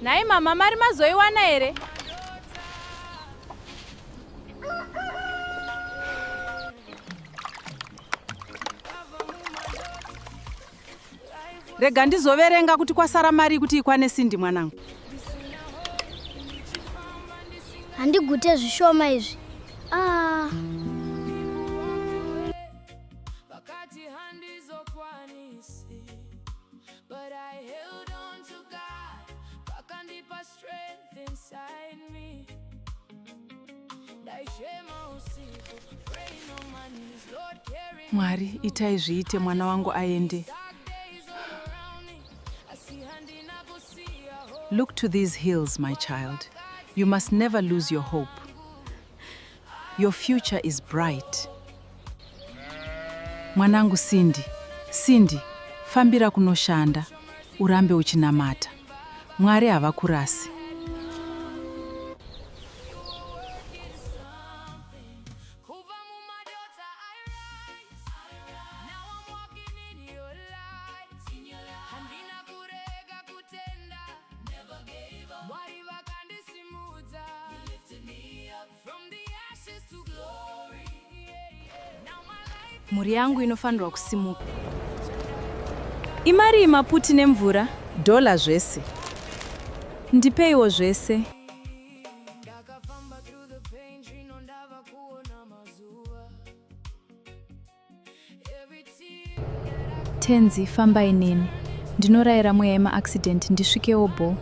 Nai mama mari mazoiwana here? Rega ndizoverenga kuti kwasara mari kuti ikwane Sindi mwanangu. Handigute zvishoma izvi. Mwari, itai zviite mwana wangu aende. Look to these hills, my child. You must never lose your hope. Your future is bright. Mwanangu Sindi, Sindi, fambira kunoshanda, urambe uchinamata. Mwari havakurasi. Muri yangu inofanirwa kusimuka. Imari maputi nemvura? Dola zvese. Ndipeiwo zvese. Tenzi, fambai neni. Ndinorayira mweya yema-accident ndisvikewo bo.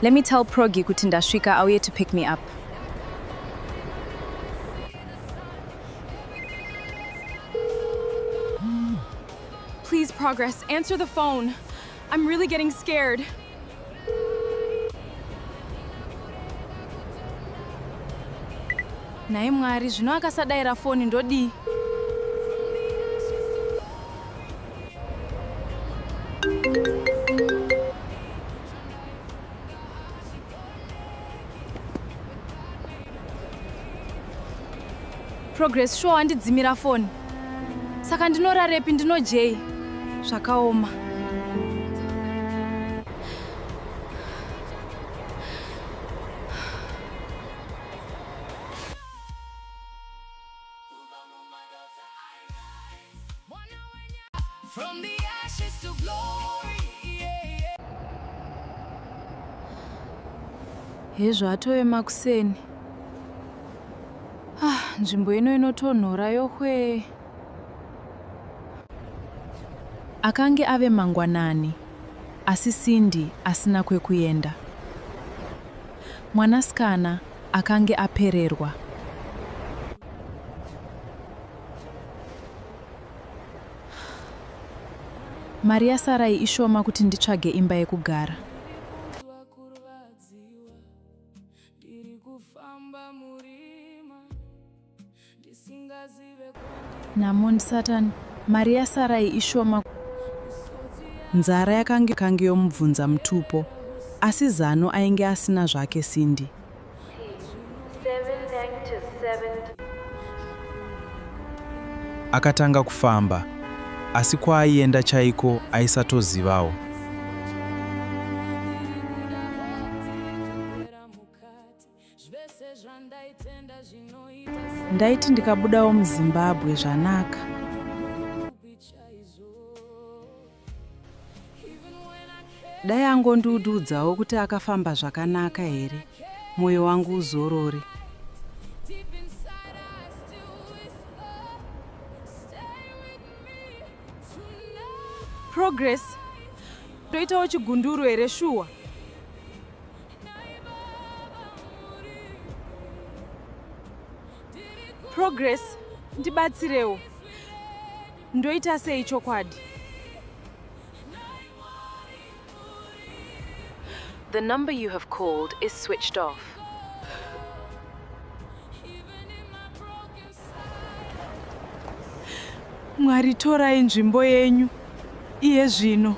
Let me tell Progi kuti ndasvika auye to pick me up. Please, Progress, answer the phone. I'm really getting scared. Nai Mwari, zvino akasadaira foni ndodi. Progress, show handidzimira foni. Saka ndinorarepi ndino J. Zvakaoma. From the ashes to glory. Hezvo atove makuseni. Nzvimbo ino inotonhora yohwe. Akange ave mangwanani, asi Sindi asina kwekuenda. Mwanasikana akange apererwa. Mari yasarai ishoma kuti nditsvage imba yekugara. Namon Satan, mari yasarai ishoma. Nzara yakange yomubvunza mutupo, asi zano ainge asina zvake Sindi. Akatanga kufamba, asi kwaaienda chaiko aisatozivawo. Ndaiti ndikabudawo muZimbabwe zvanaka. Dai angondiudzawo kuti akafamba zvakanaka here, mwoyo wangu uzorore. Progress, toitawo chigunduru here shuwa. Progress, ndibatsirewo. Ndoita sei chokwadi? The number you have called is switched off. Mwari, torai nzvimbo yenyu. Iye zvino.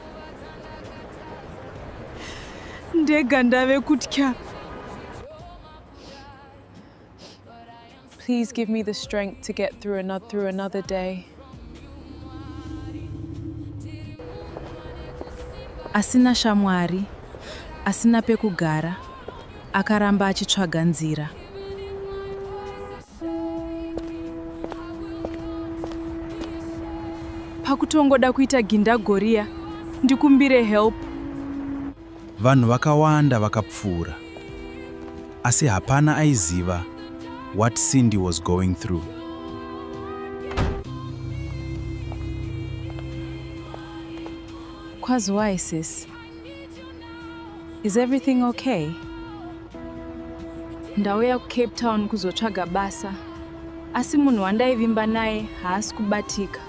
ndega ndave kutya. Please give me the strength to get through another day. Asina shamwari, asina pekugara, akaramba achitsvaga nzira. Pakutongoda kuita gindagoria, ndikumbire help. Vanhu vakawanda vakapfuura. Asi hapana aiziva what Cindy was going through. Kwazwai, sis. Is everything okay? Ndauya kuCape Town kuzotsvaga basa. Asi munhu wandaivimba naye haasi kubatika.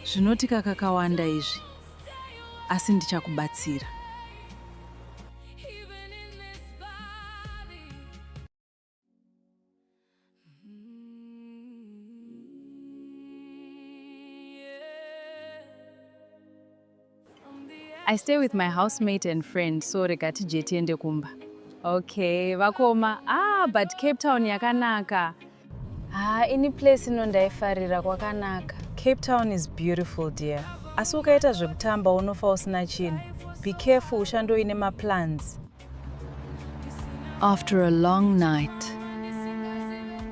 Zvinotika kakawanda izvi. Asi ndichakubatsira. I stay with my housemate and friend, so regati jetiende kumba. Okay, vakoma. But Cape Town yakanaka. Any place inondaifarira kwakanaka. Cape Town is beautiful, dear. Asi ukaita zvekutamba unofa usina chinhu. Be careful ushandoine maplans. After a long night,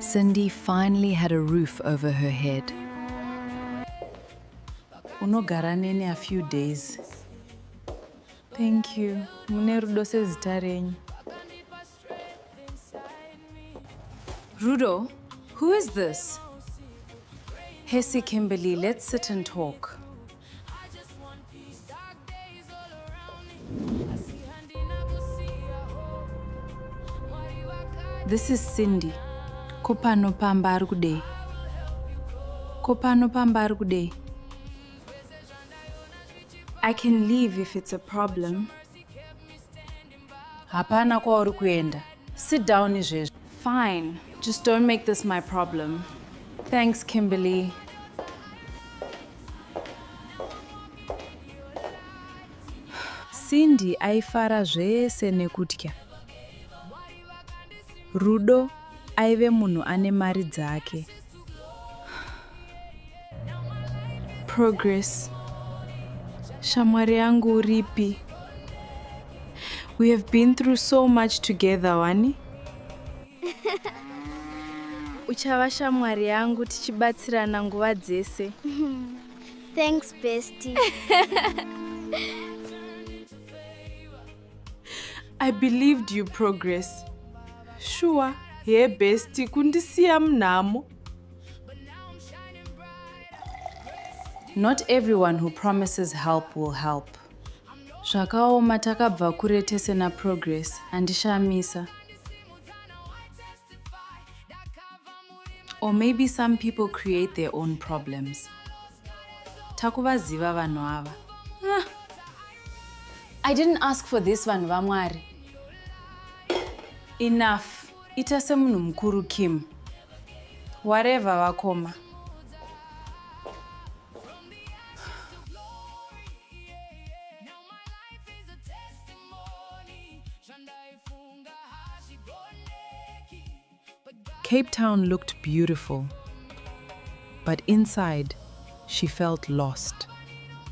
Cindy finally had a roof over her head. Unogara nene a few days. Thank you. Mune rudo sezita renyu. Rudo, who is this? Hesi Kimberly, let's sit and talk. This is Cindy. Kopano pamba ari kudei. Kopano pamba ari kudei. I can leave if it's a problem. Hapana kwauri kuenda. Sit down izvezvi. Fine. Just don't make this my problem. Thanks, Kimberly. Cindy aifara zvese nekutya. Rudo aive munhu ane mari dzake. Progress. Shamwari yangu uripi. We have been through so much together, wani? Uchava shamwari yangu tichibatsirana nguva dzese. Thanks, bestie. I believed you, Progress. Sure, hey bestie, kundisiya mnamo. Not everyone who promises help will help. Zvakaoma takabva kure tese na Progress, handishamisa. Or maybe some people create their own problems. Takuvaziva vanhu ava. I didn't ask for this vanhu vamwari. Enough. Ita semunhu mukuru Kim. Whatever vakoma. Cape Town looked beautiful, but inside, she felt lost.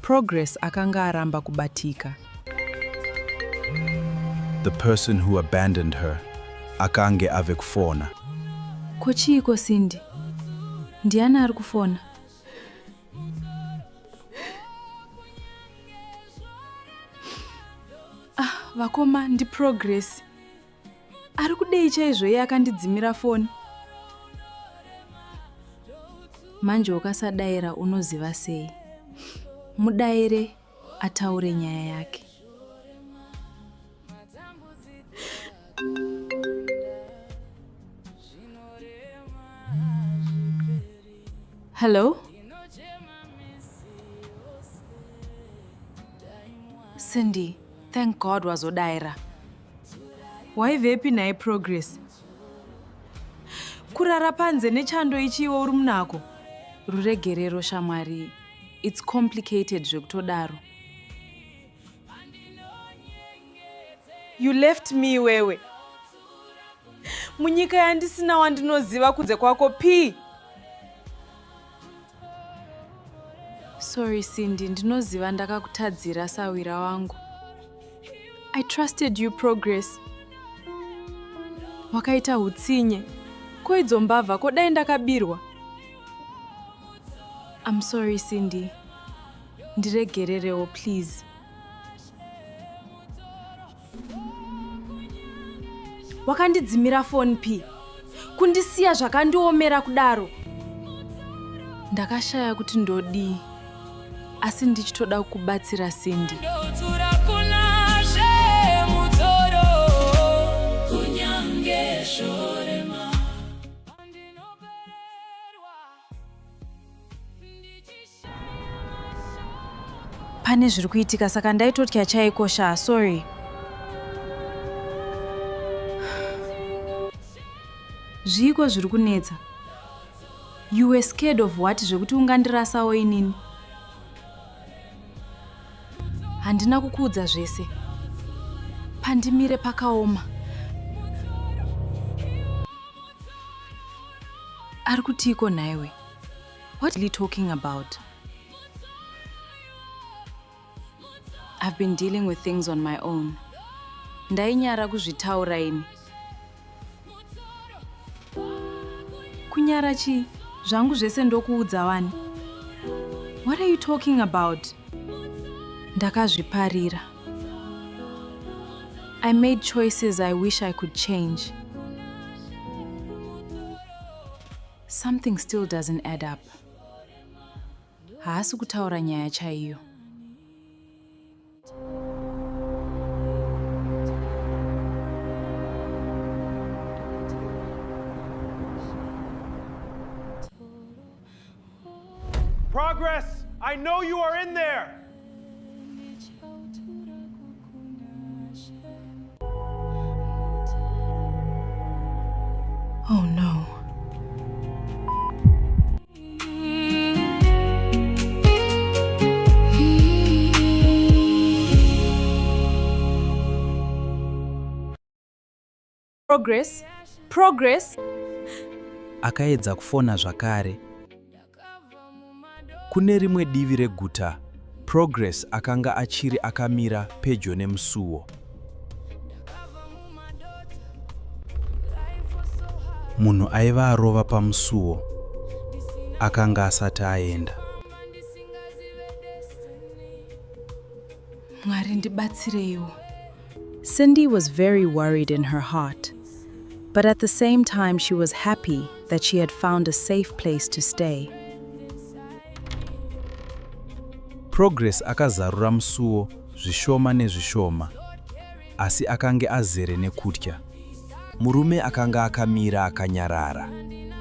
Progress akanga aramba kubatika. The person who abandoned her akange ave kufona. Kochiiko Cindy? Ndiani ari kufona? Vakoma ndi Progress. Ari kudei chaizvo iye akandidzimira foni. Manje ukasadaira unoziva sei? Mudaire ataure nyaya yake. Hello? Cindy, thank God wazodaira. Waivepi naye Progress? Kurara panze nechando ichiwo uri munako. Ruregerero shamwari. It's complicated zvekutodaro. You left me wewe. Munyika yandisina wandinoziva kunze kwako P. Sorry Cindy, ndinoziva ndakakutadzira sawira wangu. I trusted you, Progress. Wakaita hutsinye. Koidzo mbavha kodai ndakabirwa. I'm sorry Cindy. Ndiregererewo please. Wakandidzimira phone P. Kundisiya zvakandiomera kudaro. Ndakashaya kuti ndodii. Asi ndichitoda kubatsira Cindy. Pane zviri kuitika saka ndaitotya chaikosha, sorry. Zviko zviri kunetsa. You were scared of what zvekuti ungandirasawo inini? Handina kukuudza zvese. Pandimire pakaoma. Ari kutiko naiwe? What are you talking about? I've been dealing with things on my own. Ndainyara kuzvitaura ini. Kunyara chi? Zvangu zvese ndokuudza wani. What are you talking about? Ndakazviparira. I made choices I wish I could change. Something still doesn't add up. Haasi kutaura nyaya chaiyo. Progress! I know you are in there! Oh no. Progress? Progress? Akaedza kufona zvakare. Kune rimwe divi reguta, Progress akanga achiri akamira pedyo nemusuwo. Munhu aiva arova pamusuwo. Akanga asati aenda. Mwari ndibatsireiwo. Cindy was very worried in her heart, but at the same time she was happy that she had found a safe place to stay. Progress akazarura musuwo zvishoma nezvishoma, asi akange azere nekutya. Murume akanga akamira akanyarara,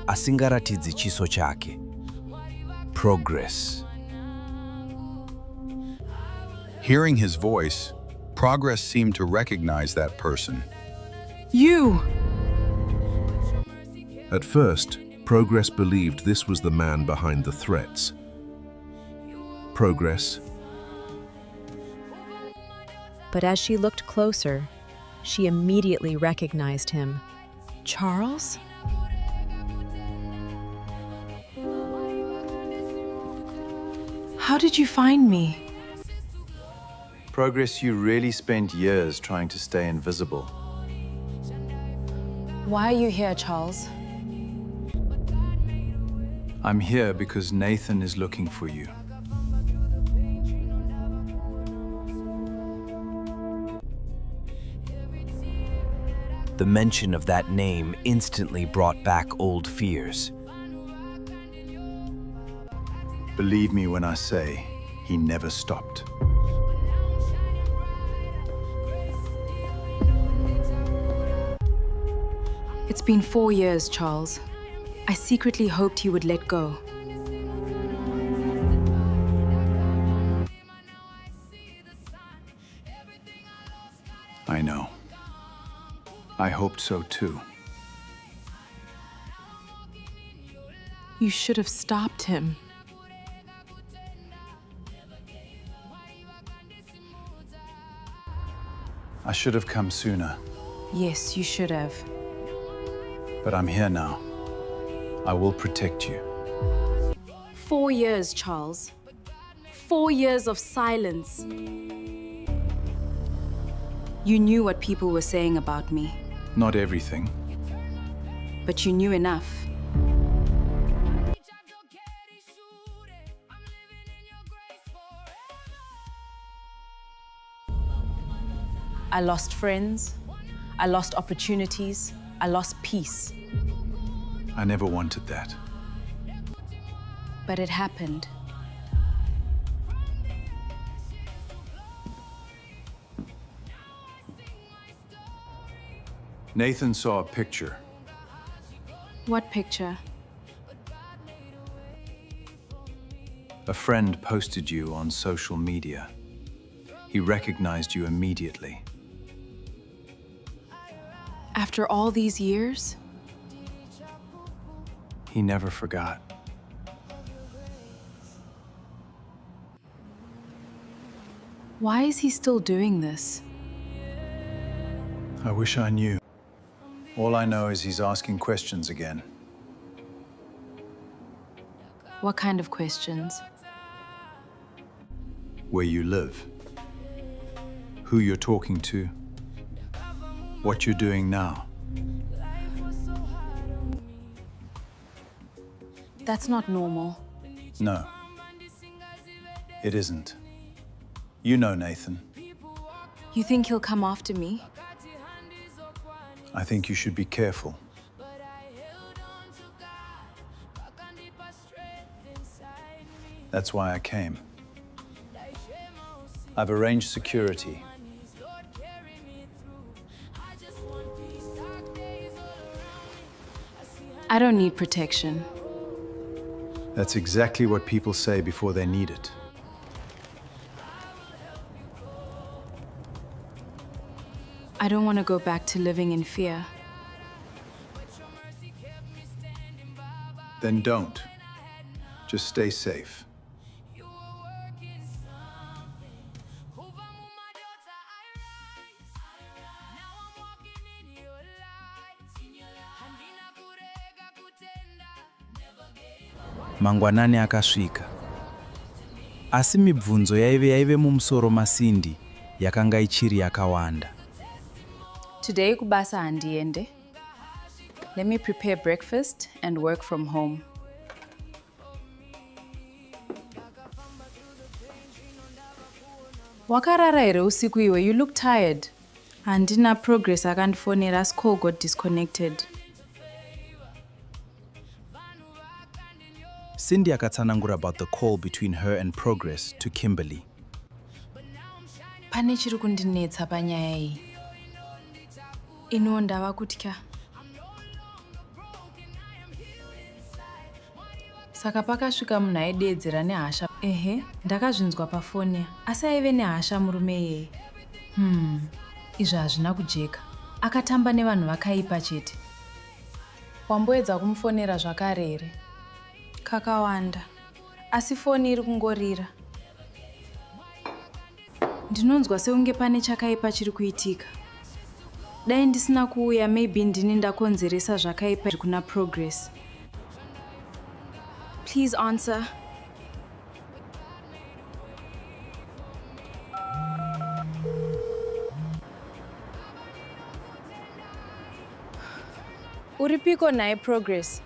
asingaratidzi chiso chake. Progress. Hearing his voice, Progress seemed to recognize that person. You! At first, Progress believed this was the man behind the threats. Progress. But as she looked closer, she immediately recognized him. Charles? How did you find me? Progress, you really spent years trying to stay invisible. Why are you here, Charles? I'm here because Nathan is looking for you. The mention of that name instantly brought back old fears. Believe me when I say, he never stopped. It's been 4 years, Charles. I secretly hoped he would let go. I know. I hoped so too. You should have stopped him. I should have come sooner, Yes, you should have. but I'm here now. I will protect you. 4 years, Charles. 4 years of silence. You knew what people were saying about me, Not everything. but you knew enough. I lost friends, I lost opportunities, I lost peace. I never wanted that. But it happened. Nathan saw a picture. What picture? A friend posted you on social media. He recognized you immediately. After all these years? He never forgot. Why is he still doing this? I wish I knew. All I know is he's asking questions again. What kind of questions? Where you live. Who you're talking to. What you're doing now. That's not normal. No. It isn't. You know Nathan. You think he'll come after me? I think you should be careful. That's why I came. I've arranged security. I don't need protection. That's exactly what people say before they need it. I don't want to go back to living in fear. Then don't. Just stay safe. Mangwanani akasvika. Asi mibvunzo yaive mumusoro maSindy yakanga ichiri yakawanda. Today kubasa handiende. Let me prepare breakfast and work from home. Wakarara here usiku iwe, you look tired. Handina progress akandifonera, as call got disconnected. Sindy akatsanangura about the call between her and Progress to Kimberly. Pane chiri kundinetsa panyaya iyi. Ino ndava kutya. Saka pakasvika munhu aidedzera nehasha. Ehe, ndakazvinzwa pafoni. Asi aive nehasha murume iyeye. Izvi hazvina kujeka. Akatamba nevanhu vakaipa chete. Wamboedza kumufonera zvakare here? Kakawanda. Asi foni iri kungorira. Ndinonzwa seunge pane chakaipa chiri kuitika. Dai ndisina kuuya, maybe ndini ndakonzeresa zvakaipa kuna Progress. Please answer. Uripiko naye Progress?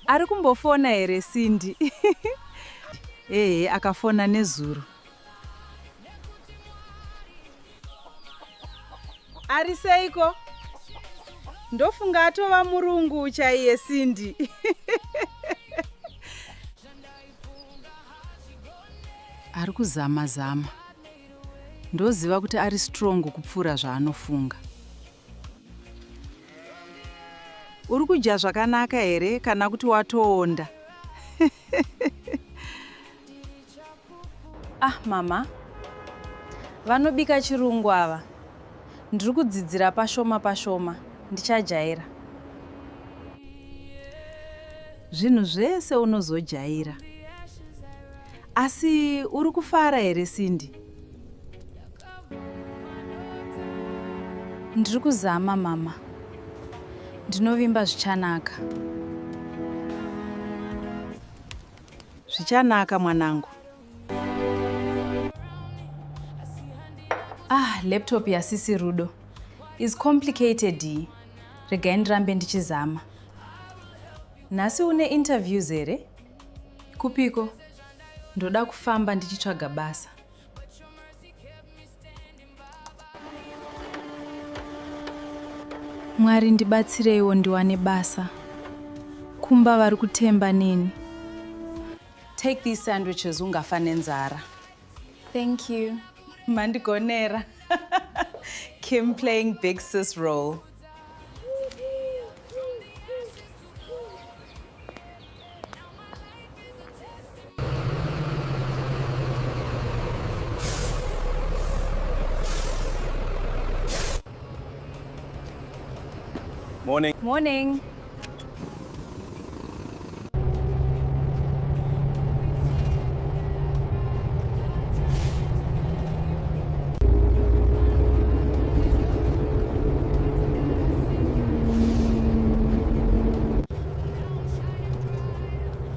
Ari kumbofona here Sindy? Akafona nezuro. Ari seiko? Ndofunga atova murungu chaiye Sindy. Ari kuzama. Ndoziva kuti ari strong kupfuura zvaanofunga. Uri kudya zvakanaka here kana kuti watoonda? Mama. Vanobika chirungu ava. Ndiri kudzidzira pashoma. Ndichajaira. zvinhu zvese unozojaira. Asi uri kufara here Cindy? Ndiri kuzama mama. Ndinovimba zvichanaka. Zvichanaka mwanangu. Laptop yasisi Rudo is complicated. Regai ndirambe ndichizama. Nhasi une interviews here? Kupiko? Ndoda kufamba ndichitsvaga basa. Mwari ndibatsireiwo ndiwane basa. Kumba vari kutemba neni. Take these sandwiches ungafa nenzara. Thank you. Mandigonera. Kim playing big sis role. Morning. Morning.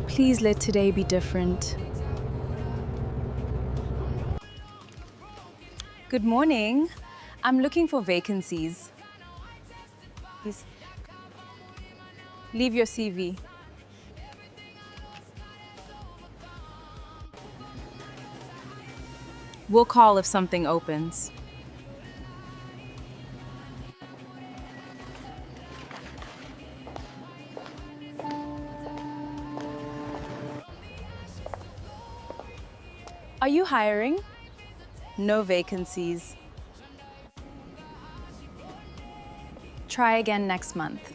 Please let today be different. Good morning. I'm looking for vacancies. Please. Leave your CV. We'll call if something opens. Are you hiring? No vacancies. Try again next month.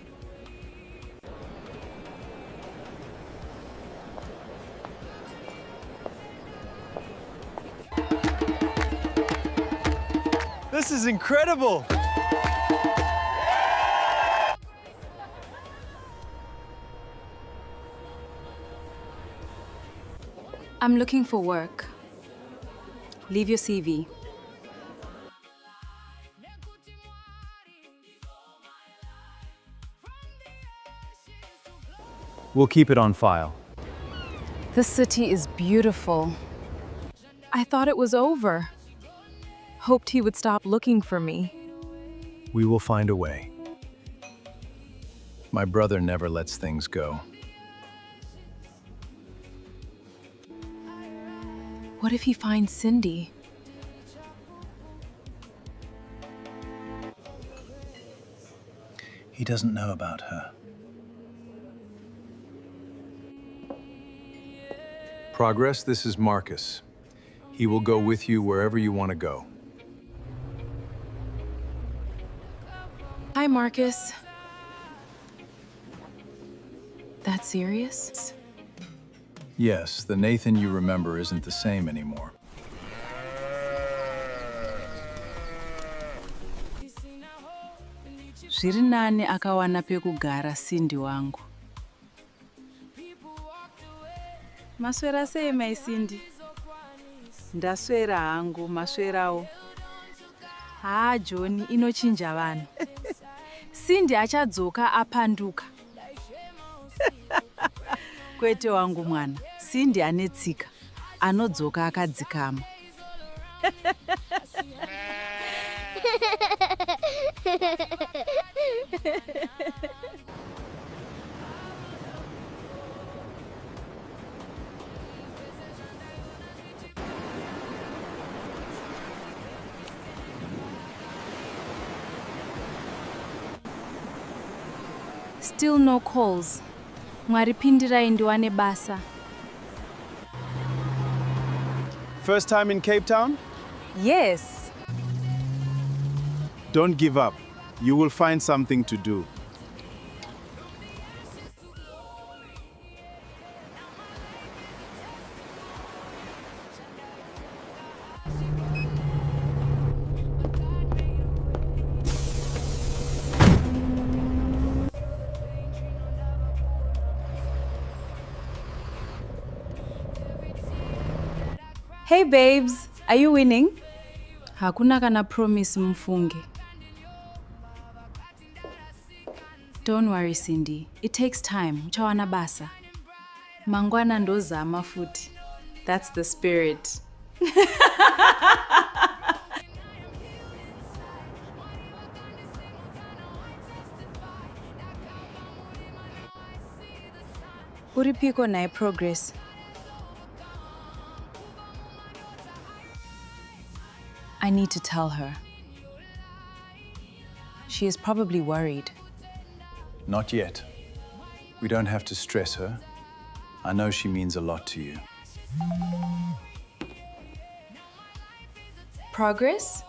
This is incredible! I'm looking for work. Leave your CV. We'll keep it on file. This city is beautiful. I thought it was over. Hoped he would stop looking for me. We will find a way. My brother never lets things go. What if he finds Cindy? He doesn't know about her. Progress, this is Marcus. He will go with you wherever you want to go. Hi, Marcus. That serious? Yes, the Nathan you remember isn't the same anymore. Zviri nani akawana pekugara Cindy wangu. Maswera sei mai Cindy? Ndaswera hangu, maswerawo. John, inochinja vanhu. Cindy achadzoka apanduka. Kwete wangu mwana, Cindy ane tsika, anodzoka akadzikama. Still no calls. Mwari pindirai ndiwane basa. First time in Cape Town? Yes. Don't give up. You will find something to do. Hey babes, are you winning? Hakuna kana promise mfunge. Don't worry Cindy, it takes time. Uchawana basa. Mangwana ndozama futhi. That's the spirit. Uripiko nae progress. I need to tell her. She is probably worried. Not yet. We don't have to stress her. I know she means a lot to you. Progress?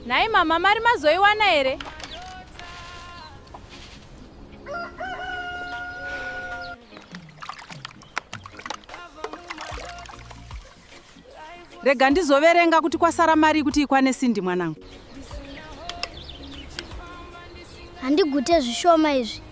Nai mama mari mazoiwana here. Rega ndizoverenga kuti kwasara mari kuti ikwane Cindy mwanangu. Handigute zvishoma izvi.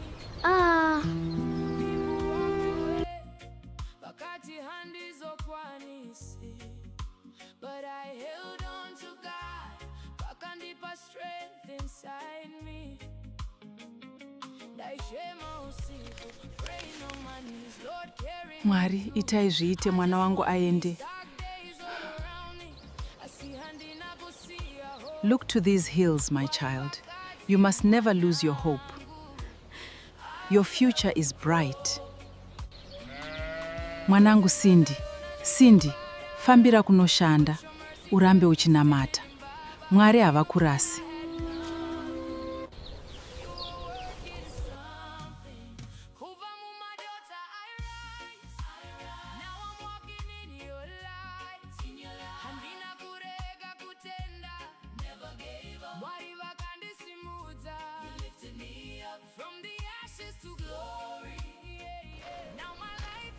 Mwari, itai zviite mwana wangu aende. Look to these hills, my child. You must never lose your hope. Your future is bright. Mwanangu Cindy, fambira kunoshanda, urambe uchinamata. Mwari havakurasi.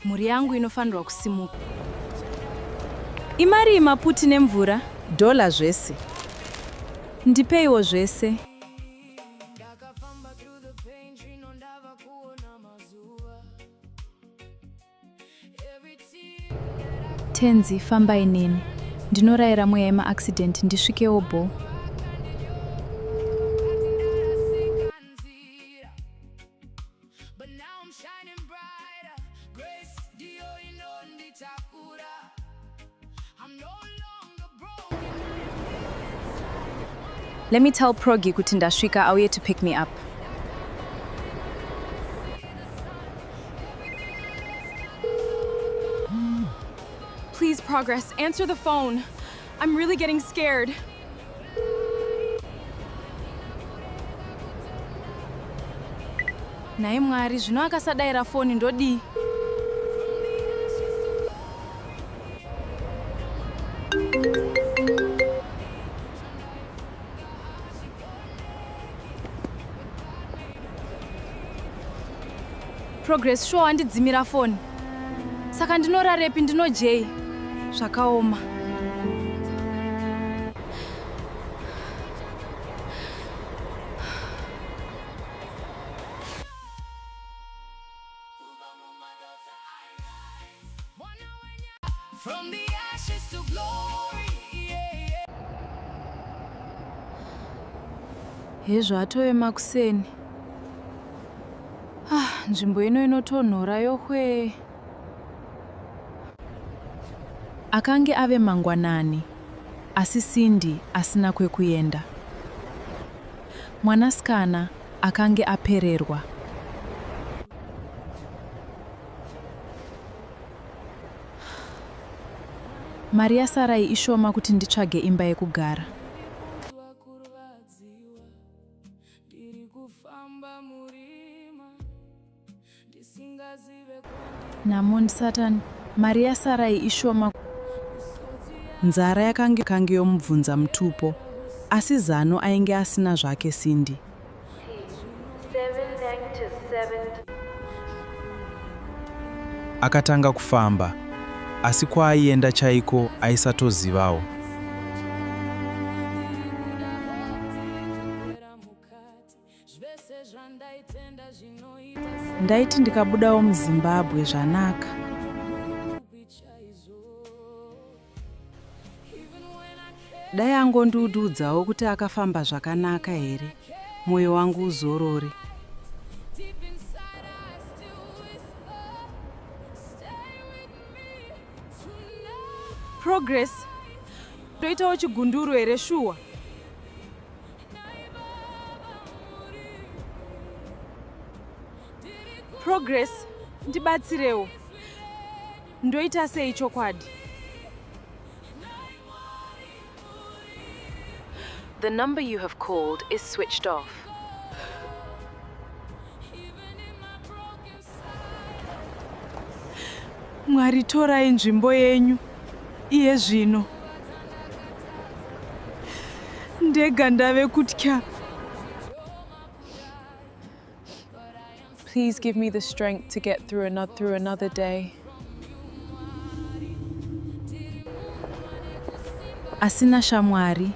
Muri yangu inofanirwa kusimuka. Imari maputi nemvura? Dola zvese. Ndipeiwo zvese. Tenzi, famba inini. Ndinorayira mweya yema-accident ndisvikewo bo. Let me tell Progi kuti ndasvika auye to pick me up. Please, Progress, answer the phone. I'm really getting scared. Naye Mwari, zvino akasadayira foni ndodi. Progress, sure handidzimira foni. Saka ndinorarepi ndino J. Zvakaoma. From the ashes to glory. Hezvo atove makuseni. Nzvimbo ino inotonhora yohwe. Akange ave mangwanani, asi Cindy asina kwekuenda. Mwanasikana akange apererwa. Mari yasarai ishoma kuti nditsvage imba yekugara. Namundi Satan, mari yasarai ishoma. Nzara yakange yomubvunza mutupo, asi zano ainge asina zvake Cindy. Akatanga kufamba, asi kwaaienda chaiko aisatozivawo. Ndaiti ndikabudawo muZimbabwe zvanaka. Dai angondiudzawo kuti akafamba zvakanaka here, mwoyo wangu uzorore. Progress, toitawo chigunduru here shuwa? Progress, ndibatsirewo. Ndoita sei chokwadi? The number you have called is switched off. Mwari, torai nzvimbo yenyu iye zvino. Ndega ndave kutya. Please give me the strength to get through another day. Asina shamwari,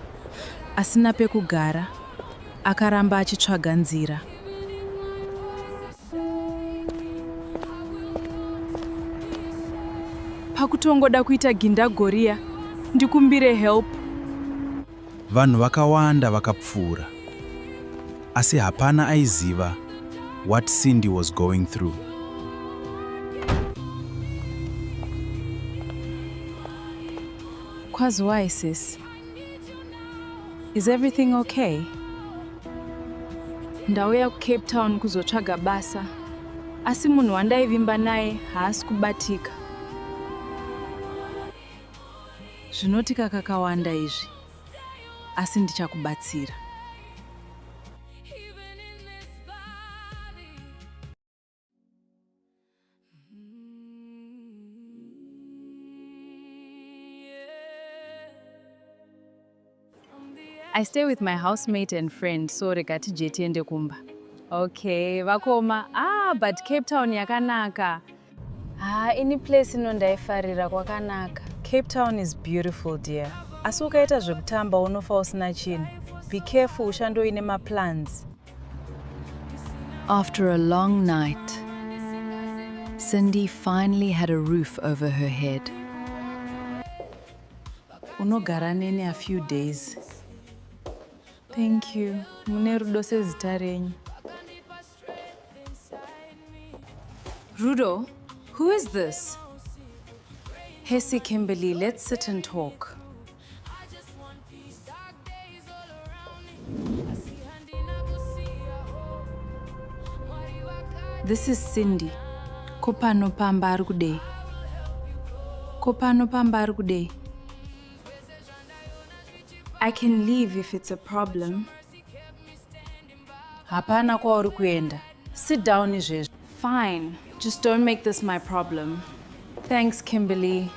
asina pekugara, akaramba achitsvaga nzira. Pakutongoda kuita gindagoria, ndikumbire help. Vanhu vakawanda vakapfuura, asi hapana aiziva what Cindy was going through. Kwazwai, sis? Is everything okay? Ndauya kuCape Town kuzotsvaga basa, asi munhu wandaivimba naye haasi kubatika. Zvinotika kakawanda izvi, asi ndichakubatsira. I stay with my housemate and friend, so regati jeti ende kumba. Okay, vakoma. But Cape Town yakanaka. Any place inondaifarira kwakanaka. Cape Town is beautiful, dear. Asi ukaita zvekutamba unofa usina chinhu. Be careful, ushandoine maplans. After a long night, Cindy finally had a roof over her head. Unogara nene a few days. Thank you. Mune rudo sezita renyu. Rudo, who is this? Hesi Kimberly, let's sit and talk. This is Cindy. Kopano pamba ari kudei. Kopano pamba ari kudei. I can leave if it's a problem. Hapana kwauri kuenda. Sit down izvezvo. Fine. Just don't make this my problem. Thanks, Kimberly.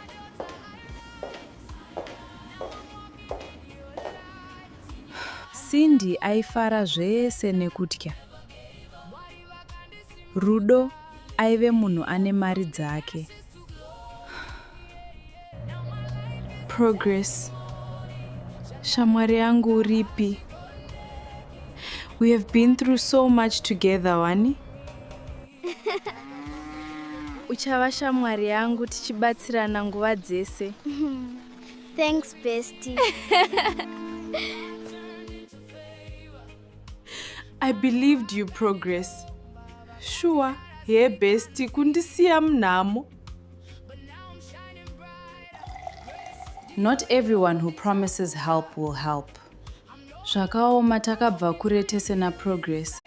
Cindy aifara zvese nekutya. Rudo aive munhu ane mari dzake. Progress. Shamwari yangu uripi? We have been through so much together, wani? Uchava shamwari yangu tichibatsirana nguva dzese. Thanks, bestie. I believed you, Progress. Sure, hey bestie, kundisiya mnamo. Not everyone who promises help will help. Zvakaoma takabva kure tese na Progress.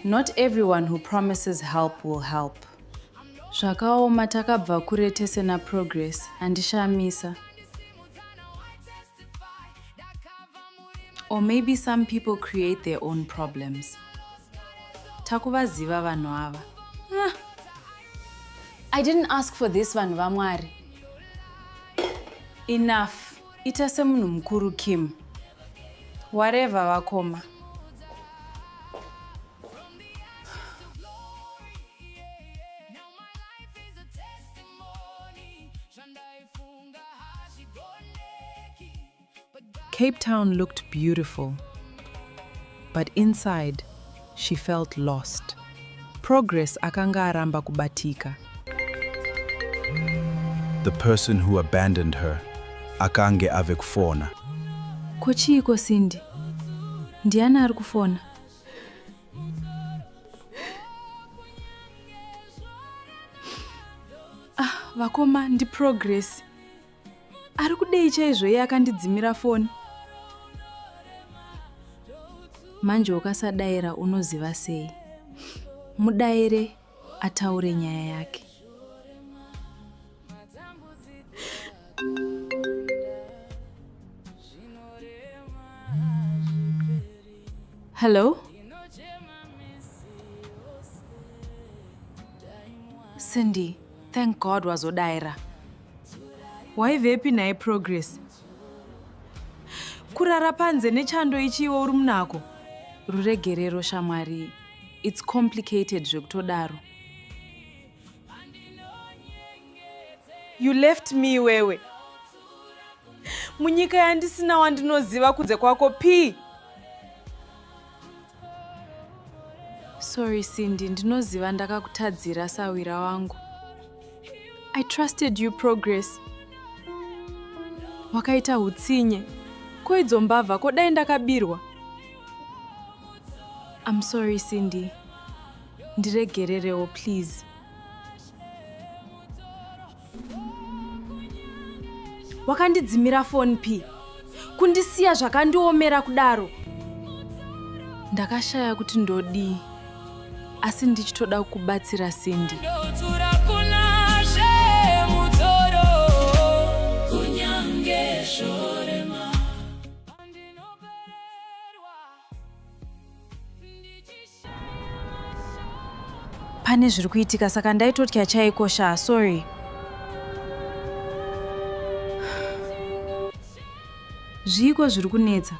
Not everyone who promises help will help. Zvakaoma takabva kure tese na Progress, handishamisa. Or maybe some people create their own problems. Takuvaziva vanhu ava. I didn't ask for this, vanhu vaMwari. Enough. Ita semunhu mukuru, Kim. Whatever, vakoma. Cape Town looked beautiful, but inside, she felt lost. Progress akanga aramba kubatika. The person who abandoned her akange ave kufona. Kochiko Cindy? Ndiani ari kufona? Vakoma ndi Progress. Ari kudei chaizvo iye akandidzimira foni. Manje ukasadaira unoziva sei? Mudaire ataure nyaya yake. Hello? Cindy, thank God wazodaira. Waivepi naye Progress? Kurara panze nechando ichiwo uri munako. Ruregerero shamwari. It's complicated zvekutodaro. You left me wewe. Munyika yandisina wandinoziva kunze kwako P. Sorry Cindy, ndinoziva ndakakutadzira sawira wangu. I trusted you Progress. Wakaita hutsinye. Koidzo mbavha kodai ndakabirwa. I'm sorry Cindy. Ndiregererewo please. Wakandidzimira phone P. Kundisiya zvakandiomera kudaro. Ndakashaya kuti ndodii. Asi ndichitoda kukubatsira Cindy. Pane zviri kuitika saka ndaitotya chaikosha, sorry. Zviko zviri kunetsa.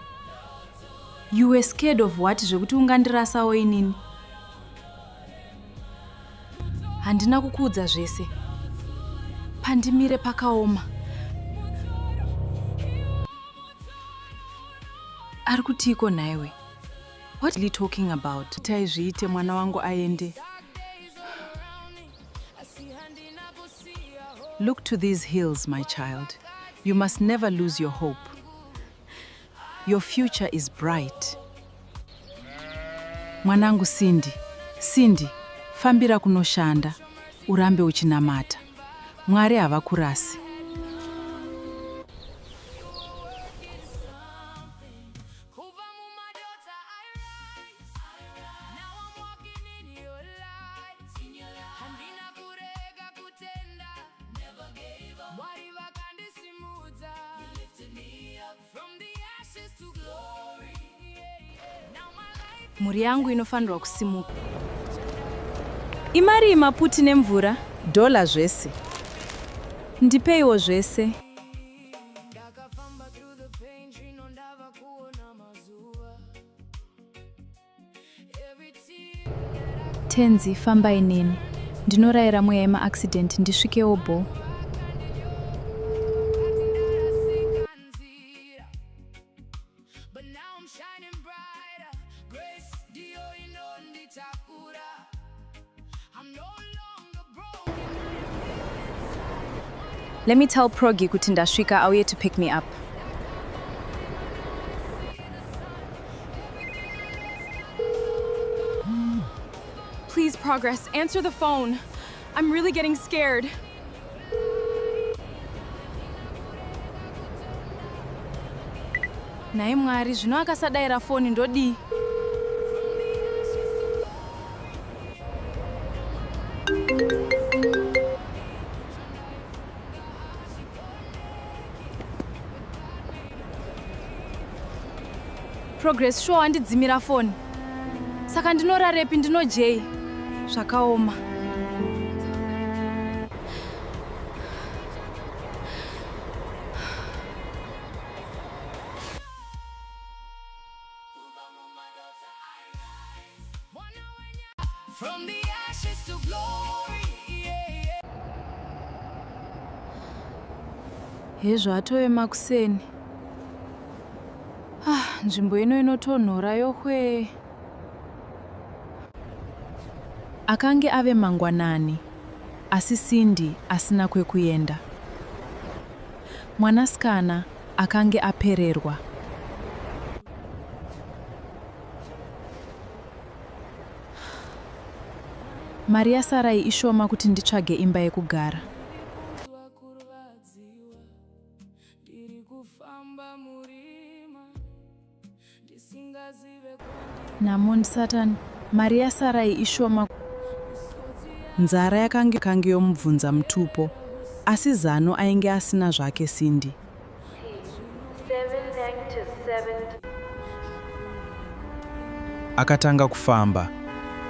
You were scared of what zvekuti ungandirasawo inini? Handina kukuudza zvese. Pandimire pakaoma. Ari kutiko naiwe? What are you talking about? Taizviite mwana wangu aende. Look to these hills, my child. You must never lose your hope. Your future is bright. Mwanangu Cindy, Cindy, fambira kunoshanda, urambe uchinamata. Mwari havakurasi. Mhuri yangu inofanirwa kusimuka. Imari imaputi nemvura? $, zvese. Ndipeiwo zvese. Tenzi, famba ineni. Ndinorayira mweya yema-accident ndisvikewo bo. Let me tell Progi kuti ndasvika auye to pick me up. Please, Progress, answer the phone. I'm really getting scared. Naye Mwari, zvino akasadaira phone ndodii? Progress, sure wandidzimira phone. Saka ndinorarepi ndinojei. Zvakaoma. From the ashes to glory. Hezvo atove makuseni. Nzvimbo ino inotonhora yohwe. Akange ave mangwanani, asi Cindy asina kwekuenda. Mwanasikana akange apererwa. Mari yasarai ishoma kuti nditsvage imba yekugara. Namon Satan, mari yasarai ishoma. Nzara yakange yomubvunza mutupo, asi zano ainge asina zvake Cindy. Akatanga kufamba,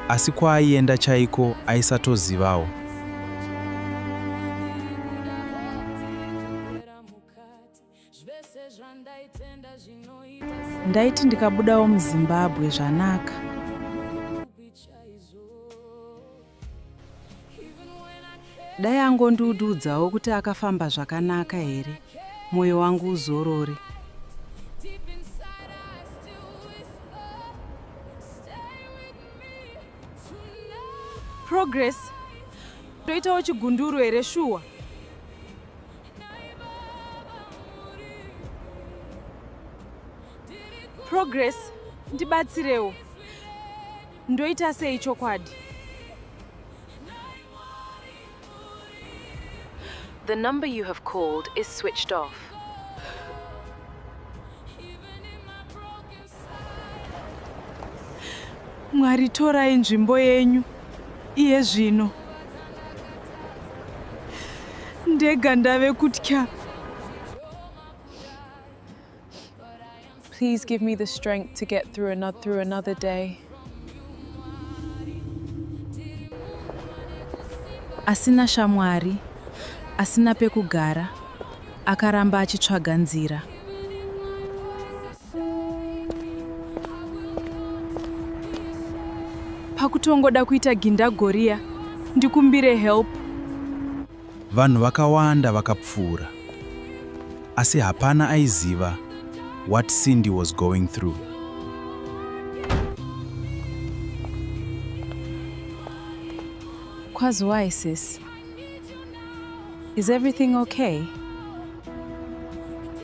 asi kwaaienda chaiko aisatozivawo. Ndaiti ndikabudawo muZimbabwe zvanaka. Dai angondiudzawo kuti akafamba zvakanaka here, moyo wangu uzorore. Progress, toitawo chigunduru here shuwa. Progress, ndibatsirewo. Ndoita sei chokwadi? The number you have called is switched off. Mwari torai nzvimbo yenyu, iye zvino. Ndega ndave kutya. Please give me the strength to get through another day. Asina shamwari, asina pekugara, akaramba achitsvaga nzira. Pakutongoda kuita gindagoria, ndikumbire help. Vanhu vakawanda vakapfuura, asi hapana aiziva what Cindy was going through. Kwazwai sis. Is everything okay?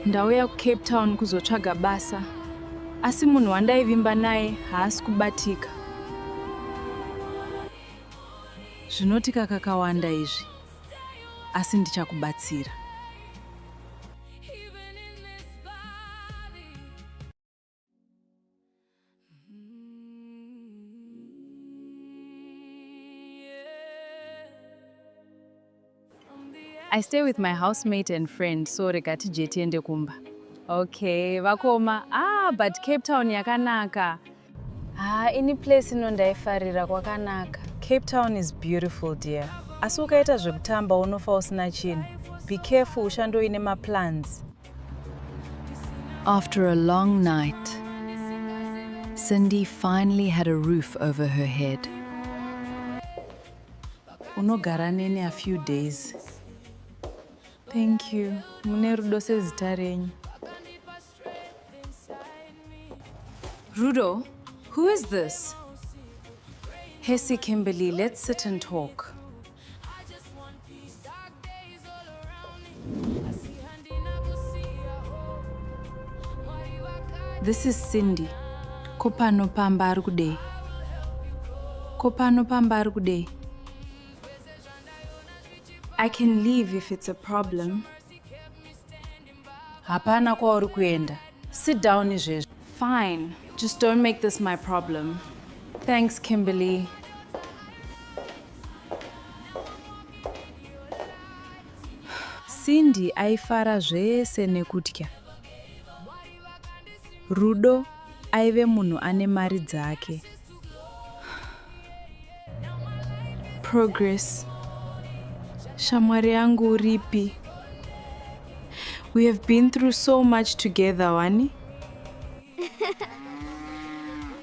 Ndauya kuCape Town kuzotsvaga basa, asi munhu wandaivimba naye haasi kubatika. Zvinotika kakawanda izvi, asi ndichakubatsira. I stay with my housemate and friend, so regati jeti ende kumba. Okay, vakoma. But Cape Town yakanaka. Any place inondaifarira kwakanaka. Cape Town is beautiful, dear. Asi ukaita zvekutamba unofa usina chinhu. Be careful, ushandoine maplans. After a long night, Cindy finally had a roof over her head. Unogara nene a few days. Thank you. Mune rudo sezita renyu. Rudo, who is this? Hesi Kimberly, let's sit and talk. This is Cindy. Kopano pamba ari kudei. Kopano pamba ari kudei. I can leave if it's a problem. Hapana kwauri kuenda. Sit down izvezvo. Fine. Just don't make this my problem. Thanks, Kimberly. Cindy aifara zvese nekutya. Rudo aive munhu ane mari dzake. Progress. Shamwari yangu uripi? We have been through so much together, wani?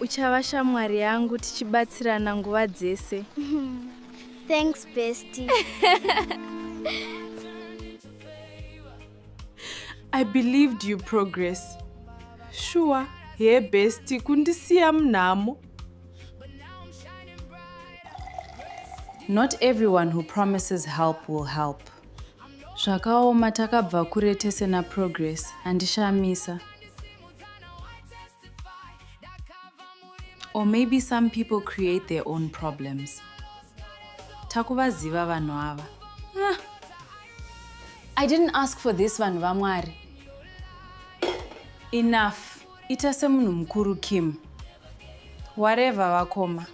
Uchava shamwari yangu tichibatsirana nguva dzese. Thanks, bestie. I believed you, Progress. Sure, hey bestie, kundisiya mnamo. Not everyone who promises help will help. Zvakaoma takabva kure tese na progress handishamisa. Or maybe some people create their own problems. Takuvaziva vanhu ava. I didn't ask for this vanhu vamwari. Enough. Ita semunhu mukuru Kim. Whatever vakoma.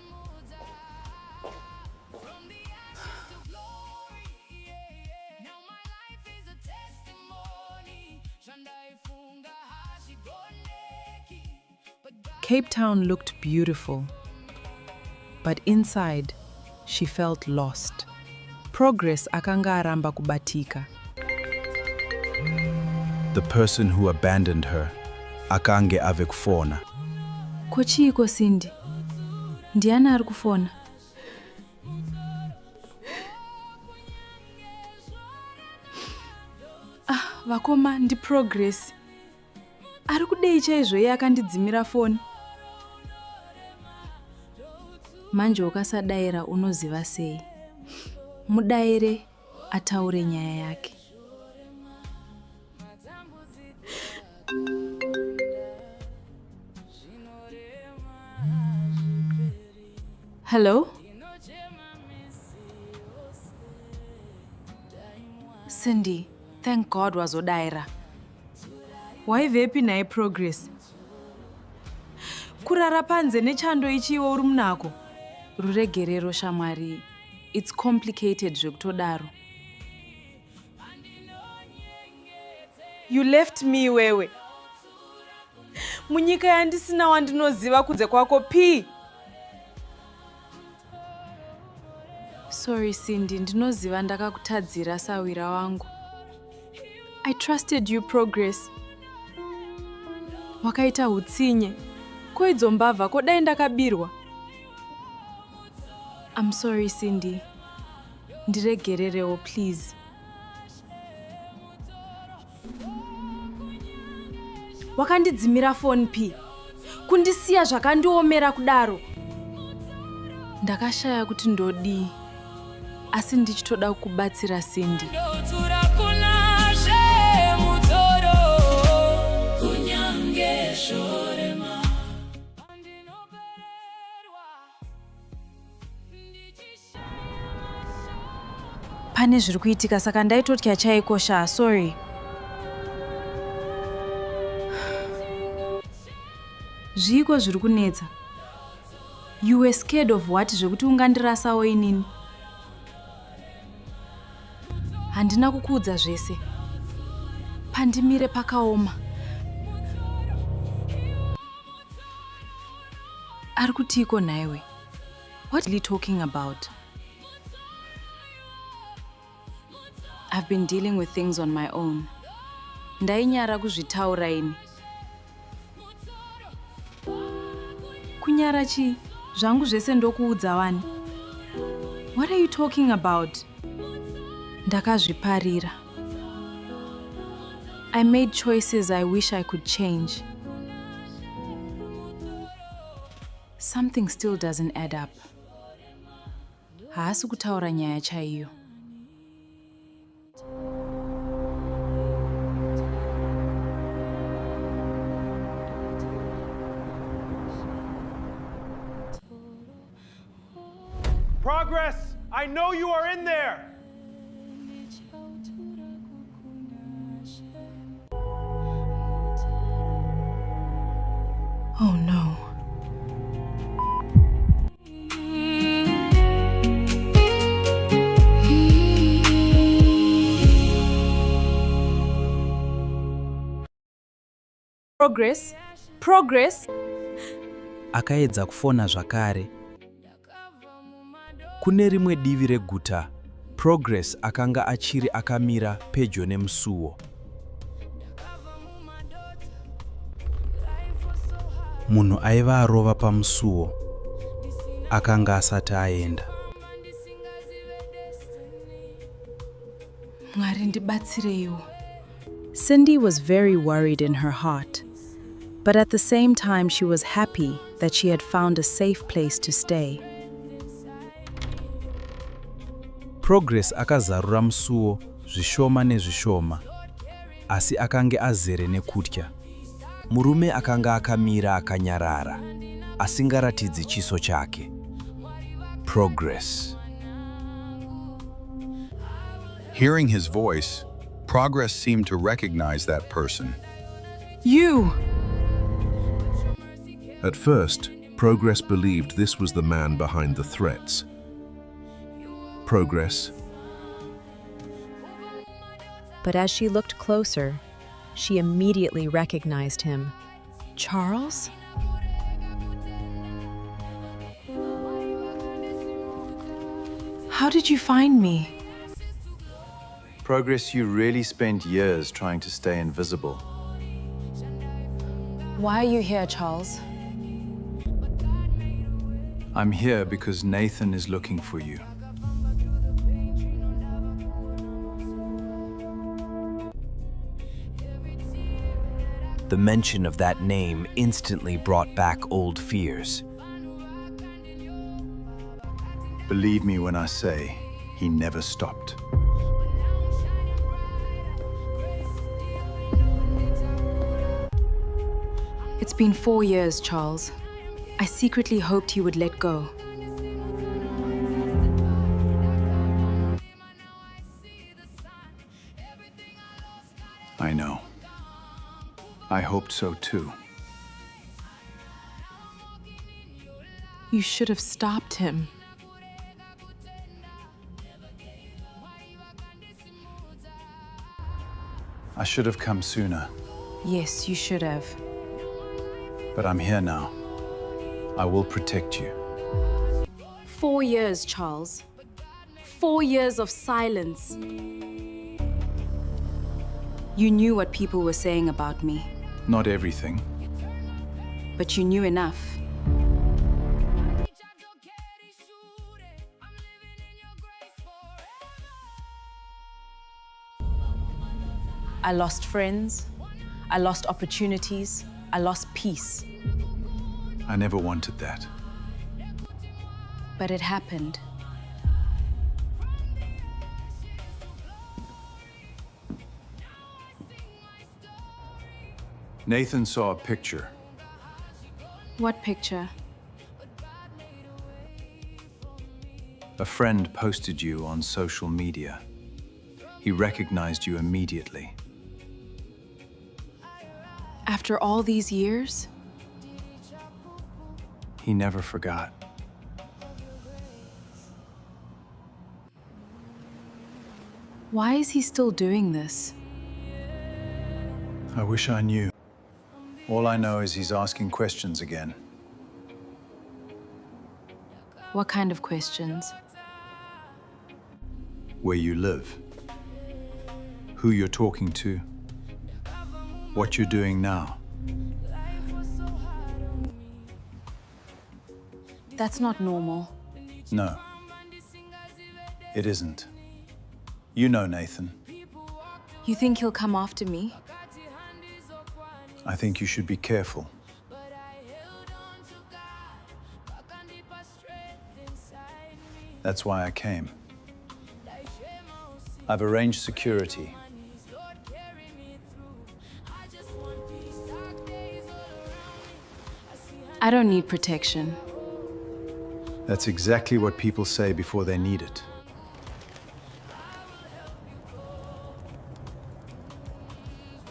Cape Town looked beautiful, but inside, she felt lost. Progress akanga aramba kubatika. The person who abandoned her akange ave kufona. Kochiko Cindy. Ndiani ari kufona? Vakoma ndi Progress. Ari kudei chaizvo iye akandidzimira foni. Manje ukasadaira unoziva sei. Mudaire ataure nyaya yake. Hello? Cindy, thank God wazodaira. Waivepi naye Progress? Kurara panze nechando ichiwo uri munako. Ruregerero shamwari. It's complicated zvekutodaro. You left me wewe. Munyika yandisina wandinoziva kunze kwako P. Sorry Cindy, ndinoziva ndakakutadzira sawira wangu. I trusted you Progress. Wakaita hutsinye. Koidzo mbavha kodai ndakabirwa. I'm sorry Cindy. Ndiregererewo please. Wakandidzimira phone P. Kundisiya zvakandiomera kudaro. Ndakashaya kuti ndodii. Asi ndichitoda kukubatsira Cindy. Pane zviri kuitika saka ndaitotya chaikosha, sorry. Zviko zviri kunetsa. You were scared of what zvekuti ungandirasawo inini? Handina kukuudza zvese. Pandimire pakaoma. Ari kutiko naiwe? What are you talking about? I've been dealing with things on my own. Ndainyara kuzvitaura ini. Kunyara chi? Zvangu zvese ndokuudza wani. What are you talking about? Ndakazviparira. I made choices I wish I could change. Something still doesn't add up. Haasi kutaura nyaya chaiyo. Progress, I know you are in there. Oh no. Progress. Akaedza kufona zvakare. Kune rimwe divi reguta, Progress akanga achiri akamira pedyo nemusuwo. Munhu aiva arova pamusuwo. Akanga asati aenda. Mwari ndibatsireiwo. Cindy was very worried in her heart, but at the same time she was happy that she had found a safe place to stay. Progress akazarura musuo zvishoma nezvishoma, asi akange azere nekutya. Murume akanga akamira akanyarara, asingaratidzi chiso chake. Progress. Hearing his voice, Progress seemed to recognize that person. You! At first, Progress believed this was the man behind the threats. Progress. But as she looked closer, she immediately recognized him. Charles? How did you find me? Progress, you really spent years trying to stay invisible. Why are you here, Charles? I'm here because Nathan is looking for you. The mention of that name instantly brought back old fears. Believe me when I say, he never stopped. It's been 4 years, Charles. I secretly hoped you would let go. I know. I hoped so too. You should have stopped him. I should have come sooner, Yes, you should have. but I'm here now. I will protect you. 4 years, Charles. 4 years of silence. You knew what people were saying about me, Not everything. but you knew enough. I lost friends, I lost opportunities, I lost peace, I never wanted that. but it happened. Nathan saw a picture. What picture? A friend posted you on social media. He recognized you immediately. After all these years? He never forgot. Why is he still doing this? I wish I knew. All I know is he's asking questions again. What kind of questions? Where you live, who you're talking to, what you're doing now. That's not normal. No, it isn't. You know Nathan. You think he'll come after me? I think you should be careful. That's why I came. I've arranged security. I don't need protection. That's exactly what people say before they need it.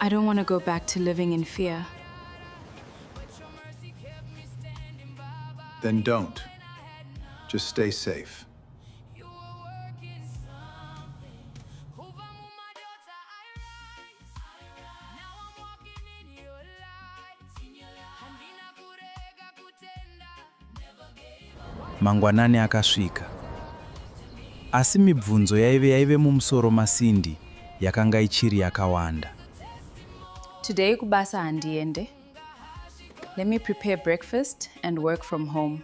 I don't want to go back to living in fear. Then don't. Just stay safe. Mangwanani akasvika. Asi mibvunzo yaive mumusoro maSindy yakanga ichiri yakawanda. Today kubasa handiende. Let me prepare breakfast and work from home.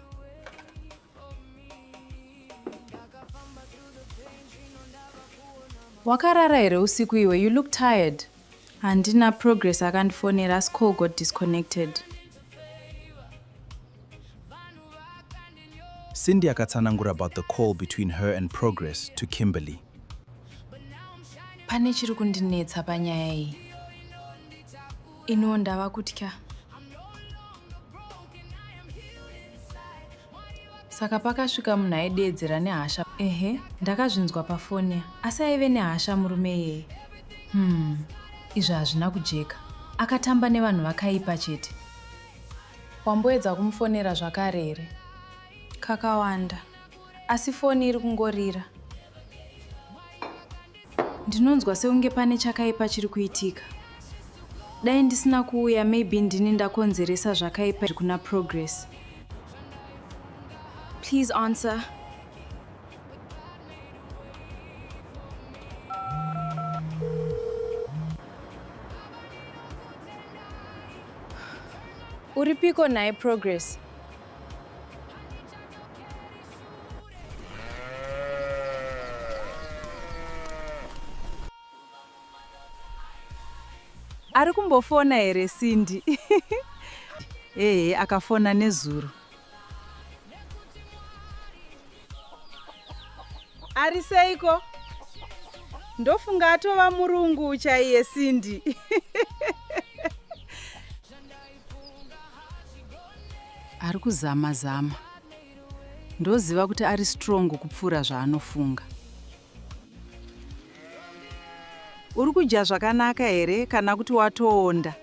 Wakarara here usiku iwe, you look tired. Handina Progress akandifonera, as call got disconnected. Cindy akatsanangura about the call between her and Progress to Kimberly. Pane chiri kundinetsa panyaya iyi. Ino ndava kutya. Saka pakasvika munhu aidedzera nehasha. Ehe, ndakazvinzwa pafoni. Asi aive nehasha murume iyeye. Izvi hazvina kujeka. Akatamba nevanhu vakaipa chete. Wamboedza kumufonera zvakare here? Kakawanda. Asi foni iri kungorira. Ndinonzwa sekunge pane chakaipa chiri kuitika. Dai ndisina kuuya, maybe ndini ndakonzeresa zvakaipa kuna Progress. Please answer. Uripiko naye Progress? Ari kumbofona here Cindy? Akafona nezuro. Ari seiko? Ndofunga atova murungu chaiye Cindy. Ari kuzama. Ndoziva kuti ari strong kupfuura zvaanofunga. Uri kudya zvakanaka here kana kuti watoonda?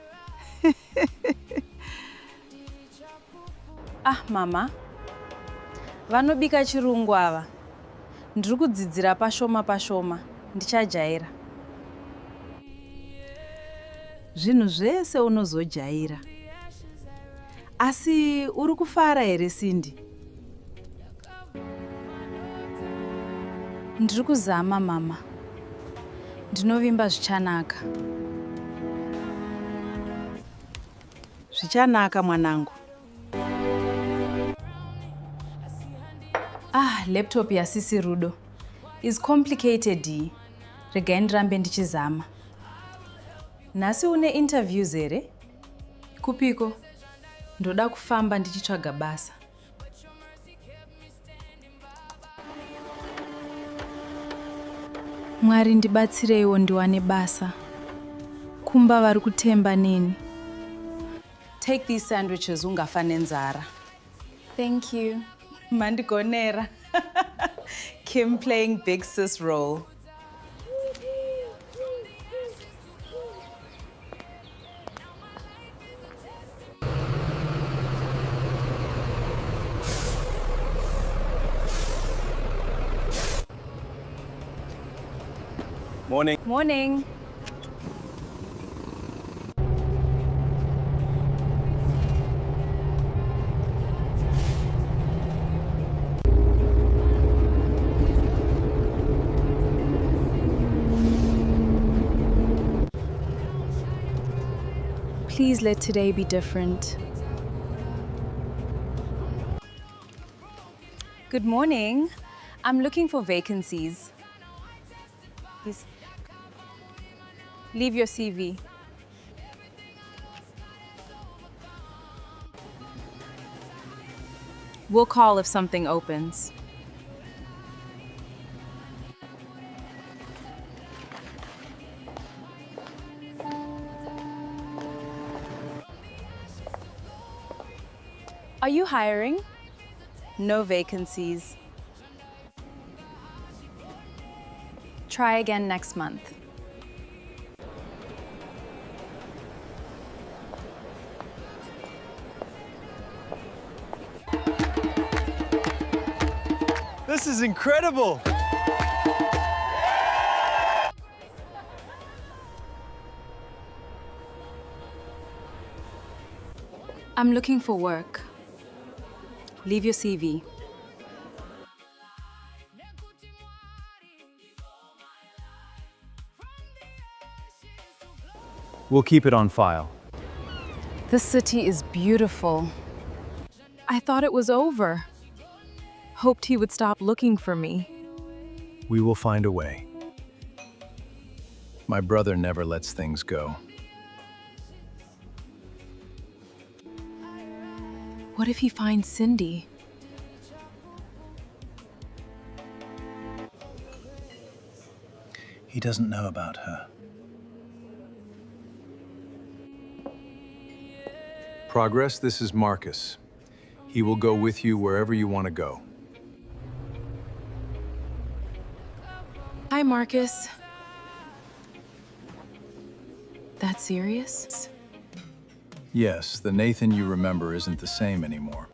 Mama. Vanobika chirungu ava. Ndiri kudzidzira pashoma. Ndichajaira. Zvinhu zvese unozojaira. Asi uri kufara here Cindy? Ndiri kuzama mama. Ndinovimba zvichanaka. Zvichanaka mwanangu. Laptop yasisi Rudo is complicated. Regai ndirambe ndichizama. Nhasi une interviews here? Kupiko? Ndoda kufamba ndichitsvaga basa. Mwari ndibatsireiwo ndiwane basa. Kumba vari kutemba neni. Take these sandwiches ungafa nenzara. Thank you. Mandigonera. Kim playing big sis role. Morning. Morning. Please let today be different. Good morning. I'm looking for vacancies. Please. Leave your CV. We'll call if something opens. Are you hiring? No vacancies. Try again next month. This is incredible! I'm looking for work. Leave your CV. We'll keep it on file. This city is beautiful. I thought it was over. Hoped he would stop looking for me. We will find a way. My brother never lets things go. What if he finds Cindy? He doesn't know about her. Progress, this is Marcus. He will go with you wherever you want to go. Hi, Marcus. That serious? Yes, the Nathan you remember isn't the same anymore.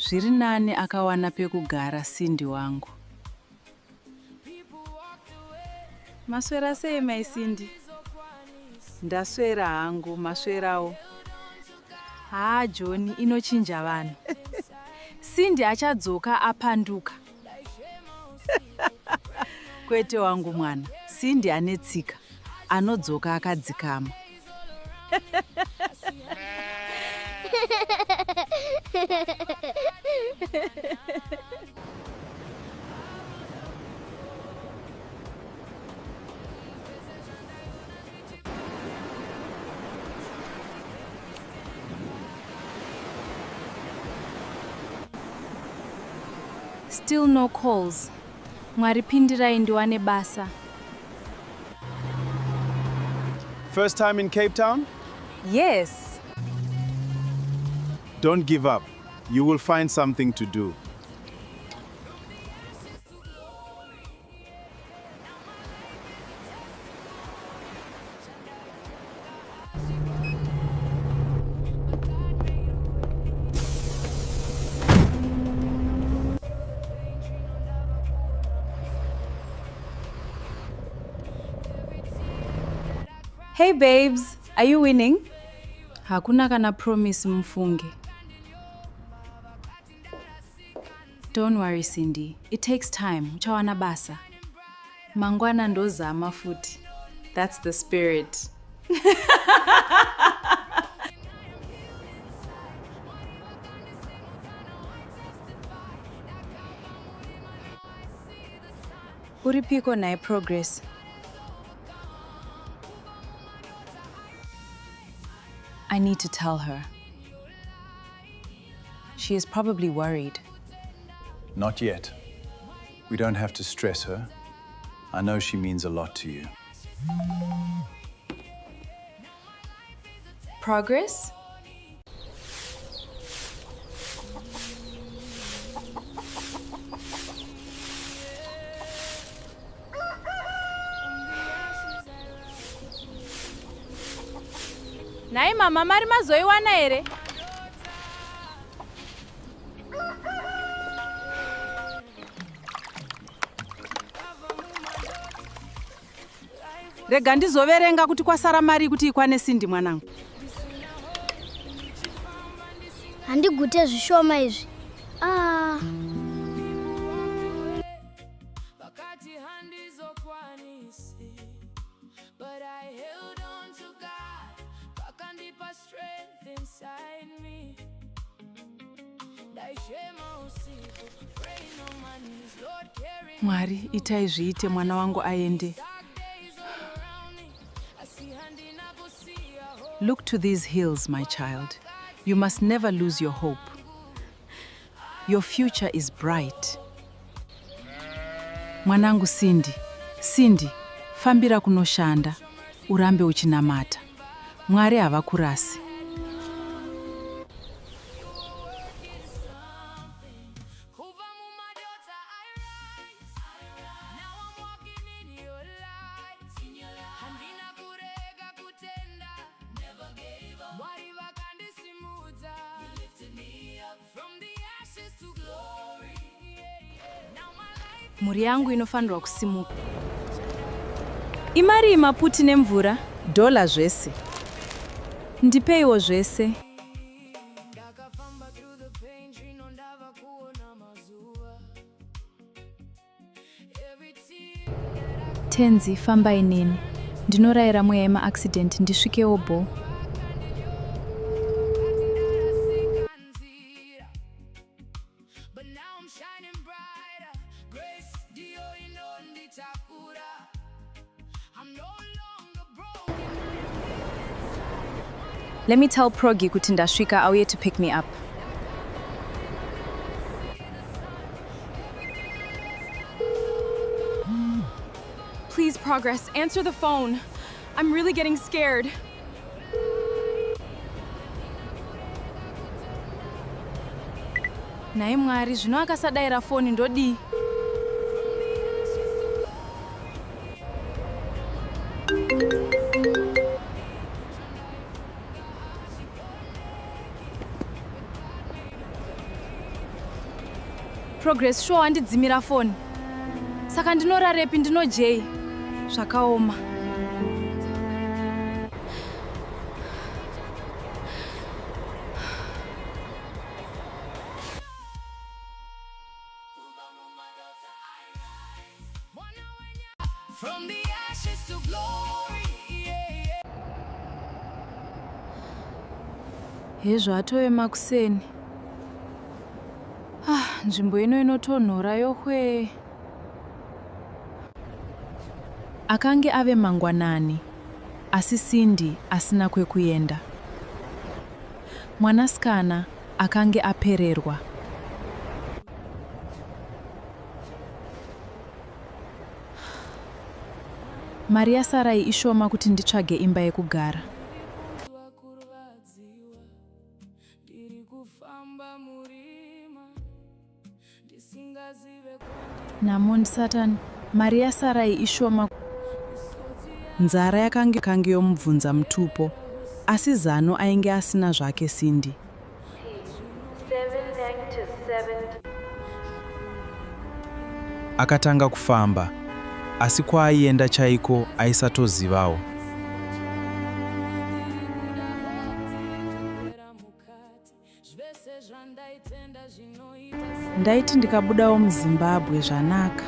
Zviri nani akawana pekugara Cindy wangu. Maswera sei mai Cindy? Ndaswera hangu, maswerawo. John, inochinja vanhu. Cindy achadzoka apanduka. Kwete wangu mwana, Cindy anetsika, anodzoka akadzikama. Still no calls. Mwaripindirai ndiwane basa. First time in Cape Town? Yes. Don't give up. You will find something to do. Hey babes, are you winning? Hakuna kana promise mfunge. Don't worry Cindy, it takes time, uchawana basa. Mangwana ndozama futi. That's the spirit. Uripiko nae Progress. I need to tell her. She is probably worried. Not yet. We don't have to stress her. I know she means a lot to you. Progress? Nai mama mari mazoiwana here? Rega ndizoverenga kuti kwasara mari kuti ikwane Cindy mwanangu. Handigute zvishoma izvi. Mwari, itai zviite mwana wangu aende. Look to these hills, my child. You must never lose your hope. Your future is bright. Mwanangu Cindy, Cindy, fambira kunoshanda, urambe uchinamata. Mwari havakurasi. Muri yangu inofanirwa kusimuka. Imari maputi nemvura? Dola zvese. Ndipeiwo zvese. Tenzi, fambai neni. Ndinorayira mweya yema-accident ndisvikewo bo. Let me tell Progi kuti ndasvika auye to pick me up. Please, Progress, answer the phone. I'm really getting scared. Naye Mwari zvino akasadayira foni ndodi. Progress show andidzimira foni. Saka ndinorarepi ndinojei. Zvakaoma. From the ashes to glory. Hezvo atove makuseni. Nzvimbo ino inotonhora yohwe. Akange ave mangwanani, asi Cindy asina kwekuenda. Mwanasikana akange apererwa. Mari yasarai ishoma kuti nditsvage imba yekugara. Namon Satan, mari yasarai ishoma. Nzara yakange yomubvunza mutupo, asi zano ainge asina zvake Cindy. Akatanga kufamba, asi kwaaienda chaiko aisatozivawo. Ndaiti ndikabudawo muZimbabwe zvanaka.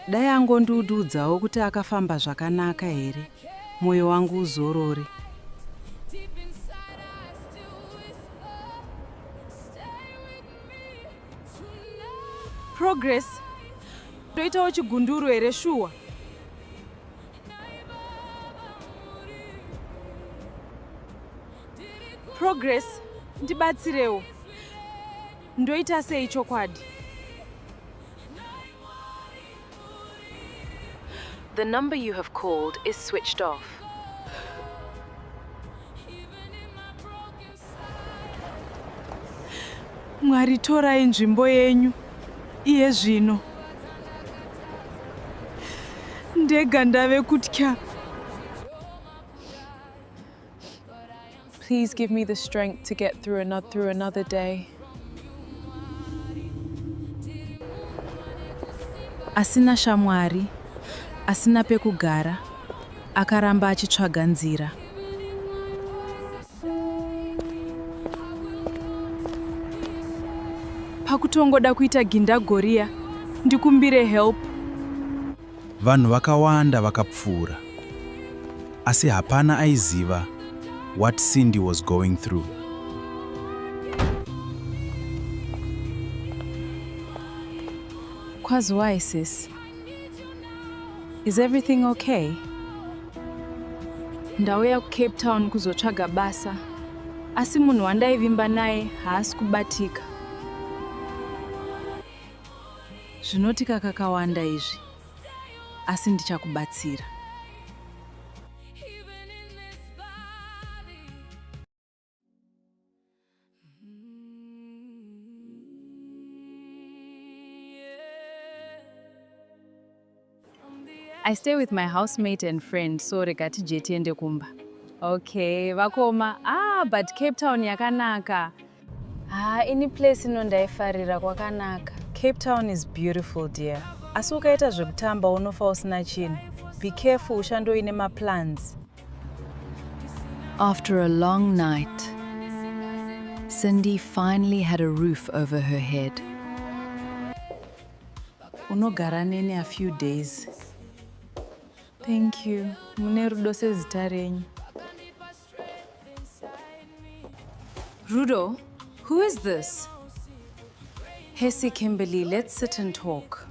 Dai angondiudzawo kuti akafamba zvakanaka here, mwoyo wangu uzorore. Progress, toitawo chigunduru here shuwa. Progress, ndibatsirewo. Ndoita sei chokwadi? The number you have called is switched off. Mwari torai nzvimbo yenyu. Iye zvino. Ndega ndave kutya. Please give me the strength to get through another day. Asina shamwari, asina pekugara, akaramba achitsvaga nzira. Pakutongoda kuita gindagoria, ndikumbire help. Vanhu vakawanda vakapfuura, asi hapana aiziva what Cindy was going through. Kwazwai sis. Is everything okay? Ndauya kuCape Town kuzotsvaga basa, asi munhu wandaivimba naye haasi kubatika. Zvinotika kakawanda izvi, asi ndichakubatsira. I stay with my housemate and friend, so regati jetiende kumba. Okay, vakoma. But Cape Town yakanaka. Any place inondaifarira kwakanaka. Cape Town is beautiful, dear. Asi ukaita zvekutamba unofa usina chinhu. Be careful ushandoine maplans. After a long night, Cindy finally had a roof over her head. Unogara nene a few days. Thank you. Mune rudo sezita renyu. Rudo, who is this? Hesi Kimberly, let's sit and talk.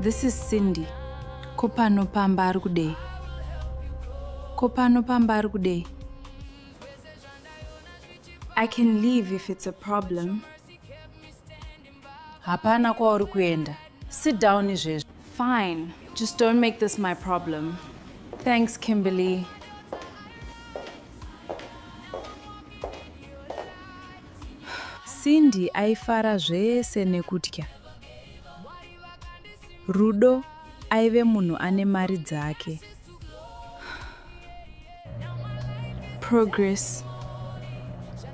This is Cindy. Kopano pamba ari kudei. Ko pano pamba ari kudei? I can leave if it's a problem. Hapana kwauri kuenda. Sit down izvezvo. Fine. Just don't make this my problem. Thanks, Kimberly. Cindy aifara zvese nekutya. Rudo aive munhu ane mari dzake. Progress.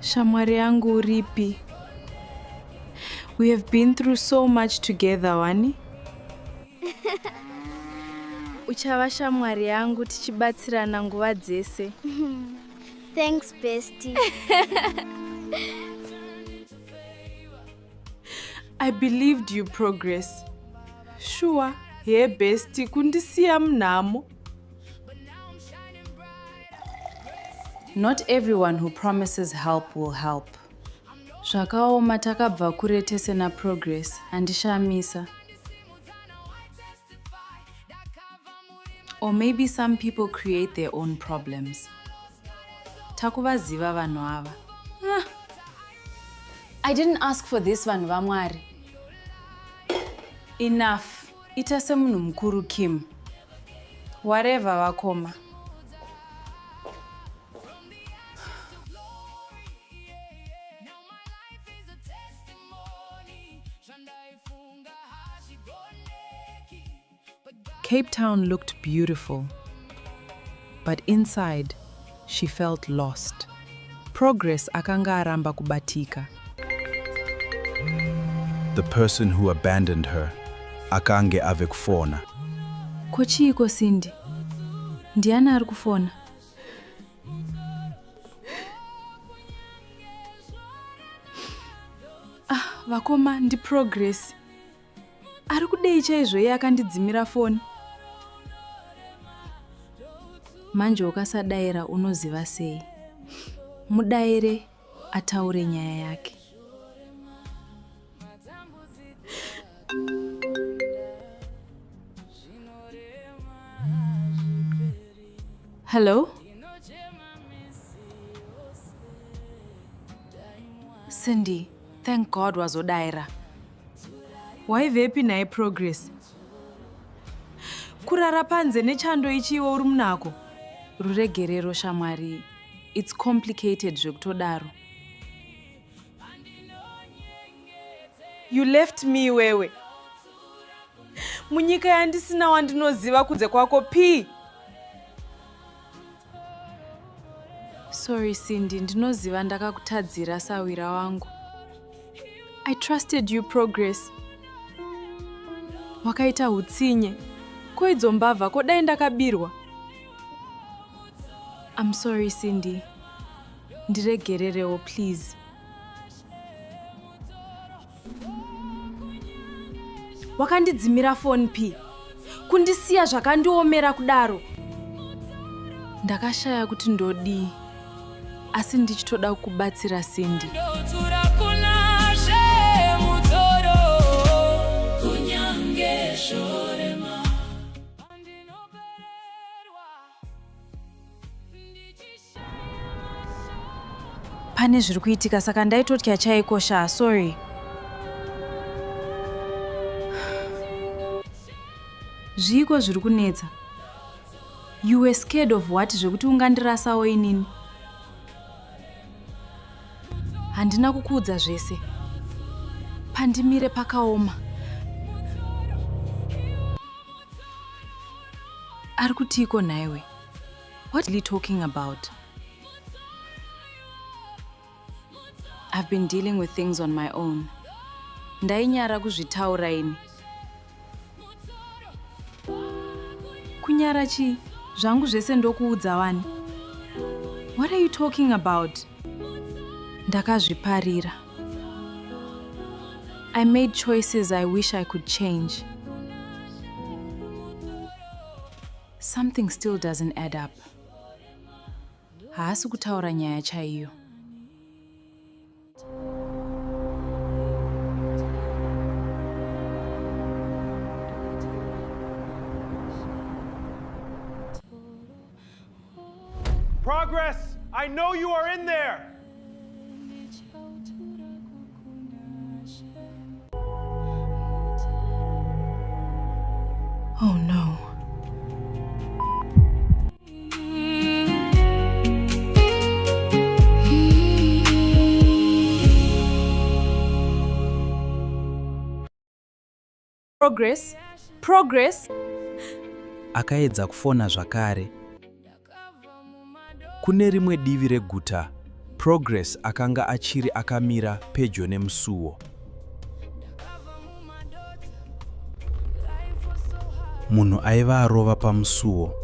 Shamwari yangu uripi? We have been through so much together, wani? Uchava shamwari yangu tichibatsirana nguva dzese. Thanks, bestie. I believed you, Progress. Sure, hey bestie, kundisiya mnamo. Not everyone who promises help will help. Zvakaoma takabva kure tese na Progress, handishamisa. Or maybe some people create their own problems. Takuvaziva vanhu ava. I didn't ask for this, vanhu vaMwari. Enough. Ita semunhu mukuru Kim. Whatever vakoma. Cape Town looked beautiful, but inside, she felt lost. Progress akanga aramba kubatika. The person who abandoned her akange ave kufona. Ko chiiko Cindy? Ndiani ari kufona? Vakoma ndi Progress. Ari kudei chaizvo iye akandidzimira foni. Manje ukasadaira unoziva sei? Mudaire ataure nyaya yake. Hello? Cindy, thank God wazodaira. Waivepi naye Progress? Kurara panze nechando ichiwo uri munako. Ruregerero shamwari. It's complicated zvekutodaro. You left me wewe. Munyika yandisina wandinoziva kunze kwako P. Sorry Cindy, ndinoziva ndakakutadzira sawira wangu. I trusted you, Progress. Wakaita hutsinye. Ko idzo mbavha ko dai ndakabirwa. I'm sorry Cindy. Ndiregererewo please. Wakandidzimira phone P. Kundisiya zvakandiomera kudaro. Ndakashaya kuti ndodii. Asi ndichitoda kubatsira Cindy. Pane zviri kuitika saka ndaitotya chaikosha, sorry. Zviko zviri kunetsa. You were scared of what zvekuti ungandirasawo inini? Handina kukuudza zvese. Pandimire pakaoma. Ari kutiko naiwe? What are you talking about? I've been dealing with things on my own. Ndainyara kuzvitaura ini. Kunyara chi? Zvangu zvese ndokuudza wani. What are you talking about? Ndakazviparira. I made choices I wish I could change. Something still doesn't add up. Haasi kutaura nyaya chaiyo. Progress, I know you are in there. Oh no. Progress? Progress? Akaedza kufona zvakare. Kune rimwe divi reguta, Progress akanga achiri akamira pedyo nemusuwo. Munhu aiva arova pamusuwo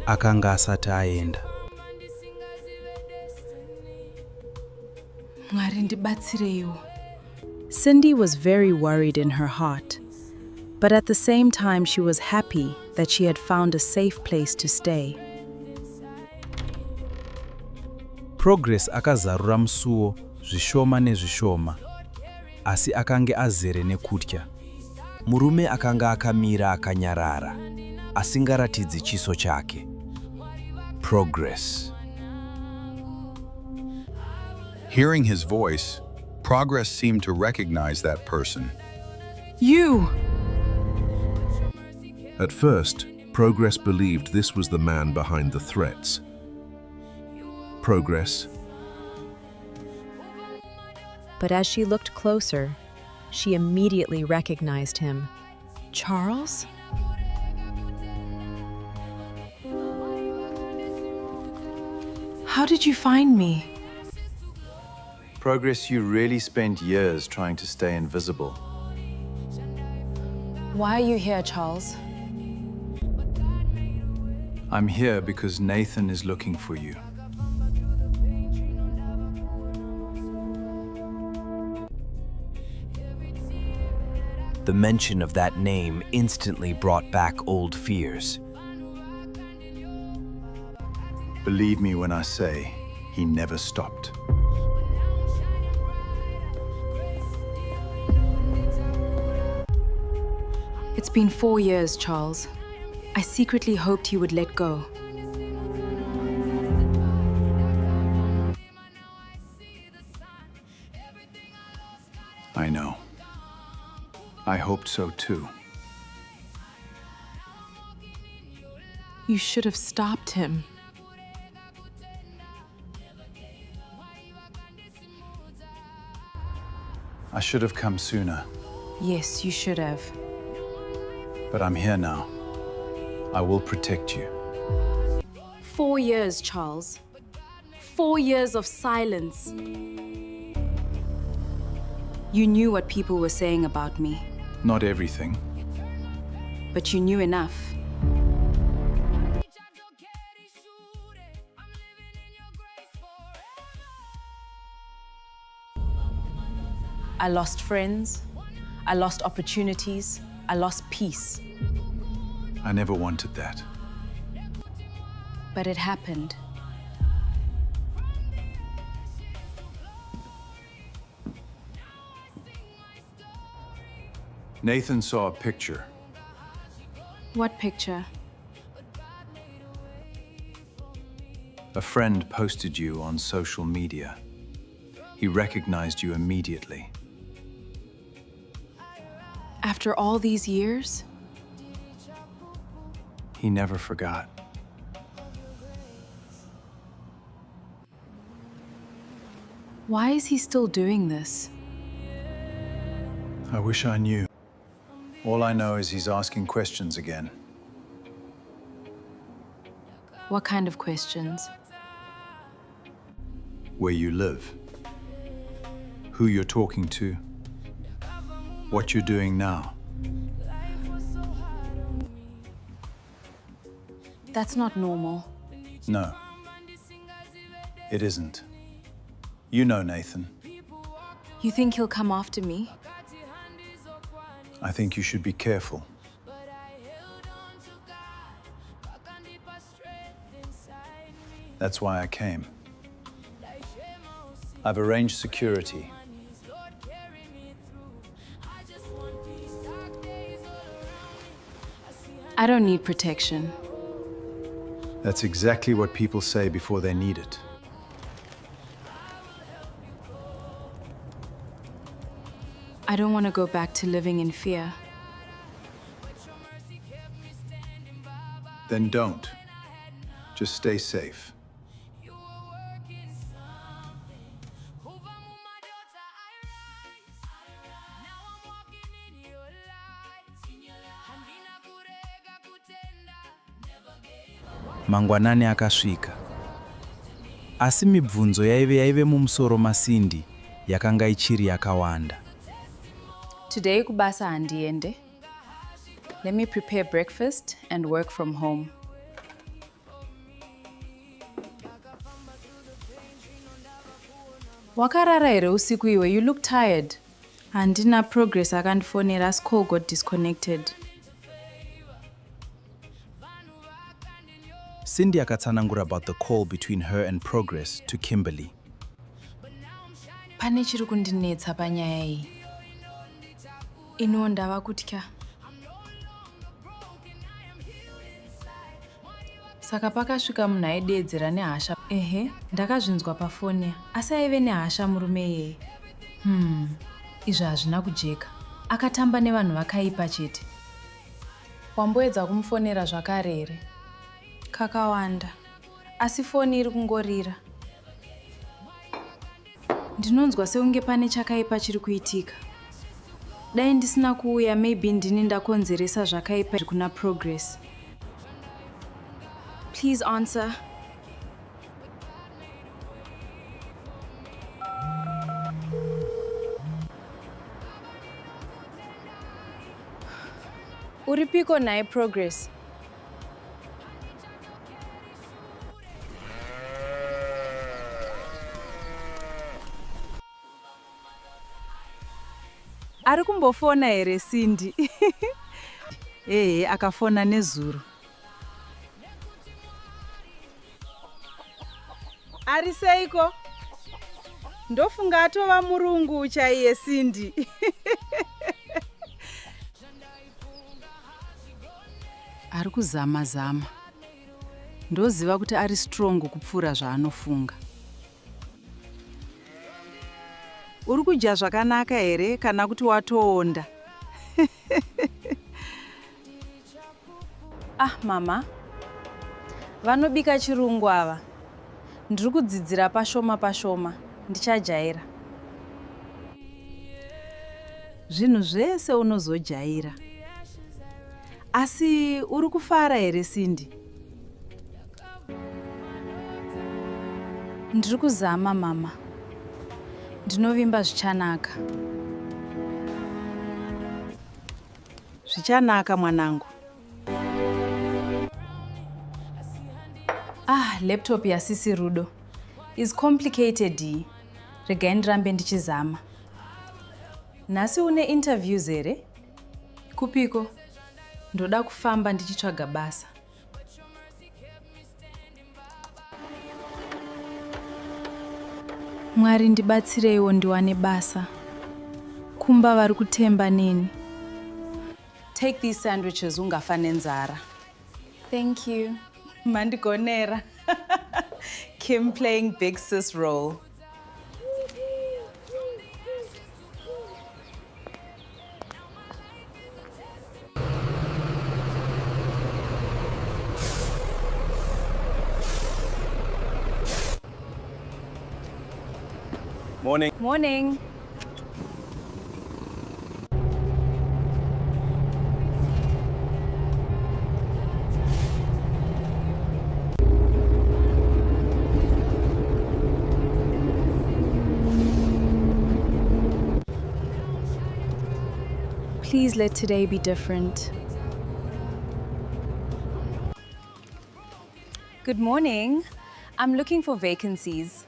akanga asati aenda. Mwari ndibatsireiwo. Cindy was very worried in her heart, but at the same time she was happy that she had found a safe place to stay. Progress akazarura musuwo zvishoma nezvishoma, asi akange azere nekutya. Murume akanga akamira akanyarara, asingaratidzi chiso chake. Progress. Hearing his voice, Progress seemed to recognize that person. You! At first, Progress believed this was the man behind the threats. Progress. But as she looked closer, she immediately recognized him. Charles? How did you find me? Progress, you really spent years trying to stay invisible. Why are you here, Charles? I'm here because Nathan is looking for you. The mention of that name instantly brought back old fears. Believe me when I say, he never stopped. It's been 4 years, Charles. I secretly hoped you would let go. I know. I hoped so too. You should have stopped him. I should have come sooner, Yes, you should have. but I'm here now. I will protect you. 4 years, Charles. 4 years of silence. You knew what people were saying about me, Not everything. but you knew enough. I lost friends, I lost opportunities, I lost peace. I never wanted that. But it happened. Nathan saw a picture. What picture? A friend posted you on social media. He recognized you immediately. After all these years? He never forgot. Why is he still doing this? I wish I knew. All I know is he's asking questions again. What kind of questions? Where you live, who you're talking to, what you're doing now. That's not normal. No, it isn't. You know Nathan. You think he'll come after me? I think you should be careful. That's why I came. I've arranged security. I don't need protection. That's exactly what people say before they need it. I don't want to go back to living in fear. Then don't. Just stay safe. Mangwanani akasvika. Asi mibvunzo yaive mumusoro maSindy yakanga ichiri yakawanda. Today kubasa handiende. Let me prepare breakfast and work from home. Wakarara here usiku iwe, you look tired. Handina progress akandifonera as call got disconnected. Sindy akatsanangura about the call between her and Progress to Kimberly. Pane chiri kundinetsa panyaya iyi. Ino ndava kutya. Saka pakasvika munhu aideedzera nehasha. Ehe, ndakazvinzwa pafoni. Asi aive nehasha murume iyeye. Izvi hazvina kujeka. Akatamba nevanhu vakaipa chete. Wamboedza kumufonera zvakare here? Kakawanda. Asi foni iri kungorira. Ndinonzwa seunge pane chakaipa chiri kuitika. Dai ndisina kuuya, maybe ndini ndakonzeresa zvakaipa kuna Progress. Please answer. Uripiko naye Progress? Ari kumbofona here Sindy? Akafona nezuro. Ari seiko? Ndofunga atova murungu chaiye Sindy. Ari kuzama. Ndoziva kuti ari strong kupfuura zvaanofunga. Uri kudya zvakanaka here kana kuti watoonda? Mama. Vanobika chirungu ava. Ndiri kudzidzira pashoma. Ndichajaira. Zvinhu zvese unozojaira. Asi uri kufara here Sindy? Ndiri kuzama mama. Ndinovimba zvichanaka. Zvichanaka mwanangu. Laptop yasisi Rudo is complicated. Regai ndirambe ndichizama. Nhasi une interviews here? Kupiko? Ndoda kufamba ndichitsvaga basa. Mwari ndibatsireiwo ndiwane basa. Kumba vari kutemba neni. Take these sandwiches ungafa nenzara. Thank you. Mandigonera. Kim playing big sis role. Morning. Please let today be different. Good morning. I'm looking for vacancies.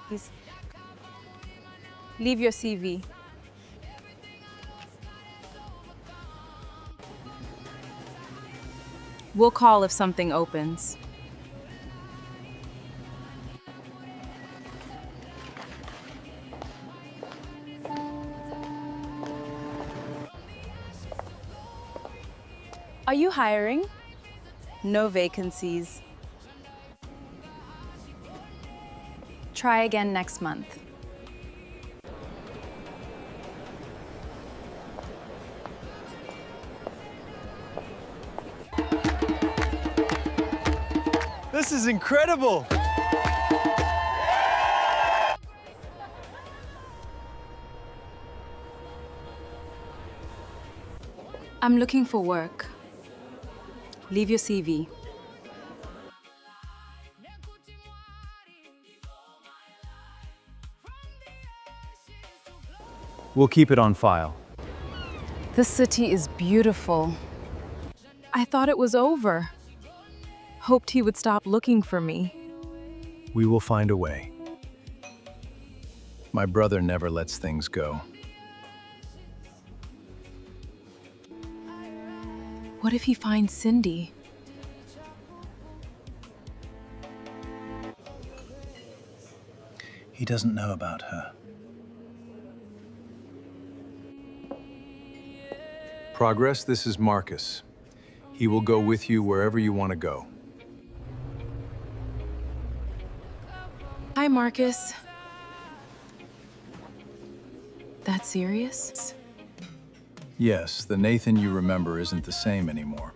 Please. Leave your CV. We'll call if something opens. Are you hiring? No vacancies. Try again next month. This is incredible! I'm looking for work. Leave your CV. We'll keep it on file. This city is beautiful. I thought it was over. Hoped he would stop looking for me. We will find a way. My brother never lets things go. What if he finds Cindy? He doesn't know about her. Progress, this is Marcus. He will go with you wherever you want to go. Hi, Marcus. That serious? Yes, the Nathan you remember isn't the same anymore.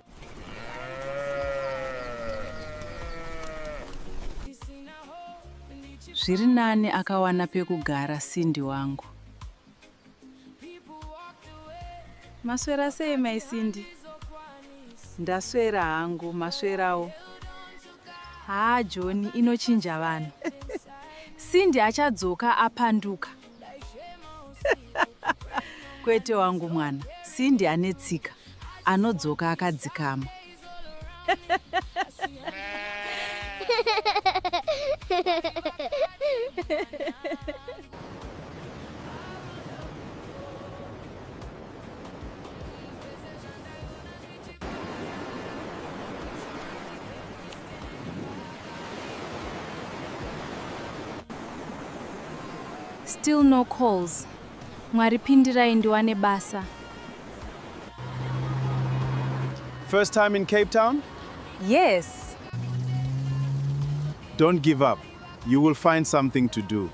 Zviri nani akawana pekugara Cindy wangu. Maswera sei mai Cindy? Ndaswera hangu, maswerawo. John, inochinja vanhu. Cindy achadzoka apanduka. Kwete wangu mwana, Cindy anetsika, anodzoka akadzikama. Still no calls. Mwari pindirai ndiwane basa. First time in Cape Town? Yes. Don't give up. You will find something to do.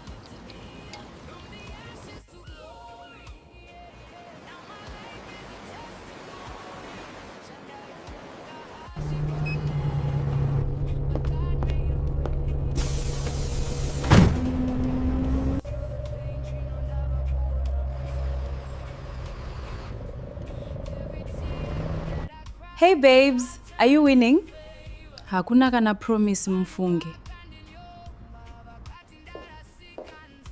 Hey babes, are you winning? Hakuna kana promise mfunge.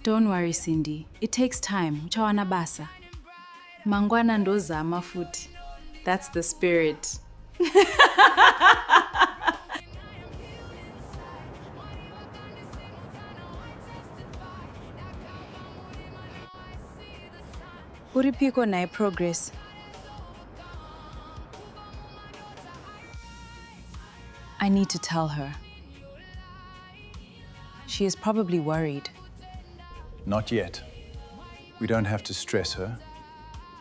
Don't worry Cindy, it takes time, uchawana basa. Mangwana ndozama futi. That's the spirit. Uripiko nae Progress. I need to tell her. She is probably worried. Not yet. We don't have to stress her.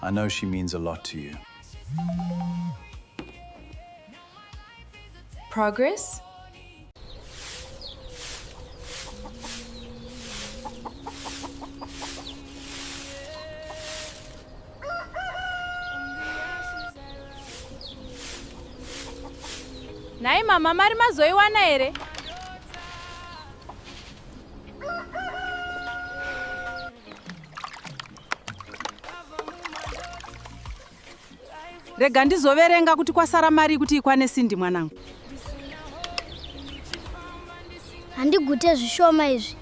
I know she means a lot to you. Progress? Nai mama mari mazoiwana here? Rega ndizoverenga kuti kwasara mari kuti ikwane Cindy mwanangu. Handigute zvishoma izvi.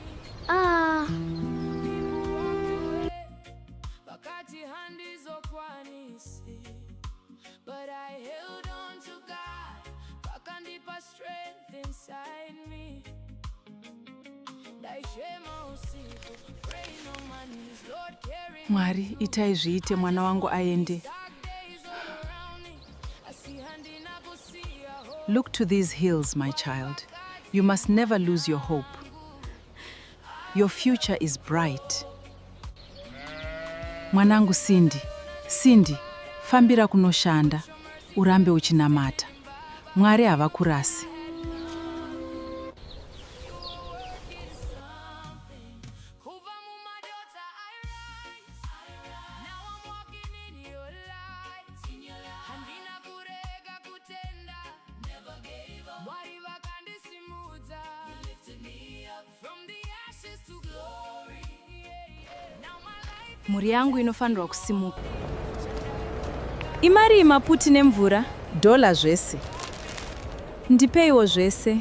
Mwari, itai zviite mwana wangu aende. Look to these hills, my child. You must never lose your hope. Your future is bright. Mwanangu Cindy, fambira kunoshanda, urambe uchinamata. Mwari havakurasi. Kubva Mumadota, I rise. Now I'm walking in your light. Handina kurega kutenda. Never gave up. Mwari vakandisimudza. You lifted me up from the ashes to glory. Now my life. Mhuri yangu inofanirwa kusimuka. Imari maputi nemvura, dola zvese. Ndipeiwo zvese.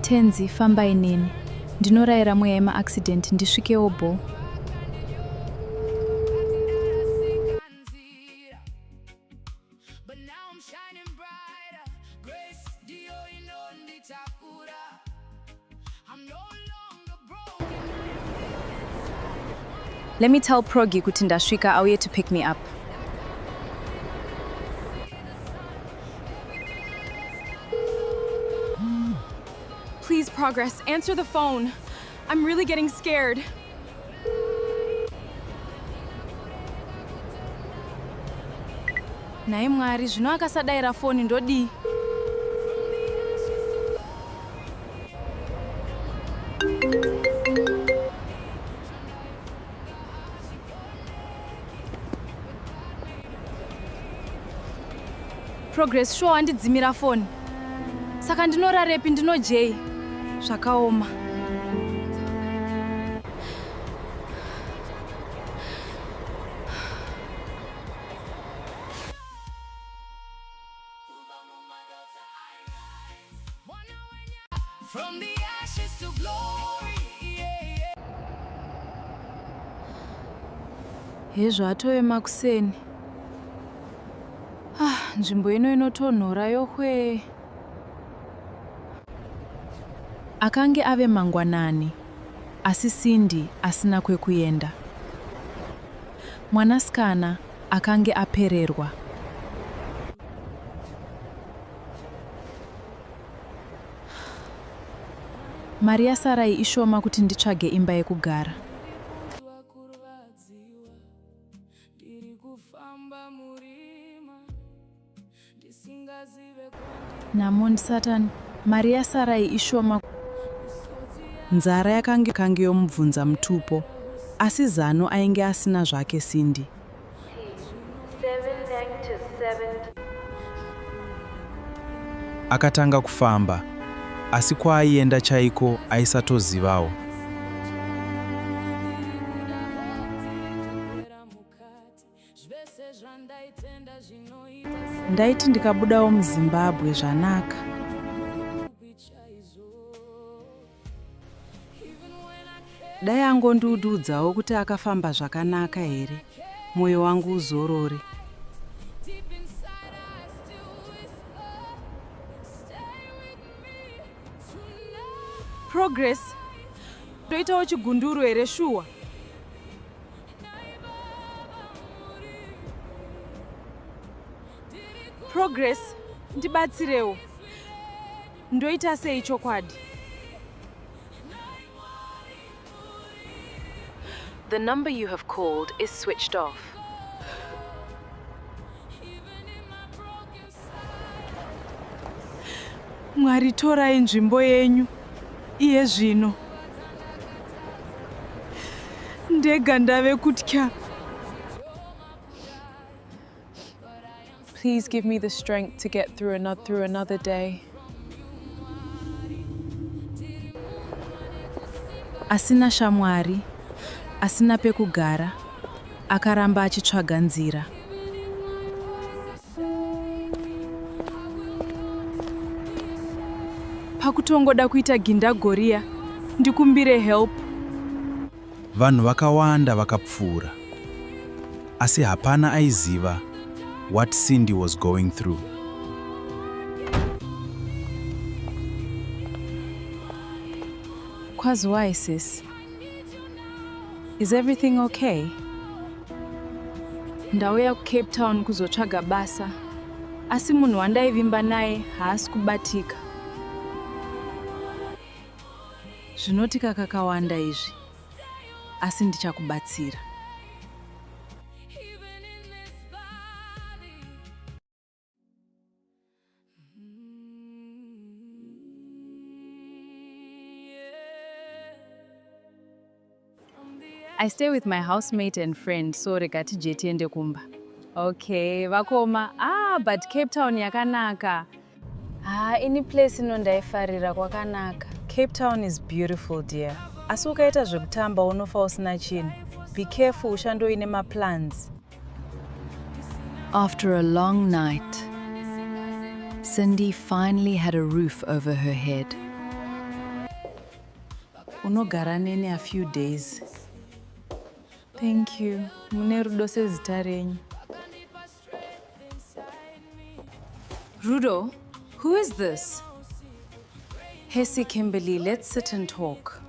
Tenzi, fambai neni. Ndinorayira mweya yema-accident ndisvikewo bo. Let me tell Progi kuti ndasvika auye to pick me up. Please, Progress, answer the phone. I'm really getting scared. Nai Mwari, zvino akasadayira foni ndodi. Progress, sure handidzimira foni. Saka ndinorarepi ndinojei. Zvakaoma. From the ashes to glory. Hezvo atove makuseni. Nzvimbo ino inotonhora yohwe. Akange ave mangwanani, asi Cindy asina kwekuenda. Mwanasikana akange apererwa. Mari yasarai ishoma kuti nditsvage imba yekugara. Namundi Satan, mari yasarai ishoma. Nzara yakange yomubvunza mutupo, asi zano ainge asina zvake Cindy. Akatanga kufamba, asi kwaaienda chaiko aisatozivawo. Ndaiti ndikabudawo muZimbabwe zvanaka. Dai angondiudzawo kuti akafamba zvakanaka here, mwoyo wangu uzorore. Progress, toitawo chigunduru here shuwa. Progress, ndibatsirewo. Ndoita sei chokwadi? The number you have called is switched off. Mwari, torai nzvimbo yenyu. Iye zvino. Ndega ndave kutya. Please give me the strength to get through another day. Asina shamwari, asina pekugara, akaramba achitsvaga nzira. Pakutongoda kuita gindagoria, ndikumbire help. Vanhu vakawanda vakapfuura, asi hapana aiziva what Cindy was going through. Kwazwai sis. Is everything okay? Ndauya kuCape Town kuzotsvaga basa, asi munhu wandaivimba naye haasi kubatika. Zvinotika kakawanda izvi. asi ndichakubatsira. I stay with my housemate and friend, so regati jeti ende kumba. Okay, vakoma. But Cape Town yakanaka. Any place inondaifarira kwakanaka. Cape Town is beautiful, dear. Asi ukaita zvekutamba unofa usina chinhu. Be careful ushandoine maplans. After a long night, Cindy finally had a roof over her head. Unogara neni a few days. Thank you. Mune rudo sezita renyu. Rudo, who is this? Hesi Kimberly, let's sit and talk.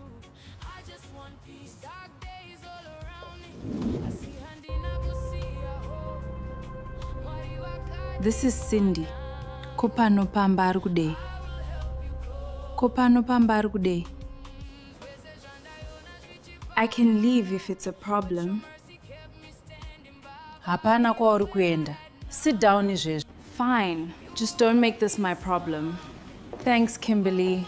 This is Cindy. Kopano pamba ari kudei. Kopano pamba ari kudei. I can leave if it's a problem. Hapana kwauri kuenda. Sit down izvezvi. Fine. Just don't make this my problem. Thanks, Kimberly.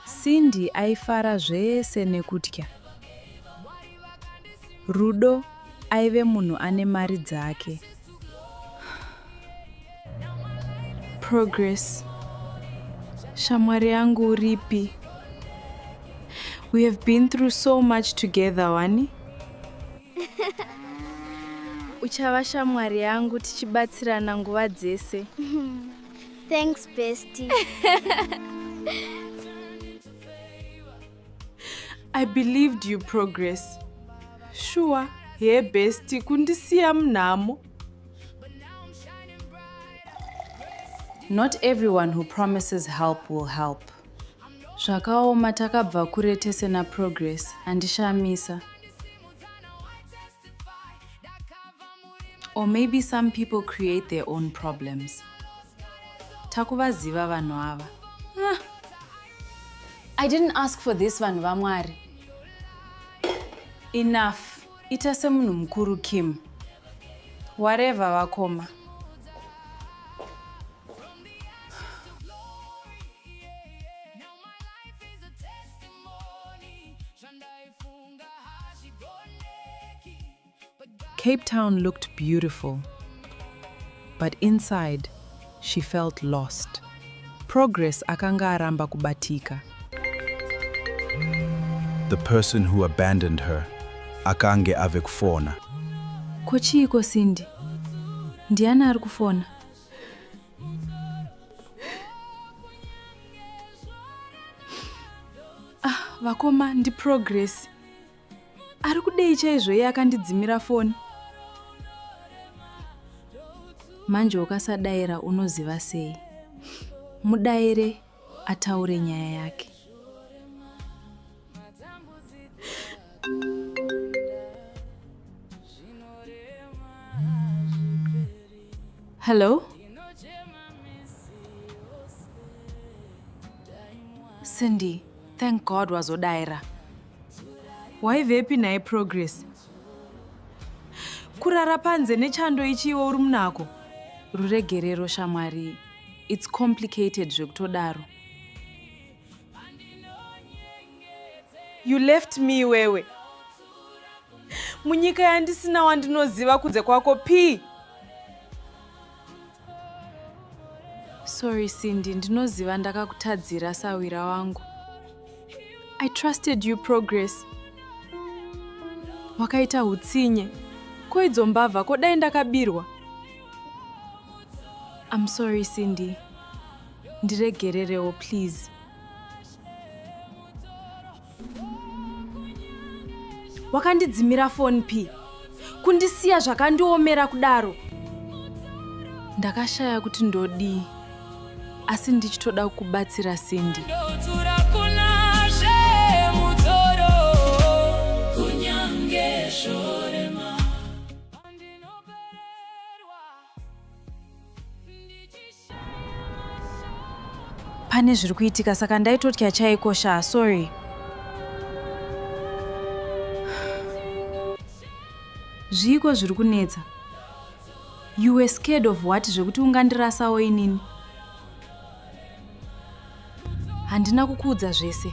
Cindy aifara zvese nekutya. Rudo aive munhu ane mari dzake. Progress. Shamwari yangu uripi. We have been through so much together, wani? Uchava shamwari yangu tichibatsirana nguva dzese. Thanks, bestie. I believed you, Progress. Sure, hey bestie, kundisiya mnamo. Not everyone who promises help will help. Zvakaoma takabva kure tese na Progress, handishamisa. Or maybe some people create their own problems. Takuvaziva vanhu ava. I didn't ask for this vanhu vamwari. Enough. Ita semunhu mukuru Kim. Whatever vakoma. Cape Town looked beautiful, but inside, she felt lost. Progress akanga aramba kubatika. The person who abandoned her, akange ave kufona. Kochiiko Cindy? Ndiani ari kufona? Vakoma ndi Progress. Ari kudei chaizvo iye akandidzimira foni. Manje ukasadaira unoziva sei. Mudaire ataure nyaya yake. Hello? Cindy, thank God wazodaira. Waivepi naye Progress? Kurara panze nechando ichiwo uri munako. Ruregerero shamwari. It's complicated zvekutodaro. You left me wewe. Munyika yandisina wandinoziva kunze kwako P. Sorry Cindy, ndinoziva ndakakutadzira sawira wangu. I trusted you, Progress. Wakaita hutsinye. Koidzo mbavha kodai ndakabirwa. I'm sorry Cindy. Ndiregererewo please. Wakandidzimira phone P. Kundisiya zvakandiomera kudaro. Ndakashaya kuti ndodii. Asi ndichitoda kubatsira Cindy. pane zviri kuitika saka ndaitotya chaikosha. Sorry. Zviiko zviri kunetsa? You were scared of what? Zvekuti ungandirasawo inini? Handina kukuudza zvese.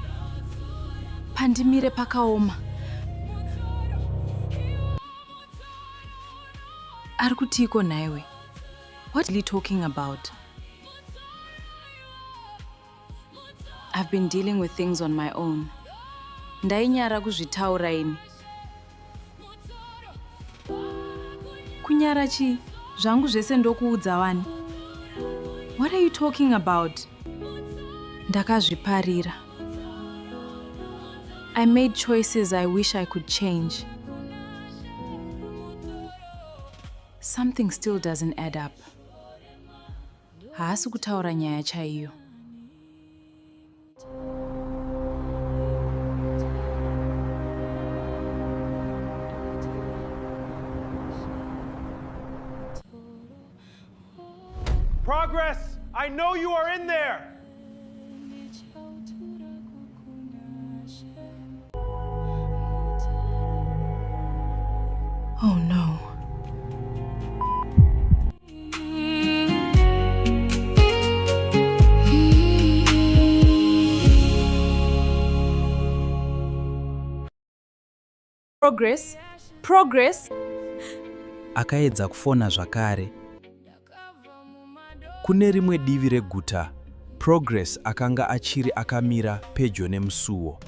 Pandimire pakaoma. Ari kutiko naiwe? What are you talking about? I've been dealing with things on my own. Ndainyara kuzvitaura ini. Kunyara chi? Zvangu zvese ndokuudza wani. What are you talking about? Ndakazviparira. I made choices I wish I could change. Something still doesn't add up. Haasi kutaura nyaya chaiyo. Progress, I know you are in there. Oh no. Progress? Progress? Akaedza kufona zvakare. Kune rimwe divi reguta, Progress akanga achiri akamira pedyo nemusuwo.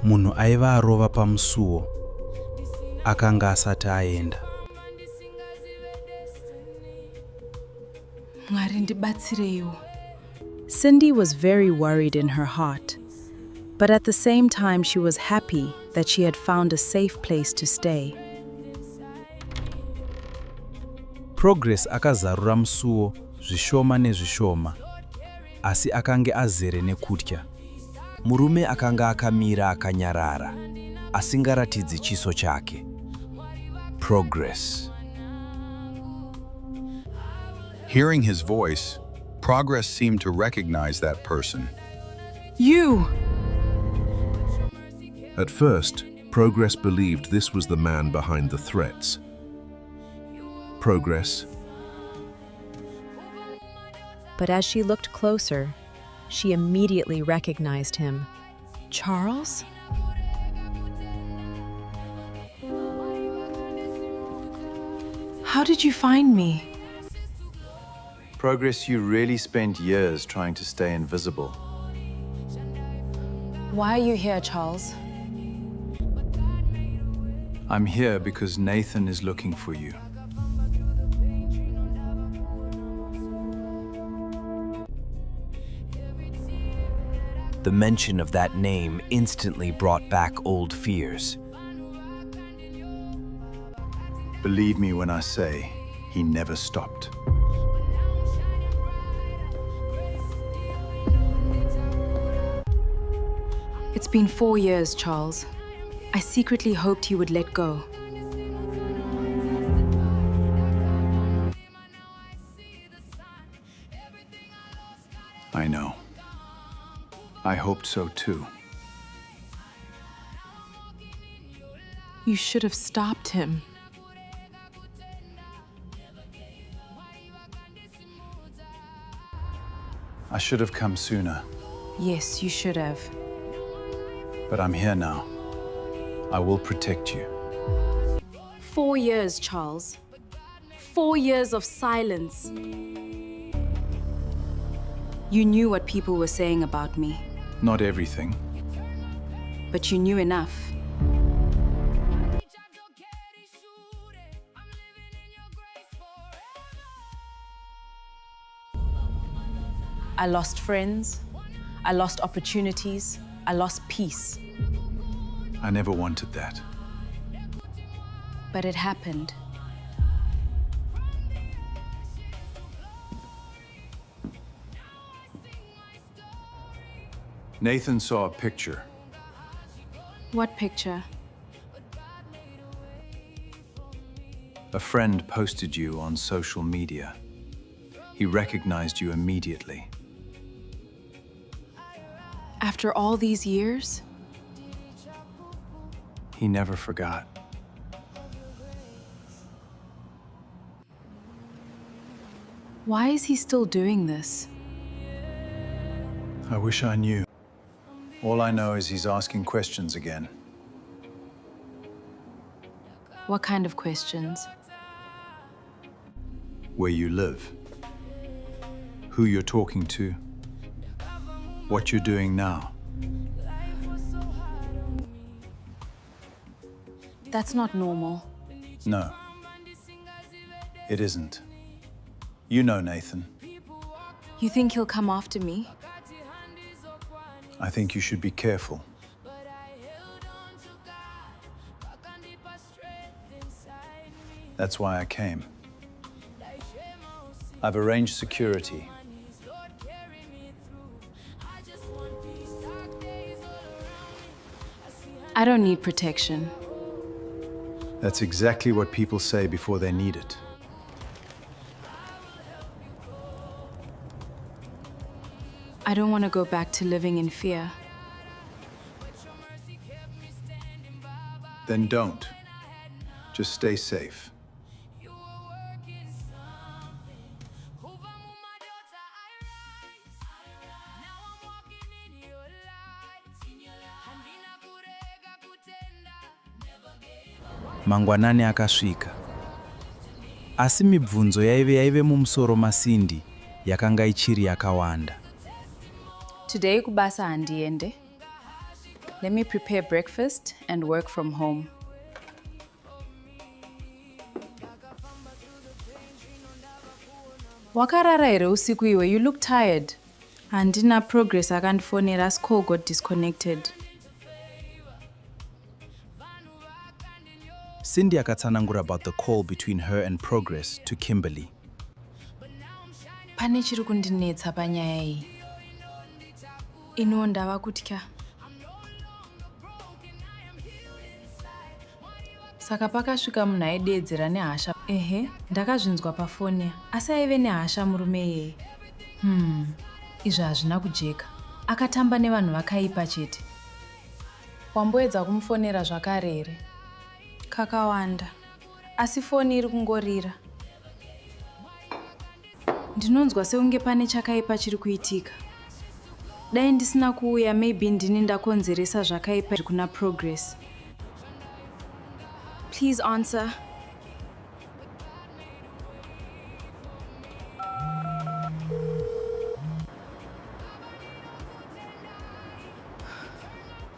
Munhu aiva arova pamusuwo akanga asati aenda. Mwari ndibatsireiwo. Cindy was very worried in her heart, but at the same time she was happy that she had found a safe place to stay. Progress akazarura musuwo zvishoma nezvishoma, asi akange azere nekutya. Murume akanga akamira akanyarara, asingaratidzi chiso chake. Progress. Hearing his voice, Progress seemed to recognize that person. You! At first, Progress believed this was the man behind the threats. Progress. But as she looked closer, she immediately recognized him. Charles? How did you find me? Progress, you really spent years trying to stay invisible. Why are you here, Charles? I'm here because Nathan is looking for you. The mention of that name instantly brought back old fears. Believe me when I say, he never stopped. It's been 4 years, Charles. I secretly hoped he would let go. I know. I hoped so too. You should have stopped him. I should have come sooner. Yes, you should have. But I'm here now. I will protect you. 4 years, Charles. 4 years of silence. You knew what people were saying about me. Not everything. But you knew enough. I lost friends. I lost opportunities. I lost peace. I never wanted that. But it happened. Nathan saw a picture. What picture? A friend posted you on social media. He recognized you immediately. After all these years? He never forgot. Why is he still doing this? I wish I knew. All I know is he's asking questions again. What kind of questions? Where you live, who you're talking to, what you're doing now. That's not normal. No, it isn't. You know Nathan. You think he'll come after me? I think you should be careful. That's why I came. I've arranged security. I don't need protection. That's exactly what people say before they need it. I don't want to go back to living in fear. Then don't. Just stay safe. Mangwanani akasvika. Asi mibvunzo yaive mumusoro maSindy yakanga ichiri yakawanda. Today kubasa handiende. Let me prepare breakfast and work from home. Wakarara here usiku iwe, you look tired. Handina progress akandifonera, as call got disconnected. Sindy akatsanangura about the call between her and Progress to Kimberly. Pane chiri kundinetsa panyaya iyi. Ino ndava kutya. Saka pakasvika munhu aideedzera nehasha. Ehe, ndakazvinzwa pafoni. Asi aive nehasha murume iyeye. Izvi hazvina kujeka. Akatamba nevanhu vakaipa chete. Wamboedza kumufonera zvakare here? Kakawanda. Asi foni iri kungorira. Ndinonzwa seunge pane chakaipa chiri kuitika. Dai ndisina kuuya, maybe ndini ndakonzeresa zvakaipa kuna Progress. Please answer.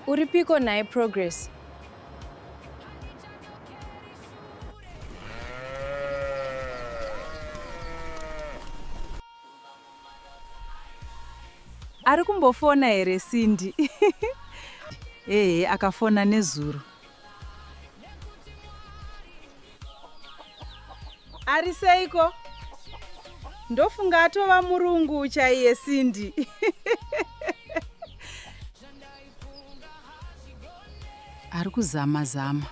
Uripiko naye Progress? Ari kumbofona here Sindy? Akafona nezuro. Ari seiko? Ndofunga atova murungu chaiye Sindy. Ari kuzama.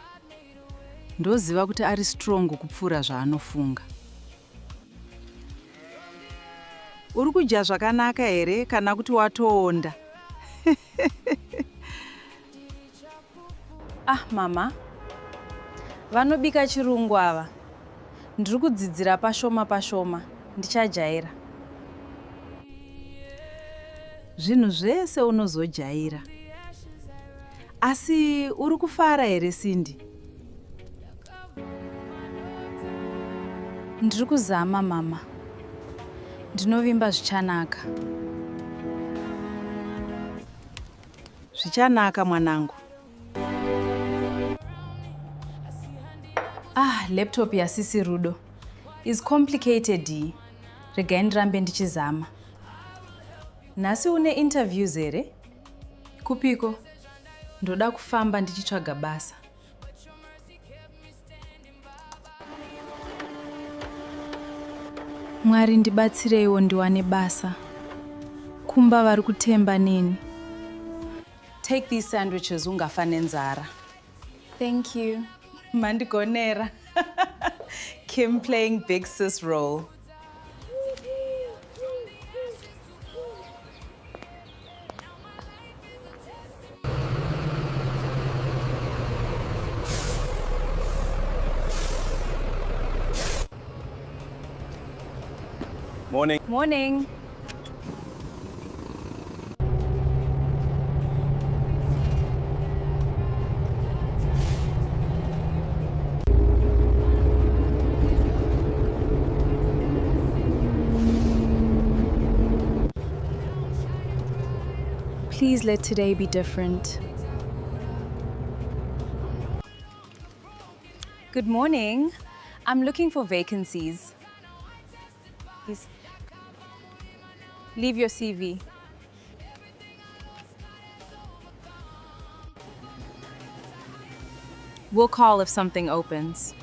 Ndoziva kuti ari strong kupfuura zvaanofunga. Uri kudya zvakanaka here kana kuti watoonda? Mama. Vanobika chirungu ava. Ndiri kudzidzira pashoma. Ndichajaira. Zvinhu zvese unozojaira. Asi uri kufara here Sindy? Ndiri kuzama mama. Ndinovimba zvichanaka. Zvichanaka mwanangu. Laptop yasisi Rudo is complicated. Regai ndirambe ndichizama. Nhasi une interviews here? Kupiko? Ndoda kufamba ndichitsvaga basa. Mwari ndibatsireiwo ndiwane basa. Kumba vari kutemba neni. Take these sandwiches ungafa nenzara. Thank you. Mandigonera. Kim playing big sis role. Morning. Morning. Please let today be different. Good morning. I'm looking for vacancies. Please leave your CV. We'll call if something opens.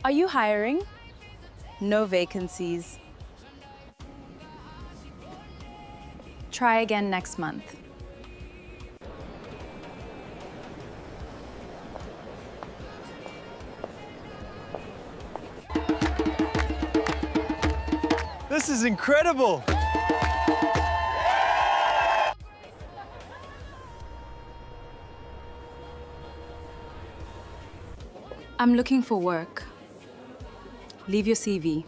Are you hiring? No vacancies. Try again next month. This is incredible! I'm looking for work. Leave your CV.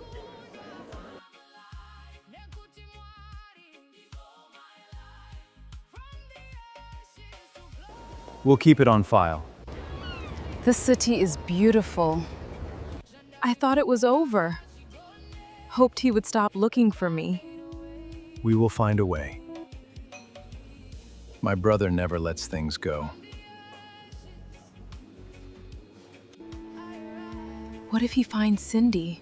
We'll keep it on file. This city is beautiful. I thought it was over. Hoped he would stop looking for me. We will find a way. My brother never lets things go. What if he finds Cindy?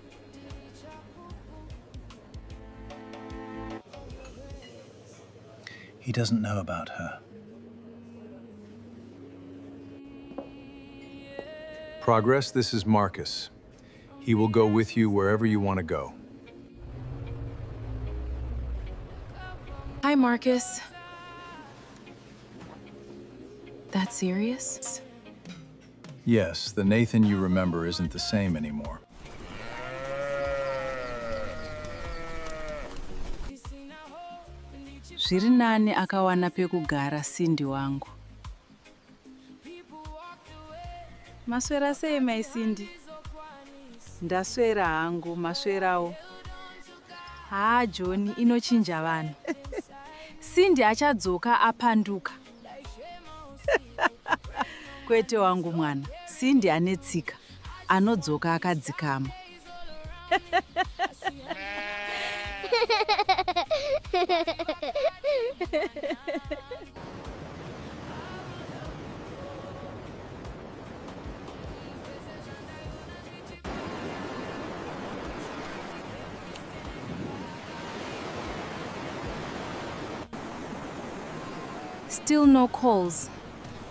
He doesn't know about her. Progress, this is Marcus. He will go with you wherever you want to go. Hi, Marcus. That serious? Yes, the Nathan you remember isn't the same anymore. Zviri nani akawana pekugara Cindy wangu. Maswera sei mai Cindy? Ndaswera hangu, maswerawo. John inochinja vanhu. Cindy achadzoka apanduka. Kwete wangu mwana. Cindy anetsika. Anodzoka akadzikama. Still no calls.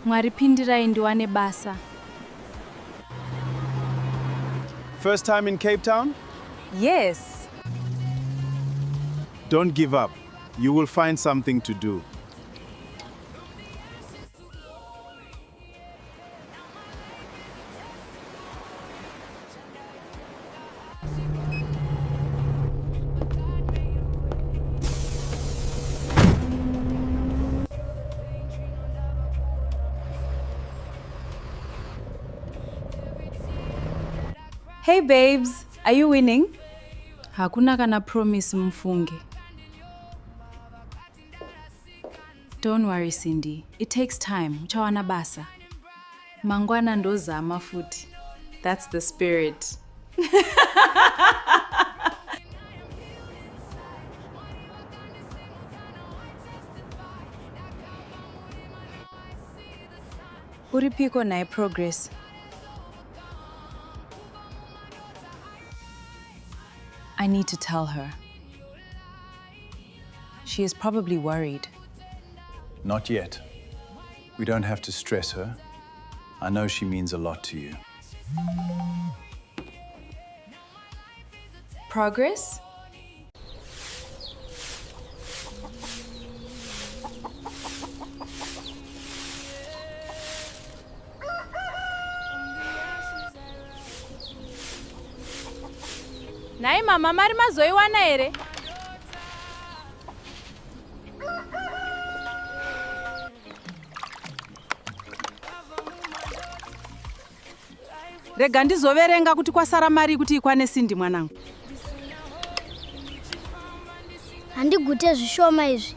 Mwaripindirai ndiwane basa. First time in Cape Town? Yes. Don't give up. You will find something to do. Hey babes, are you winning? Hakuna kana promise mfunge. Don't worry Cindy, it takes time. Uchawana basa. Mangwana ndozama futi. That's the spirit. Uripiko nae Progress. I need to tell her. She is probably worried. Not yet. We don't have to stress her. I know she means a lot to you. Progress? Nai mama mari mazoiwana here? Rega ndizoverenga kuti kwasara mari kuti ikwane Cindy mwanangu. Handigute zvishoma izvi.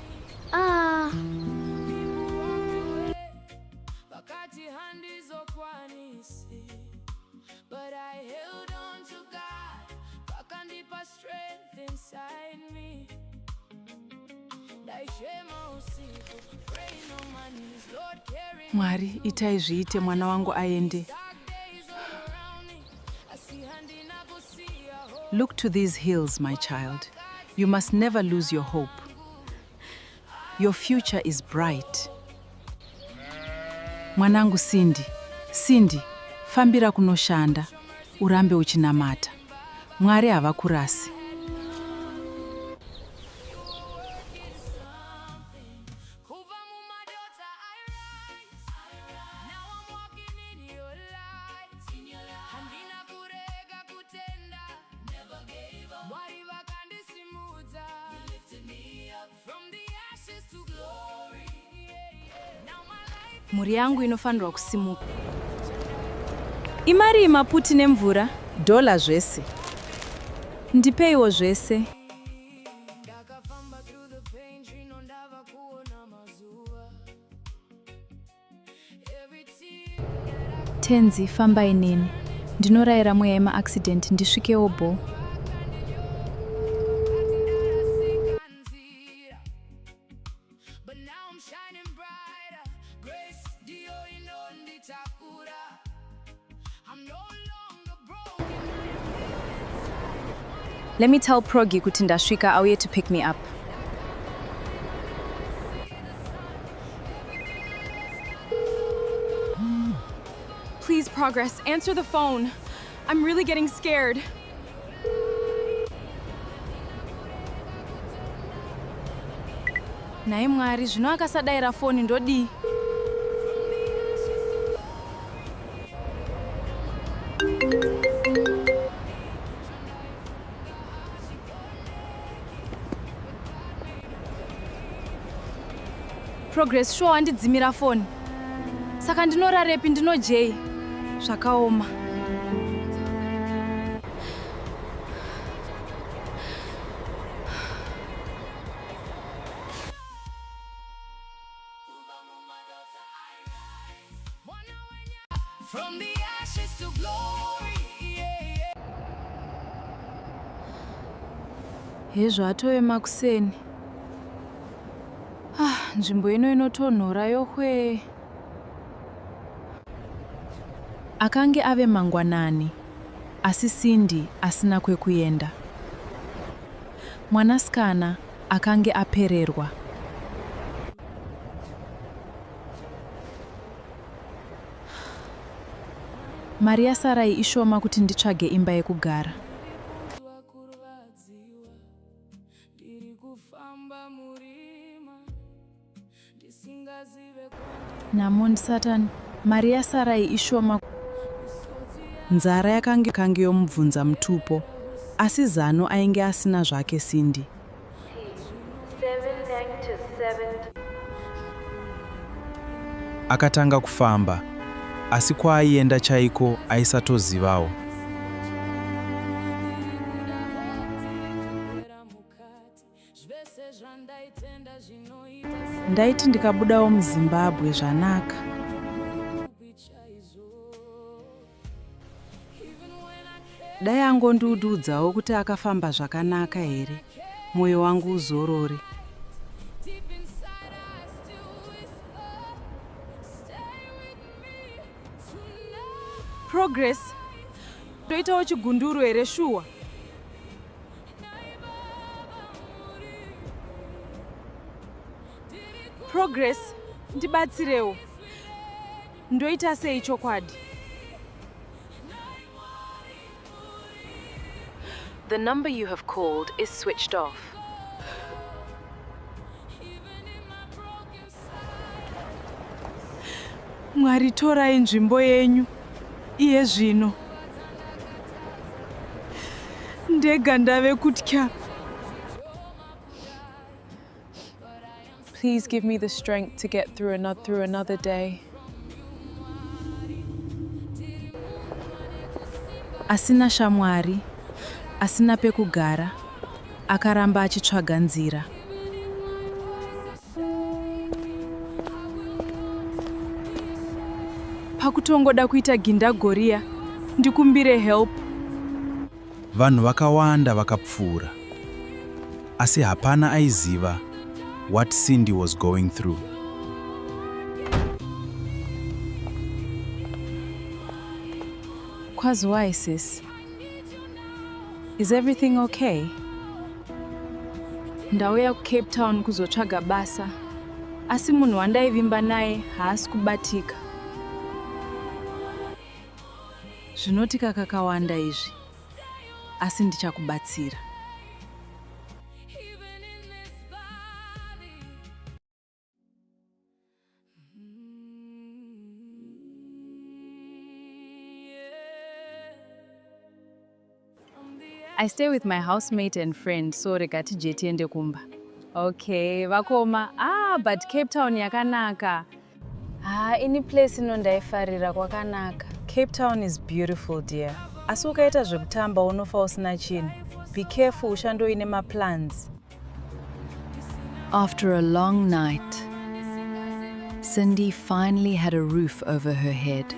But I held on to God, pakandipa strength inside me. Mwari, itai zviite mwana wangu aende. Look to these hills, my child. You must never lose your hope. Your future is bright. Mwanangu Cindy, fambira kunoshanda, urambe uchinamata. Mwari havakurasi. Kubva Mumadota, I rise. Now I'm walking in your light. Handina kurega kutenda. Never gave up. Mwari vakandisimudza. You lifted me up from the ashes to glory. Now my life. Muri yangu inofanirwa kusimuka. Imari maputi nemvura? Dola zvese. Ndipeiwo zvese. Tenzi, fambai neni. Ndinorayira mweya yema-accident ndisvikewo bo. Let me tell Progi kuti ndasvika auye to pick me up. Please, Progress, answer the phone. I'm really getting scared. Naye Mwari, zvino akasadayira foni ndodii? Progress, sure wandidzimira foni. Saka ndinorarepi ndinojei. Zvakaoma. From the ashes to glory. Hezvo atove makuseni. Nzvimbo ino inotonhora yohwe. Akange ave mangwanani, asi Cindy asina kwekuenda. Mwanasikana akange apererwa. Mari yasarai ishoma kuti nditsvage imba yekugara. Namon Satan, mari yasarai ishoma. Nzara yakange yomubvunza mutupo, asi zano ainge asina zvake Cindy. Akatanga kufamba, asi kwaaienda chaiko aisatozivawo. Ndaiti ndikabudawo muZimbabwe zvanaka. Dai angondiudzawo kuti akafamba zvakanaka here, mwoyo wangu uzorore. Progress, toitawo chigunduru here shuwa. Progress, ndibatsirewo. Ndoita sei chokwadi? The number you have called is switched off. Mwari, torai nzvimbo yenyu. Iye zvino. Ndega ndave kutya. Please give me the strength to get through another day. Asina shamwari, asina pekugara, akaramba achitsvaga nzira. Pakutongoda kuita gindagoria, ndikumbire help. Vanhu vakawanda vakapfuura. Asi hapana aiziva what Cindy was going through. Kwazwai, sis? Is everything okay? Ndauya kuCape Town kuzotsvaga basa, asi munhu wandaivimba naye haasi kubatika. Zvinotika kakawanda izvi, asi ndichakubatsira. I stay with my housemate and friend, so regati jeti ende kumba. Okay, vakoma. But Cape Town yakanaka. Any place inondaifarira kwakanaka. Cape Town is beautiful, dear. Asi ukaita zvekutamba unofa usina chinhu. Be careful, ushandoine maplans. After a long night, Cindy finally had a roof over her head.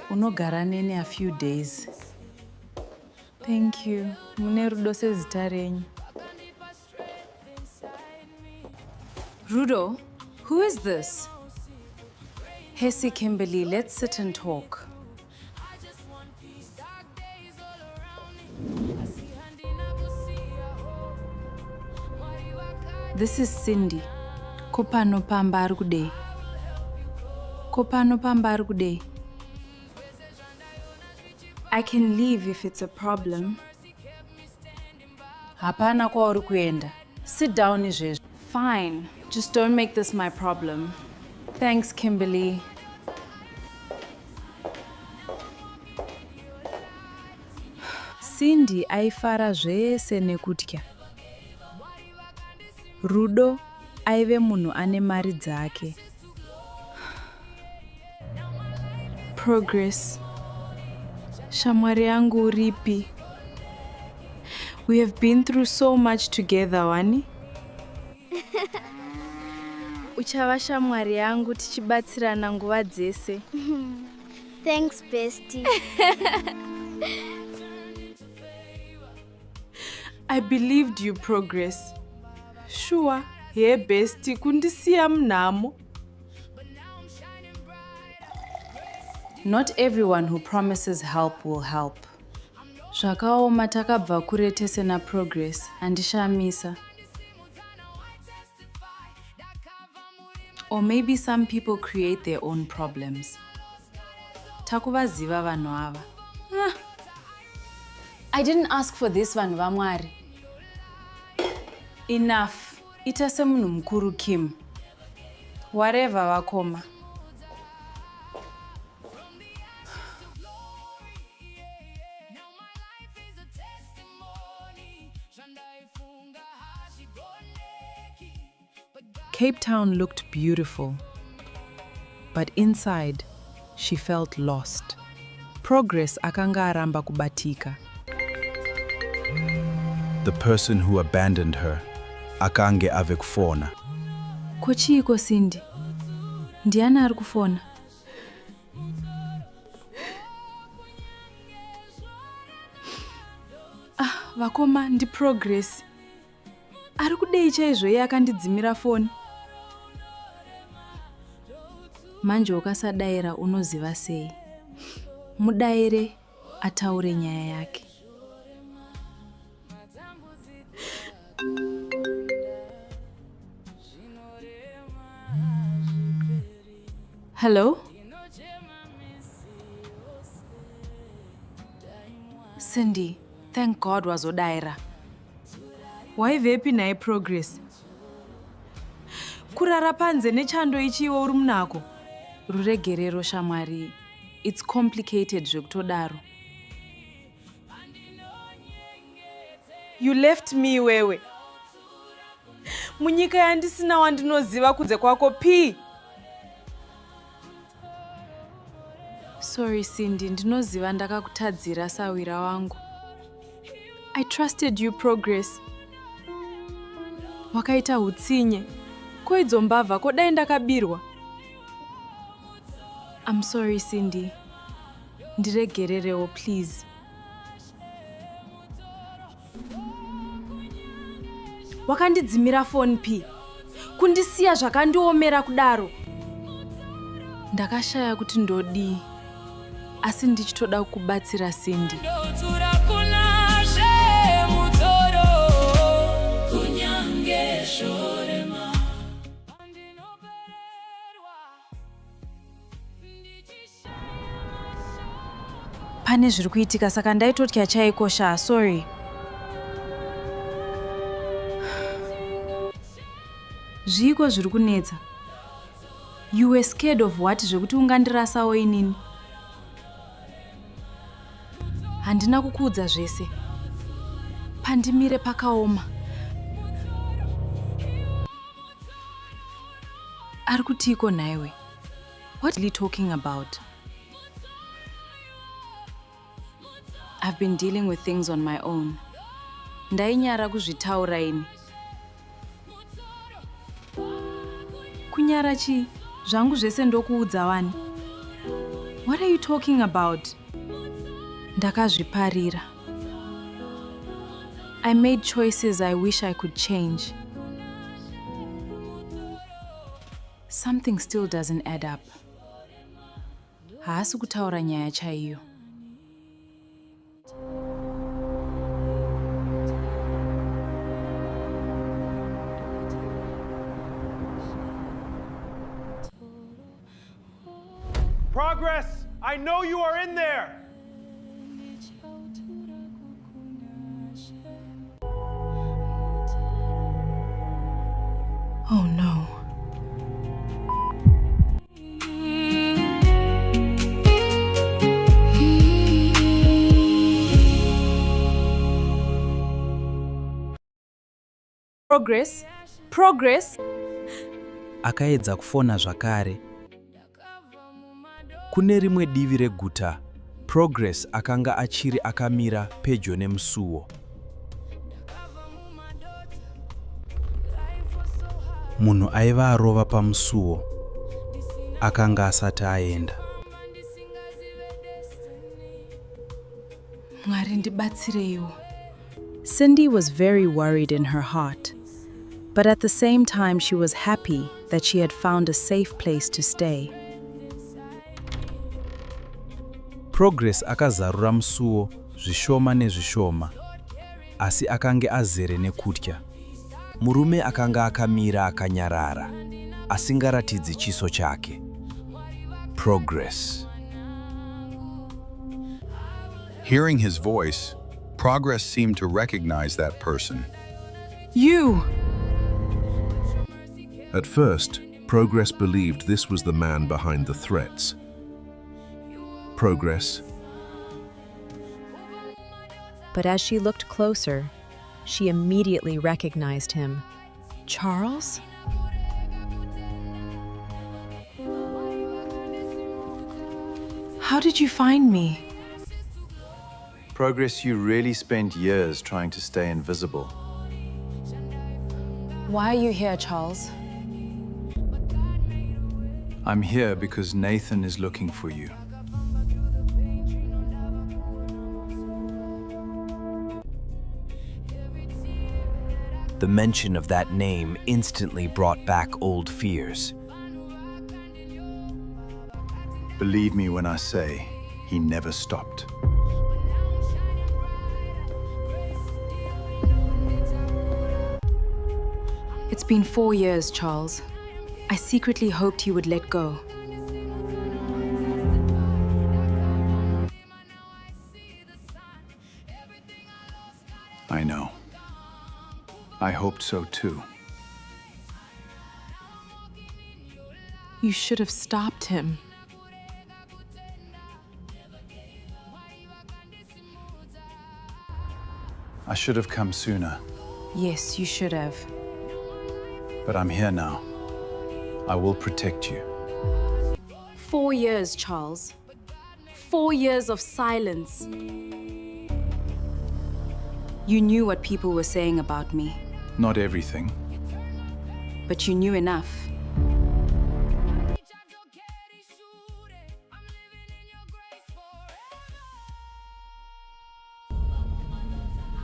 Unogara nene a few days. Thank you. Mune rudo sezita renyu. Rudo, who is this? Hesi Kimberly, let's sit and talk. This is Cindy. Kopano pamba ari kudei. Kopano pamba ari kudei. I can leave if it's a problem. Hapana kwauri kuenda. Sit down izvezvo. Fine, just don't make this my problem. Thanks, Kimberly. Cindy aifara zvese nekutya. Rudo aive munhu ane mari dzake. Progress. Shamwari yangu uripi? We have been through so much together, wani? Uchava shamwari yangu tichibatsirana nguva dzese. Thanks, bestie. I believed you, Progress. Sure, hey bestie, kundisiya mnamo. Not everyone who promises help will help. Zvakaoma takabva kure tese na Progress, handishamisa. Or maybe some people create their own problems. Takuvaziva vanhu ava. I didn't ask for this, vanhu vaMwari. Enough. Ita semunhu mukuru, Kim. Whatever, vakoma. Cape Town looked beautiful, but inside, she felt lost. Progress akanga aramba kubatika. The person who abandoned her, akange ave kufona. Kochiiko, Cindy? Ndiani ari kufona? Vakoma, ndi Progress. Ari kudei chaizvo iye akandidzimira foni. Manje ukasadaira unoziva sei? Mudaire ataure nyaya yake. Hello? Cindy, thank God wazodaira. Waivepi naye Progress? Kurara panze nechando ichiwo uri munako. Ruregerero shamwari. It's complicated zvekutodaro. You left me, wewe. Munyika yandisina wandinoziva kunze kwako P. Sorry Cindy, ndinoziva ndakakutadzira sawira wangu. I trusted you, Progress. Wakaita hutsinye. Ko idzo mbavha kodai ndakabirwa. I'm sorry Cindy. Ndiregererewo please. Wakandidzimira phone P. Kundisiya zvakandiomera kudaro. Ndakashaya kuti ndodii. Asi ndichitoda kubatsira Cindy. Pane zviri kuitika saka ndaitotya chaikosha, sorry. Zviko zviri kunetsa. You were scared of what zvekuti ungandirasawo inini? Handina kukuudza zvese. Pandimire pakaoma. Ari kutiko naiwe? What are you talking about? I've been dealing with things on my own. Ndainyara kuzvitaura ini. Kunyara chi? Zvangu zvese ndokuudza wani. What are you talking about? Ndakazviparira. I made choices I wish I could change. Something still doesn't add up. Haasi kutaura nyaya chaiyo. Progress, I know you are in there. Oh no. Progress? Progress? Akaedza kufona zvakare. Kune rimwe divi reguta, Progress akanga achiri akamira pedyo nemusuwo. Munhu aiva arova pamusuwo. Akanga asati aenda. Mwari ndibatsireiwo. Cindy was very worried in her heart, but at the same time she was happy that she had found a safe place to stay. Progress akazarura musuwo zvishoma nezvishoma, asi akange azere nekutya. Murume akanga akamira akanyarara, asingaratidzi chiso chake. Progress. Hearing his voice, Progress seemed to recognize that person. You! At first, Progress believed this was the man behind the threats. Progress. But as she looked closer, she immediately recognized him. Charles? How did you find me? Progress, you really spent years trying to stay invisible. Why are you here, Charles? I'm here because Nathan is looking for you. The mention of that name instantly brought back old fears. Believe me when I say, he never stopped. It's been 4 years, Charles. I secretly hoped he would let go. I know. I hoped so too. You should have stopped him. I should have come sooner. Yes, you should have. But I'm here now. I will protect you. 4 years, Charles. 4 years of silence. You knew what people were saying about me, Not everything. but you knew enough.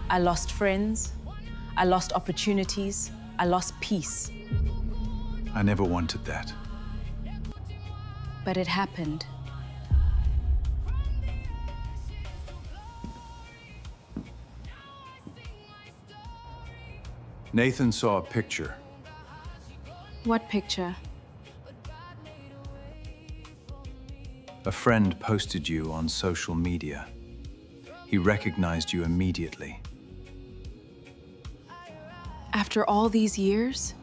I lost friends, I lost opportunities, I lost peace. I never wanted that. But it happened. Nathan saw a picture. What picture? A friend posted you on social media. He recognized you immediately. After all these years?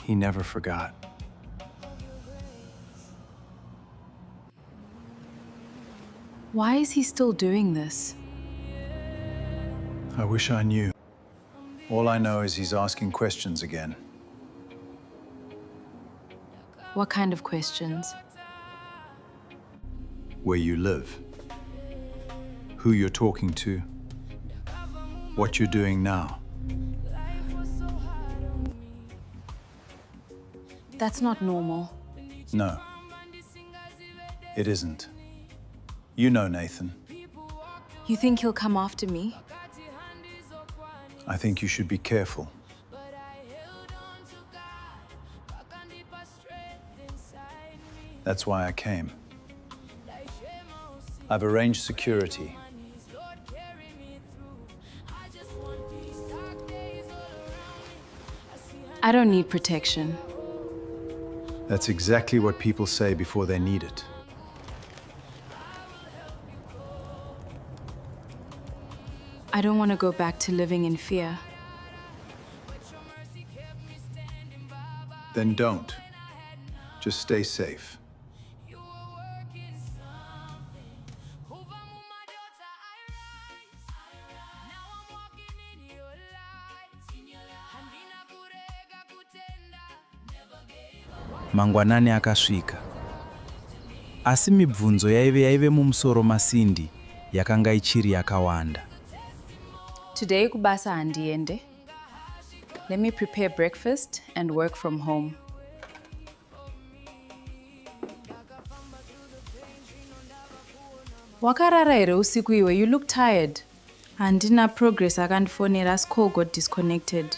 He never forgot. Why is he still doing this? I wish I knew. All I know is he's asking questions again. What kind of questions? Where you live. Who you're talking to. What you're doing now. That's not normal. No. It isn't. You know Nathan. You think he'll come after me? I think you should be careful. That's why I came. I've arranged security. I don't need protection. That's exactly what people say before they need it. I don't want to go back to living in fear. Then don't. Just stay safe. Mangwanani akasvika. Asi mibvunzo yaive mumusoro maSindy yakanga ichiri yakawanda. Today kubasa handiende. Let me prepare breakfast and work from home. Wakarara here usiku iwe, you look tired. Handina progress akandifonera as call got disconnected.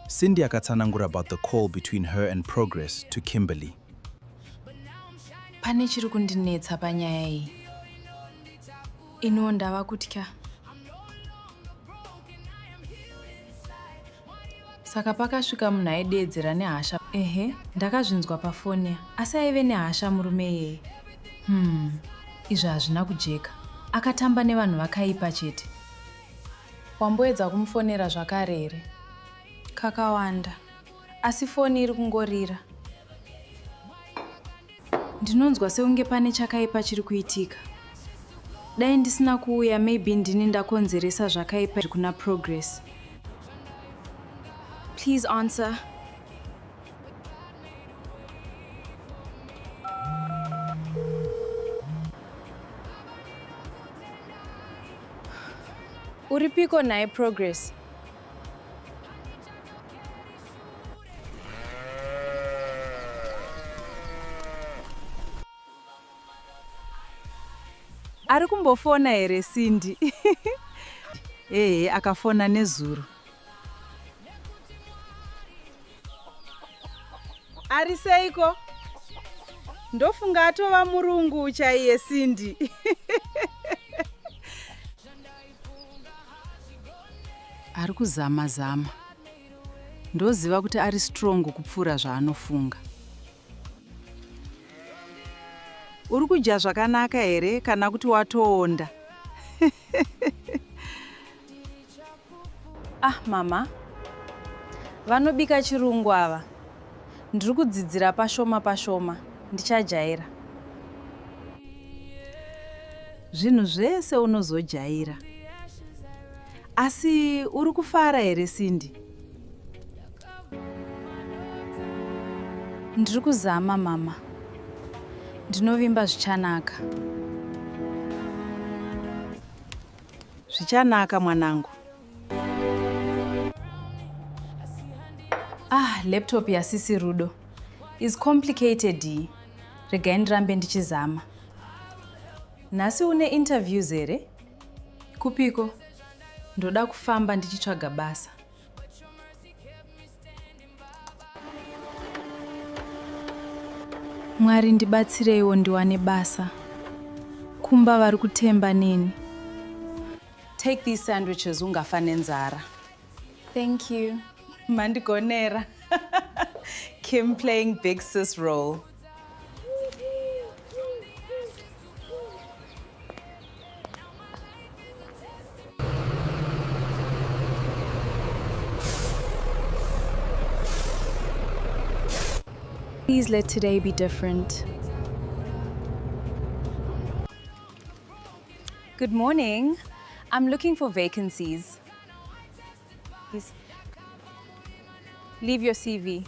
Sindy akatsanangura about the call between her and Progress to Kimberly. Pane chiri kundinetsa panyaya iyi. Ino ndava kutya. Saka pakasvika munhu aidedzera nehasha. Ehe, ndakazvinzwa pafoni. Asi aive nehasha murume iyeye. Izvi hazvina kujeka. Akatamba nevanhu vakaipa chete. Wamboedza kumufonera zvakare here? Kakawanda. Asi foni iri kungorira. Ndinonzwa seunge pane chakaipa chiri kuitika. Dai ndisina kuuya, maybe ndini ndakonzeresa zvakaipa kuna Progress. Please answer. Uripiko naye Progress? Ari kumbofona here Sindy? Akafona nezuro. Ari seiko? Ndofunga atova murungu chaiye Sindy. Ari kuzama. Ndoziva kuti ari strong kupfuura zvaanofunga. Uri kudya zvakanaka here kana kuti watoonda? Mama. Vanobika chirungu ava. Ndiri kudzidzira pashoma. Ndichajaira. Zvinhu zvese unozojaira. Asi uri kufara here Sindy? Ndiri kuzama mama. Ndinovimba zvichanaka. Zvichanaka mwanangu. Laptop yasisi Rudo is complicated. Regai ndirambe ndichizama. Nhasi une interviews here? Kupiko? Ndoda kufamba ndichitsvaga basa. Mwari ndibatsireiwo ndiwane basa. Kumba vari kutemba neni. Take these sandwiches ungafa nenzara. Thank you. Mandigonera. Kim playing big sis role. Please let today be different. Good morning. I'm looking for vacancies. Please. Leave your CV.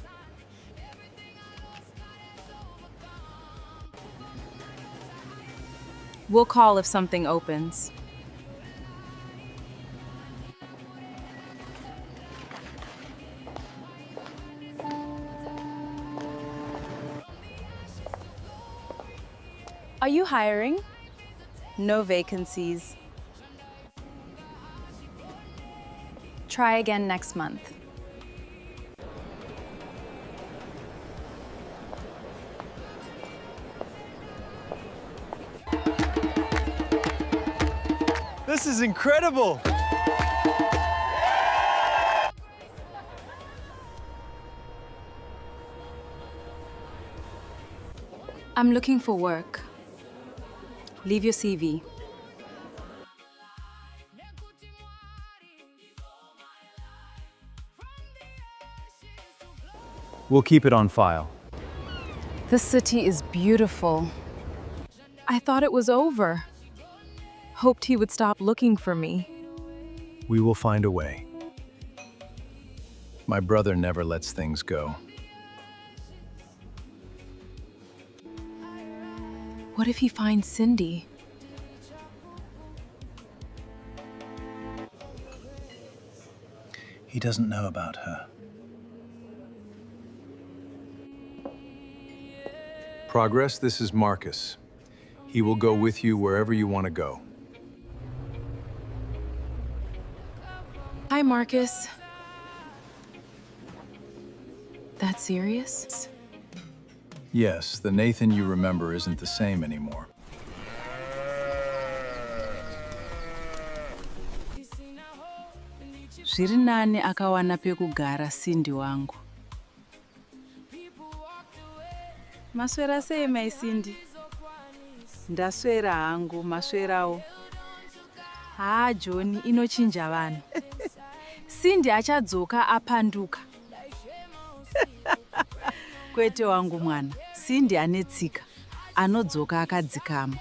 We'll call if something opens. Are you hiring? No vacancies. Try again next month. This is incredible! I'm looking for work. Leave your CV. We'll keep it on file. The city is beautiful. I thought it was over. Hoped he would stop looking for me. We will find a way. My brother never lets things go. What if he finds Cindy? He doesn't know about her. Progress, this is Marcus. He will go with you wherever you want to go. Hi, Marcus. That serious? Yes, the Nathan you remember isn't the same anymore. Zviri nani akawana pekugara Cindy wangu. Maswera sei mai Cindy? Ndaswera hangu, maswerawo. John, inochinja vanhu. Cindy achadzoka apanduka. Kwete wangu mwana, Cindy ane tsika, anodzoka akadzikama.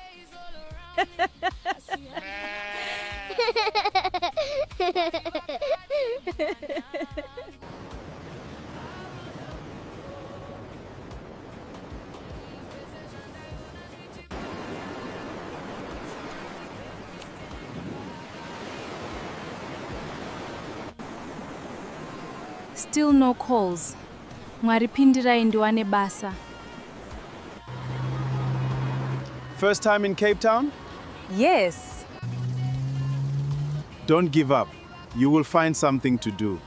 Still no calls. Mwari pindirai ndiwane basa. First time in Cape Town? Yes. Don't give up. You will find something to do.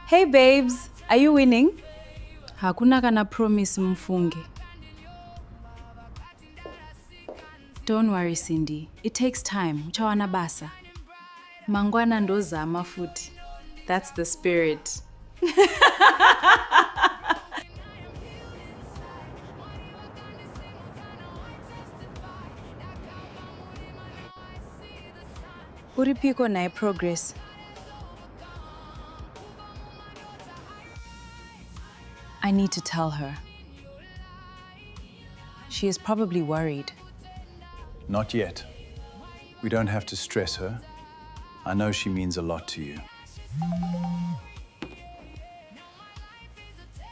Hey babes, are you winning? Hakuna kana promise mfunge. Don't worry Cindy, it takes time. Uchawana basa. Mangwana ndozama futi. That's the spirit. Uripiko nae Progress. I need to tell her. She is probably worried. Not yet. We don't have to stress her. I know she means a lot to you.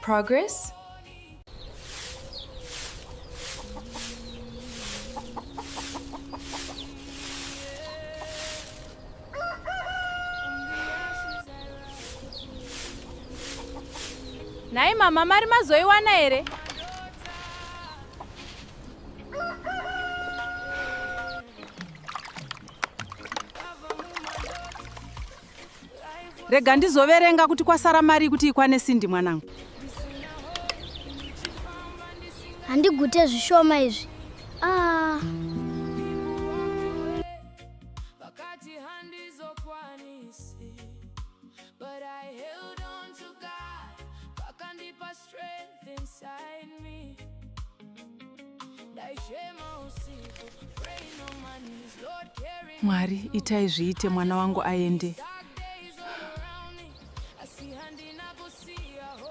Progress? Nai mama mari mazoiwana here? Rega ndizoverenga kuti kwasara mari kuti ikwane Cindy mwanangu. Handigute zvishoma izvi. But I held on to God, pakandipa strength inside me. Praying on my knees, Lord, carry Mwari, itai zviite mwana wangu aende.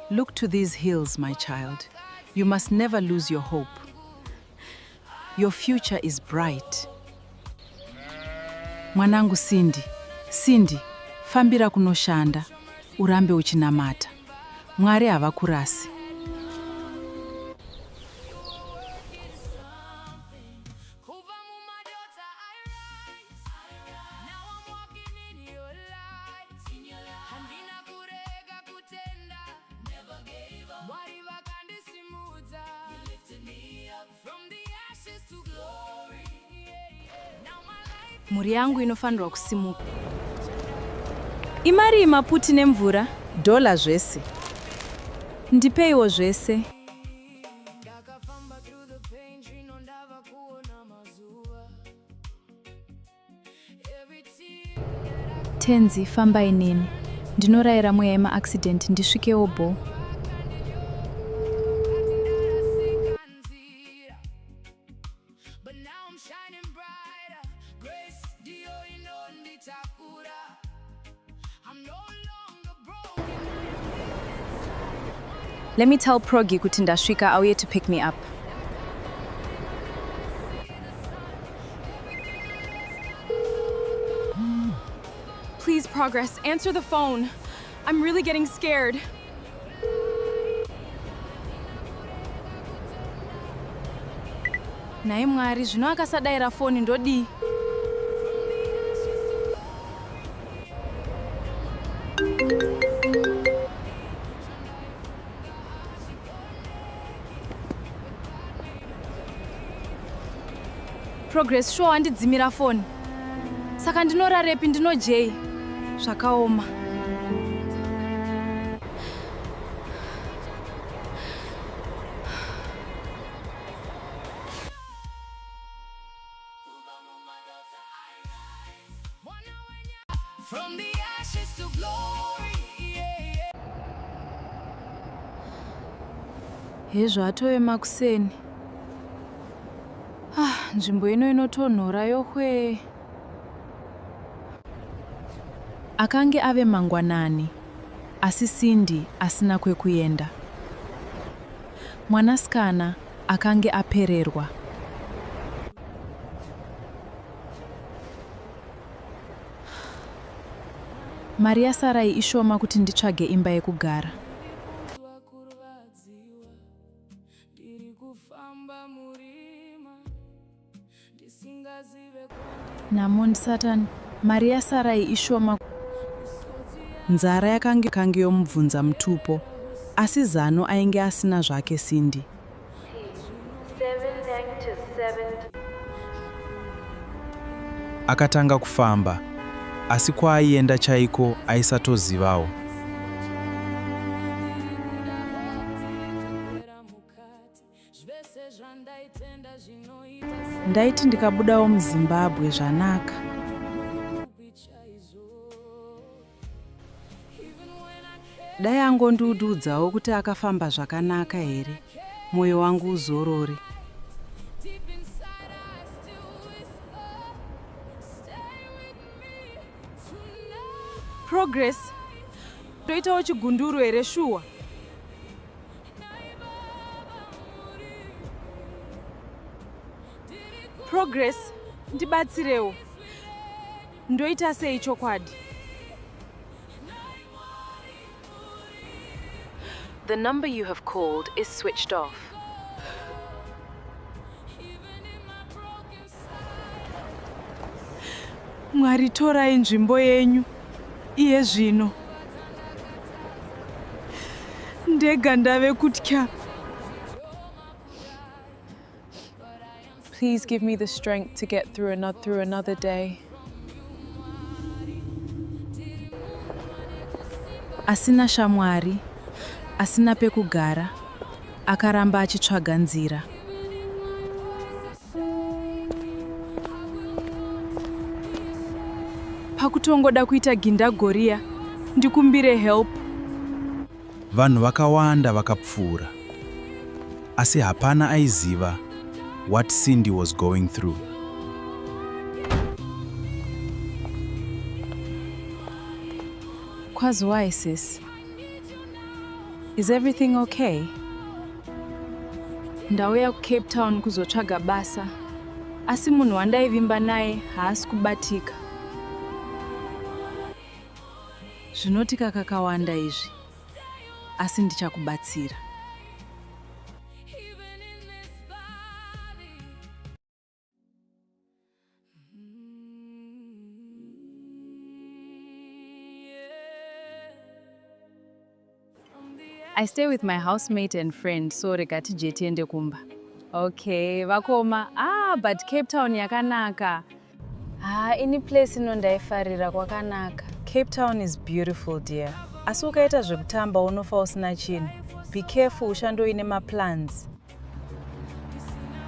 Look to these hills, my child. You must never lose your hope. Your future is bright. Mwanangu Cindy, Cindy, fambira kunoshanda, urambe uchinamata. Mwari havakurasi. Kubva Mumadota, I rise. Now I'm walking in your light. Handina kurega kutenda. Never gave up. Mwari vakandisimudza. You lifted me up from the ashes to glory. Now my life. Mhuri yangu inofanirwa kusimuka. Imari maputi nemvura, dola zvese. Ndipeiwo zvese. Tenzi, famba inini. Ndinorayira mweya yema-accident ndisvikewo bo. Let me tell Progi kuti ndasvika auye to pick me up. Please, Progress, answer the phone. I'm really getting scared. Naye Mwari, zvino akasadayira foni ndodi. Progress, sure handidzimira foni. Saka ndinorarepi ndinojei. Zvakaoma. From the ashes to glory. Hezvo atove makuseni. Nzvimbo ino inotonhora yohwe. Akange ave mangwanani, asi Cindy asina kwekuenda. Mwanasikana akange apererwa. Mari yasarai ishoma kuti nditsvage imba yekugara. Namon Satan, mari yasarai ishoma. Nzara yakange yomubvunza mutupo, asi zano ainge asina zvake Cindy. Akatanga kufamba, asi kwaaienda chaiko aisatozivawo. Ndaiti ndikabudawo muZimbabwe zvanaka. Dai angondiudzawo kuti akafamba zvakanaka here, moyo wangu uzorore. Progress. Toitawo chigunduru here shuwa. Progress. Ndibatsirewo. Ndoita sei chokwadi? The number you have called is switched off. Mwari torai nzvimbo yenyu. Iye zvino. Ndega ndave kutya. Please give me the strength to get through another day. Asina shamwari, asina pekugara, akaramba achitsvaga nzira. Pakutongoda kuita gindagoria, ndikumbire help. Vanhu vakawanda vakapfuura. Asi hapana aiziva what Cindy was going through. Kwazwai, sis. Is everything okay? Ndauya kuCape Town kuzotsvaga basa. Asi munhu wandaivimba naye haasi kubatika. Zvinotika kakawanda izvi. Asi ndichakubatsira. I stay with my housemate and friend, so regati jetiende kumba. Okay, vakoma. But Cape Town yakanaka. Any place inondaifarira kwakanaka. Cape Town is beautiful, dear. Asi ukaita zvekutamba unofa usina chinhu. Be careful, ushandoine maplans.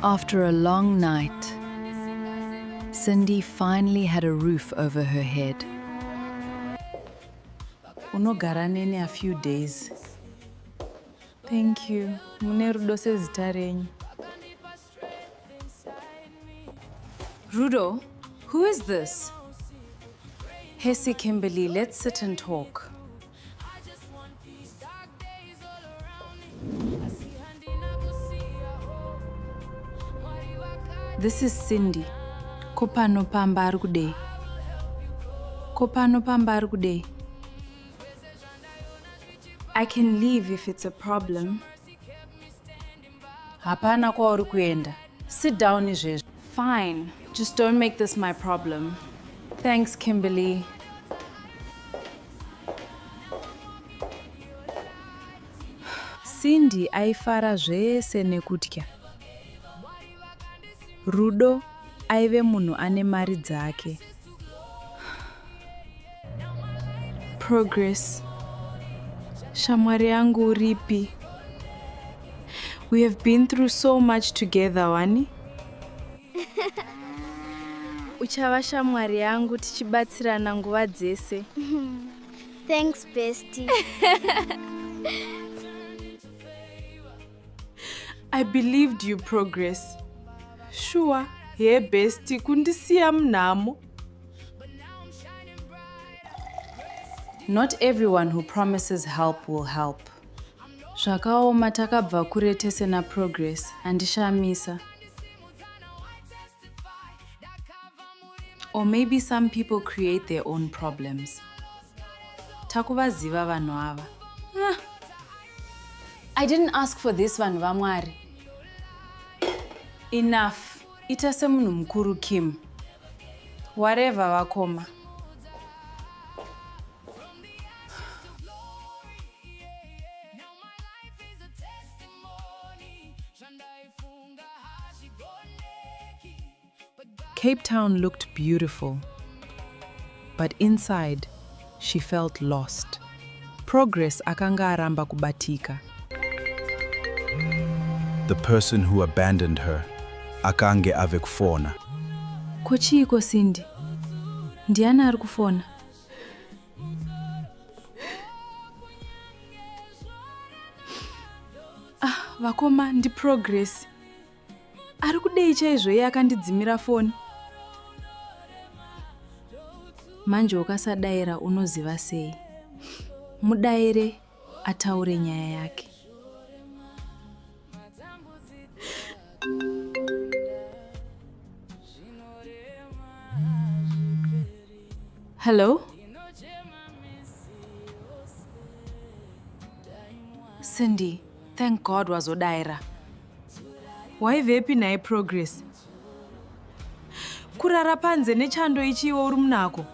After a long night, Cindy finally had a roof over her head. Unogara nene a few days. Thank you. Mune rudo sezita renyu. Rudo, who is this? Hesi Kimberly, let's sit and talk. This is Cindy. Kopano pamba ari kudei. Kopano pamba ari kudei. I can leave if it's a problem. Hapana kwauri kuenda. Sit down izvezvo. Fine. Just don't make this my problem. Thanks, Kimberly. Cindy aifara zvese nekutya. Rudo aive munhu ane mari dzake. Progress. Shamwari yangu uripi. We have been through so much together, wani? Uchava shamwari yangu tichibatsirana nguva dzese. Thanks, bestie. I believed you, Progress. Sure, yeah, bestie, kundisiya mnamo. Not everyone who promises help will help. Zvakaoma takabva kure tese na Progress, andishamisa. Or maybe some people create their own problems. Takuvaziva vanhu ava. I didn't ask for this, vanhu vaMwari. Enough. Ita semunhu mukuru Kim. Whatever vakoma. Cape Town looked beautiful, but inside, she felt lost. Progress akanga aramba kubatika. The person who abandoned her, akange ave kufona. Kochiiko Cindy? Ndiani ari kufona? Vakoma ndi Progress. Ari kudei chaizvo iye akandidzimira foni. Manje ukasadaira unoziva sei. Mudaire ataure nyaya yake. Hello? Cindy, thank God wazodaira. Waivepi naye Progress? Kurara panze nechando ichiwo uri munako.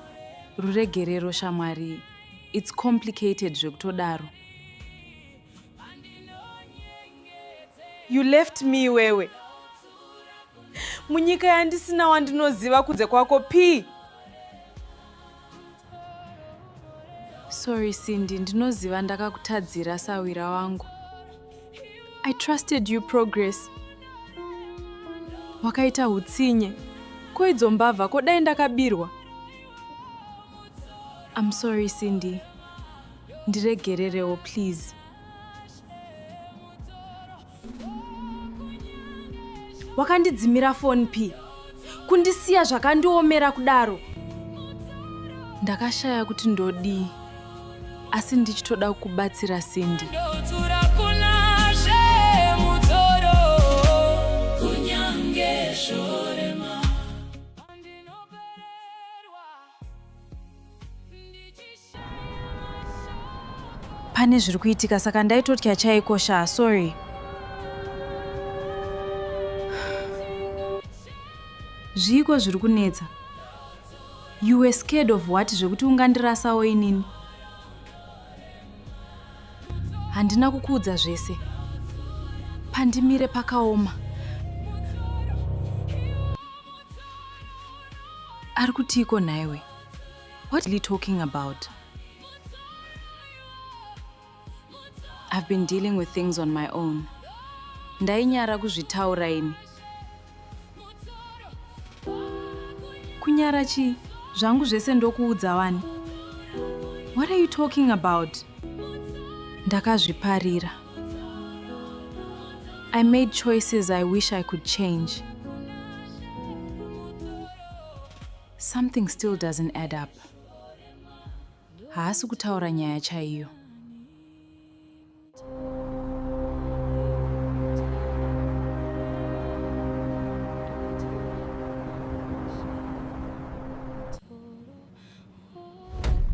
Ruregerero shamwari. It's complicated zvekutodaro. You left me wewe. Munyika yandisina wandinoziva kunze kwako P. Sorry Cindy, ndinoziva ndakakutadzira sawira wangu. I trusted you Progress. Wakaita hutsinye. Koidzo mbavha kodai ndakabirwa. I'm sorry Cindy. Ndiregererewo please. Wakandidzimira phone P. Kundisiya zvakandiomera kudaro. Ndakashaya kuti ndodii. Asi ndichitoda kukubatsira Cindy. Pane zviri kuitika saka ndaitotya chaikosha, sorry. Zviko zviri kunetsa. You were scared of what zvekuti ungandirasawo inini? Handina kukuudza zvese. Pandimire pakaoma. Ari kutiko naiwe? What are you talking about? I've been dealing with things on my own. Ndainyara kuzvitaura ini. Kunyara chi? Zvangu zvese ndokuudza wani. What are you talking about? Ndakazviparira. I made choices I wish I could change. Something still doesn't add up. Haasi kutaura nyaya chaiyo.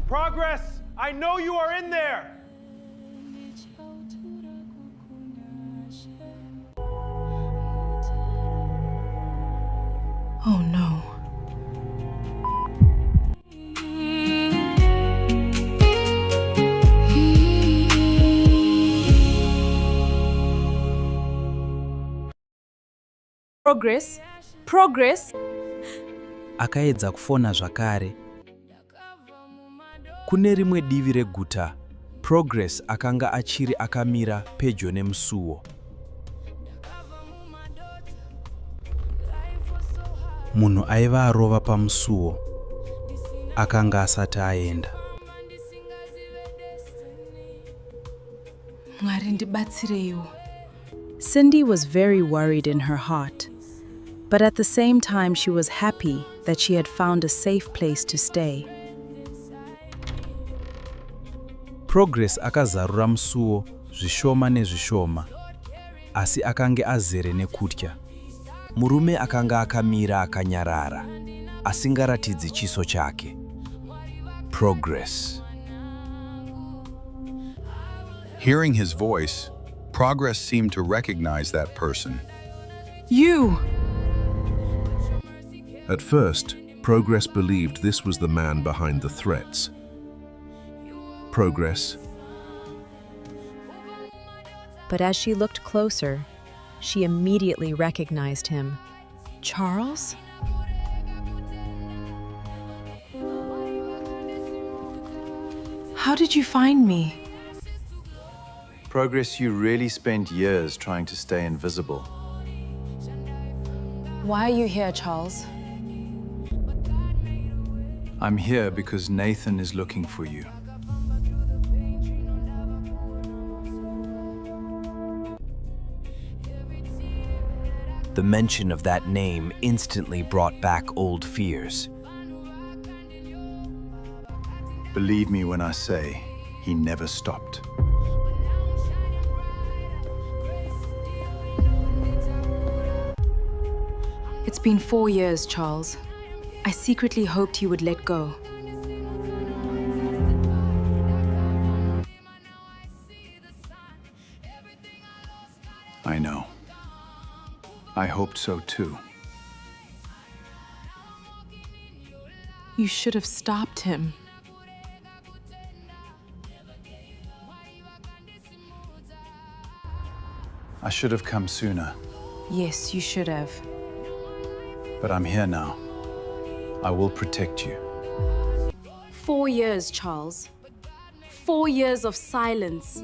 Progress, I know you are in there. Oh no. Progress. Akaedza kufona zvakare. Kune rimwe divi reguta, Progress akanga achiri akamira pedyo nemusuwo. Munhu aiva arova pamusuwo. Akanga asati aenda. Mwari ndibatsireiwo. Cindy was very worried in her heart, but at the same time she was happy that she had found a safe place to stay. Progress akazarura musuwo zvishoma nezvishoma, asi akange azere nekutya. Murume akanga akamira akanyarara, asingaratidzi chiso chake. Progress. Hearing his voice, Progress seemed to recognize that person. You! At first, Progress believed this was the man behind the threats. Progress. But as she looked closer, she immediately recognized him. Charles? How did you find me? Progress, you really spent years trying to stay invisible. Why are you here, Charles? I'm here because Nathan is looking for you. The mention of that name instantly brought back old fears. Believe me when I say he never stopped. It's been 4 years, Charles. I secretly hoped you would let go. I know. I hoped so too. You should have stopped him. I should have come sooner, Yes, you should have. but I'm here now. I will protect you. 4 years, Charles. 4 years of silence.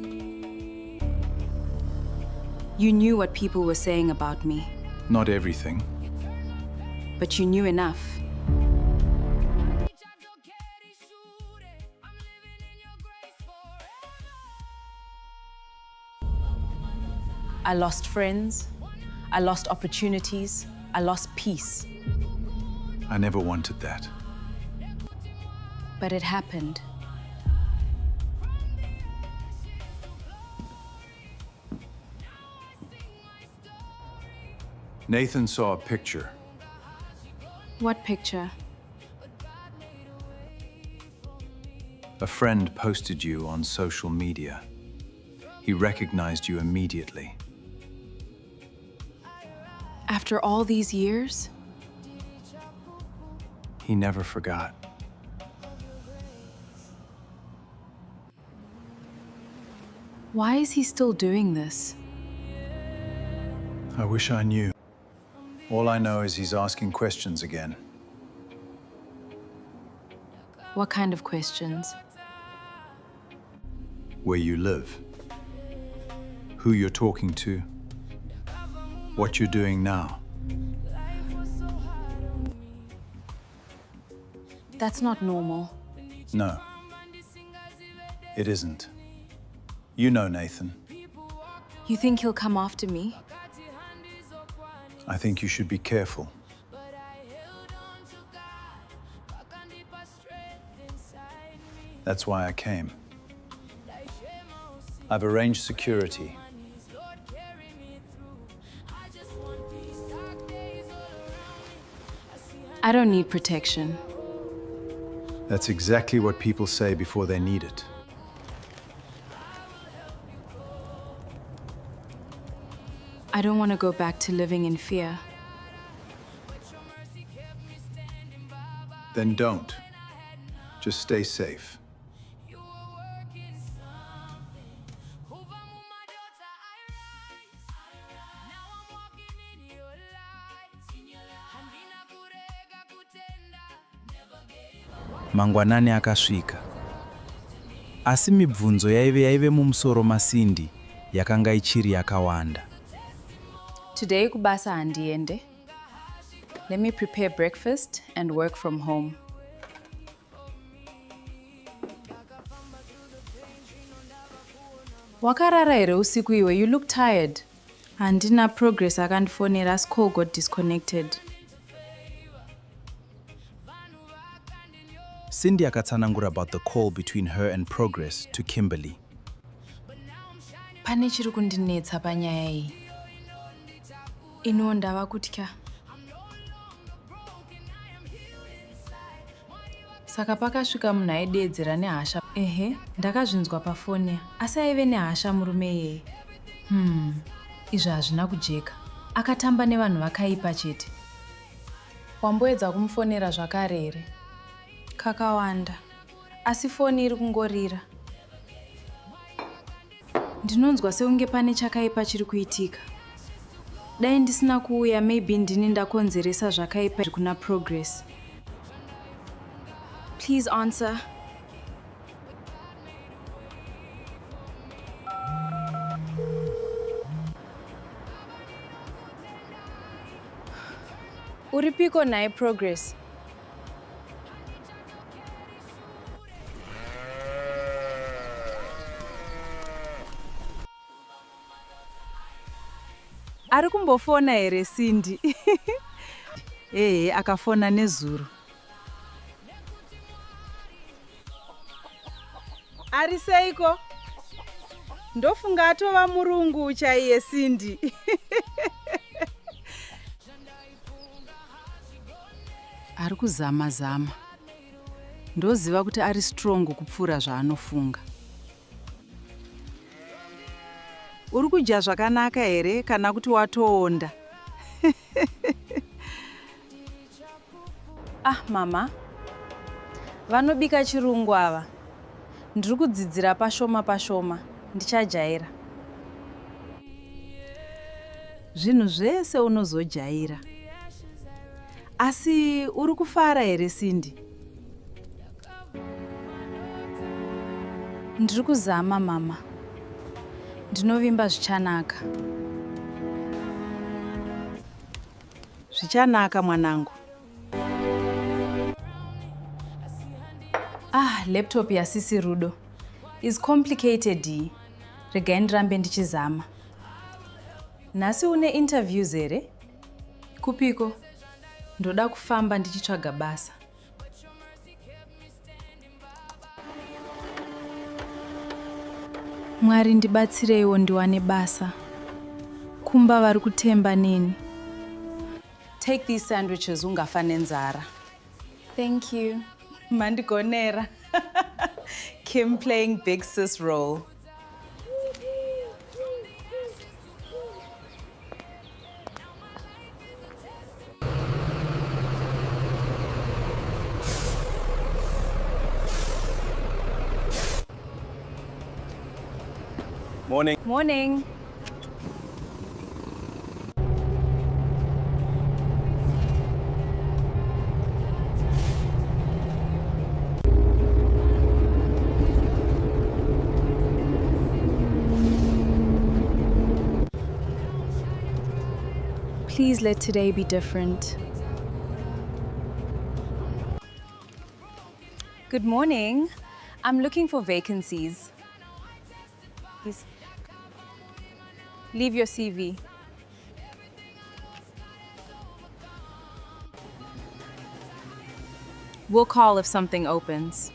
You knew what people were saying about me, Not everything. but you knew enough. I lost friends, I lost opportunities, I lost peace. I never wanted that. But it happened. Nathan saw a picture. What picture? A friend posted you on social media. He recognized you immediately. After all these years? He never forgot. Why is he still doing this? I wish I knew. All I know is he's asking questions again. What kind of questions? Where you live, who you're talking to, what you're doing now. That's not normal. No, it isn't. You know Nathan. You think he'll come after me? I think you should be careful. That's why I came. I've arranged security. I don't need protection. That's exactly what people say before they need it. I don't want to go back to living in fear. Then don't. Just stay safe. Mangwanani akasvika. Asi mibvunzo yaive mumusoro maSindy yakanga ichiri yakawanda. Today kubasa handiende. Let me prepare breakfast and work from home. Wakarara here usiku iwe, you look tired. Handina progress akandifonera as call got disconnected. Sindy akatsanangura about the call between her and Progress to Kimberly. Pane chiri kundinetsa panyaya iyi. Ino ndava kutya. Saka pakasvika munhu aidedzera nehasha. Ehe, ndakazvinzwa pafoni. Asi aive nehasha murume iyeye. Izvi hazvina kujeka. Akatamba nevanhu vakaipa chete. Wamboedza kumufonera zvakare here? Kakawanda. Asi foni iri kungorira. Ndinonzwa sekunge pane chakaipa chiri kuitika. Dai ndisina kuuya, maybe ndini ndakonzeresa zvakaipa kuna Progress. Please answer. Uripiko naye Progress? Ari kumbofona here Sindy? Akafona nezuro. Ari seiko? Ndofunga atova murungu chaiye Cindy. Ari kuzama. Ndoziva kuti ari strong kupfuura zvaanofunga. Uri kudya zvakanaka here kana kuti watoonda? Mama. Vanobika chirungu ava. Ndiri kudzidzira pashoma. Ndichajaira. Zvinhu zvese unozojaira. Asi uri kufara here Cindy? Ndiri kuzama mama. Ndinovimba zvichanaka. Zvichanaka mwanangu. Laptop yasisi Rudo is complicated. Regai ndirambe ndichizama. Nhasi une interviews here? Kupiko? Ndoda kufamba ndichitsvaga basa. Mwari ndibatsireiwo ndiwane basa. Kumba vari kutemba neni. Take these sandwiches ungafa nenzara. Thank you. Mandigonera. Kim playing big sis role. Morning. Morning. Please let today be different. Good morning. I'm looking for vacancies. Please. Leave your CV. We'll call if something opens.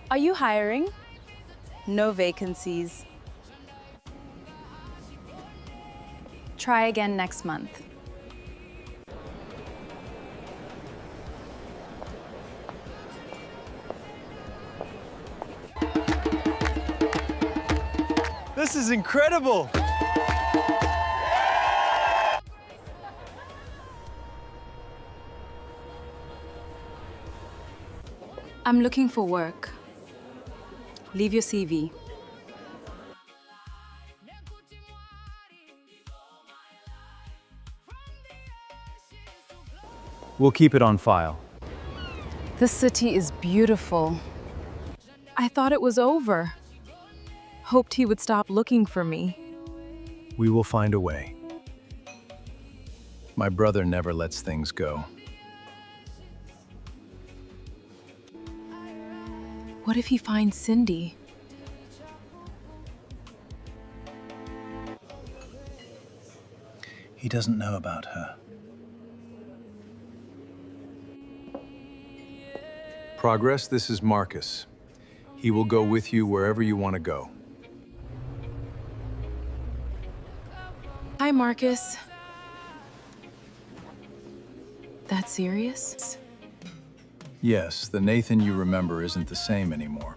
Are you hiring? No vacancies. Try again next month. This is incredible! I'm looking for work. Leave your CV. We'll keep it on file. This city is beautiful. I thought it was over. Hoped he would stop looking for me. We will find a way. My brother never lets things go. What if he finds Cindy? He doesn't know about her. Progress, this is Marcus. He will go with you wherever you want to go. Hi, Marcus. That serious? Yes, the Nathan you remember isn't the same anymore.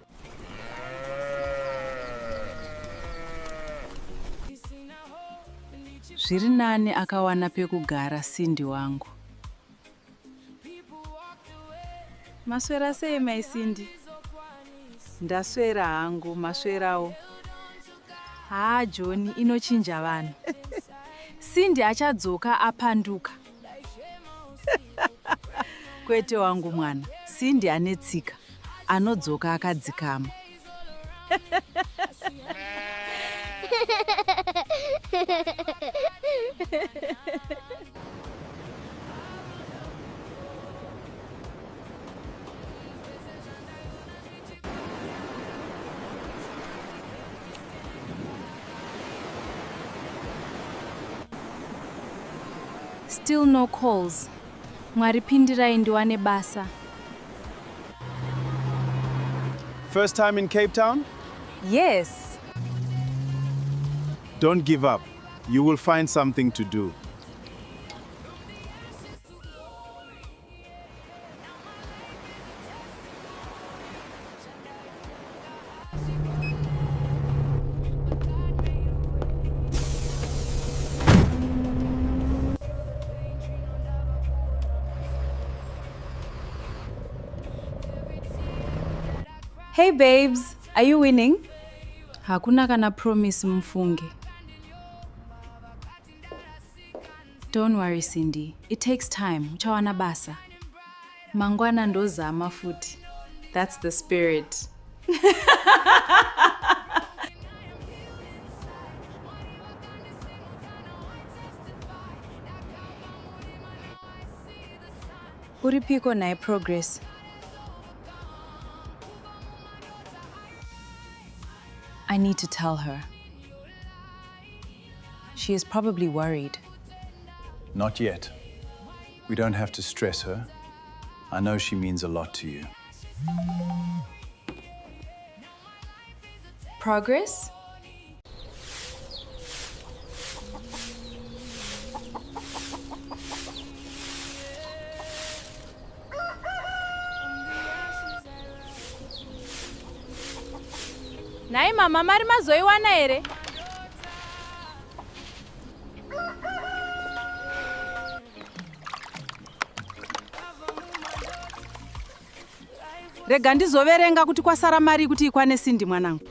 Zviri nani akawana pekugara Cindy wangu. Maswera sei mai Cindy? Ndaswera hangu, maswerawo. John, inochinja vanhu. Cindy achadzoka apanduka. Kwete wangu mwana, Cindy anetsika, anodzoka akadzikama. Still no calls. Mwari pindirai ndiwane basa. First time in Cape Town? Yes. Don't give up. You will find something to do. Hey babes, are you winning? Hakuna kana promise mfunge. Don't worry Cindy, it takes time. Uchawana basa. Mangwana ndozama futi. That's the spirit. Uripiko nae progress. I need to tell her. She is probably worried. Not yet. We don't have to stress her. I know she means a lot to you. Progress? Nai mama mari mazoiwana here? Rega ndizoverenga kuti kwasara mari kuti ikwane Cindy mwanangu.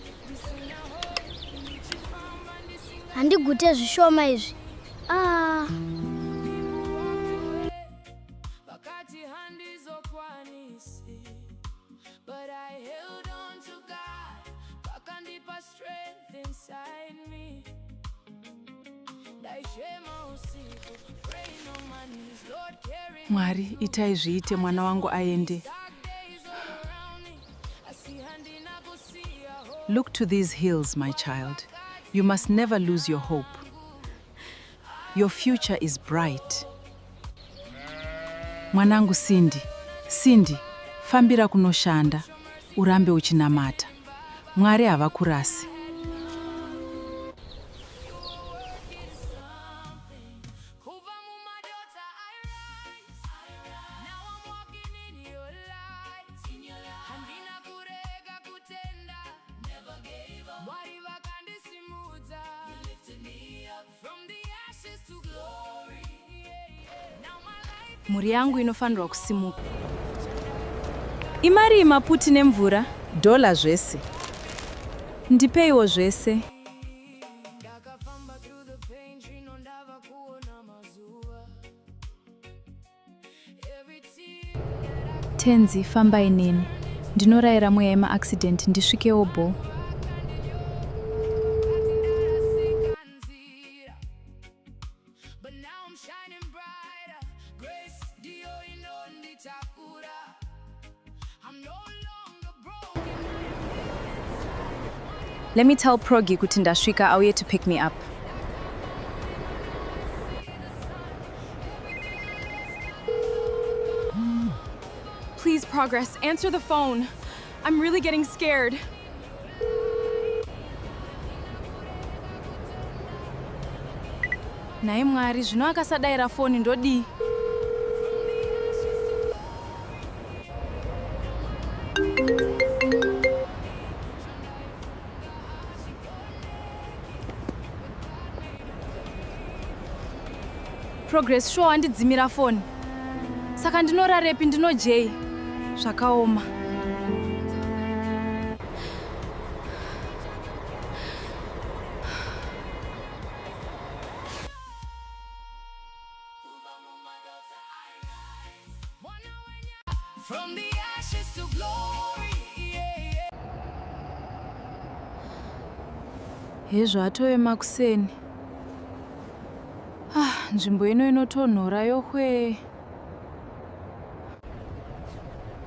Handigute zvishoma izvi. Mwari, itai zviite mwana wangu aende. Look to these hills, my child. You must never lose your hope. Your future is bright. Mwanangu Cindy, Cindy, fambira kunoshanda, urambe uchinamata. Mwari havakurasi. Muri yangu inofanirwa kusimuka. Imari maputi nemvura? Dola zvese. Ndipeiwo zvese. Tenzi, fambai neni. Ndinorayira mweya yema-accident ndisvikewo bo. Let me tell Progi kuti ndasvika auye to pick me up. Please, Progress, answer the phone. I'm really getting scared. Nai Mwari, zvino akasadayira foni ndodi. Progress, sure handidzimira foni. Saka ndinorarepi ndino J. Zvakaoma. From the ashes to glory. Hezvo atove makuseni. Nzvimbo ino inotonhora yohwe.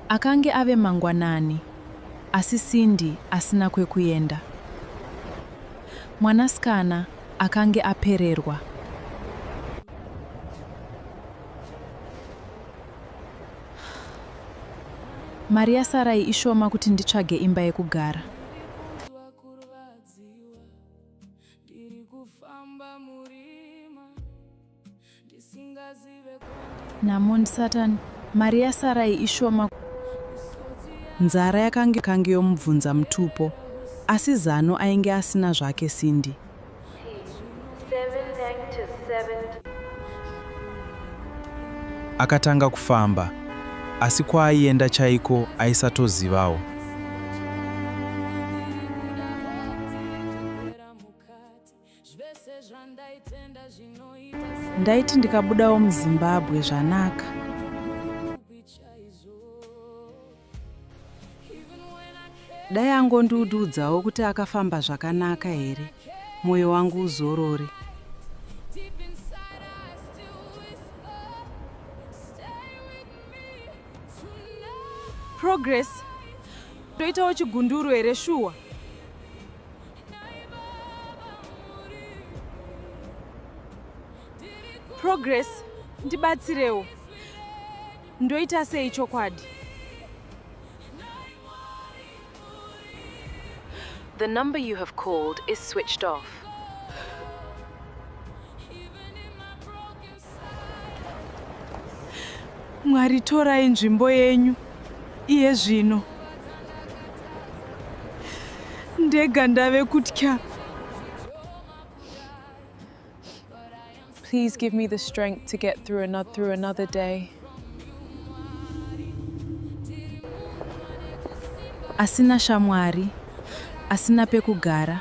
Akange ave mangwanani, asi Cindy asina kwekuenda. Mwanasikana akange apererwa. Mari yasarai ishoma kuti nditsvage imba yekugara. Namond Satan, mari yasarai ishoma. Nzara yakanga yomubvunza mutupo, asi zano ainge asina zvake Cindy. Akatanga kufamba, asi kwaaienda chaiko aisatozivawo. Ndaiti ndikabudawo muZimbabwe zvanaka. Dai angondiudzawo kuti akafamba zvakanaka here, mwoyo wangu uzorore. Progress, toitawo chigunduru here shuwa. Progress, ndibatsirewo. Ndoita sei chokwadi? The number you have called is switched off. Mwari torai nzvimbo yenyu, iye zvino. Ndega ndave kutya. Please give me the strength to get through another day. Asina shamwari, asina pekugara,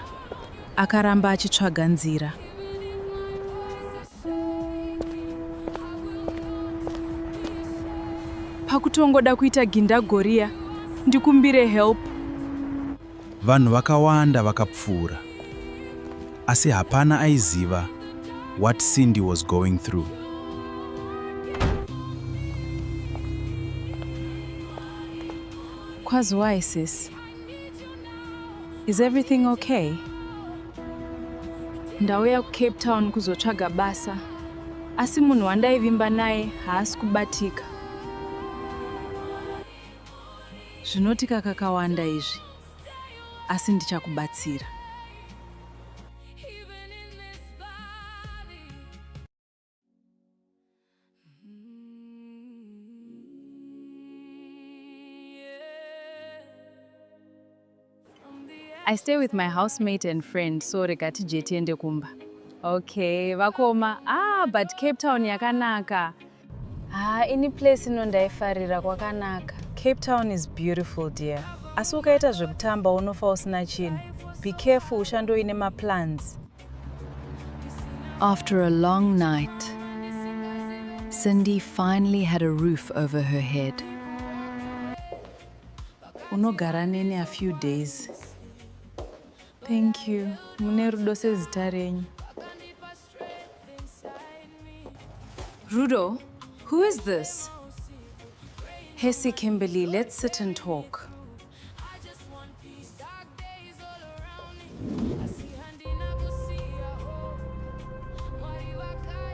akaramba achitsvaga nzira. Pakutongoda kuita gindagoria, ndikumbire help. Vanhu vakawanda vakapfuura, asi hapana aiziva what Cindy was going through. Kwazwai sis. Is everything okay? Ndauya kuCape Town kuzotsvaga basa, asi munhu wandaivimba naye haasi kubatika. Zvinotika kakawanda izvi, asi ndichakubatsira. I stay with my housemate and friend, so regati jetiende kumba. Okay, vakoma. But Cape Town yakanaka. Any place inondaifarira kwakanaka. Cape Town is beautiful, dear. Asi ukaita zvekutamba unofa usina chinhu. Be careful ushandoine maplans. After a long night, Cindy finally had a roof over her head. Unogara nene a few days. Thank you. Mune rudo sezita renyu. Rudo, who is this? Hesi Kimberly, let's sit and talk.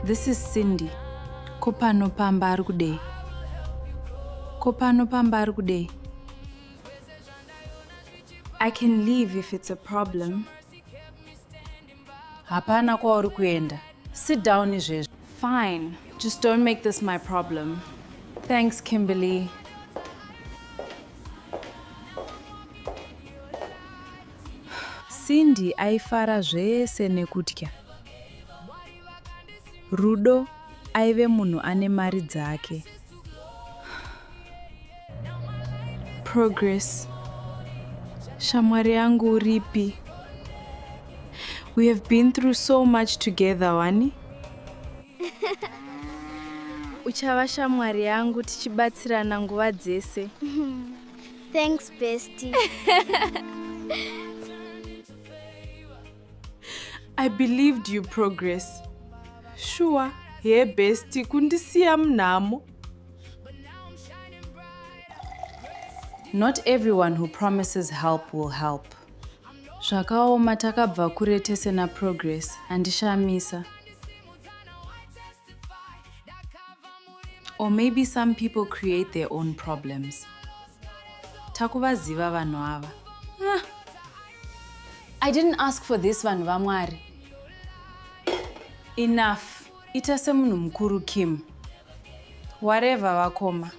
This is Cindy. Kopano pamba ari kudei. Kopano pamba ari kudei. I can leave if it's a problem. Hapana kwauri kuenda. Sit down izvezvi. Fine, just don't make this my problem. Thanks, Kimberly. Cindy aifara zvese nekutya. Rudo aive munhu ane mari dzake. Progress. Shamwari yangu uripi? We have been through so much together, wani? Uchava shamwari yangu tichibatsirana nguva dzese. Thanks, bestie. I believed you, Progress. Sure, hey bestie, kundisiya mnamo. Not everyone who promises help will help. Zvakaoma takabva kure tese na Progress, handishamisa. Or maybe some people create their own problems. Takuvaziva vanhu ava. I didn't ask for this, vanhu vaMwari. Enough. Ita semunhu mukuru Kim. Whatever vakoma.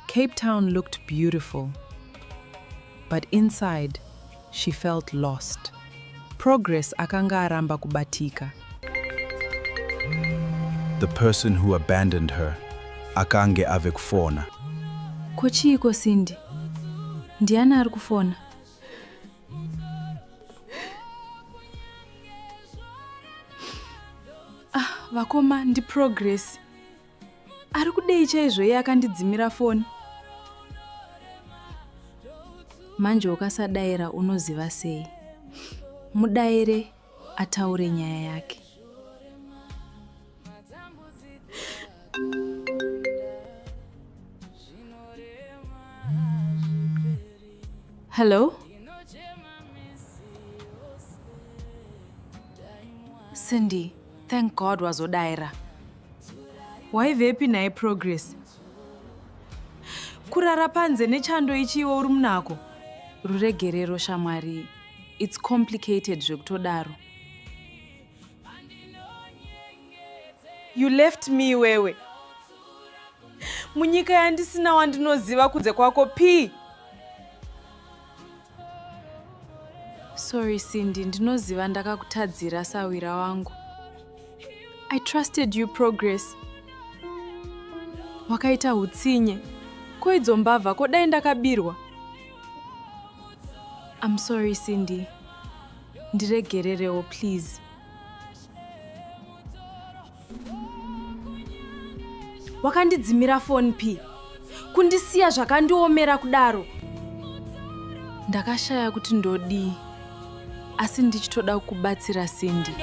Cape Town looked beautiful, but inside, she felt lost. Progress akanga aramba kubatika. The person who abandoned her akange ave kufona. Kochiko Cindy. Ndiani ari kufona? Vakoma ndi Progress. Ari kudei chaizvo iye akandidzimira foni. Manje ukasadaira unoziva sei? Mudaire ataure nyaya yake. Hello? Cindy, thank God wazodaira. Waivepi naye Progress? Kurara panze nechando ichiwo uri munako. Ruregerero shamwari. It's complicated zvekutodaro. You left me wewe. Munyika yandisina wandinoziva kunze kwako P. Sorry Cindy, ndinoziva ndakakutadzira sawira wangu. I trusted you Progress. Wakaita hutsinye. Koidzo mbavha kodai ndakabirwa. I'm sorry Cindy. Ndiregererewo please. Wakandidzimira phone P. Kundisiya zvakandiomera kudaro. Ndakashaya kuti ndodii. Asi ndichitoda kubatsira Cindy.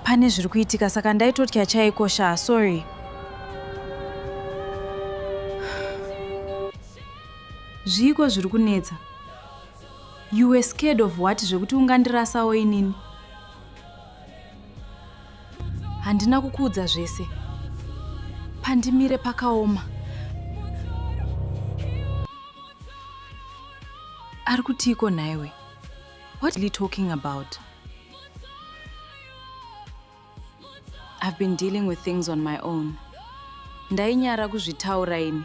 Pane zviri kuitika saka ndaitotya chaikosha, sorry. Zviko zviri kunetsa. You were scared of what zvekuti ungandirasawo inini? Handina kukuudza zvese. Pandimire pakaoma. Ari kutiko naiwe? What are you talking about? I've been dealing with things on my own. Ndainyara kuzvitaura ini.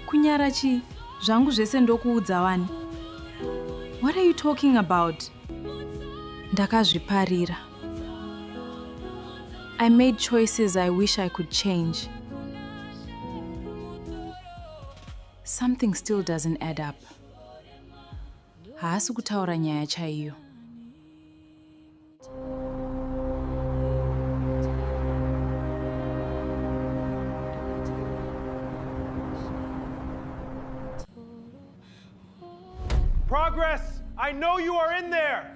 Kunyara chi? Zvangu zvese ndokuudza wani. What are you talking about? Ndakazviparira. I made choices I wish I could change. Something still doesn't add up. Haasi kutaura nyaya chaiyo. Progress, I know you are in there.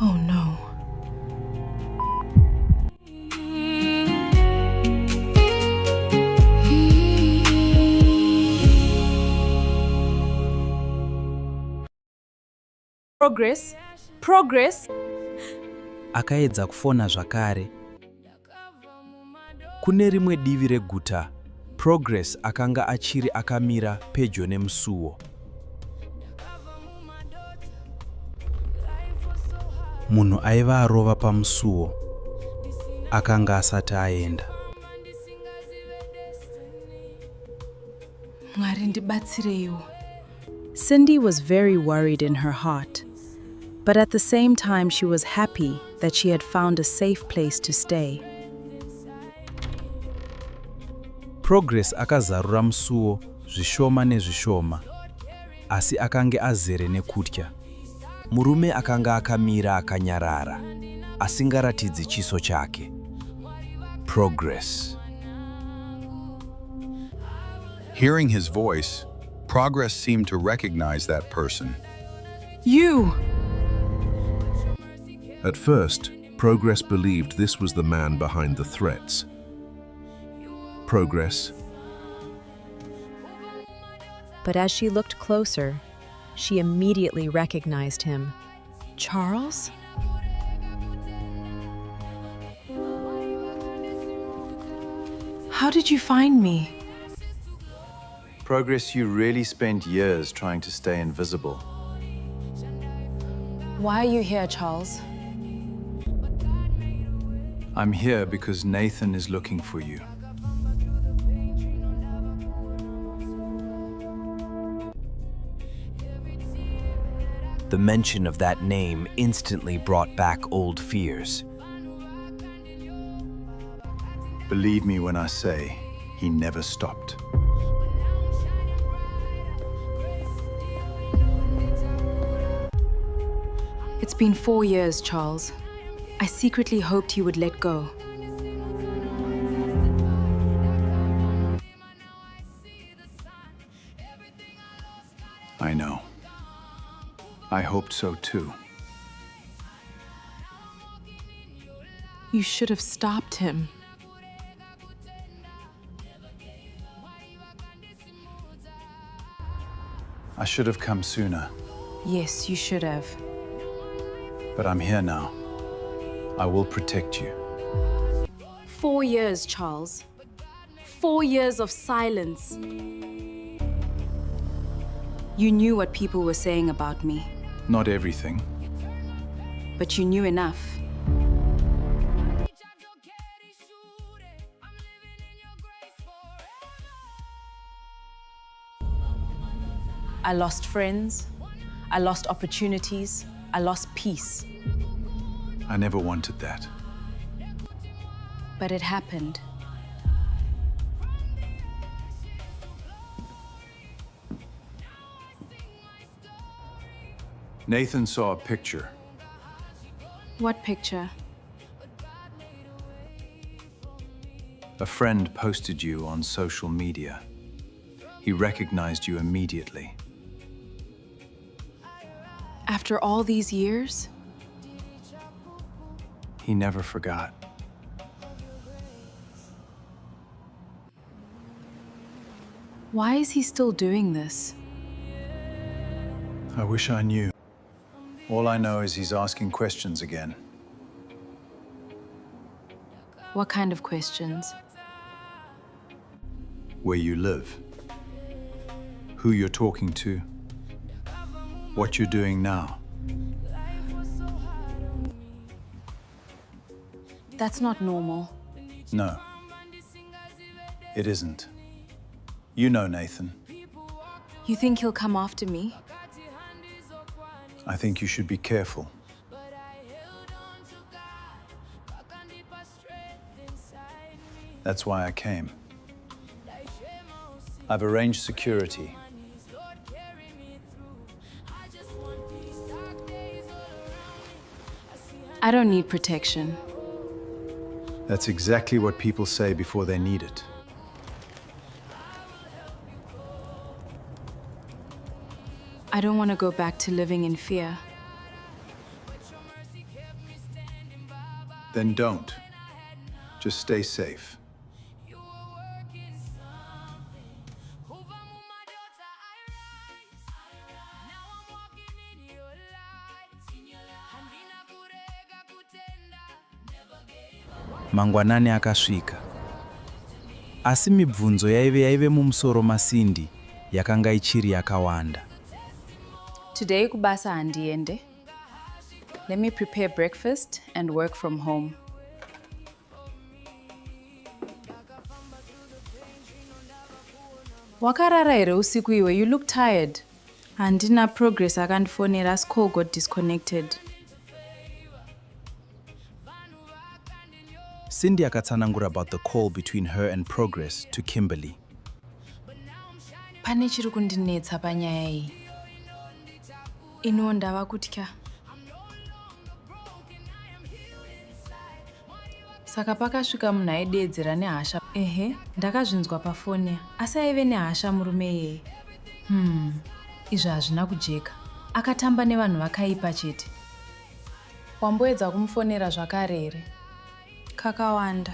Oh no. Progress? Progress? Akaedza kufona zvakare. Kune rimwe divi reguta, Progress akanga achiri akamira pedyo nemusuwo. Munhu aiva arova pamusuwo akanga asati aenda. Mwari ndibatsireiwo. Cindy was very worried in her heart, but at the same time she was happy that she had found a safe place to stay. Progress akazarura musuwo zvishoma nezvishoma, asi akange azere nekutya. Murume akanga akamira akanyarara, asingaratidzi chiso chake. Progress. Hearing his voice, Progress seemed to recognize that person. You! At first, Progress believed this was the man behind the threats. Progress. But as she looked closer, she immediately recognized him. Charles? How did you find me? Progress, you really spent years trying to stay invisible. Why are you here, Charles? I'm here because Nathan is looking for you. The mention of that name instantly brought back old fears. Believe me when I say, he never stopped. It's been 4 years, Charles. I secretly hoped he would let go. I know. I hoped so too. You should have stopped him. I should have come sooner, Yes, you should have. but I'm here now. I will protect you. 4 years, Charles. 4 years of silence. You knew what people were saying about me, Not everything. but you knew enough. I lost friends, I lost opportunities, I lost peace, I never wanted that. but it happened. Nathan saw a picture. What picture? A friend posted you on social media. He recognized you immediately. After all these years? He never forgot. Why is he still doing this? I wish I knew. All I know is he's asking questions again. What kind of questions? Where you live. Who you're talking to. What you're doing now. That's not normal. No. It isn't. You know Nathan. You think he'll come after me? I think you should be careful. That's why I came. I've arranged security. I don't need protection. That's exactly what people say before they need it. I don't want to go back to living in fear. Then don't. Just stay safe. Mangwanani akasvika. Asi mibvunzo yaive mumusoro maSindy yakanga ichiri yakawanda. Today kubasa handiende. Let me prepare breakfast and work from home. Wakarara here usiku iwe, you look tired. Handina Progress akandifonera, as call got disconnected. Sindy akatsanangura about the call between her and Progress to Kimberly. Pane chiri kundinetsa panyaya iyi. Ino ndava kutya. Saka pakasvika munhu aidedzera nehasha. Ehe, ndakazvinzwa pafoni. Asi aive nehasha murume iyeye. Izvi hazvina kujeka. Akatamba nevanhu vakaipa chete. Wamboedza kumufonera zvakare here? Kakawanda.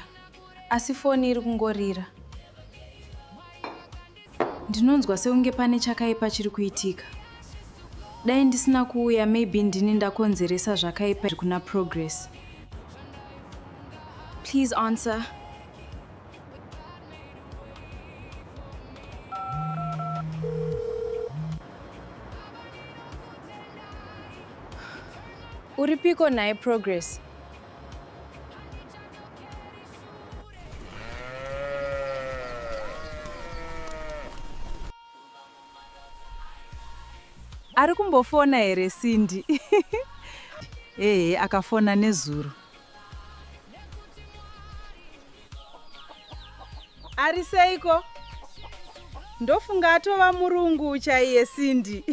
Asi foni iri kungorira. Ndinonzwa sekunge pane chakaipa chiri kuitika. Dai ndisina kuuya, maybe ndini ndakonzeresa zvakaipa kuna Progress. Please answer. Uripiko naye Progress? Ari kumbofona here Cindy? Akafona nezuro. Ari seiko? Ndofunga atova murungu chaiye Cindy.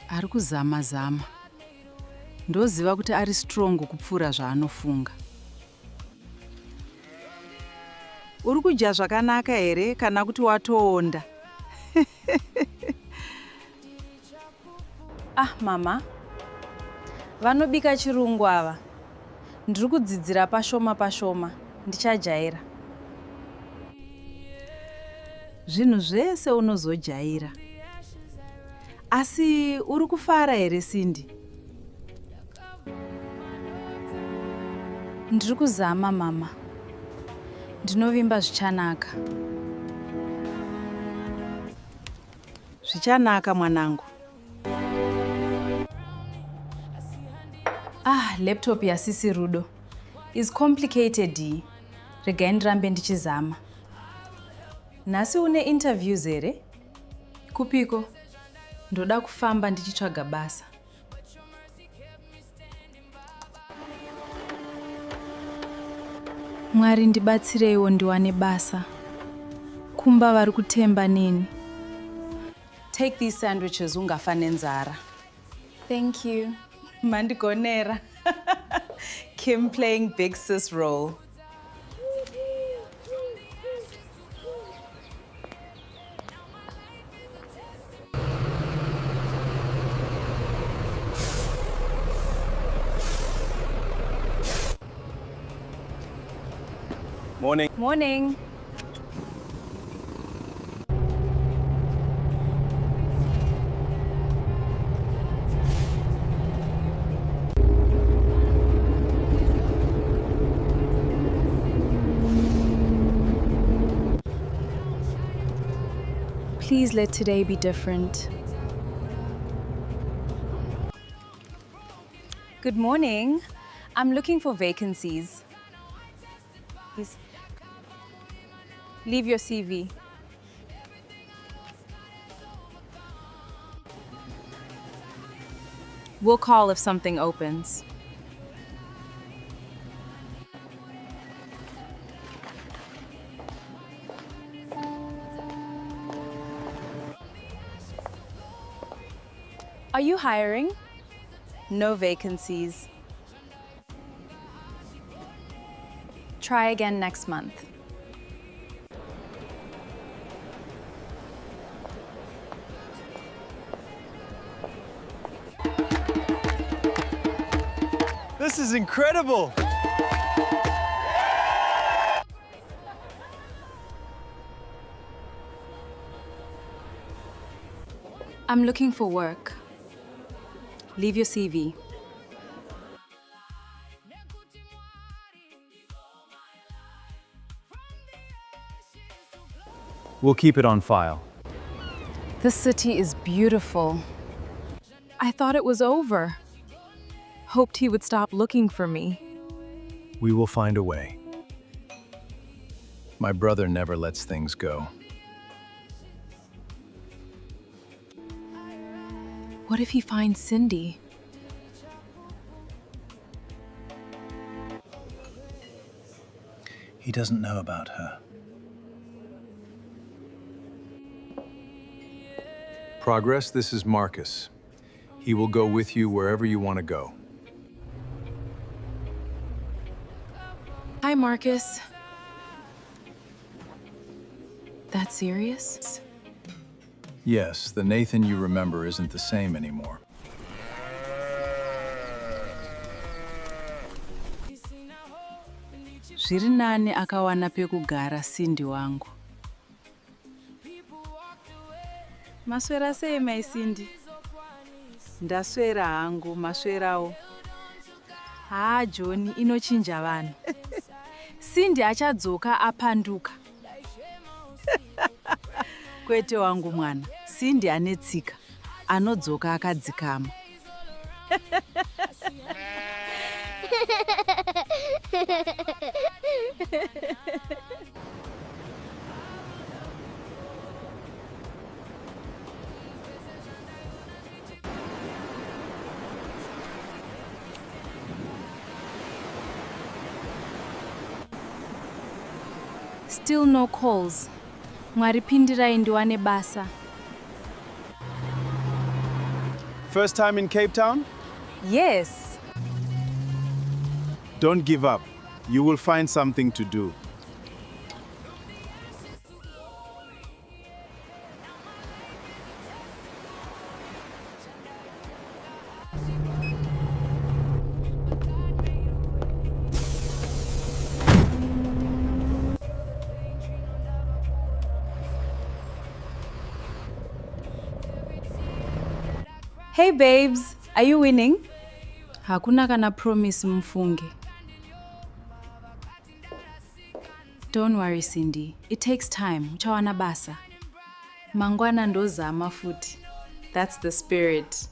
Ari kuzama. Ndoziva kuti ari strong kupfuura zvaanofunga. Uri kudya zvakanaka here kana kuti watoonda? Mama. Vanobika chirungu ava. Ndiri kudzidzira pashoma. Ndichajaira. Zvinhu zvese unozojaira. Asi uri kufara here Cindy? Ndiri kuzama mama. Ndinovimba zvichanaka. Zvichanaka mwanangu. Laptop yasisi Rudo is complicated. Regai ndirambe ndichizama. Nhasi une interviews here? Kupiko? Ndoda kufamba ndichitsvaga basa. Mwari ndibatsireiwo ndiwane basa. Kumba vari kutemba neni. Take these sandwiches ungafa nenzara. Thank you. Mandigonera. Kim playing big sis role. Morning. Morning. Please let today be different. Good morning. I'm looking for vacancies. Please. Leave your CV. We'll call if something opens. Are you hiring? No vacancies. Try again next month. This is incredible! I'm looking for work. Leave your CV. We'll keep it on file. This city is beautiful. I thought it was over. Hoped he would stop looking for me. We will find a way. My brother never lets things go. What if he finds Cindy? He doesn't know about her. Progress, this is Marcus. He will go with you wherever you want to go. Hi, Marcus. That serious? Yes, the Nathan you remember isn't the same anymore. Zviri nani akawana pekugara Cindy wangu. Maswera sei mai Cindy? Ndaswera hangu, maswerawo. John, inochinja vanhu. Cindy achadzoka apanduka. Kwete wangu mwana, Cindy ane tsika, anodzoka akadzikama. Still no calls. Mwari pindirai ndiwane basa. First time in Cape Town? Yes. Don't give up. You will find something to do. Hey babes, are you winning? Hakuna kana promise mfunge. Don't worry Cindy, it takes time, uchawana basa. Mangwana ndozama futi. That's the spirit.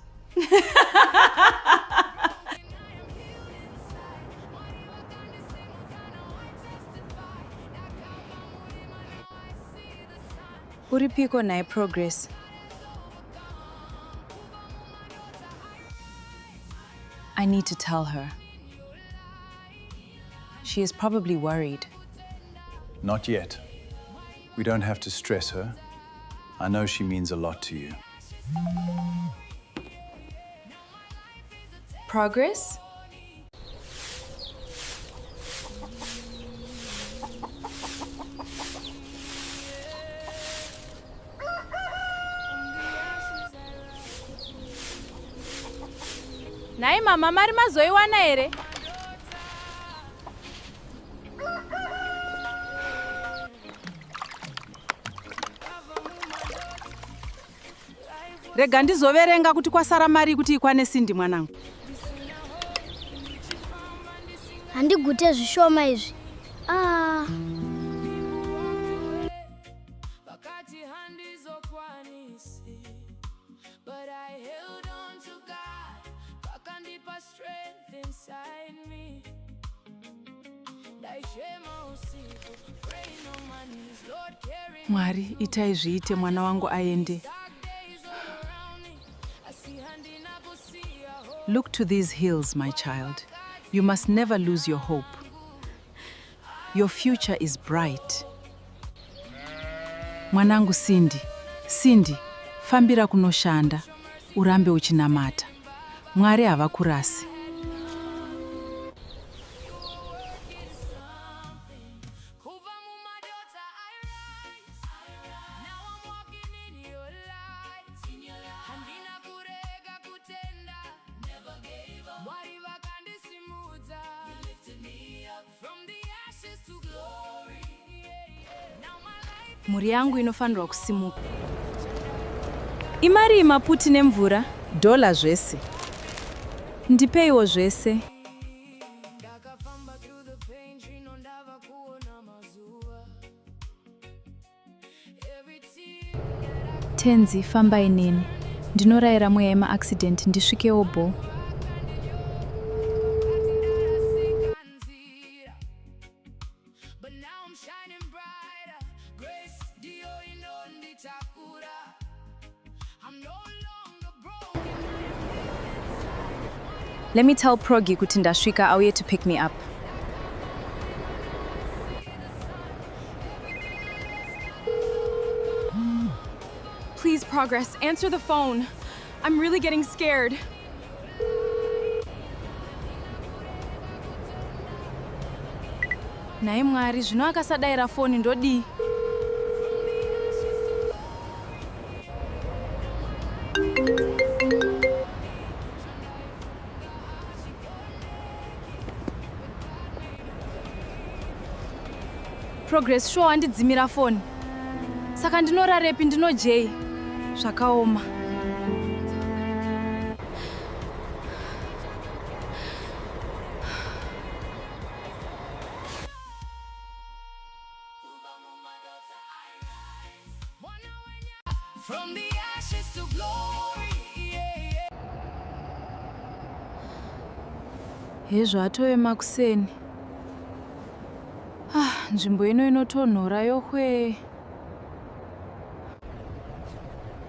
Uripiko nae Progress. I need to tell her. She is probably worried. Not yet. We don't have to stress her. I know she means a lot to you. Progress? Nai mama mari mazoiwana here? Rega ndizoverenga kuti kwasara mari kuti ikwane Cindy mwanangu. Handigute zvishoma izvi. Mwari, itai zviite mwana wangu aende. Look to these hills, my child. You must never lose your hope. Your future is bright. Mwanangu Cindy, Cindy, fambira kunoshanda, urambe uchinamata. Mwari havakurasi. Mhuri yangu inofanirwa kusimuka. Imari maputi nemvura? Dola zvese. Ndipeiwo zvese. Tenzi, fambai neni. Ndinorayira mweya yema-accident ndisvikewo bo. Let me tell Progi kuti ndasvika auye to pick me up. Please, Progress, answer the phone. I'm really getting scared. Nai Mwari, zvino akasadaira foni ndodii? Progress show handidzimira foni. Saka ndinorarepi ndinojei. Zvakaoma. From the ashes to glory, yeah, yeah. Hezvo atoema kuseni. Nzvimbo ino inotonhora yokwe.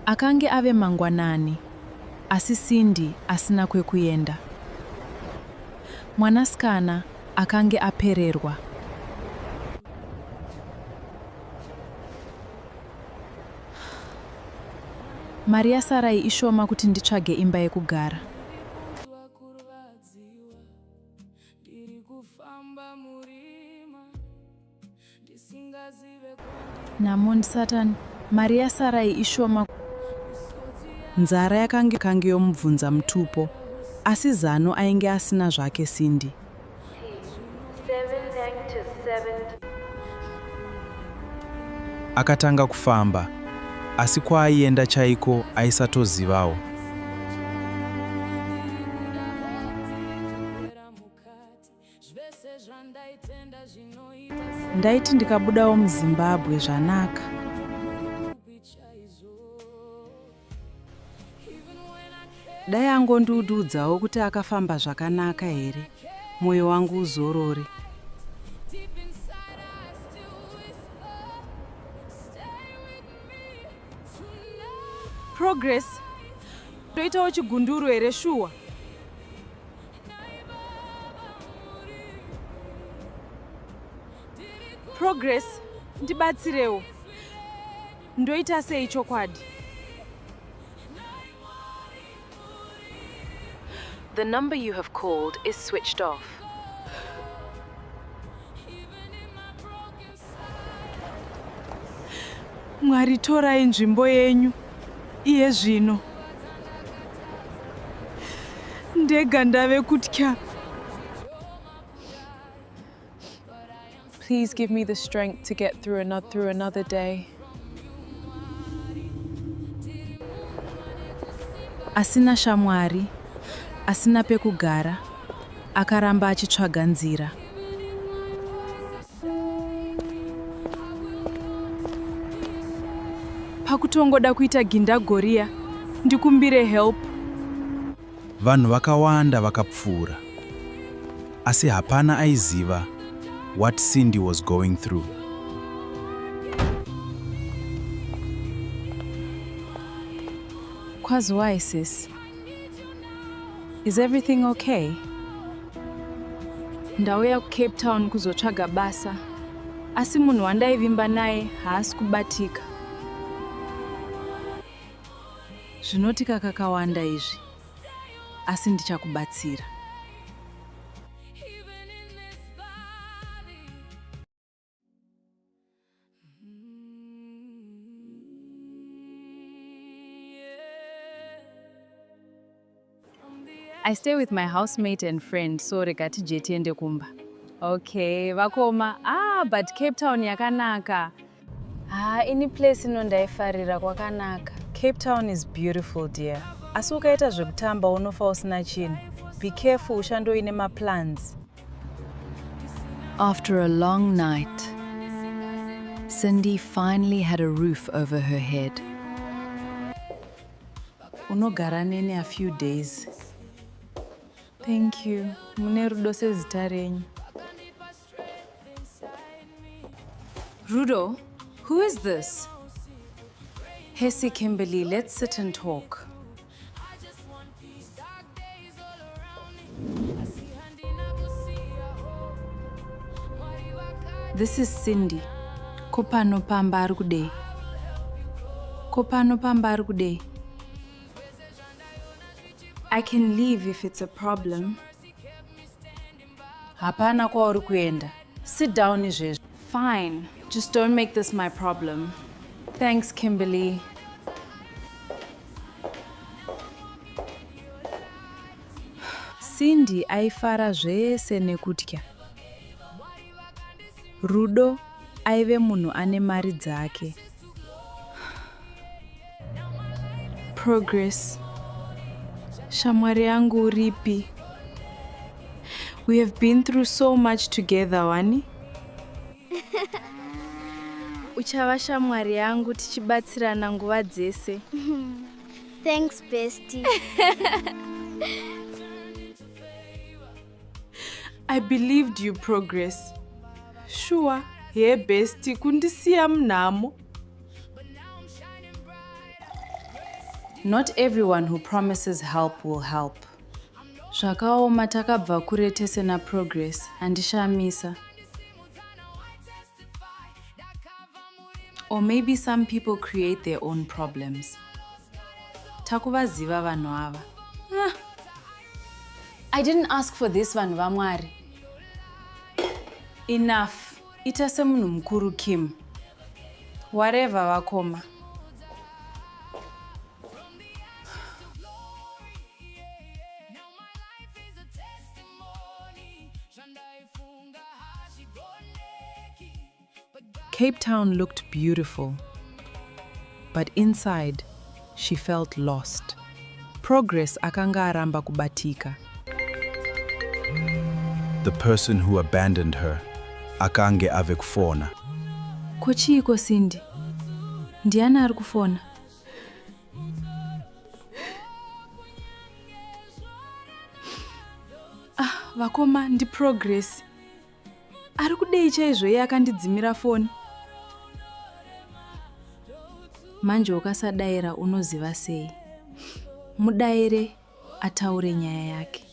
Akange ave mangwanani, asi Cindy asina kwekuenda. Mwanasikana akange apererwa. Mari yaSarai ishoma kuti nditsvage imba yekugara. Namundi Satan, mari yaSarai ishoma. Nzara yakange yomubvunza mutupo, asi zano ainge asina zvake Cindy. Akatanga kufamba, asi kwaaienda chaiko aisatozivawo. Ndaiti ndikabudawo muZimbabwe zvanaka. Dai angondiudzawo kuti akafamba zvakanaka here, mwoyo wangu uzorore. Progress. Toitawo chigunduru here shuwa. Progress, ndibatsirewo. Ndoita sei chokwadi? The number you have called is switched off. Mwari, torai nzvimbo yenyu. Iye zvino. Ndega ndave kutya. Please give me the strength to get through another day. Asina shamwari, asina pekugara, akaramba achitsvaga nzira. Pakutongoda kuita gindagoria, ndikumbire help. Vanhu vakawanda vakapfuura, asi hapana aiziva what Cindy was going through. Kwazwai sis. Is everything okay? Ndauya kuCape Town kuzotsvaga basa, asi munhu wandaivimba naye haasi kubatika. Zvinotika kakawanda izvi, asi ndichakubatsira. I stay with my housemate and friend, so regati jeti ende kumba. Okay, vakoma. But Cape Town yakanaka. Any place inondaifarira kwakanaka. Cape Town is beautiful, dear. Asi ukaita zvekutamba unofa usina chinhu. Be careful, ushandoine maplans. After a long night, Cindy finally had a roof over her head. Unogara nene a few days. Thank you. Mune rudo sezita renyu. Rudo, who is this? Hesi Kimberly, let's sit and talk. This is Cindy. Kopano pamba ari kudei. Kopano pamba ari kudei. I can leave if it's a problem. Hapana kwauri kuenda. Sit down izvezvi. Fine. Just don't make this my problem. Thanks, Kimberly. Cindy aifara zvese nekutya. Rudo aive munhu ane mari dzake. Progress. Shamwari yangu uripi. We have been through so much together, Wani. Uchava shamwari yangu tichibatsirana nguva dzese. Thanks, bestie. I believed you, Progress. Sure, hey bestie, kundisiya mnamo. Not everyone who promises help will help. Zvakaoma takabva kure tese na Progress, handishamisa. Or maybe some people create their own problems. Takuvaziva vanhu ava. I didn't ask for this, vanhu vaMwari. Enough. Ita semunhu mukuru, Kim. Whatever vakoma. Cape Town looked beautiful, but inside, she felt lost. Progress akanga aramba kubatika. The person who abandoned her akange ave kufona. Kochiiko Cindy? Ndiani ari kufona? Vakoma ndi Progress. Ari kudei chaizvo iye akandidzimira foni. Manje ukasadaira unoziva sei? Mudaire ataure nyaya yake.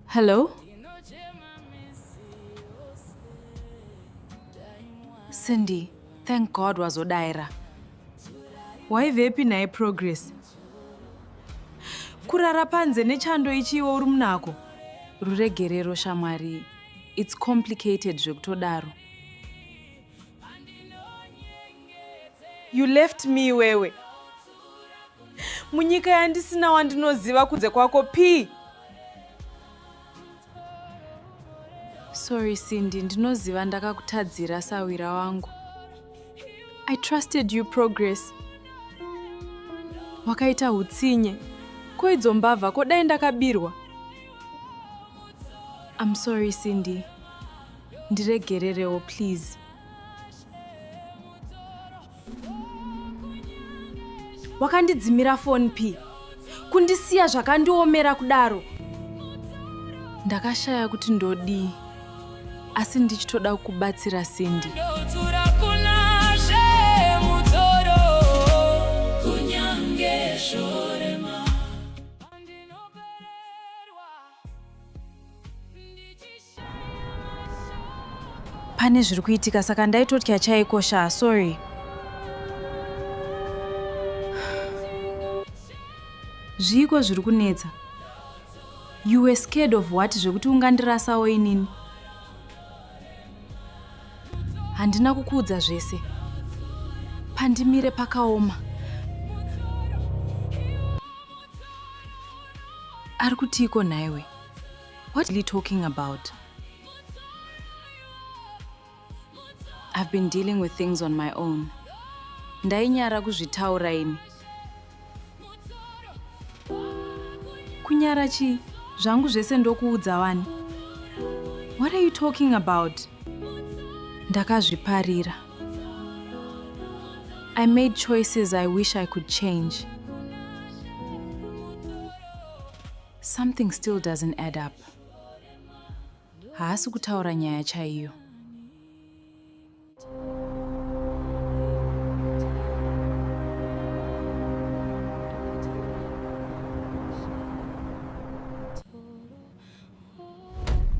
Hello? Cindy, thank God wazodaira. Waivepi naye Progress? Kurara panze nechando ichiwo uri munako. Ruregerero shamwari. It's complicated zvekutodaro. You left me wewe. Munyika yandisina wandinoziva kunze kwako P. Sorry Cindy, ndinoziva ndakakutadzira sawira wangu. I trusted you, Progress. Wakaita hutsinye. Koidzo mbavha kodai ndakabirwa. I'm sorry Cindy. Ndiregererewo please. Wakandidzimira phone P. Kundisiya zvakandiomera kudaro. Ndakashaya kuti ndodii. Asi ndichitoda kubatsira Cindy. Pane zviri kuitika saka ndaitotya chaikosha, sorry. Zviko zviri kunetsa. You were scared of what zvekuti ungandirasawo inini? Handina kukuudza zvese. Pandimire pakaoma. Ari kutiko naiwe? What are you talking about? I've been dealing with things on my own. Ndainyara kuzvitaura ini. Kunyara chi? Zvangu zvese ndokuudza Wani. What are you talking about? Ndakazviparira. I made choices I wish I could change. Something still doesn't add up. Haasi kutaura nyaya chaiyo.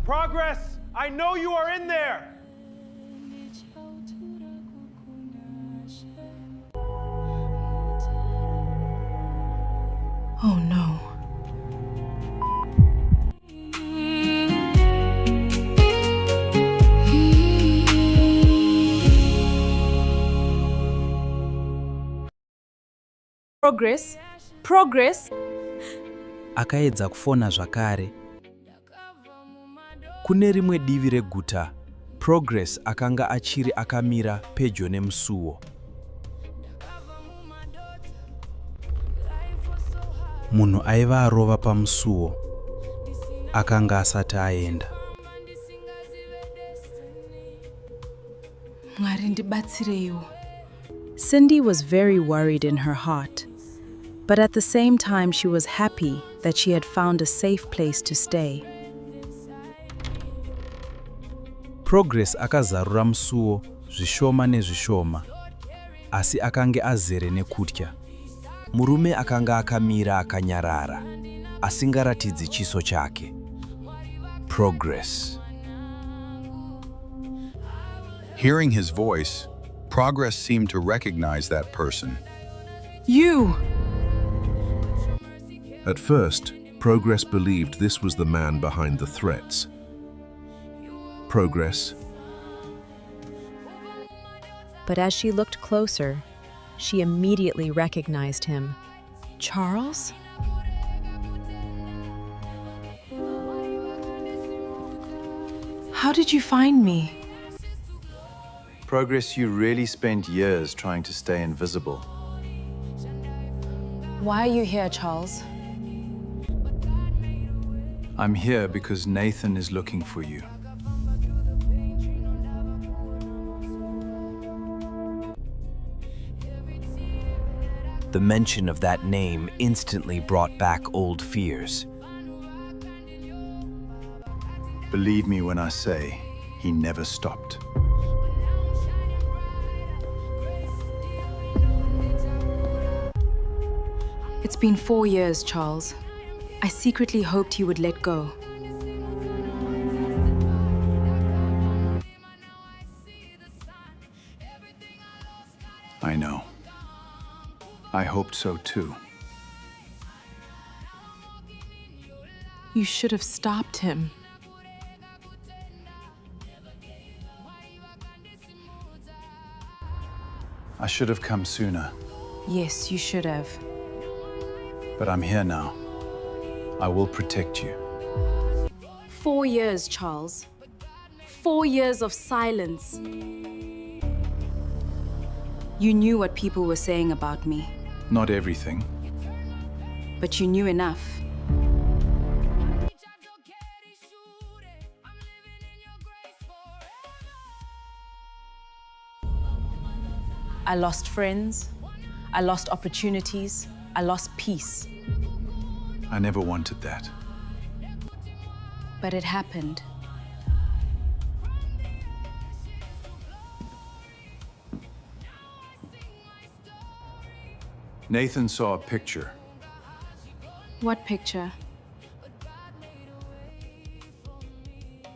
Progress, I know you are in there. Progress? Progress? Akaedza kufona zvakare. Kune rimwe divi reguta, Progress akanga achiri akamira pedyo nemusuwo. Munhu aiva arova pamusuwo akanga asati aenda. Mwari ndibatsireiwo. Cindy was very worried in her heart, but at the same time she was happy that she had found a safe place to stay. Progress akazarura musuwo zvishoma nezvishoma, asi akange azere nekutya. Murume akanga akamira akanyarara, asingaratidzi chiso chake. Progress. Hearing his voice, Progress seemed to recognize that person. You! At first, Progress believed this was the man behind the threats. Progress. But as she looked closer, she immediately recognized him. Charles? How did you find me? Progress, you really spent years trying to stay invisible. Why are you here, Charles? I'm here because Nathan is looking for you. The mention of that name instantly brought back old fears. Believe me when I say, he never stopped. It's been 4 years, Charles. I secretly hoped he would let go. I know. I hoped so too. You should have stopped him. I should have come sooner, Yes, you should have. but I'm here now. I will protect you. 4 years, Charles. 4 years of silence. You knew what people were saying about me, Not everything. but you knew enough. I lost friends, I lost opportunities, I lost peace. I never wanted that. But it happened. Nathan saw a picture. What picture?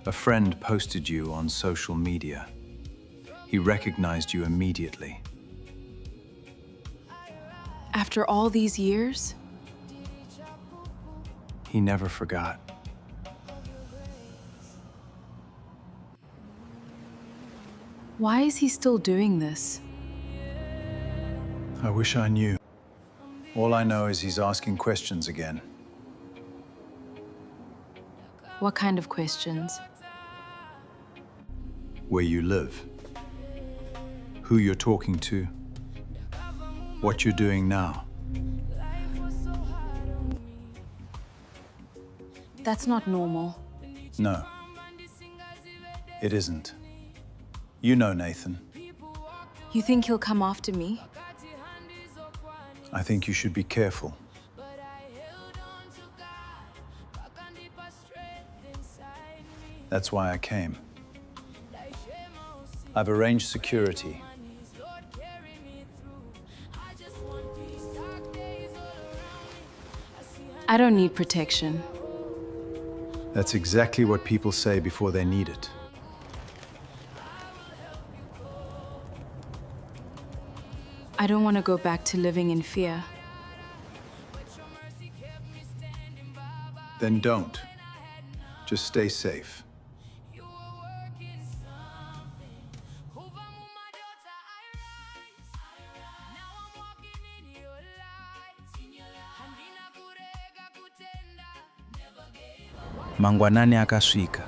A friend posted you on social media. He recognized you immediately. After all these years? He never forgot. Why is he still doing this? I wish I knew. All I know is he's asking questions again. What kind of questions? Where you live, who you're talking to, what you're doing now. That's not normal. No, it isn't. You know Nathan. You think he'll come after me? I think you should be careful. That's why I came. I've arranged security. I don't need protection. That's exactly what people say before they need it. I don't want to go back to living in fear. Then don't. Just stay safe. Kubva Mumadota, I rise. Now I'm walking in your light. Mangwanani akasvika.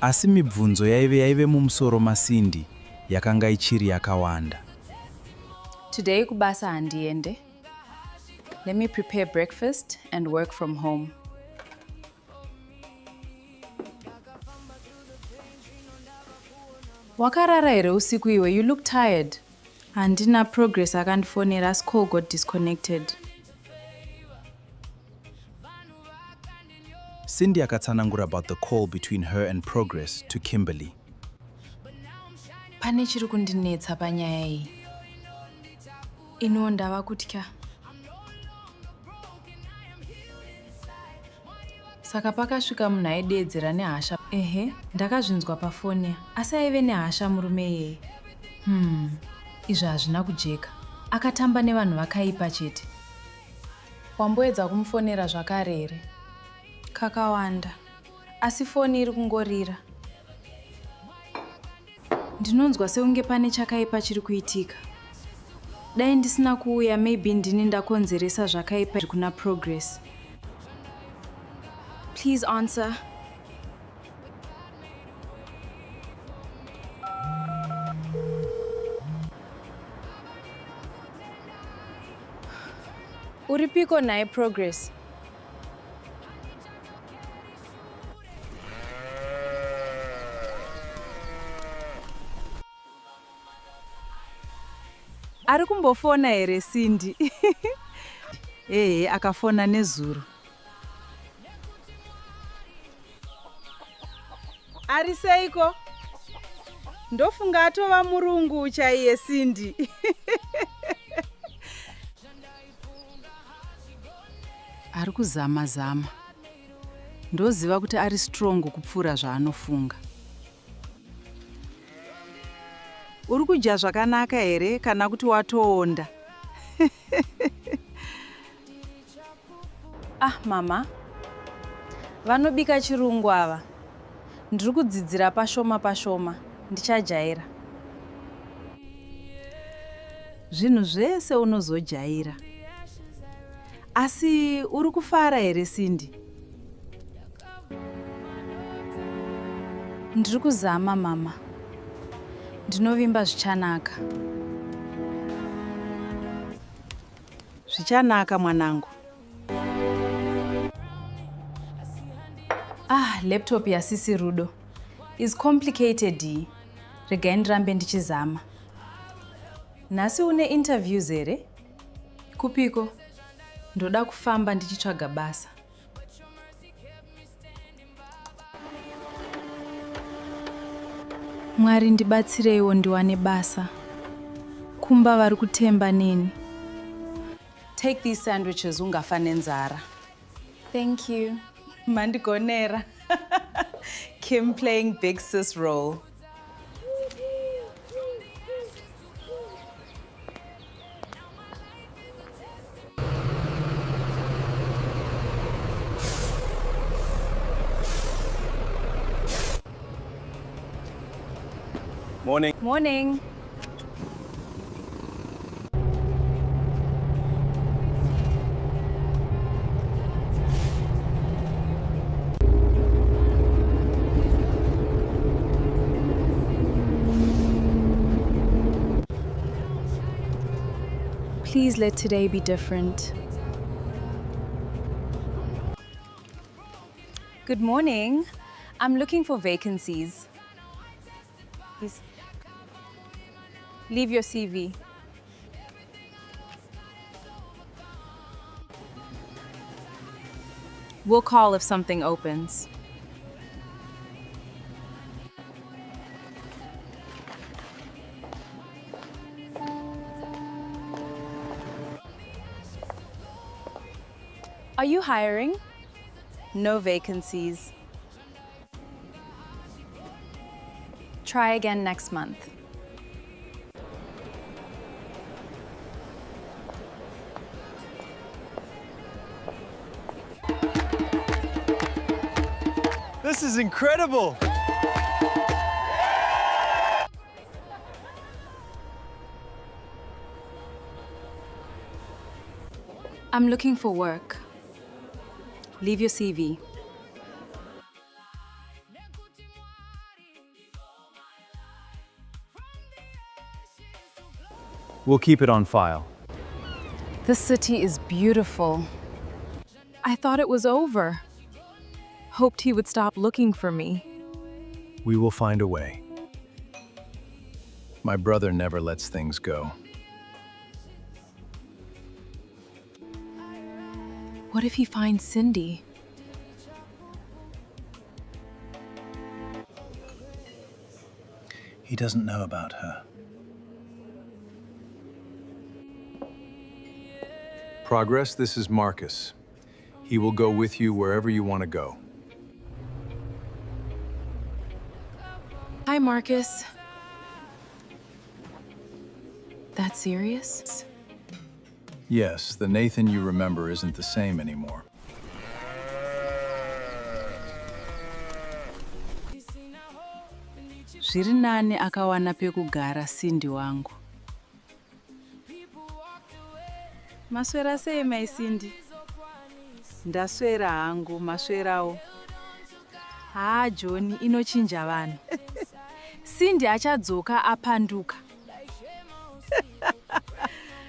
Asi mibvunzo yaive mumusoro maSindy yakanga ichiri yakawanda. Today kubasa handiende. Let me prepare breakfast and work from home. Wakarara here usiku iwe, you look tired. Handina Progress akandifonera, as call got disconnected. Sindy akatsanangura about the call between her and Progress to Kimberly. Pane chiri kundinetsa panyaya iyi. Ino ndava kutya. Saka pakasvika munhu aideedzera nehasha. Ehe, ndakazvinzwa pafoni, asi aive nehasha murume iyeye. Izvi hazvina kujeka. Akatamba nevanhu vakaipa chete. Wamboedza kumufonera zvakare here? Kakawanda. Asi foni iri kungorira. Ndinonzwa seunge pane chakaipa chiri kuitika. Dai ndisina kuuya, maybe ndini ndakonzeresa zvakaipa kuna Progress. Please answer. Uripiko naye Progress? Ari kumbofona here Sindy? Akafona nezuro. Ari seiko? Ndofunga atova murungu chaiye Sindy. Ari kuzama. Ndoziva kuti ari strong kupfuura zvaanofunga. Uri kudya zvakanaka here kana kuti watoonda? Mama. Vanobika chirungu ava. Ndiri kudzidzira pashoma. Ndichajaira. Zvinhu zvese unozojaira. Asi uri kufara here Sindy? Ndiri kuzama mama. Ndinovimba zvichanaka. Zvichanaka mwanangu. Laptop yasisi Rudo is complicated. Regai ndirambe ndichizama. Nhasi une interviews here? Kupiko? Ndoda kufamba ndichitsvaga basa. Mwari ndibatsireiwo ndiwane basa. Kumba vari kutemba neni. Take these sandwiches ungafa nenzara. Thank you. Mandigonera. Kim playing big sis role. Morning. Please let today be different. Good morning. I'm looking for vacancies. Please. Leave your CV. We'll call if something opens. Are you hiring? No vacancies. Try again next month. This is incredible! I'm looking for work. Leave your CV. We'll keep it on file. The city is beautiful. I thought it was over. Hoped he would stop looking for me. We will find a way. My brother never lets things go. What if he finds Cindy? He doesn't know about her. Progress, this is Marcus. He will go with you wherever you want to go. Hi, Marcus. That serious? Yes, the Nathan you remember isn't the same anymore. Zviri nani akawana pekugara Cindy wangu. Maswera sei mai Cindy? Ndaswera hangu, maswerawo. John, inochinja vanhu. Cindy achadzoka apanduka.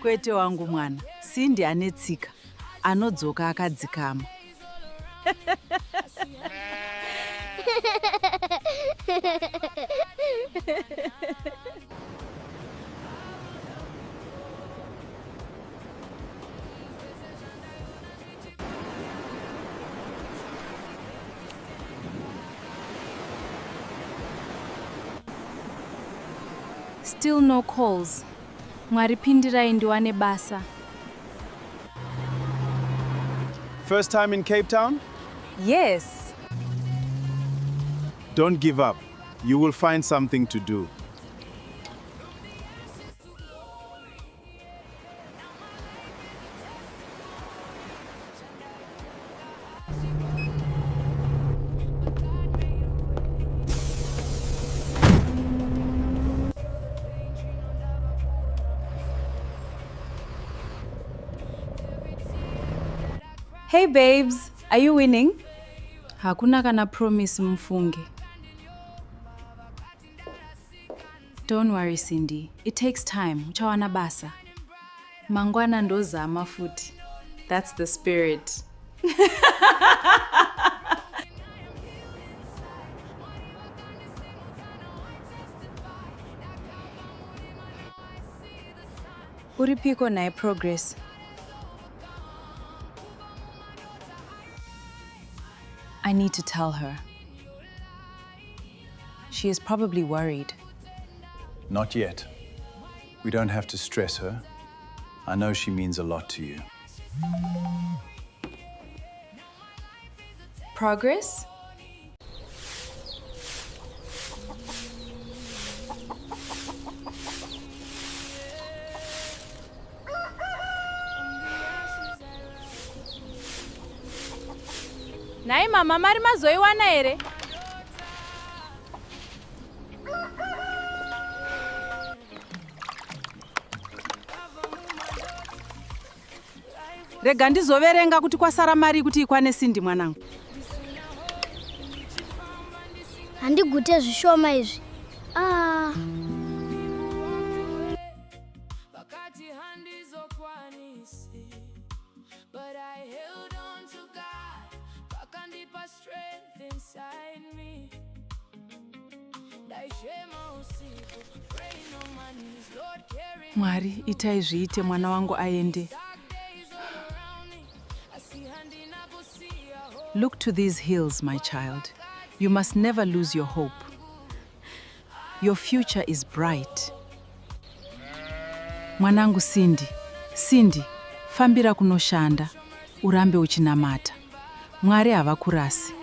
Kwete wangu mwana, Cindy anetsika, anodzoka akadzikama. Still no calls. Mwaripindirai ndiwane basa. First time in Cape Town? Yes. Don't give up. You will find something to do. Hey babes, are you winning? Hakuna kana promise mfunge. Don't worry Cindy, it takes time, uchawana basa. Mangwana ndozama futi. That's the spirit. Uripiko nae Progress. I need to tell her. She is probably worried. Not yet. We don't have to stress her. I know she means a lot to you. Progress? Nai mama mari mazoiwana here? Rega ndizoverenga kuti kwasara mari kuti ikwane Cindy mwanangu. Handigute zvishoma izvi. But I held on to God, pakandipa strength inside me. Mwari, itai zviite mwana wangu aende. Look to these hills, my child. You must never lose your hope. Your future is bright. Mwanangu Cindy, Cindy, fambira kunoshanda, urambe uchinamata. Mwari havakurasi.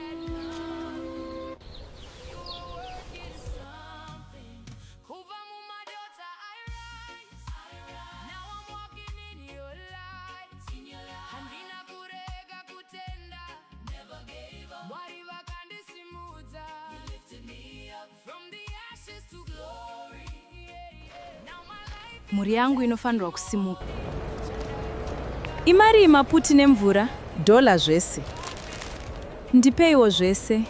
Mhuri yangu inofanirwa kusimuka. Imari maputi nemvura? Dola zvese. Ndipeiwo zvese.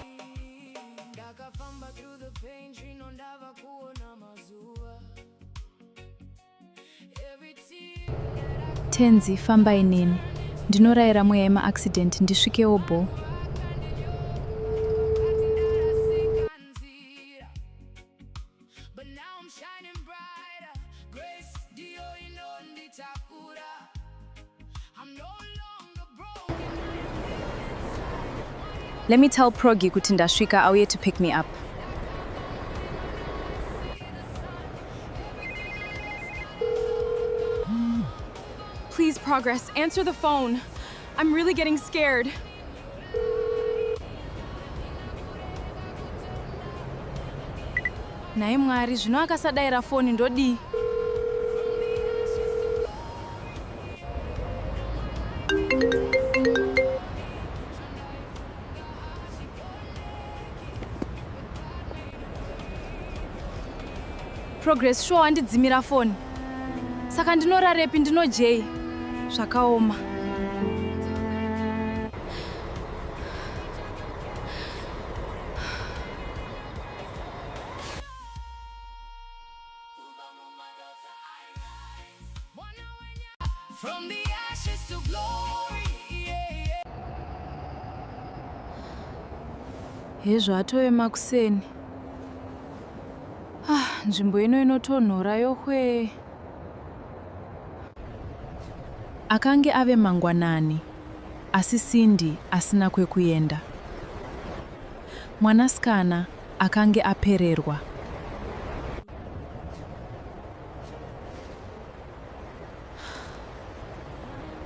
Tenzi, famba inini. Ndinorayira mweya yema-accident ndisvikewo bo. Let me tell Progi kuti ndasvika auye to pick me up. Please, Progress, answer the phone. I'm really getting scared. Naye Mwari, zvino akasadayira foni ndodii? Progress, sure wandidzimira foni. Saka ndinorarepi ndinojei. Zvakaoma. From the ashes to glory, yeah, yeah. Hezvo atove makuseni. Nzvimbo ino inotonhora yohwe. Akange ave mangwanani, asi Cindy asina kwekuenda. Mwanasikana akange apererwa.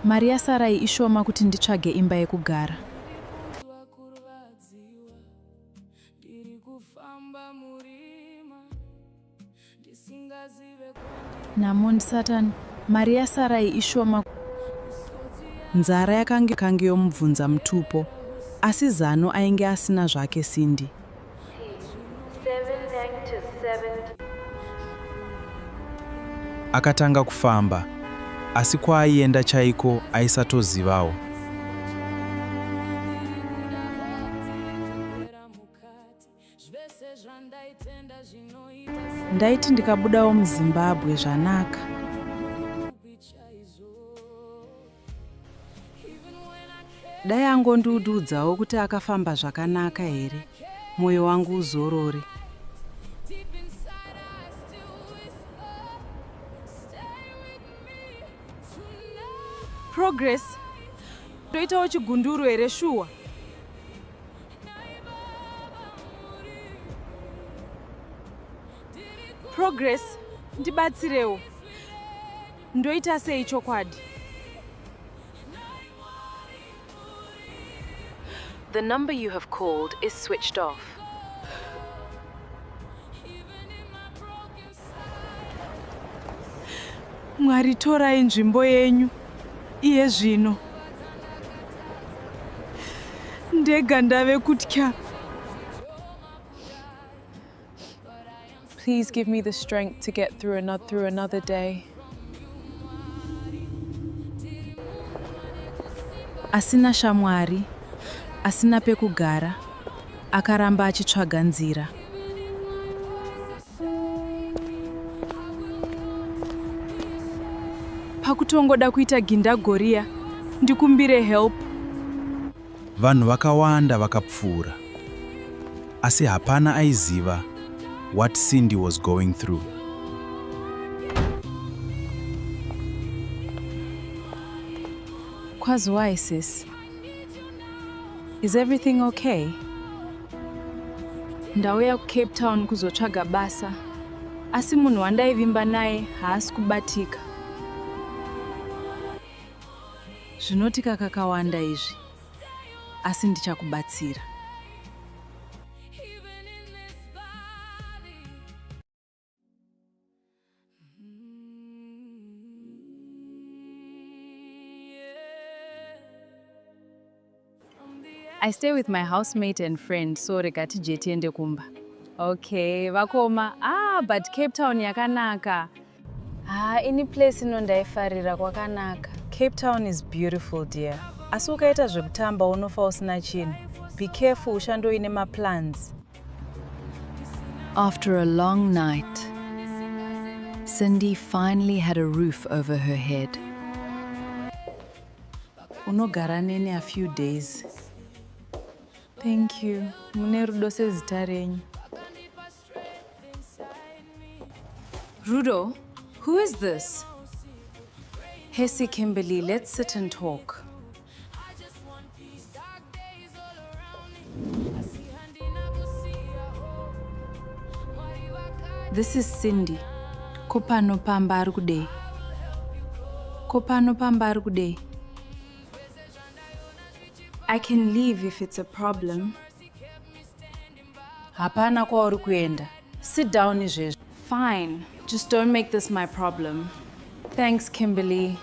Mari yasarai ishoma kuti nditsvage imba yekugara. Namon Satan, mari yasarai ishoma. Nzara yakange yomubvunza mutupo, asi zano ainge asina zvake Cindy. Akatanga kufamba, asi kwaaienda chaiko aisatozivawo. Ndaiti ndikabudawo muZimbabwe zvanaka. Dai angondiudzawo kuti akafamba zvakanaka here, moyo wangu uzorore. Progress, toitawo chigunduru here shuwa. Progress, ndibatsirewo. Ndoita sei chokwadi? The number you have called is switched off. Mwari, torai nzvimbo yenyu. Iye zvino. Ndega ndave kutya. Please give me the strength to get through another day. Asina shamwari, asina pekugara, akaramba achitsvaga nzira. Pakutongoda kuita gindagoria, ndikumbire help. Vanhu vakawanda vakapfuura, asi hapana aiziva what Cindy was going through. Kwaziwai sis? Is everything okay? Ndauya kuCape Town kuzotsvaga basa, asi munhu wandaivimba naye haasi kubatika. Zvinotika kakawanda izvi, asi ndichakubatsira. I stay with my housemate and friend, so regati jetiende kumba. Okay, vakoma. But Cape Town yakanaka. Ini place inondaifarira kwakanaka. Cape Town is beautiful, dear. Asi ukaita zvekutamba unofa usina chinhu. Be careful, ushandoine maplans. After a long night, Cindy finally had a roof over her head. Unogara nene a few days. Thank you. Mune rudo sezita renyu. Rudo, who is this? Hesi Kimberly, let's sit and talk. This is Cindy. Kopano pamba ari kudei. Kopano pamba ari kudei. I can leave if it's a problem. Hapana kwauri kuenda. Sit down izvezvo. Fine, just don't make this my problem. Thanks, Kimberly.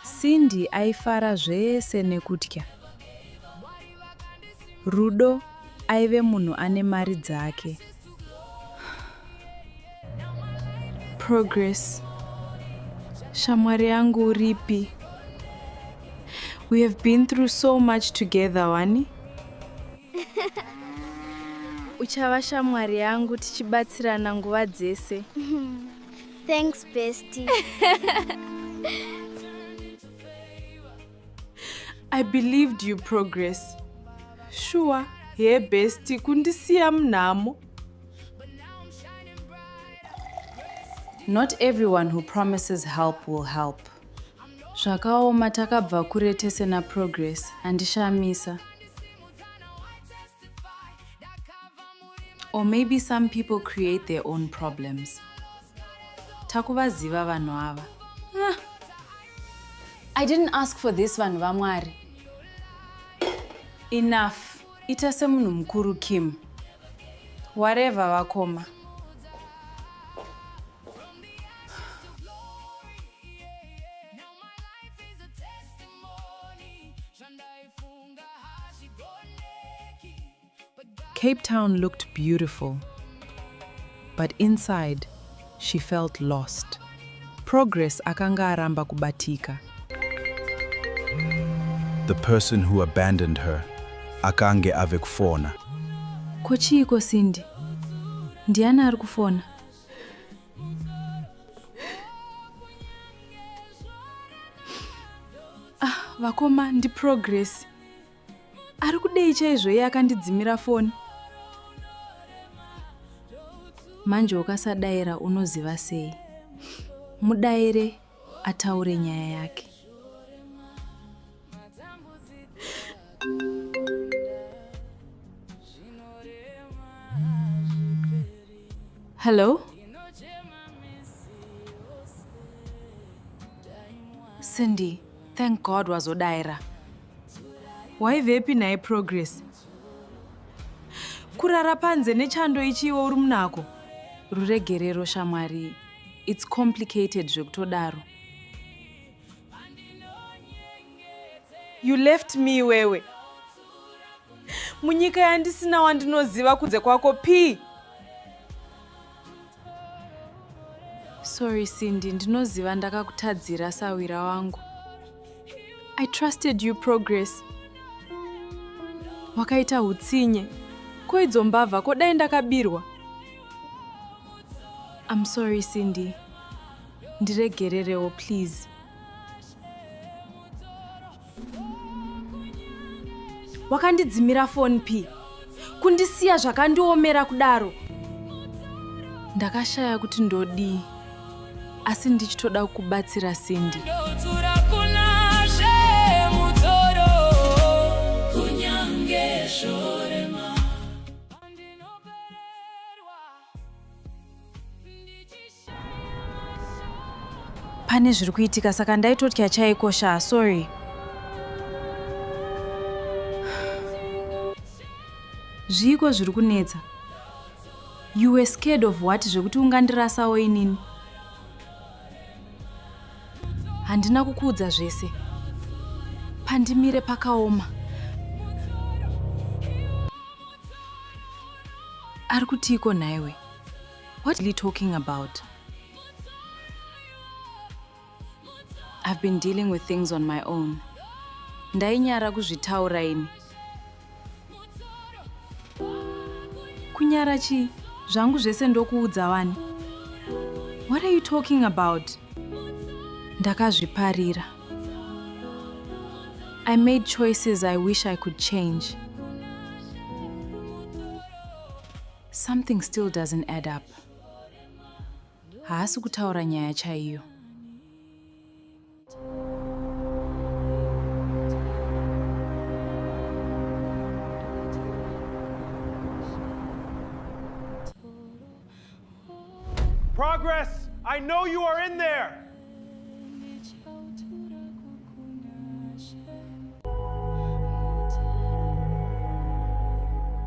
Cindy aifara zvese nekutya. Rudo aive munhu ane mari dzake. Progress. Shamwari yangu uripi. We have been through so much together, Wani. Uchava shamwari yangu tichibatsirana nguva dzese. Thanks, bestie. I believed you, Progress. Sure, hey bestie, kundisiya mnamo. Not everyone who promises help will help. Zvakaoma takabva kure tese na Progress, handishamisa. Or maybe some people create their own problems. Takuvaziva vanhu ava. I didn't ask for this vanhu vaMwari. Enough. Ita semunhu mukuru Kim. Whatever vakoma. Cape Town looked beautiful, but inside, she felt lost. Progress akanga aramba kubatika. The person who abandoned her akange ave kufona. Kochiiko Cindy? Ndiani ari kufona? Vakoma ndi Progress. Ari kudei chaizvo iye akandidzimira foni. Manje ukasadaira unoziva sei? Mudaire ataure nyaya yake. Hello? Cindy, thank God wazodaira. Waivepi naye Progress? Kurara panze nechando ichiwo uri munako. Ruregerero shamwari. It's complicated zvekutodaro. You left me wewe. Munyika yandisina wandinoziva kunze kwako P. Sorry Cindy, ndinoziva ndakakutadzira sawira wangu. I trusted you, Progress. Wakaita hutsinye. Koidzo mbavha kodai ndakabirwa. I'm sorry Cindy. Ndiregererewo please. Wakandidzimira phone P. Kundisiya zvakandiomera kudaro. Ndakashaya kuti ndodii. Asi ndichitoda kukubatsira Cindy. Pane zviri kuitika saka ndaitotya chaikosha, sorry. Zviko zviri kunetsa. You were scared of what zvekuti ungandirasawo inini? Handina kukuudza zvese. Pandimire pakaoma. Ari kutiko naiwe? What are you talking about? I've been dealing with things on my own. Ndainyara kuzvitaura ini. Kunyara chi? Zvangu zvese ndokuudza Wani. What What are you talking about? Ndakazviparira. I made choices I wish I could change. Something still doesn't add up. Haasi kutaura nyaya chaiyo. Progress, I know you are in there.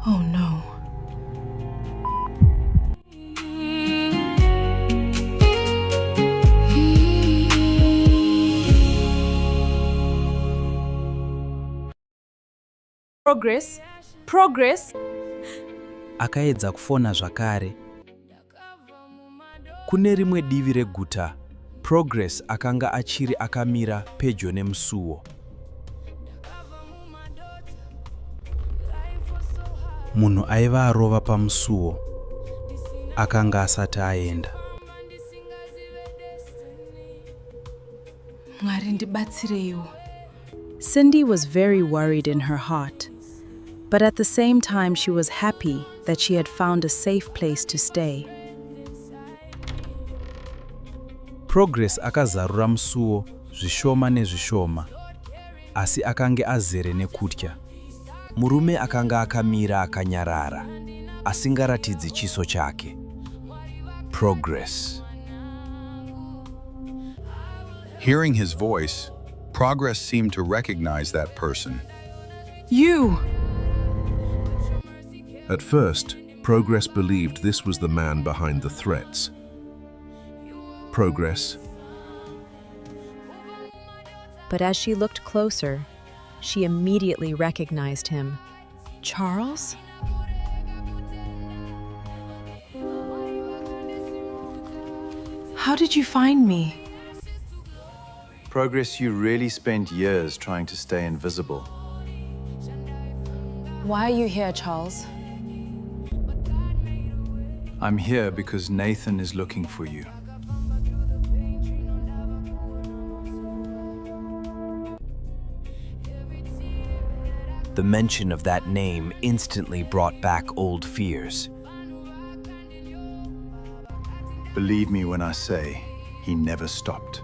Oh no. Progress. Akaedza kufona zvakare. Kune rimwe divi reguta, Progress akanga achiri akamira pedyo nemusuwo. Munhu aiva arova pamusuwo akanga asati aenda. Mwari ndibatsireiwo. Cindy was very worried in her heart, but at the same time she was happy that she had found a safe place to stay. Progress akazarura musuwo zvishoma nezvishoma, asi akange azere nekutya. Murume akanga akamira akanyarara, asingaratidzi chiso chake. Progress. Hearing his voice, Progress seemed to recognize that person. You! At first, Progress believed this was the man behind the threats. Progress. But as she looked closer, she immediately recognized him. Charles? How did you find me? Progress, you really spent years trying to stay invisible. Why are you here, Charles? I'm here because Nathan is looking for you. The mention of that name instantly brought back old fears. Believe me when I say, he never stopped.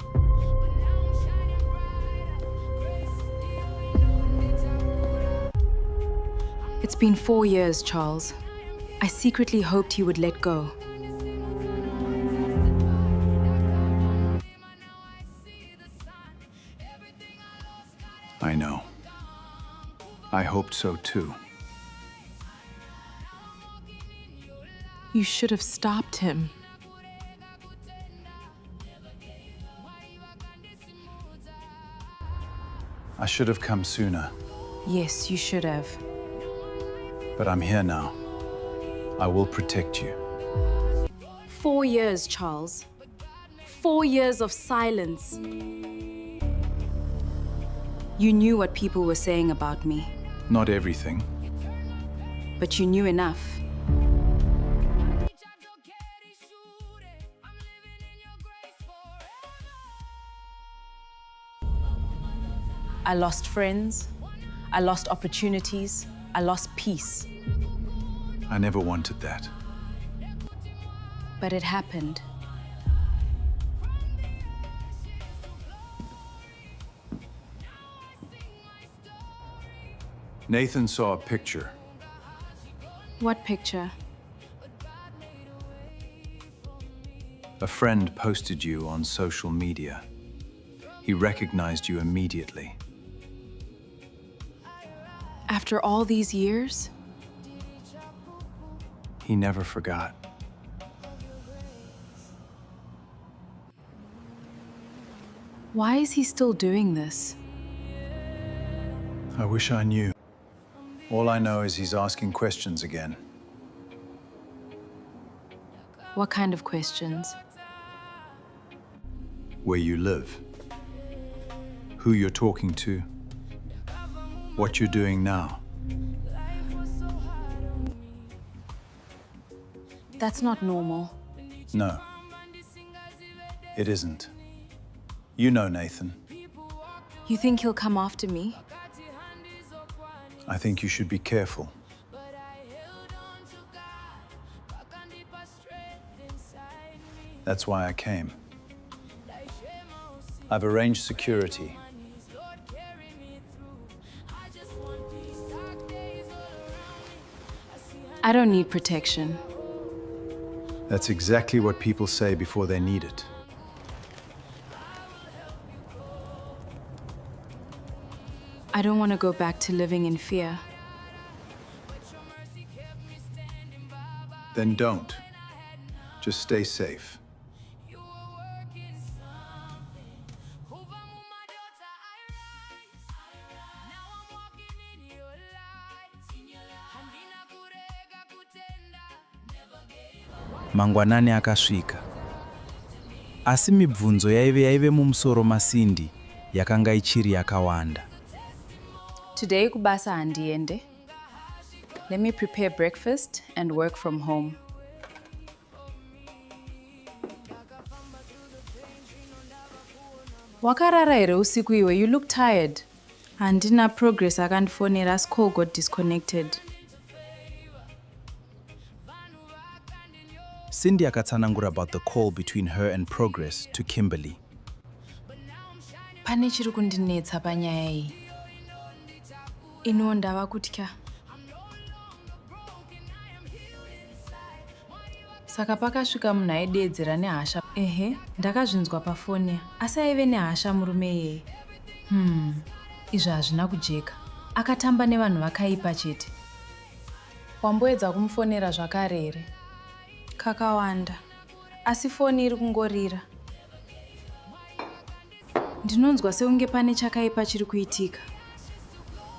It's been 4 years, Charles. I secretly hoped he would let go. I know. I hoped so too. You should have stopped him. I should have come sooner. Yes, you should have. But I'm here now. I will protect you. 4 years, Charles. 4 years of silence. You knew what people were saying about me. Not everything. But you knew enough. I lost friends. I lost opportunities. I lost peace. I never wanted that. But it happened. Nathan saw a picture. What picture? A friend posted you on social media. He recognized you immediately. After all these years? He never forgot. Why is he still doing this? I wish I knew. All I know is he's asking questions again. What kind of questions? Where you live. Who you're talking to. What you're doing now. That's not normal. No. It isn't. You know Nathan. You think he'll come after me? I think you should be careful. That's why I came. I've arranged security. I don't need protection. That's exactly what people say before they need it. I don't want to go back to living in fear. Then don't. Just stay safe. Mangwanani akasvika. Asi mibvunzo yaive mumusoro maSindy yakanga ichiri yakawanda. Today kubasa handiende. Let me prepare breakfast and work from home. Wakarara here usiku iwe, you look tired. Handina Progress akandifonera as call got disconnected. Sindy akatsanangura about the call between her and Progress to Kimberly. Pane chiri kundinetsa panyaya iyi. Ino ndava kutya. Saka pakasvika munhu aidedzera nehasha. Ehe, ndakazvinzwa pafoni. Asi aive nehasha murume iyeye. Izvi hazvina kujeka. Akatamba nevanhu vakaipa chete. Wamboedza kumufonera zvakare here? Kakawanda. Asi foni iri kungorira. Ndinonzwa seunge pane chakaipa chiri kuitika.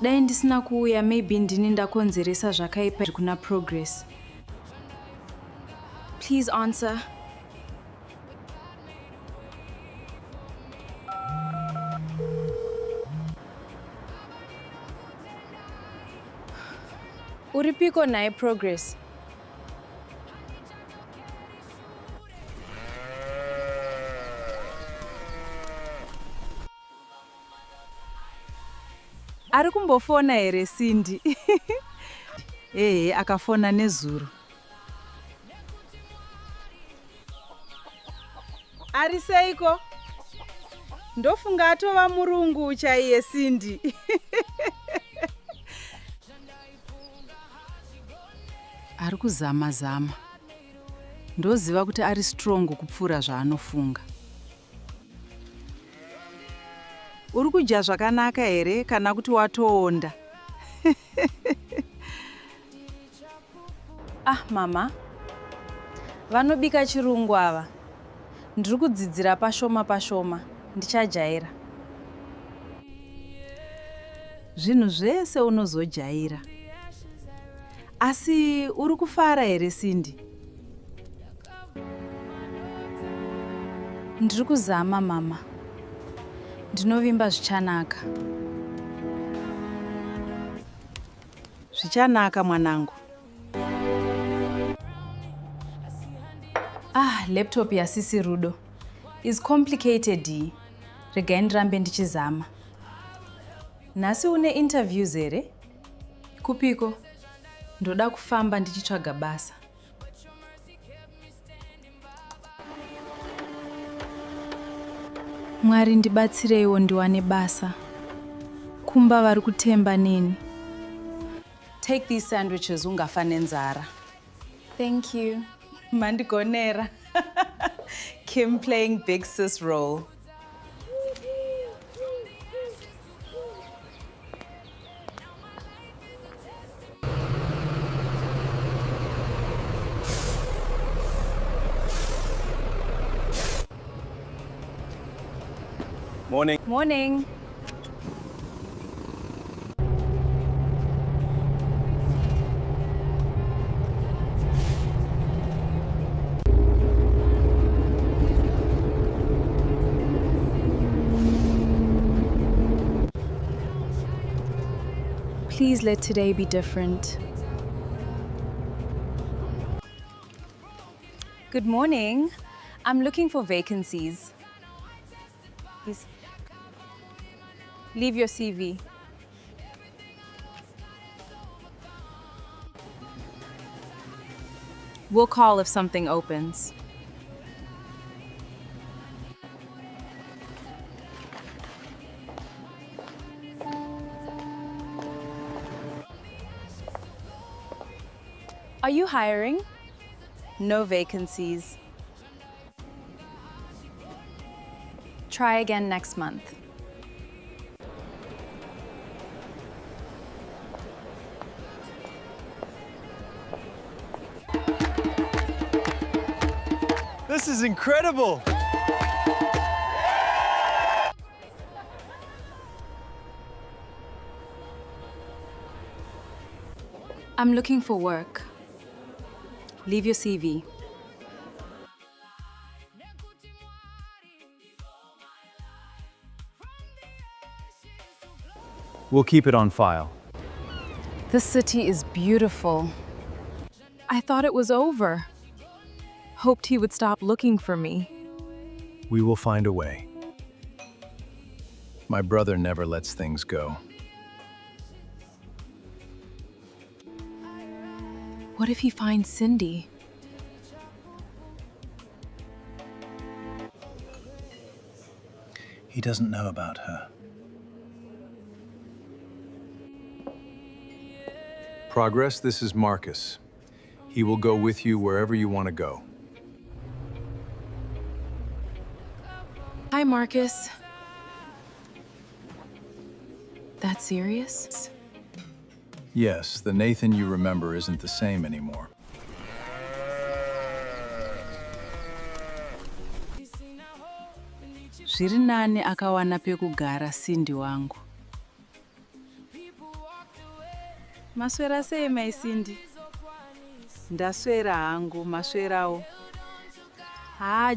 Dai ndisina kuuya, maybe ndini ndakonzeresa zvakaipa kuna Progress. Please answer. Uripiko naye Progress? Ari kumbofona here Sindy? Akafona nezuro. Ari seiko? Ndofunga atova murungu chaiye Sindy. Ari kuzama. Ndoziva kuti ari strong kupfuura zvaanofunga. Uri kudya zvakanaka here kana kuti watoonda? Mama. Vanobika chirungu ava. Ndiri kudzidzira pashoma. Ndichajaira. Zvinhu zvese unozojaira. Asi uri kufara here Sindy? Ndiri kuzama mama. Ndinovimba zvichanaka. Zvichanaka mwanangu. Laptop yasisi Rudo is complicated. Regai ndirambe ndichizama. Nhasi une interviews here? Kupiko? Ndoda kufamba ndichitsvaga basa. Mwari ndibatsireiwo ndiwane basa. Kumba vari kutemba neni. Take these sandwiches ungafa nenzara. Thank you. Mandigonera. Kim playing big sis role. Morning. Morning. Please let today be different. Good morning. I'm looking for vacancies. Please. Leave your CV. We'll call if something opens. Are you hiring? No vacancies. Try again next month. This is incredible! I'm looking for work. Leave your CV. We'll keep it on file. The city is beautiful. I thought it was over. Hoped he would stop looking for me. We will find a way. My brother never lets things go. What if he finds Cindy? He doesn't know about her. Progress, this is Marcus. He will go with you wherever you want to go. Hi, Marcus. That serious? Yes, the Nathan you remember isn't the same anymore. Zviri nani akawana pekugara Cindy wangu. Maswera sei mai Cindy? Ndaswera hangu, maswerawo.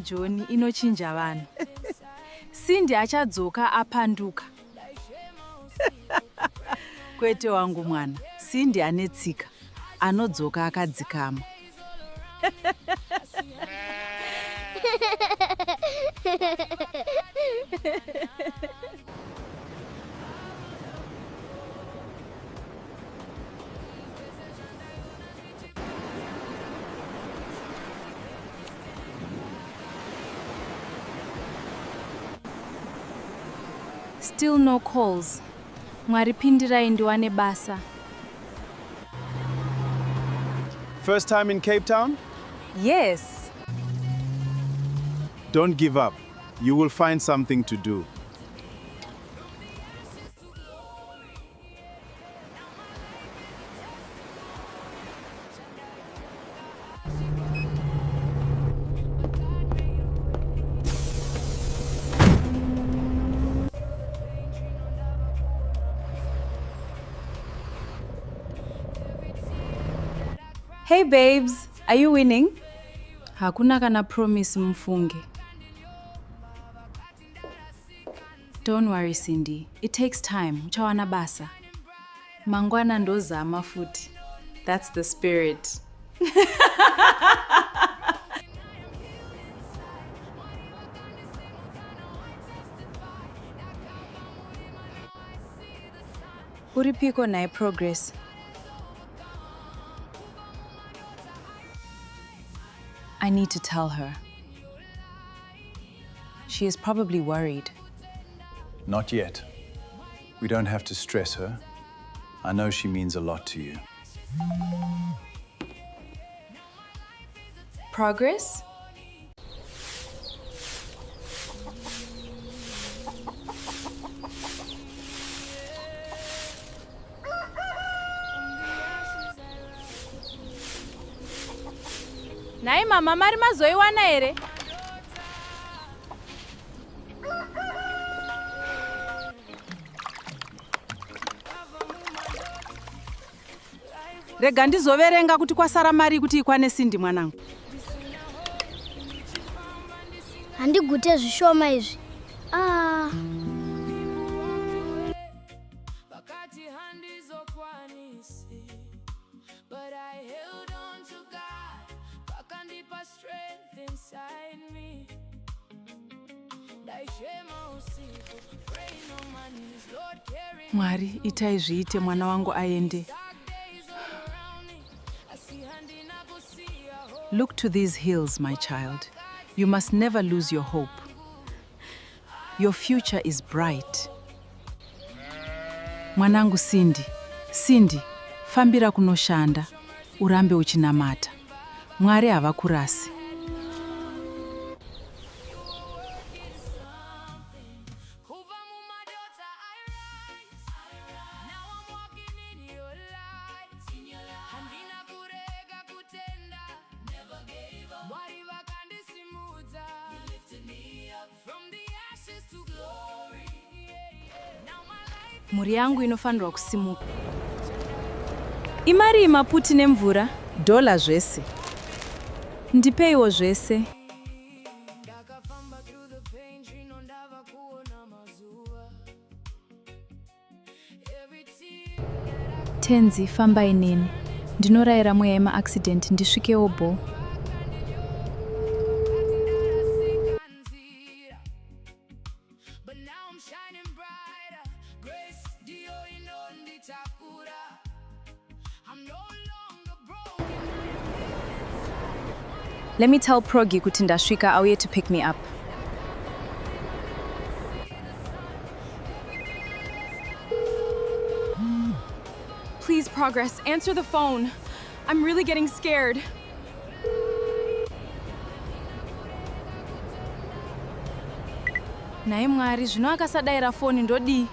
John, inochinja vanhu. Cindy achadzoka apanduka. Kwete wangu mwana, Cindy anetsika, anodzoka akadzikama. Still no calls. Mwaripindirai ndiwane basa. First time in Cape Town? Yes. Don't give up. You will find something to do. Hey babes, are you winning? Hakuna kana promise mfunge. Don't worry Cindy, it takes time, uchawana basa. Mangwana ndozama futi. That's the spirit. Uripiko nae Progress. I need to tell her. She is probably worried. Not yet. We don't have to stress her. I know she means a lot to you. Progress? Nai mama mari mazoiwana here? Rega ndizoverenga kuti kwasara mari kuti ikwane Cindy mwanangu. Handigute zvishoma izvi. But I held on to God, strength inside me. Mwari, itai zviite mwana wangu aende. Look to these hills, my child. You must never lose your hope. Your future is bright. Mwanangu Cindy, fambira kunoshanda, urambe uchinamata. Mwari havakurasi. Kubva Mumadota, I rise. Now I'm walking in your light. Handina kurega kutenda. Never gave up. Mwari vakandisimudza. You lifted me up from the ashes to glory. Now my life. Mhuri yangu inofanirwa kusimuka. Imari maputi nemvura, dola zvese. Ndipeiwo zvese. Tenzi, fambai neni. Ndinorayira mweya yema-accident ndisvikewo bo. Let me tell Progi kuti ndasvika auye to pick me up. Please, Progress, answer the phone. I'm really getting scared. Naye Mwari, zvino akasadayira foni ndodi.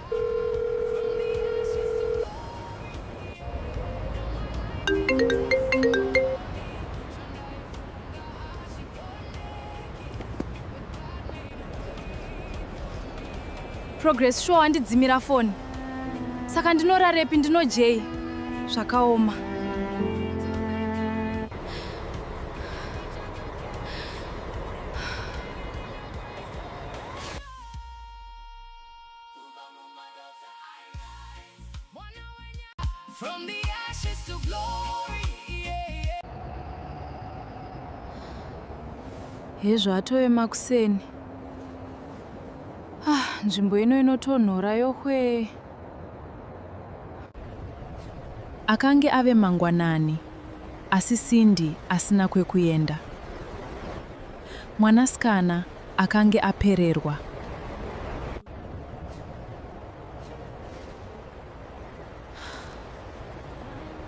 Progress, sure handidzimira foni. Saka ndinorarepi ndino J. Zvakaoma. From the ashes to glory. Hezvo atove makuseni. Nzvimbo ino inotonhora yohwe. Akange ave mangwanani, asi Cindy asina kwekuenda. Mwanasikana akange apererwa.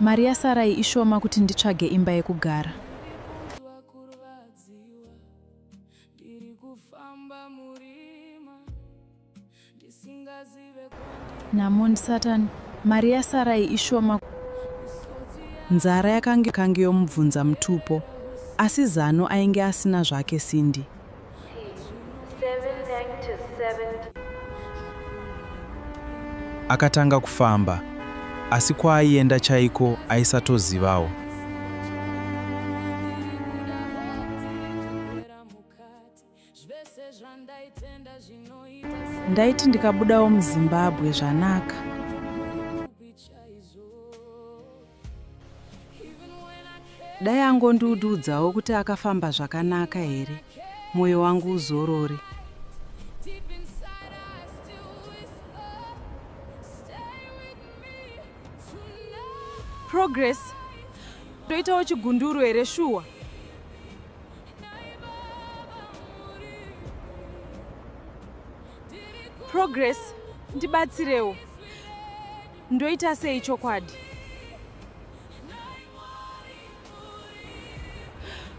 Mari yasarai ishoma kuti nditsvage imba yekugara. Namon Satan, mari yasarai ishoma. Nzara yakange yomubvunza mutupo, asi zano ainge asina zvake Cindy. Akatanga kufamba, asi kwaaienda chaiko aisatozivawo. Ndaiti ndikabudawo muZimbabwe zvanaka. Dai angondiudzawo kuti akafamba zvakanaka here, mwoyo wangu uzorore. Progress, toitawo chigunduru here shuwa. Progress, ndibatsirewo. Ndoita sei chokwadi?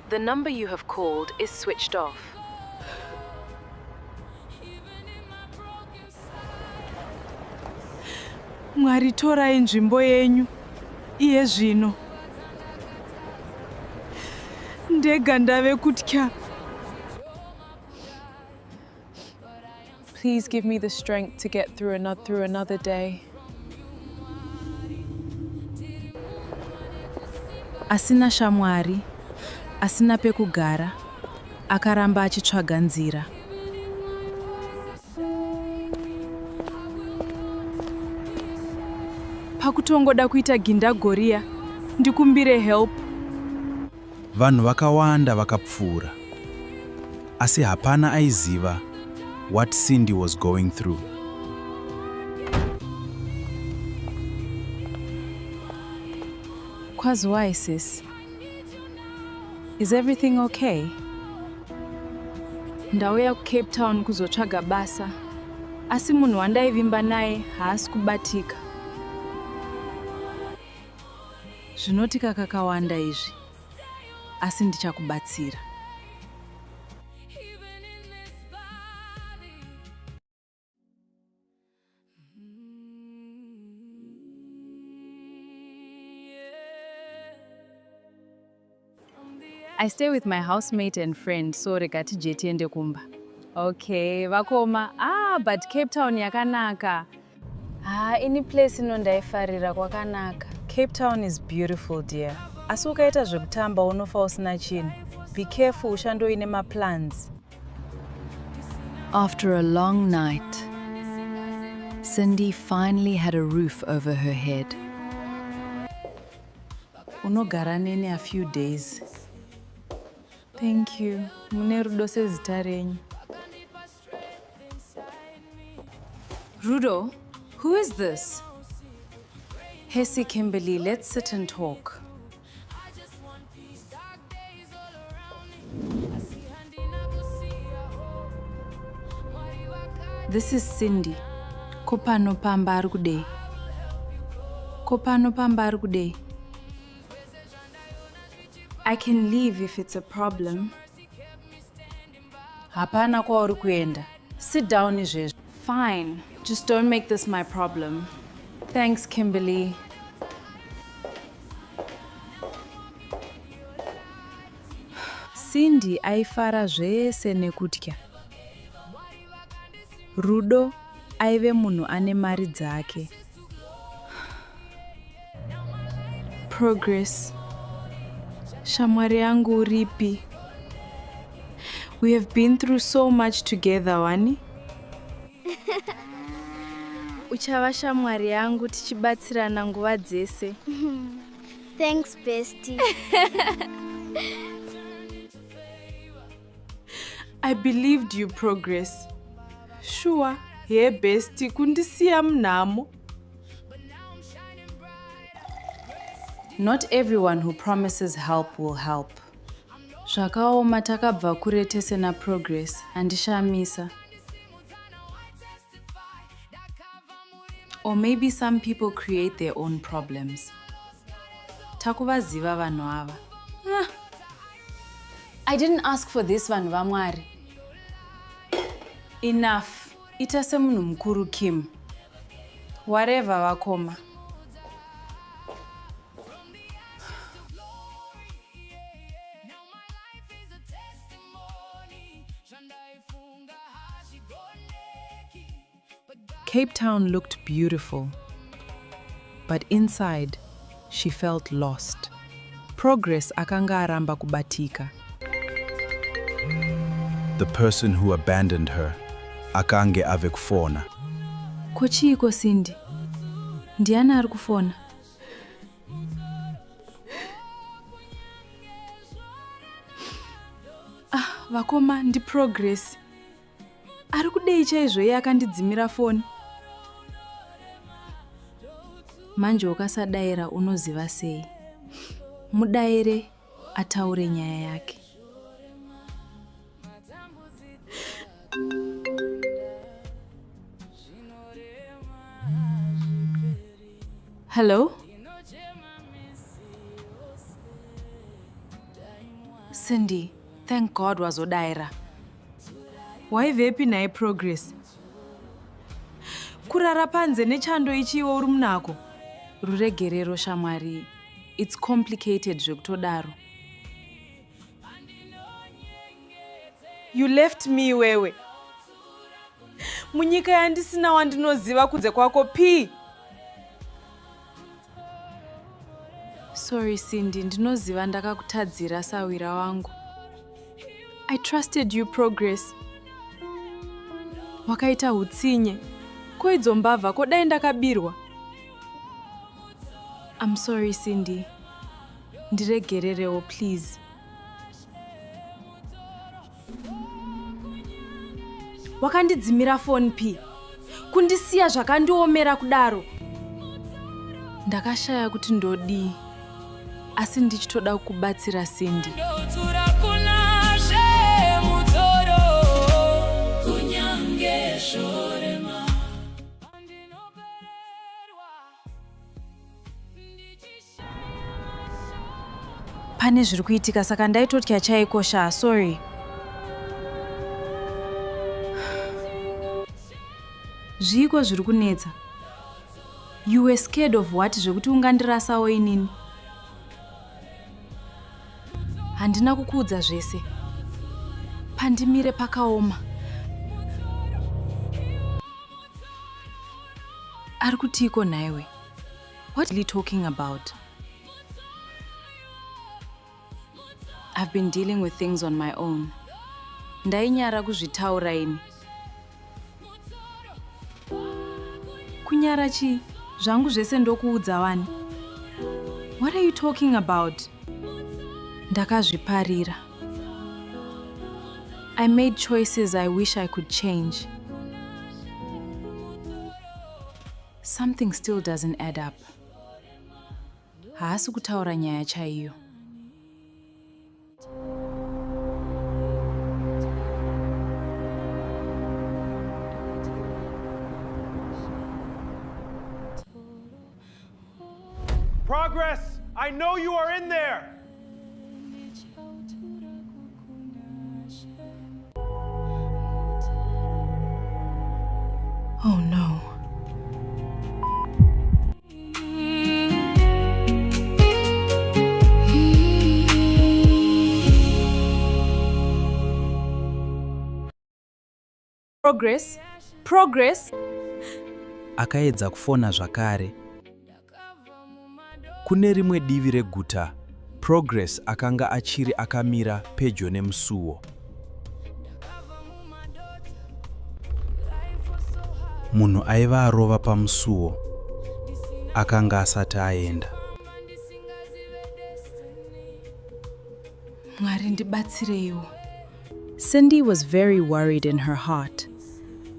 The number you have called is switched off. Mwari, torai nzvimbo yenyu. Iye zvino. Ndega ndave kutya. Please give me the strength to get through another day. Asina shamwari, asina pekugara, akaramba achitsvaga nzira. Pakutongoda kuita gindagoria, ndikumbire help. Vanhu vakawanda vakapfuura, asi hapana aiziva what Cindy was going through. Kwaziwai, sis? Is everything okay? Ndauya kuCape Town kuzotsvaga basa. Asi munhu wandaivimba naye haasi kubatika. Zvinotika kakawanda izvi. Asi ndichakubatsira. I stay with my housemate and friend, so regati jetiende kumba. Okay, vakoma. But Cape Town yakanaka. Ini place inondaifarira kwakanaka. Cape Town is beautiful, dear. Asi ukaita zvekutamba unofa usina chinhu. Be careful, ushandoine maplans. After a long night, Cindy finally had a roof over her head. Unogara nene a few days. Thank you. Mune rudo sezita renyu. Rudo, who is this? Hesi Kimberly, let's sit and talk. This is Cindy. Kopano pamba ari kudei. Kopano pamba ari kudei. I can leave if it's a problem. Hapana kwauri kuenda. Sit down izvezvo. Fine. Just don't make this my problem. Thanks, Kimberly. Cindy aifara zvese nekutya. Rudo aive munhu ane mari dzake. Progress. Shamwari yangu uripi. We have been through so much together, wani? Uchava shamwari yangu tichibatsirana nguva dzese. Thanks, bestie. I believed you, Progress. Sure, hey bestie, kundisiya mnamo. Not everyone who promises help will help. Zvakaoma takabva kure tese na Progress, handishamisa. Or maybe some people create their own problems. Takuvaziva vanhu ava. I didn't ask for this, vanhu vaMwari. Enough. Ita semunhu mukuru Kim. Whatever vakoma. Cape Town looked beautiful, but inside, she felt lost. Progress akanga aramba kubatika. The person who abandoned her, akange ave kufona. Kochiko Cindy? Ndiani ari kufona? Vakoma ndi Progress. Ari kudei chaizvo iye akandidzimira foni. Manje ukasadaira unoziva sei. Mudaire ataure nyaya yake. Hello? Cindy, thank God wazodaira. Waivepi naye Progress? Kurara panze nechando ichiwo uri munako. Ruregerero shamwari. It's complicated zvekutodaro. You left me wewe. Munyika yandisina wandinoziva kunze kwako P. Sorry Cindy, ndinoziva ndakakutadzira sawira wangu. I trusted you, Progress. Wakaita hutsinye. Koidzo mbavha kodai ndakabirwa. I'm sorry Cindy. Ndiregererewo please. Wakandidzimira phone P. Kundisiya zvakandiomera kudaro. Ndakashaya kuti ndodii. asi ndichitoda kubatsira Cindy. Pane zviri kuitika saka ndaitotya chaikosha, sorry. Zviko zviri kunetsa. You were scared of what? Zvekuti ungandirasawo inini. Handina kukuudza zvese. Pandimire pakaoma. Ari kutiko naiwe? What are you talking about? I've been dealing with things on my own. Ndainyara kuzvitaura ini. Kunyara chi? Zvangu zvese ndokuudza wani. What are you talking about? Ndakazviparira. I made choices I wish I could change. Something still doesn't add up. Haasi kutaura nyaya chaiyo. Progress, I know you are in there. Oh no. Progress? Progress? Akaedza kufona zvakare. Kune rimwe divi reguta, Progress akanga achiri akamira pedyo nemusuwo. Munhu aiva arova pamusuwo akanga asati aenda. Mwari ndibatsireiwo. Cindy was very worried in her heart,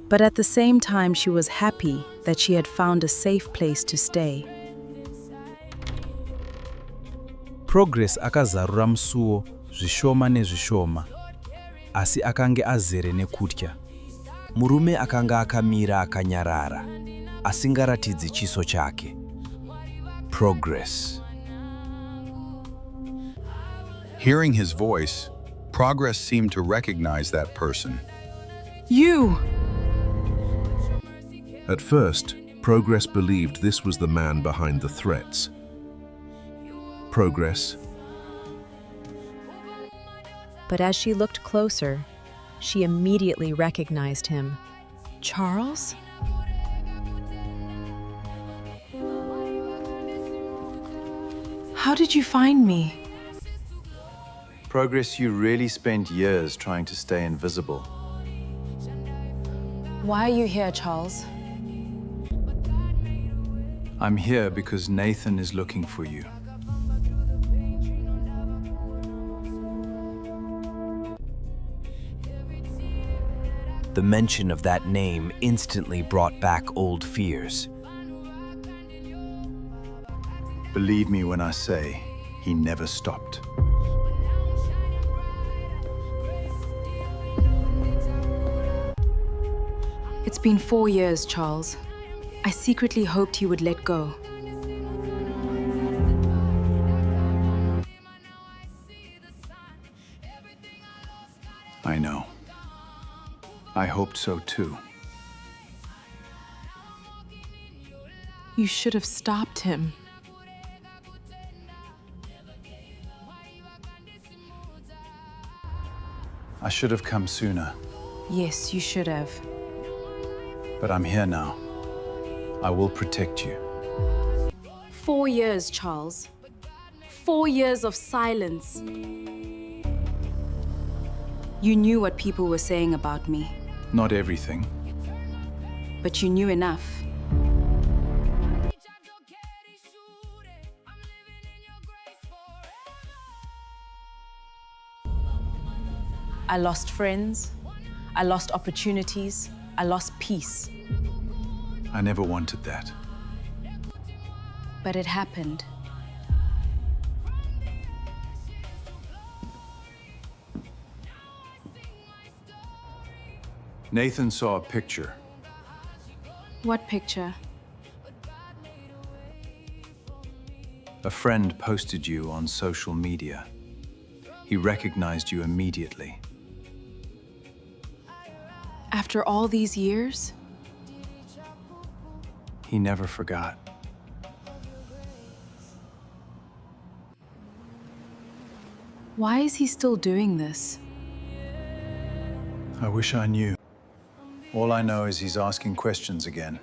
but at the same time she was happy that she had found a safe place to stay. Progress akazarura musuwo zvishoma nezvishoma, asi akange azere nekutya. Murume akanga akamira akanyarara, asingaratidzi chiso chake. Progress. Hearing his voice, Progress seemed to recognize that person. You! At first, Progress believed this was the man behind the threats. Progress. But as she looked closer, she immediately recognized him. Charles? How did you find me? Progress, you really spent years trying to stay invisible. Why are you here, Charles? I'm here because Nathan is looking for you. The mention of that name instantly brought back old fears. Believe me when I say, he never stopped. It's been 4 years, Charles. I secretly hoped you would let go. I know. I hoped so too. You should have stopped him. I should have come sooner. Yes, you should have. But I'm here now. I will protect you. 4 years, Charles. 4 years of silence. You knew what people were saying about me. Not everything. But you knew enough. I lost friends. I lost opportunities. I lost peace. I never wanted that. But it happened. Nathan saw a picture. What picture? A friend posted you on social media. He recognized you immediately. After all these years? He never forgot. Why is he still doing this? I wish I knew. All I know is he's asking questions again.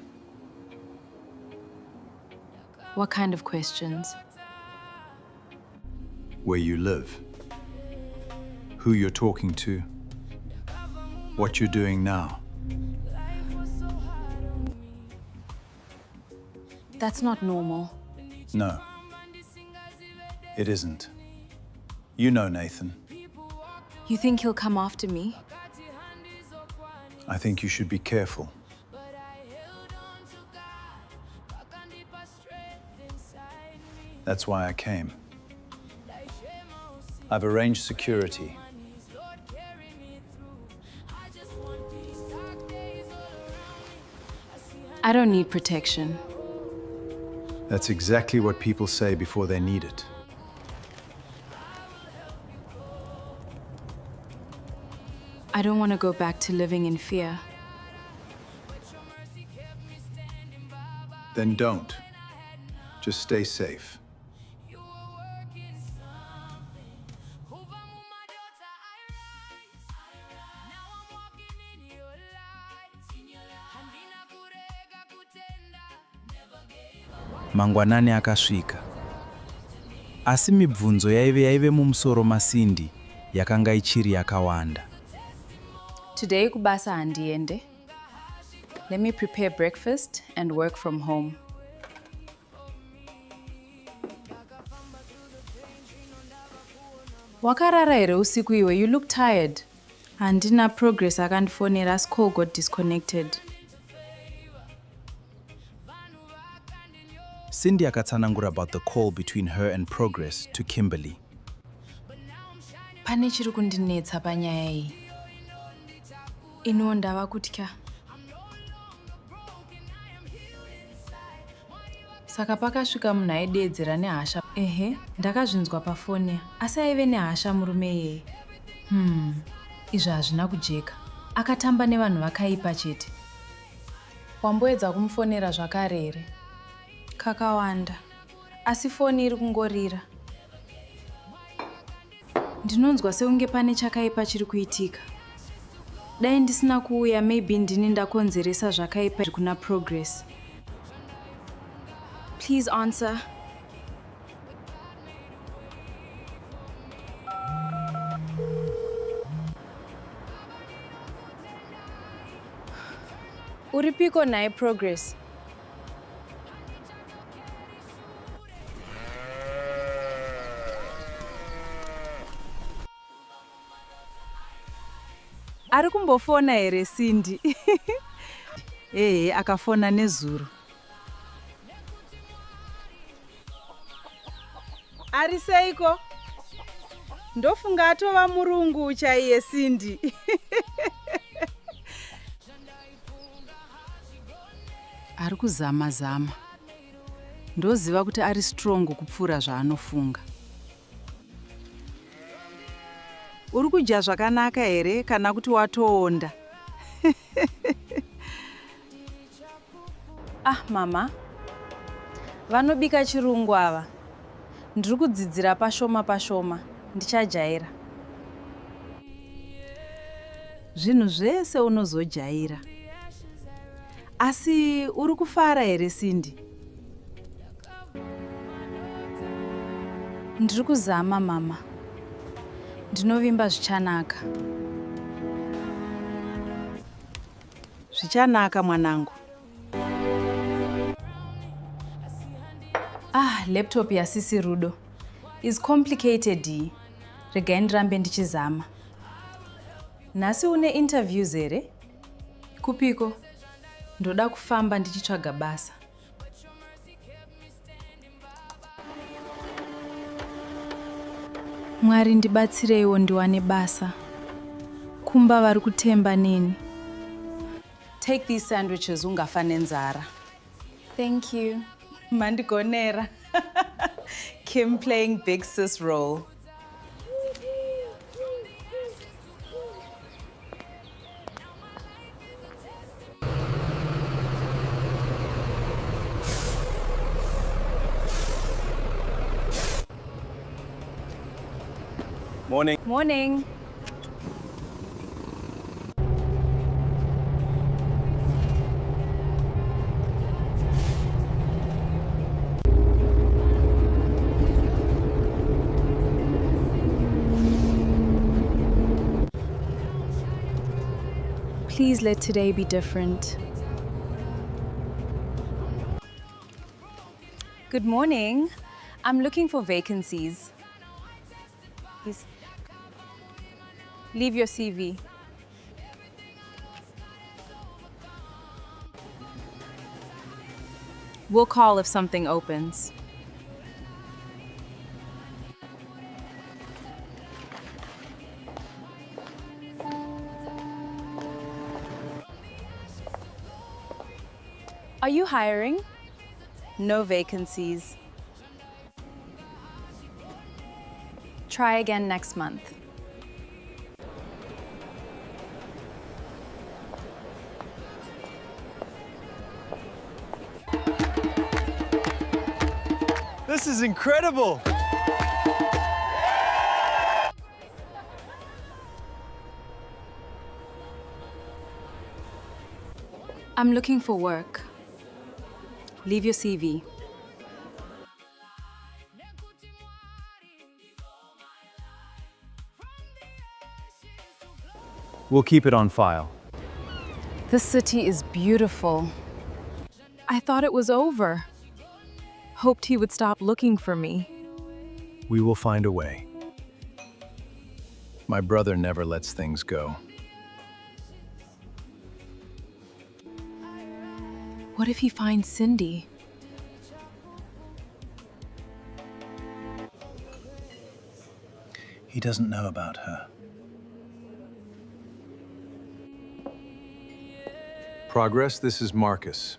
What kind of questions? Where you live, who you're talking to, what you're doing now. That's not normal. No, it isn't. You know Nathan. You think he'll come after me? I think you should be careful. That's why I came. I've arranged security. I don't need protection. That's exactly what people say before they need it. I don't want to go back to living in fear. Then don't. Just stay safe. Mangwanani akasvika. Asi mibvunzo yaive mumusoro maSindy yakanga ichiri yakawanda. Today kubasa handiende. Let me prepare breakfast and work from home. Wakarara here usiku iwe, you look tired. Handina progress akandifonera, as call got disconnected. Sindy akatsanangura about the call between her and Progress to Kimberly. Pane chiri kundinetsa panyaya iyi. Ino ndava kutya. Saka pakasvika munhu aidedzera nehasha. Ehe, ndakazvinzwa pafoni. Asi aive nehasha murume iyeye. Izvi hazvina kujeka. Akatamba nevanhu vakaipa chete. Wamboedza kumufonera zvakare here? Kakawanda. Asi foni iri kungorira. Ndinonzwa seunge pane chakaipa chiri kuitika. Dai ndisina kuuya, maybe ndini ndakonzeresa zvakaipa kuna Progress. Please answer. Uripiko naye Progress? Ari kumbofona here Sindy? Akafona nezuro. Ari seiko? Ndofunga atova murungu chaiye Sindy. Ari kuzama. Ndoziva kuti ari strong kupfuura zvaanofunga. Uri kudya zvakanaka here kana kuti watoonda? Mama. Vanobika chirungu ava. Ndiri kudzidzira pashoma. Ndichajaira. Zvinhu zvese unozojaira. Asi uri kufara here Sindy? Ndiri kuzama mama. Ndinovimba zvichanaka. Zvichanaka mwanangu. Laptop yasisi Rudo is complicated. Regai ndirambe ndichizama. Nhasi une interviews here? Kupiko? Ndoda kufamba ndichitsvaga basa. Mwari ndibatsireiwo ndiwane basa. Kumba vari kutemba neni. Take these sandwiches, ungafa nenzara. Thank you. Mandigonera. Kim playing big sis role. Morning. Morning. Please let today be different. Good morning. I'm looking for vacancies. Please. Leave your CV. We'll call if something opens. Are you hiring? No vacancies. Try again next month. This is incredible! I'm looking for work. Leave your CV. We'll keep it on file. This city is beautiful. I thought it was over. Hoped he would stop looking for me. We will find a way. My brother never lets things go. What if he finds Cindy? He doesn't know about her. Progress, this is Marcus.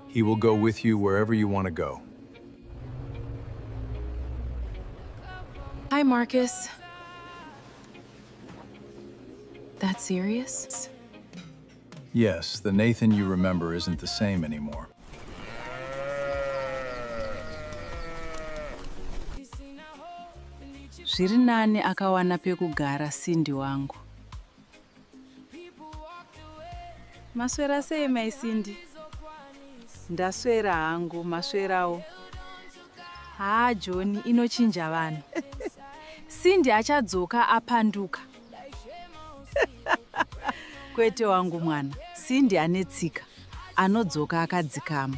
He will go with you wherever you want to go. Hi, Marcus. That serious? Yes, the Nathan you remember isn't the same anymore. Zviri nani akawana pekugara Cindy wangu. Maswera sei mai Cindy? Ndaswera hangu, maswerawo. John, inochinja vanhu. Cindy achadzoka apanduka. Kwete wangu mwana, Cindy anetsika, anodzoka akadzikama.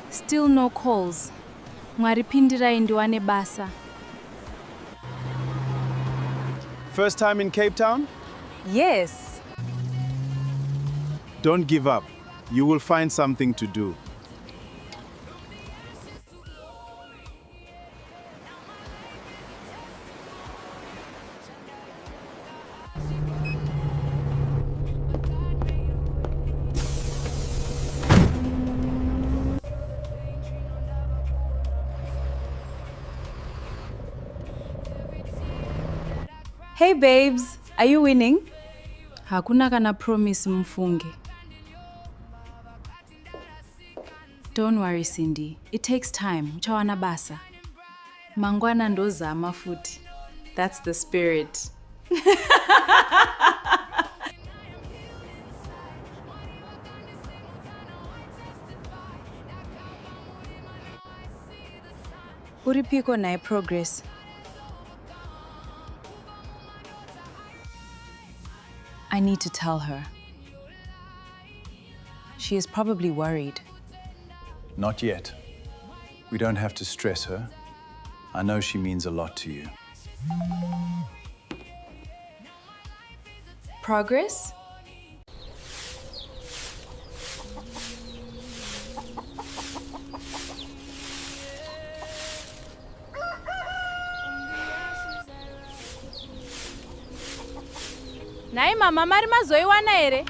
Still no calls. Mwaripindirai ndiwane basa. First time in Cape Town? Yes. Don't give up. You will find something to do. Hey babes, are you winning? Hakuna kana promise mfunge. Don't worry Cindy, it takes time, uchawana basa. Mangwana ndozama futi. That's the spirit. Uripiko nae Progress. I need to tell her. She is probably worried. Not yet. We don't have to stress her. I know she means a lot to you. Progress? Nai mama mari mazoiwana here?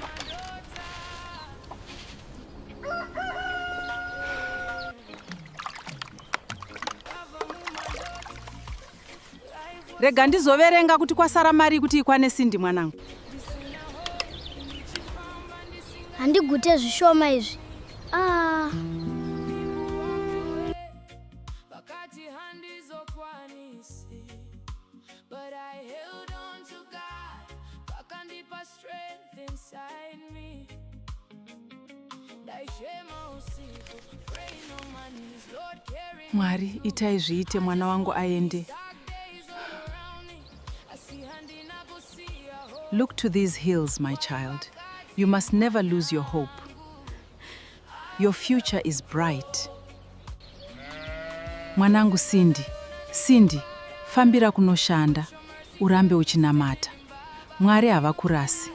Rega ndizoverenga kuti kwasara mari kuti ikwane Cindy mwanangu. Handigute zvishoma izvi. Mwari, itai zviite mwana wangu aende. Look to these hills, my child. You must never lose your hope. Your future is bright. Mwanangu Cindy, fambira kunoshanda, urambe uchinamata. Mwari havakurasi.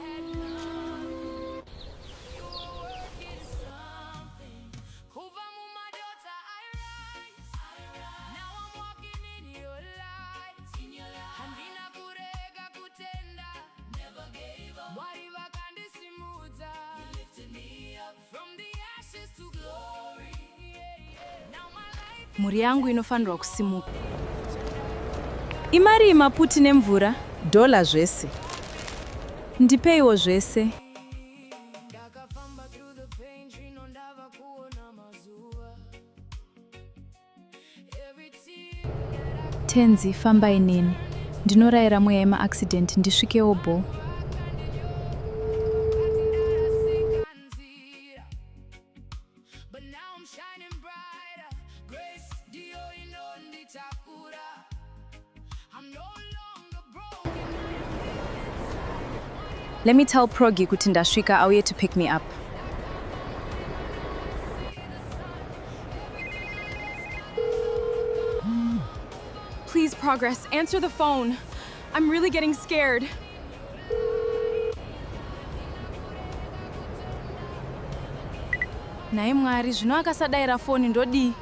Kubva Mumadota, I rise. Now I'm walking in your light. Handina kurega kutenda. Never gave up. Mwari vakandisimudza. You lifted me up from the ashes to glory. Now my life. Muri yangu inofanirwa kusimuka. Imari maputi nemvura? Dola zvese. Ndipeiwo zvese. Tenzi, fambai neni. Ndinorayira mweya yema-accident ndisvikewo bo. Let me tell Progi kuti ndasvika auye to pick me up. Please, Progress, answer the phone. I'm really getting scared. Nai Mwari, zvino akasadayira foni ndodi.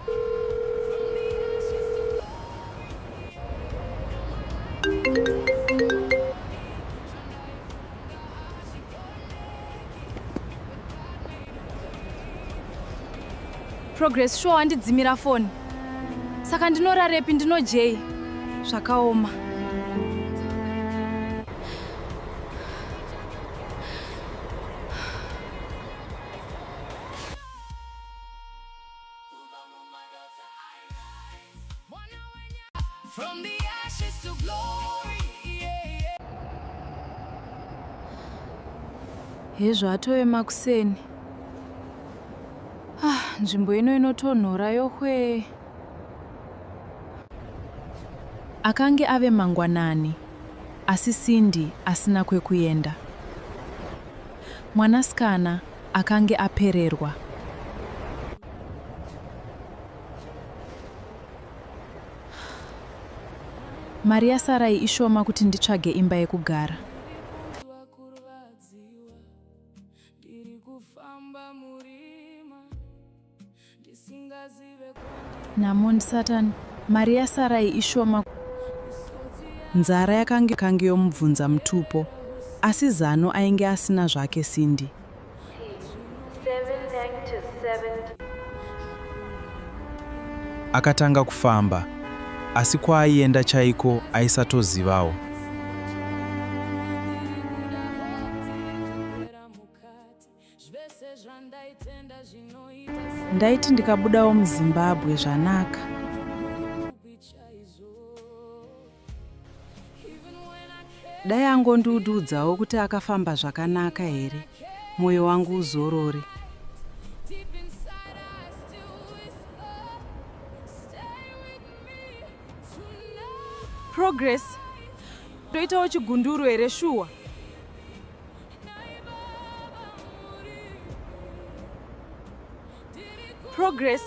Progress, sure handidzimira foni. Saka ndinorarepi ndinojei. Zvakaoma. From the ashes to glory. Hezvo atove makuseni. Nzvimbo ino inotonhora yohwe. Akange ave mangwanani, asi Cindy asina kwekuenda. Mwanasikana akange apererwa. Mari yasarai ishoma kuti nditsvage imba yekugara. Namon Satan, mari yasarai ishoma. Nzara yakange yomubvunza mutupo, asi zano ainge asina zvake Cindy. Akatanga kufamba, asi kwaaienda chaiko aisatozivawo. Ndaiti ndikabudawo muZimbabwe zvanaka. Dai angondiudzawo kuti akafamba zvakanaka here, mwoyo wangu uzorore. Progress, toitawo chigunduru here shuwa. Progress,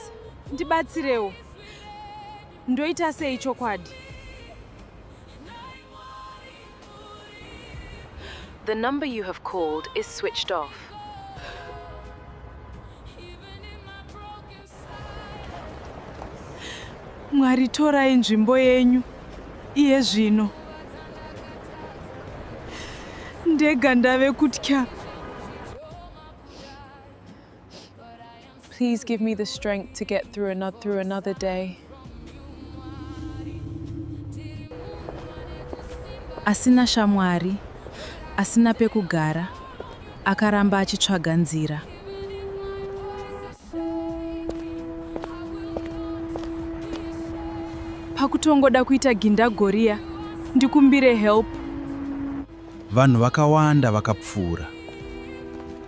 ndibatsirewo. Ndoita sei chokwadi? The number you have called is switched off. Mwari torai nzvimbo yenyu iye zvino. Ndega ndave kutya. Please give me the strength to get through another day. Asina shamwari, asina pekugara, akaramba achitsvaga nzira. Pakutongoda kuita gindagoria, ndikumbire help. Vanhu vakawanda vakapfuura.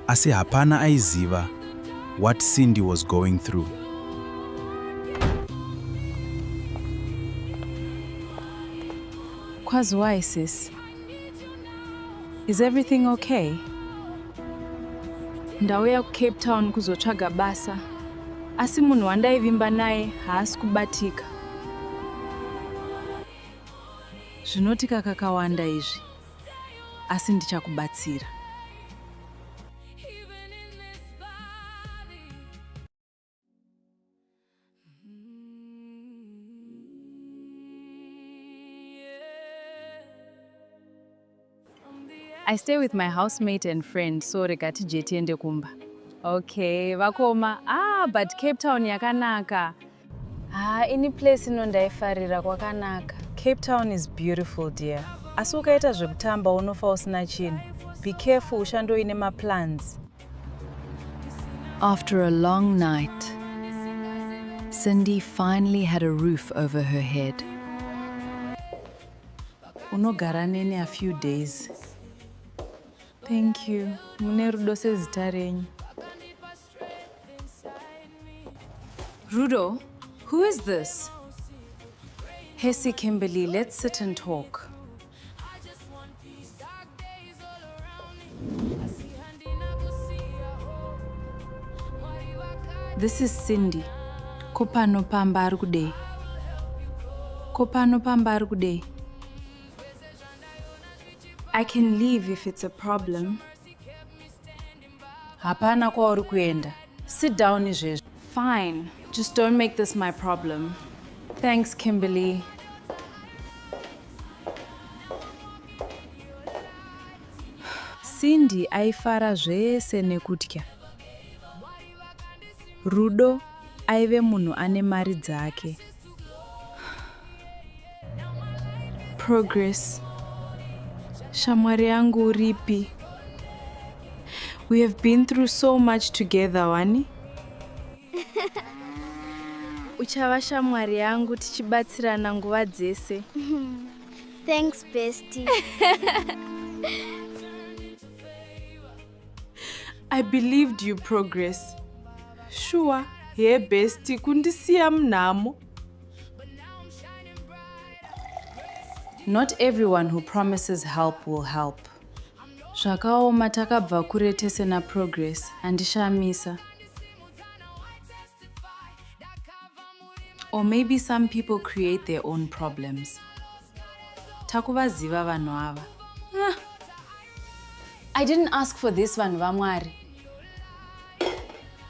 Asi hapana aiziva what Cindy was going through. Kwazwai, sis. Is everything okay? Ndauya kuCape Town kuzotsvaga basa. Asi munhu wandaivimba naye haasi kubatika. Zvinotika kakawanda izvi. Asi ndichakubatsira. I stay with my housemate and friend, so regati jeti ende kumba. Okay, vakoma. But Cape Town yakanaka. Any place inondaifarira kwakanaka. Cape Town is beautiful, dear. Asi ukaita zvekutamba unofa usina chinhu. Be careful ushandoine maplans. After a long night, Cindy finally had a roof over her head. Unogara neni a few days. Thank you. Mune rudo sezita renyu. Rudo, who is this? Hesi Kimberly, let's sit and talk. This is Cindy. Kopano pamba ari kudei. Kopano pamba ari kudei. I can leave if it's a problem. Hapana kwauri kuenda. Sit down izvezvo. Fine. Just don't make this my problem. Thanks, Kimberly. Cindy aifara zvese nekutya. Rudo aive munhu ane mari dzake. Progress. Shamwari yangu uripi. We have been through so much together, wani? Uchava shamwari yangu tichibatsirana nguva dzese. Thanks, bestie. I believed you, Progress. Sure, hey bestie, kundisiya mnamo. Not everyone who promises help will help. Zvakaoma takabva kure tese na Progress, handishamisa. Or maybe some people create their own problems. Takuvaziva vanhu ava. I didn't ask for this vanhu vamwari.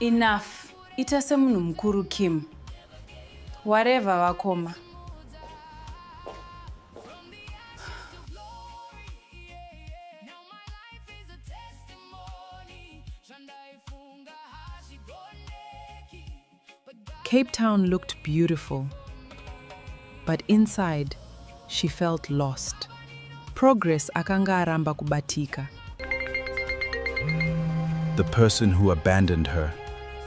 Enough. Ita semunhu mukuru Kim. Whatever vakoma. Cape Town looked beautiful, but inside, she felt lost. Progress akanga aramba kubatika. The person who abandoned her,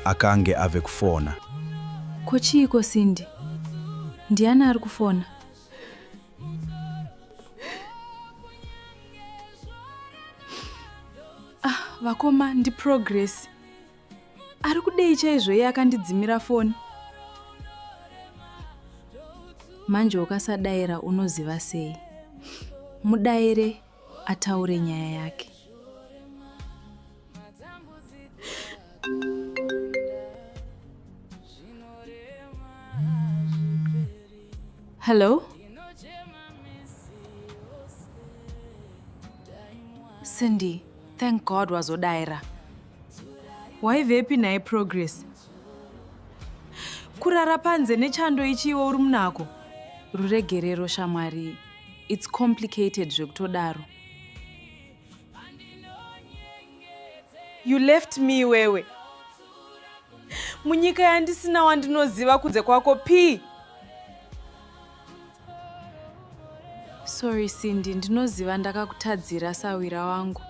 akange ave kufona. Kochiiko Cindy? Ndiani ari kufona? Vakoma ndi Progress. Ari kudei chaizvo iye akandidzimira foni. Manje ukasadaira unoziva sei. Mudaire ataure nyaya yake. Hello? Cindy, thank God wazodaira. Waivepi naye Progress? Kurara panze nechando ichiwo uri munako. Ruregerero shamwari. It's complicated zvekutodaro. You left me wewe. Munyika yandisina wandinoziva kunze kwako P. Sorry Cindy, ndinoziva ndakakutadzira sawira wangu.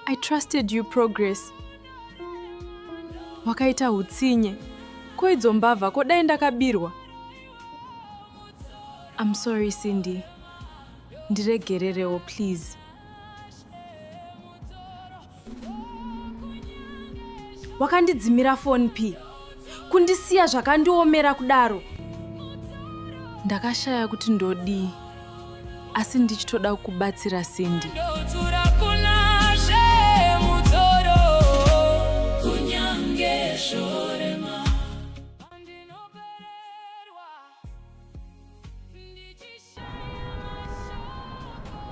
I trusted you Progress. Wakaita hutsinye. Koidzo mbavha kodai ndakabirwa. I'm sorry Cindy. Ndiregererewo please. Wakandidzimira phone P. Kundisiya zvakandiomera kudaro. Ndakashaya kuti ndodii. Asi ndichitoda kubatsira Cindy.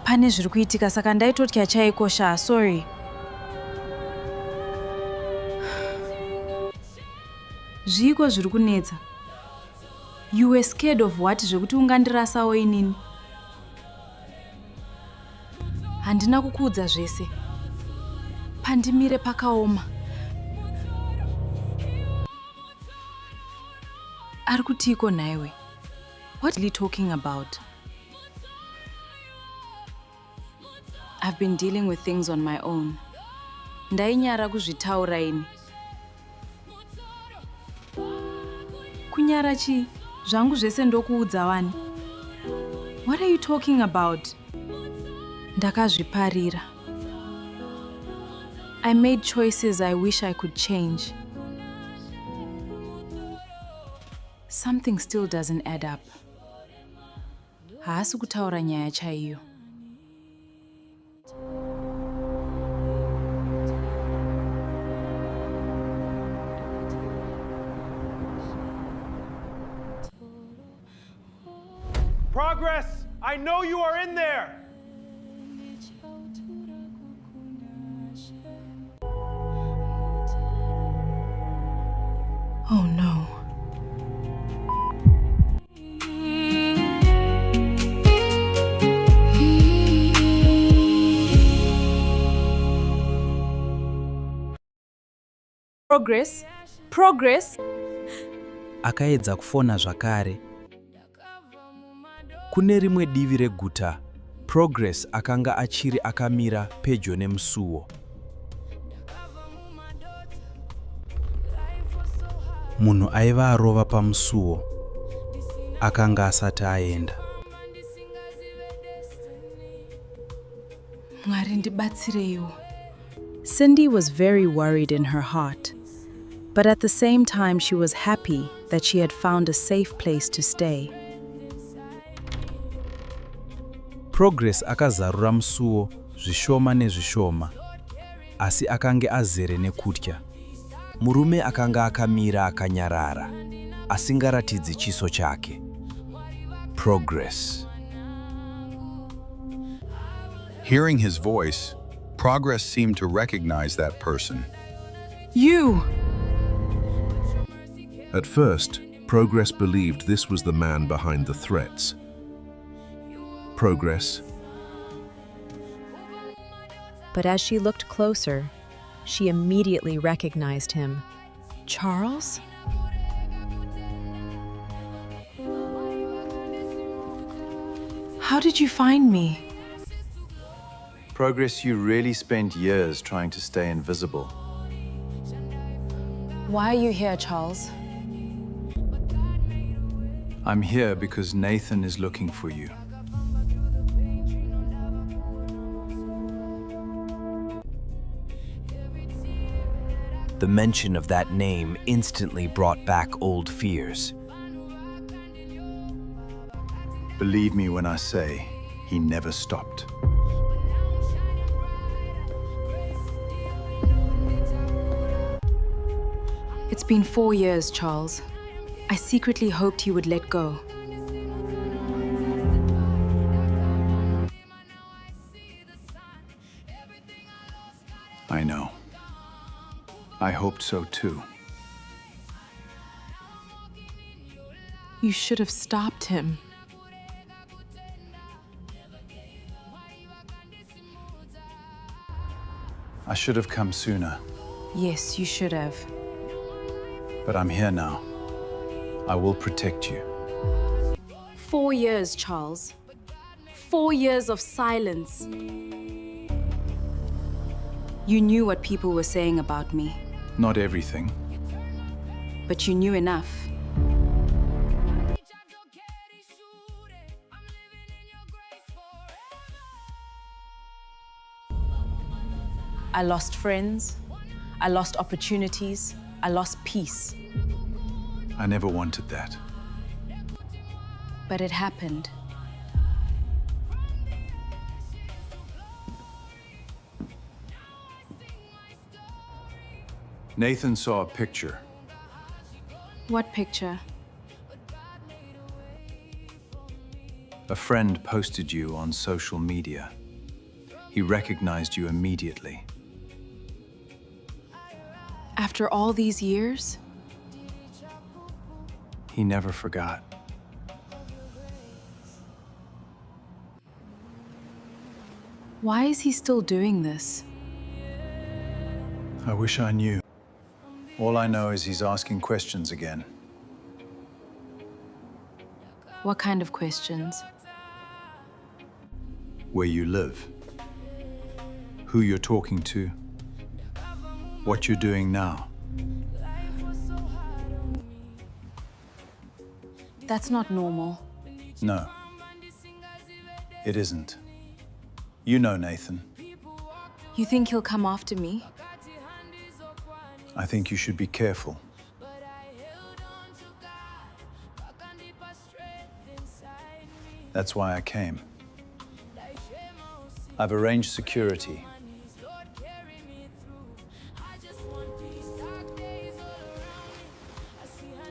Pane zviri kuitika saka ndaitotya chaikosha, sorry. Zviko zviri kunetsa. You were scared of what zvekuti ungandirasawo inini? Handina kukuudza zvese. Pandimire pakaoma. Ari kutiko naiwe? What are you talking about? I've been dealing with things on my own. Ndainyara kuzvitaura ini. Kunyara chi? Zvangu zvese ndokuudza wani. What are you talking about? Ndakazviparira. I made choices I wish I could change. Something still doesn't add up. Haasi kutaura nyaya chaiyo. Progress, I know you are in there. Oh no. Progress? Progress? Akaedza kufona zvakare. Kune rimwe divi reguta, Progress akanga achiri akamira pedyo nemusuwo. Munhu aiva arova pamusuwo. Akanga asati aenda. Mwari ndibatsireiwo. Cindy was very worried in her heart, but at the same time she was happy that she had found a safe place to stay. Progress akazarura musuwo zvishoma nezvishoma, asi akange azere nekutya. Murume akanga akamira akanyarara, asingaratidzi chiso chake. Progress. Hearing his voice, Progress seemed to recognize that person. You! At first, Progress believed this was the man behind the threats. Progress. But as she looked closer, she immediately recognized him. Charles? How did you find me? Progress, you really spent years trying to stay invisible. Why are you here, Charles? I'm here because Nathan is looking for you. The mention of that name instantly brought back old fears. Believe me when I say, he never stopped. It's been 4 years, Charles. I secretly hoped he would let go. I know. I hoped so too. You should have stopped him. I should have come sooner, Yes, you should have. but I'm here now. I will protect you. 4 years, Charles. 4 years of silence. You knew what people were saying about me, Not everything. but you knew enough. I lost friends, I lost opportunities, I lost peace. I never wanted that. But it happened. Nathan saw a picture. What picture? A friend posted you on social media. He recognized you immediately. After all these years? He never forgot. Why is he still doing this? I wish I knew. All I know is he's asking questions again. What kind of questions? Where you live, who you're talking to, what you're doing now. That's not normal. No, it isn't. You know Nathan. You think he'll come after me? I think you should be careful. That's why I came. I've arranged security.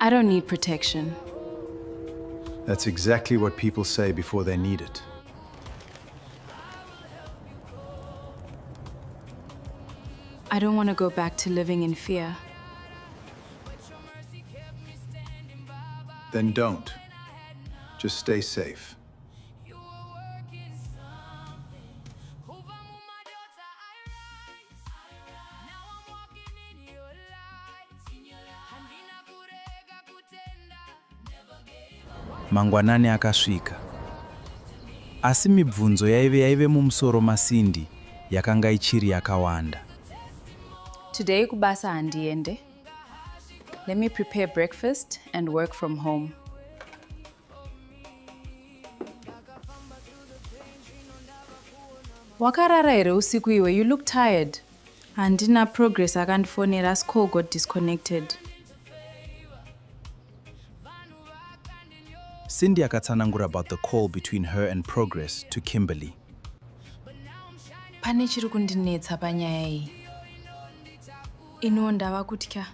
I don't need protection. That's exactly what people say before they need it. I don't want to go back to living in fear. Then don't. Just stay safe. Mangwanani akasvika. Asi mibvunzo yaive mumusoro maSindy yakanga ichiri yakawanda. Today kubasa handiende. Let me prepare breakfast and work from home. Wakarara here usiku iwe, you look tired. Handina progress akandifonera, as call got disconnected. Sindy akatsanangura about the call between her and Progress to Kimberly. Pane chiri kundinetsa panyaya iyi. Ino ndava kutya.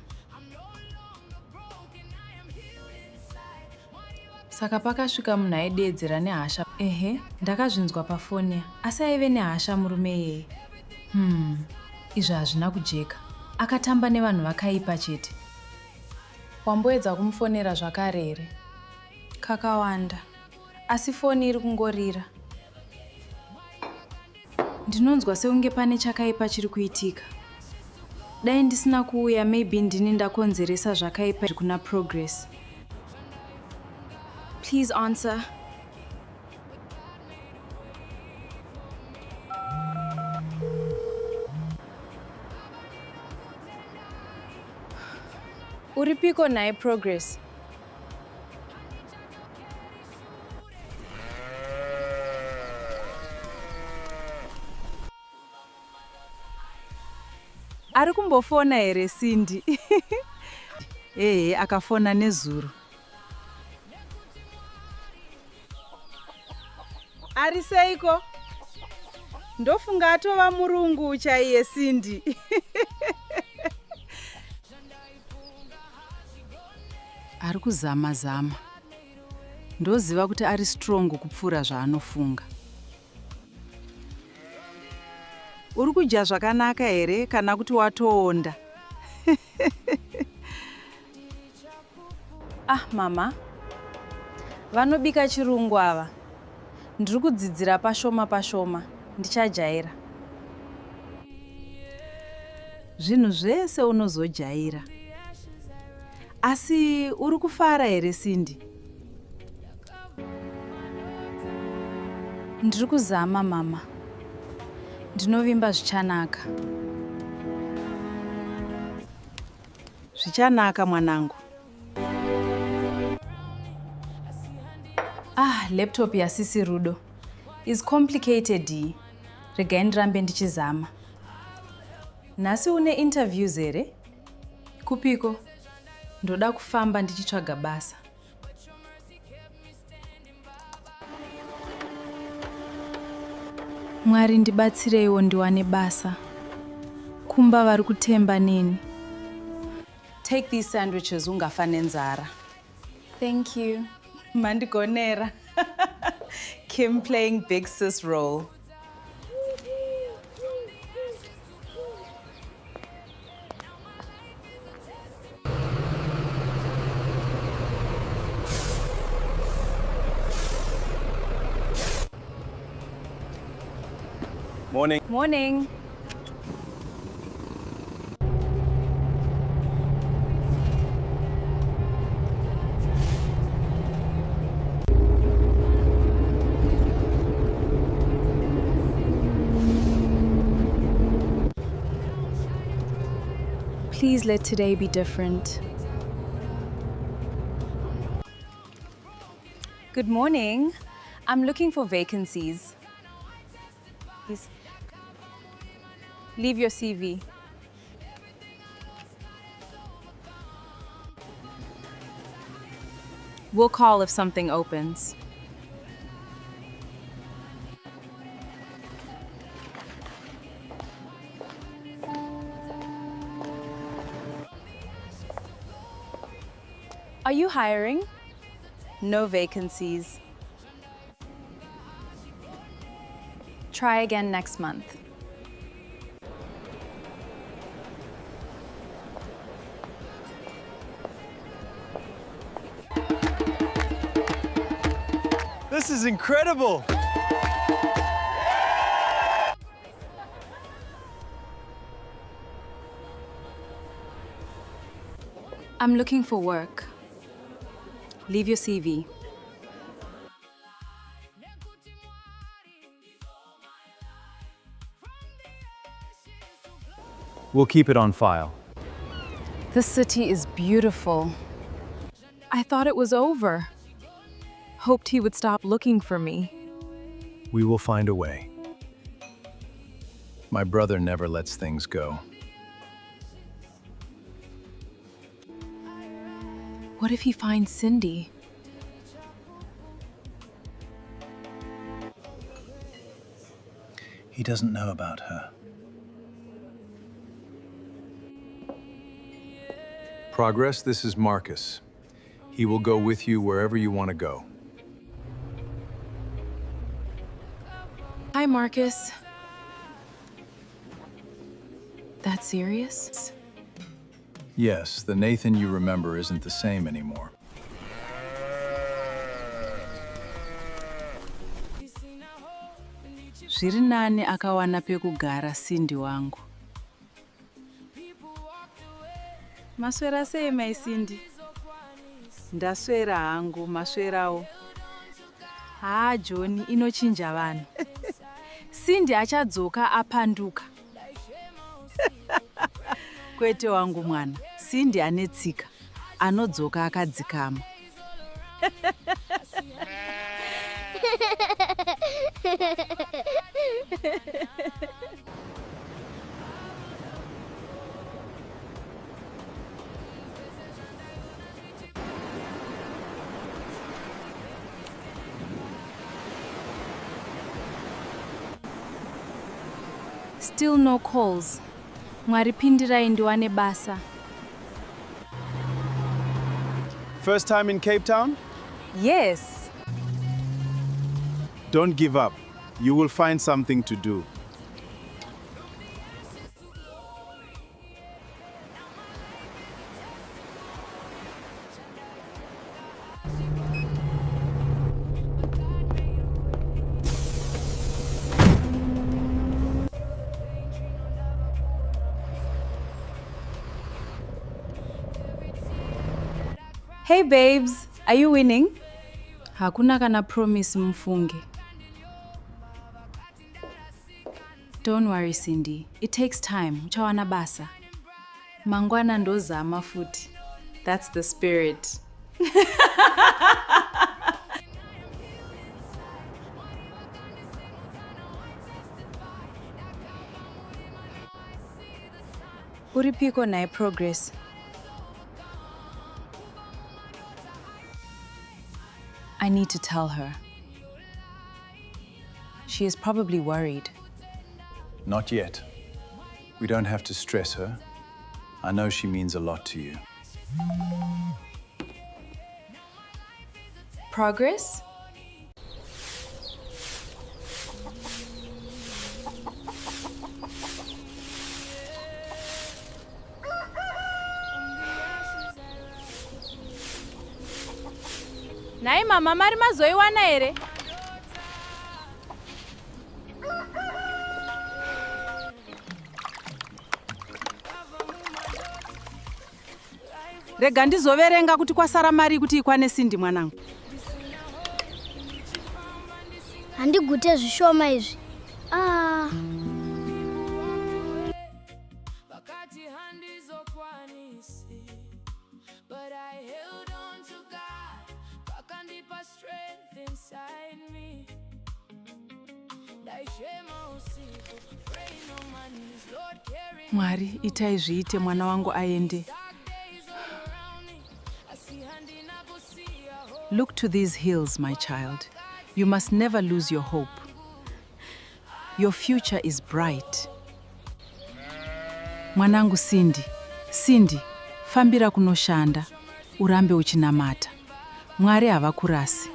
Saka pakasvika munhu aideedzera nehasha. Ehe, ndakazvinzwa pafoni, asi aive nehasha murume iyeye. Izvi hazvina kujeka. Akatamba nevanhu vakaipa chete. Wamboedza kumufonera zvakare here? Kakawanda, asi foni iri kungorira. Ndinonzwa seunge pane chakaipa chiri kuitika. Dai ndisina kuuya, maybe ndini ndakonzeresa zvakaipa kuna Progress. Please answer. Uripiko naye Progress? Ari kumbofona here Sindy? Akafona nezuro. Ari seiko? Ndofunga atova murungu chaiye Sindy. Ari kuzama. Ndoziva kuti ari strong kupfuura zvaanofunga. Uri kudya zvakanaka here kana kuti watoonda? Mama. Vanobika chirungu ava. Ndiri kudzidzira pashoma pashoma. Ndichajaira. Zvinhu zvese unozojaira. Asi uri kufara here Cindy? Ndiri kuzama mama. Ndinovimba zvichanaka. Zvichanaka mwanangu. Laptop yasisi Rudo is complicated. Regai ndirambe ndichizama. Nhasi une interviews here? Kupiko? Ndoda kufamba ndichitsvaga basa. Mwari ndibatsireiwo ndiwane basa. Kumba vari kutemba nini. Take these sandwiches ungafa nenzara. Thank you. Mandigonera. Kim playing big sis role. Morning. Morning. Please let today be different. Good morning. I'm looking for vacancies. Please. Leave your CV. We'll call if something opens. Are you hiring? No vacancies. Try again next month. This is incredible! I'm looking for work. Leave your CV. We'll keep it on file. This city is beautiful. I thought it was over. Hoped he would stop looking for me. We will find a way. My brother never lets things go. What if he finds Cindy? He doesn't know about her. Progress, this is Marcus. He will go with you wherever you want to go. Hi, Marcus. That serious? Yes, the Nathan you remember isn't the same anymore. Zviri nani akawana pekugara Cindy wangu. Maswera sei mai Cindy? Ndaswera hangu, maswerawo. John inochinja vanhu. Cindy achadzoka apanduka. Kwete wangu mwana. Cindy ane tsika. Anodzoka akadzikama. Still no calls. Mwari pindirai ndiwane basa. First time in Cape Town? Yes. Don't give up. You will find something to do. Hey babes, are you winning? Hakuna kana promise mfunge. Don't worry Cindy, it takes time. Uchawana basa. Mangwana ndozama futi. That's the spirit. Uripiko nae progress. I need to tell her. She is probably worried. Not yet. We don't have to stress her. I know she means a lot to you. Progress? Nai mama mari mazoiwana here? Rega ndizoverenga kuti kwasara mari kuti ikwane Cindy mwanangu. Handigute zvishoma izvi. Mwari, itai zviite mwana wangu aende. Look to these hills, my child. You must never lose your hope. Your future is bright. Mwanangu Cindy, fambira kunoshanda, urambe uchinamata. Mwari havakurasi.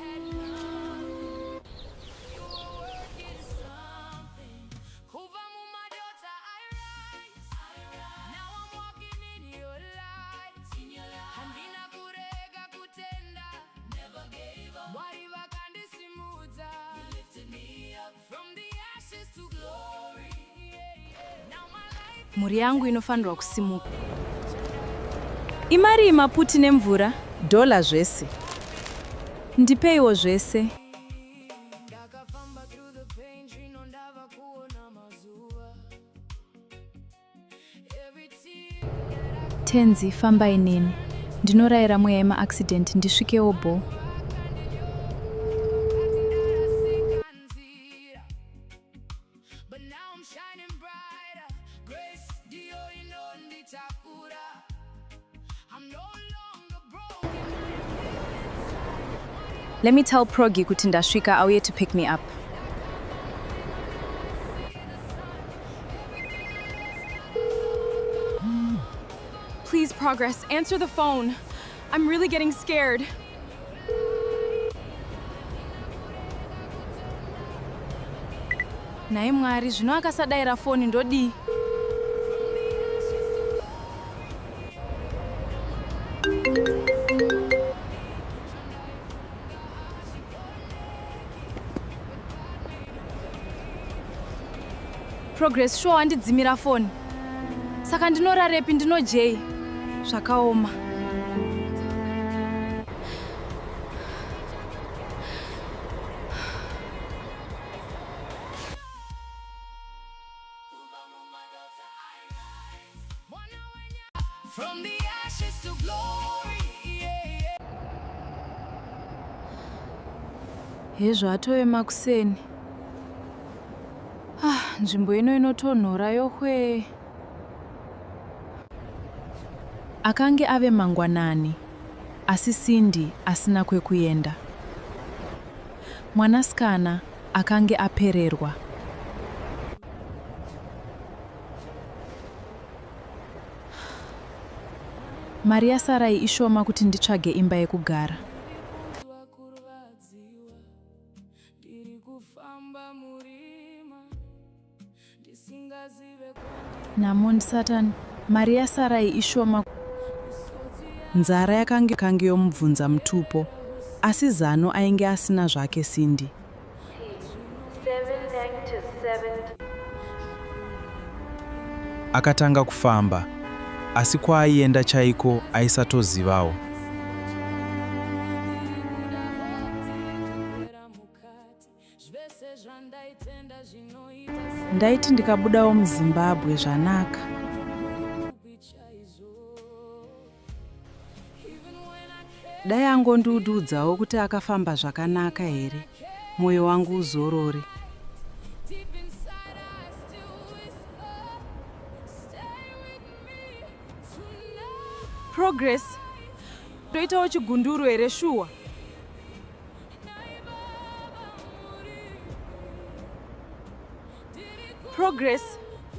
Muri yangu inofanirwa kusimuka. Imari maputi nemvura? Dola zvese. Ndipeiwo zvese. Tenzi, fambai neni. Ndinorayira mweya yema-accident ndisvikewo bo. Let me tell Progi kuti ndasvika auye to pick me up. Please, Progress, answer the phone. I'm really getting scared. Nai Mwari, zvino akasadayira foni ndodi. Progress, sure handidzimira foni. Saka ndinorarepi ndinojei. Zvakaoma. From the ashes to glory. Hezvo atove makuseni. Nzvimbo ino inotonhora yohwe. Akange ave mangwanani, asi Cindy asina kwekuenda. Mwanasikana akange apererwa. Mari yasarai ishoma kuti nditsvage imba yekugara. Namon Satan, mari yasarai ishoma. Nzara yakange yomubvunza mutupo, asi zano ainge asina zvake Cindy. Akatanga kufamba, asi kwaaienda chaiko aisatozivawo. Ndaiti ndikabudawo muZimbabwe zvanaka. Dai angondiudzawo kuti akafamba zvakanaka here, mwoyo wangu uzorore. Progress, toitawo chigunduru here shuwa? Progress,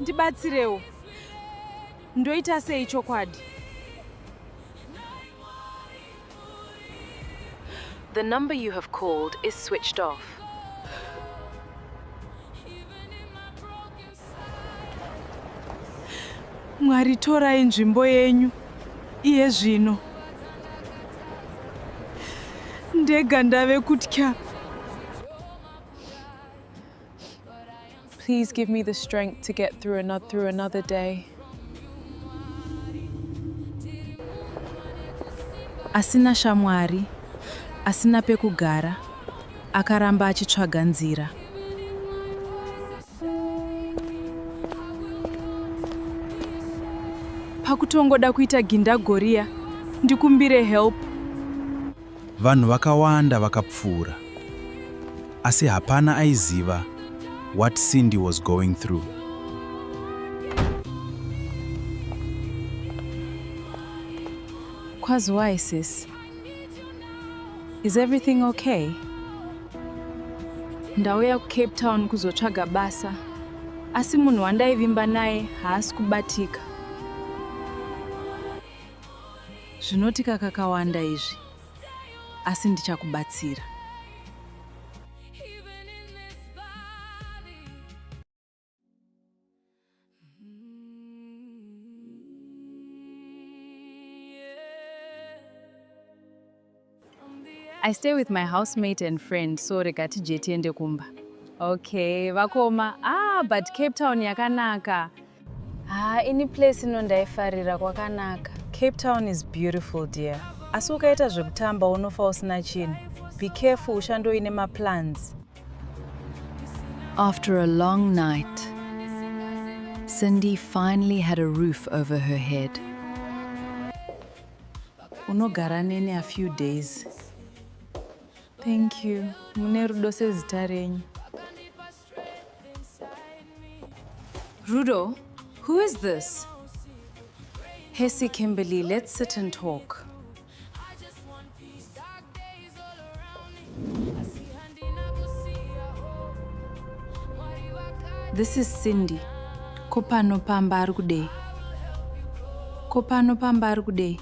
ndibatsirewo. Ndoita sei chokwadi? The number you have called is switched off. Mwari, torai nzvimbo yenyu iye zvino. Ndega ndave kutya. Please give me the strength to get through another day. Asina shamwari, asina pekugara, akaramba achitsvaga nzira. Pakutongoda kuita gindagoria, ndikumbire help. Vanhu vakawanda vakapfuura, asi hapana aiziva what Cindy was going through. Kwazwai, sis? Is everything okay? Ndauya kuCape Town kuzotsvaga basa, asi munhu wandaivimba naye haasi kubatika. Zvinotika kakawanda izvi, asi ndichakubatsira. I stay with my housemate and friend, so regati jetiende kumba. Okay, vakoma. But Cape Town yakanaka. Any place inondaifarira kwakanaka. Cape Town is beautiful, dear. Asi ukaita zvekutamba unofa usina chinhu. Be careful, ushandoine maplans. After a long night, Cindy finally had a roof over her head. Unogara nene a few days. Thank you. Mune rudo sezita renyu. Rudo, who is this? Hesi Kimberly, let's sit and talk. This is Cindy. Kopano pamba ari kudei. Kopano pamba ari kudei.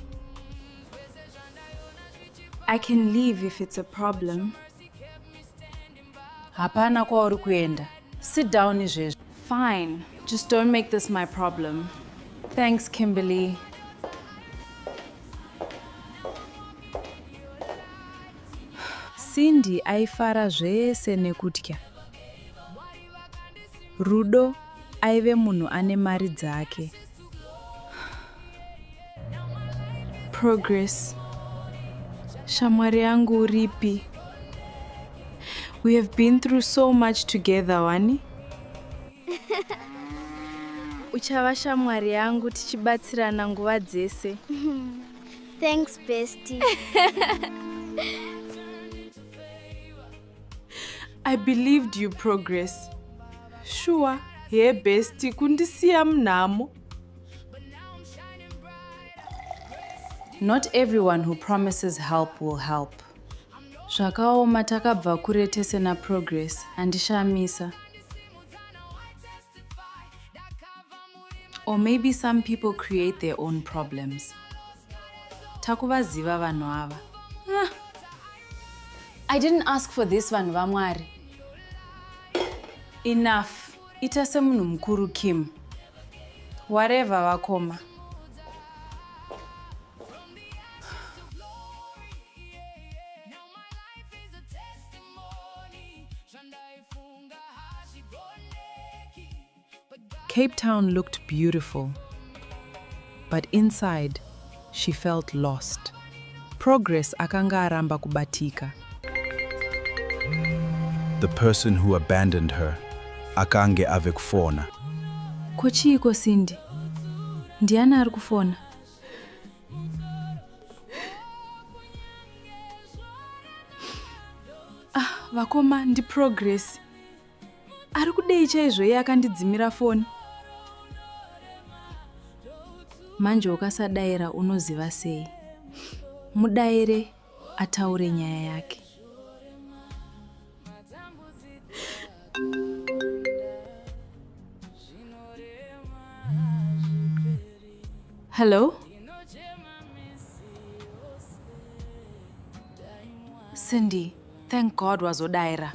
I can leave if it's a problem. Hapana kwauri kuenda. Sit down izvezvo. Fine, just don't make this my problem. Thanks, Kimberly. Cindy aifara zvese nekutya. Rudo aive munhu ane mari dzake. Progress. Shamwari yangu uripi? We have been through so much together, wani? Uchava shamwari yangu tichibatsirana nguva dzese. Thanks, bestie. I believed you, Progress. Sure, hey bestie, kundisiya mnamo. Not everyone who promises help will help. Zvakaoma takabva kure tese na Progress, handishamisa. Or maybe some people create their own problems. Takuvaziva vanhu ava. I didn't ask for this, vanhu vaMwari. Enough. Ita semunhu mukuru, Kim. Whatever, vakoma. Cape Town looked beautiful, but inside, she felt lost. Progress akanga aramba kubatika. The person who abandoned her akange ave kufona. Kochiko Cindy? Ndiani ari kufona? Vakoma ndi Progress. Ari kudei chaizvo iye akandidzimira foni. Manje ukasadaira unoziva sei? Mudaire ataure nyaya yake. Hello? Cindy, thank God wazodaira.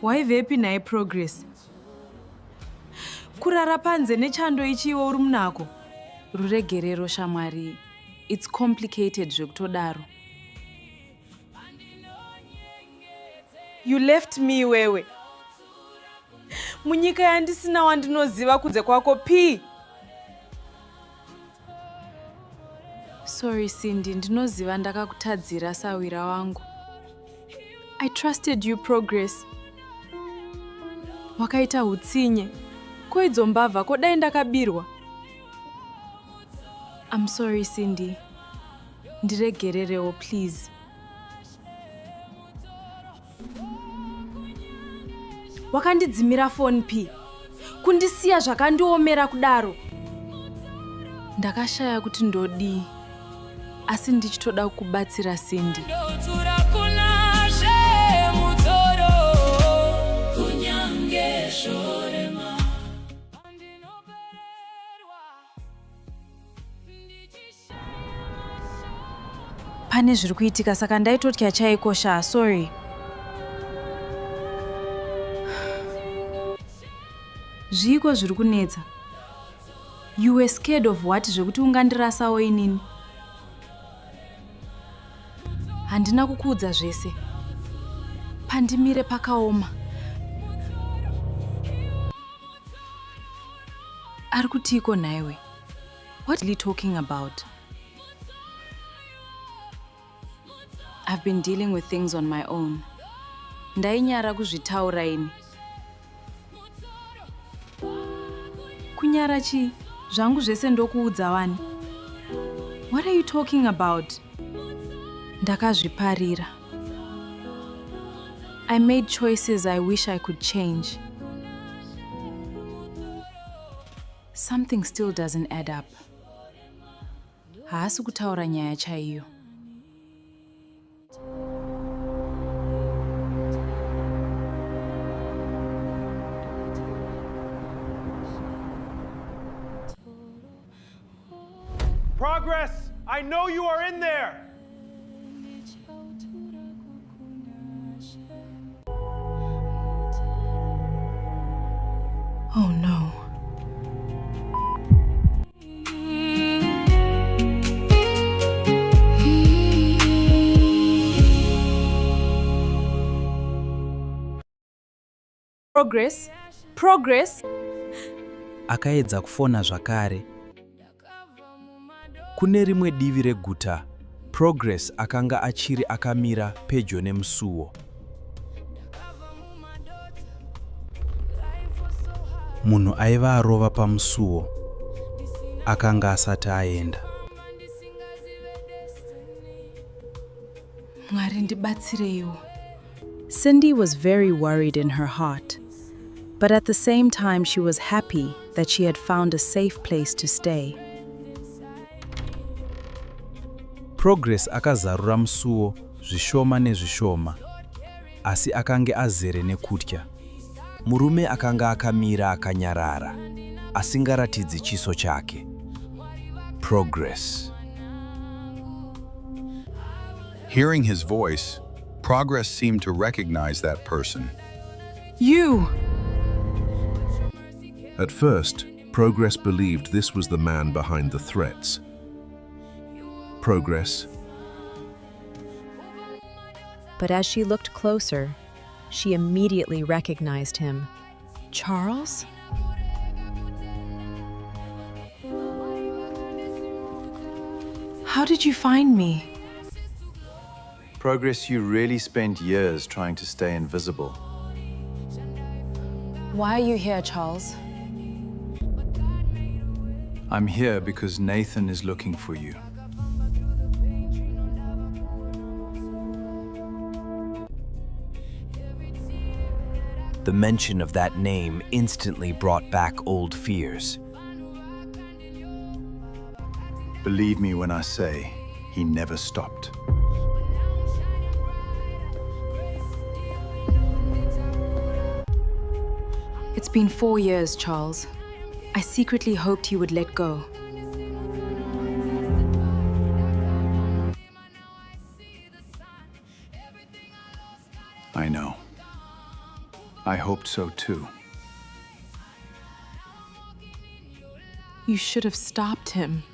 Waivepi naye Progress? Kurara panze nechando ichiwo uri munako. Ruregerero shamwari. It's complicated zvekutodaro. You left me wewe. Munyika yandisina wandinoziva kunze kwako P. Sorry Cindy, ndinoziva ndakakutadzira sawira wangu. I trusted you Progress. Wakaita hutsinye. Koidzo mbavha kodai ndakabirwa. I'm sorry Cindy. Ndiregererewo please. Wakandidzimira phone P. Kundisiya zvakandiomera kudaro. Ndakashaya kuti ndodii. Asi ndichitoda kubatsira Cindy. Pane zviri kuitika saka ndaitotya chaikosha, sorry. Zviko zviri kunetsa. You were scared of what zvekuti ungandirasawo inini? Handina kukuudza zvese. Pandimire pakaoma. Ari kutiko naiwe? What are you talking about? I've been dealing with things on my own. Ndainyara kuzvitaura ini. Kunyara chi? Zvangu zvese ndokuudza wani. What are you talking about? Ndakazviparira. I made choices I wish I could change. Something still doesn't add up. Haasi kutaura nyaya chaiyo. Progress, I know you are in there. Oh no. Progress. Akaedza kufona zvakare. Kune rimwe divi reguta, Progress akanga achiri akamira pedyo nemusuwo. Munhu aiva arova pamusuwo. Akanga asati aenda. Mwari ndibatsireiwo. Cindy was very worried in her heart, but at the same time she was happy that she had found a safe place to stay. Progress akazarura musuwo zvishoma nezvishoma, asi akange azere nekutya. Murume akanga akamira akanyarara, asingaratidzi chiso chake. Progress. Hearing his voice, Progress seemed to recognize that person. You! At first, Progress believed this was the man behind the threats. Progress. But as she looked closer, she immediately recognized him. Charles? How did you find me? Progress, you really spent years trying to stay invisible. Why are you here, Charles? I'm here because Nathan is looking for you. The mention of that name instantly brought back old fears. Believe me when I say, he never stopped. It's been 4 years, Charles. I secretly hoped you would let go. I know. I hoped so too. You should have stopped him.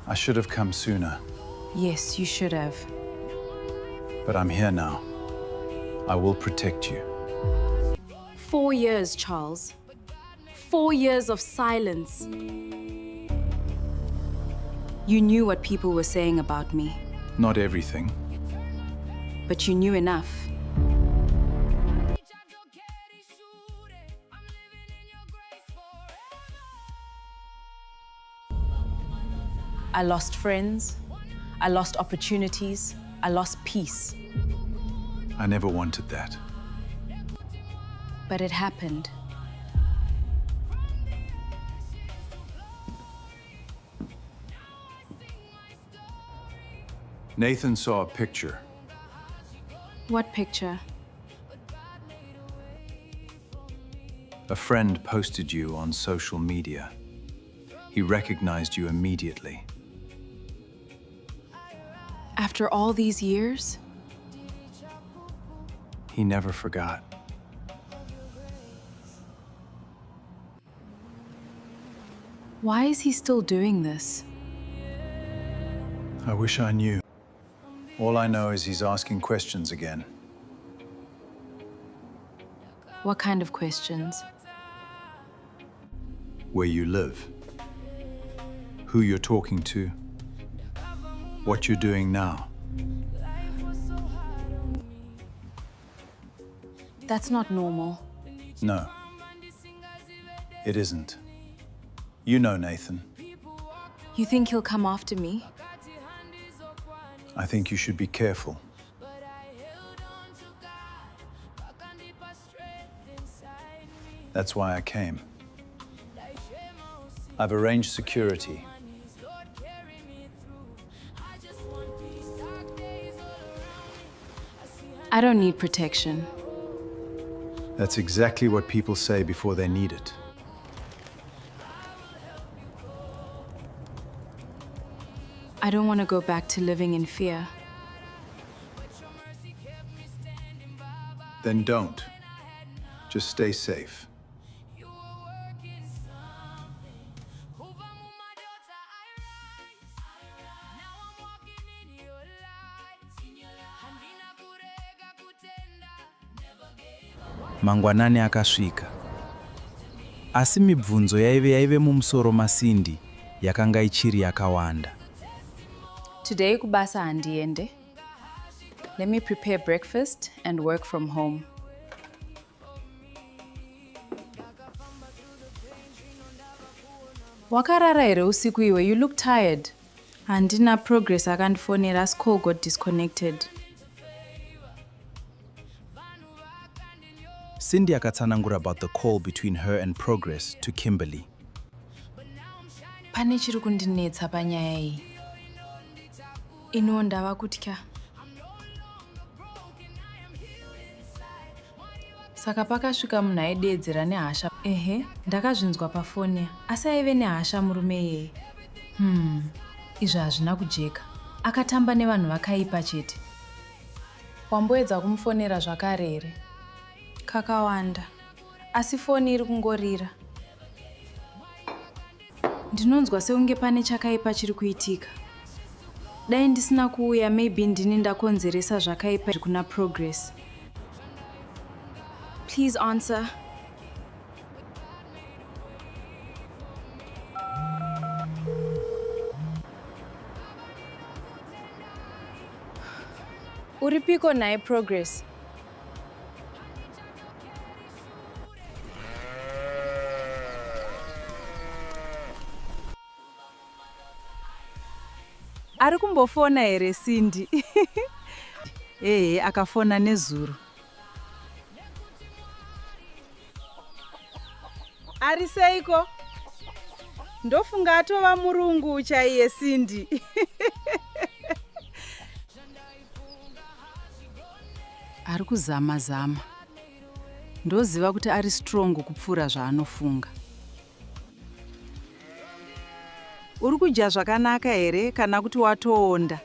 I should have come sooner, Yes, you should have. but I'm here now. I will protect you. 4 years, Charles. 4 years of silence. You knew what people were saying about me, Not everything. but you knew enough. I lost friends, I lost opportunities, I lost peace. I never wanted that. But it happened. Nathan saw a picture. What picture? A friend posted you on social media. He recognized you immediately. After all these years? He never forgot. Why is he still doing this? I wish I knew. All I know is he's asking questions again. What kind of questions? Where you live, who you're talking to, what you're doing now. That's not normal. No, it isn't. You know Nathan. You think he'll come after me? I think you should be careful. That's why I came. I've arranged security. I don't need protection. That's exactly what people say before they need it. I don't want to go back to living in fear. Then don't. Just stay safe. Mangwanani akasvika. Asi mibvunzo yaive mumusoro maSindy yakanga ichiri yakawanda. Today kubasa handiende. Let me prepare breakfast and work from home. Wakarara here usiku iwe, you look tired. Handina progress akandifonera as call got disconnected. Sindy akatsanangura about the call between her and Progress to Kimberly. Pane chiri kundinetsa panyaya iyi. Ino ndava kutya. Saka pakasvika munhu aidedzera nehasha. Ehe, ndakazvinzwa pafoni, asi aive nehasha murume iyeye. Izvi hazvina kujeka. Akatamba nevanhu vakaipa chete. Wamboedza kumufonera zvakare here? Kakawanda. Asi foni iri kungorira. Ndinonzwa seunge pane chakaipa chiri kuitika. Dai ndisina kuuya, maybe ndini ndakonzeresa zvakaipa kuna Progress. Please answer. Uripiko naye Progress? Ari kumbofona here Cindy? Akafona nezuro. Ari seiko? Ndofunga atova murungu chaiye Cindy. Ari kuzama. Ndoziva kuti ari strong kupfuura zvaanofunga. Uri kudya zvakanaka here kana kuti watoonda?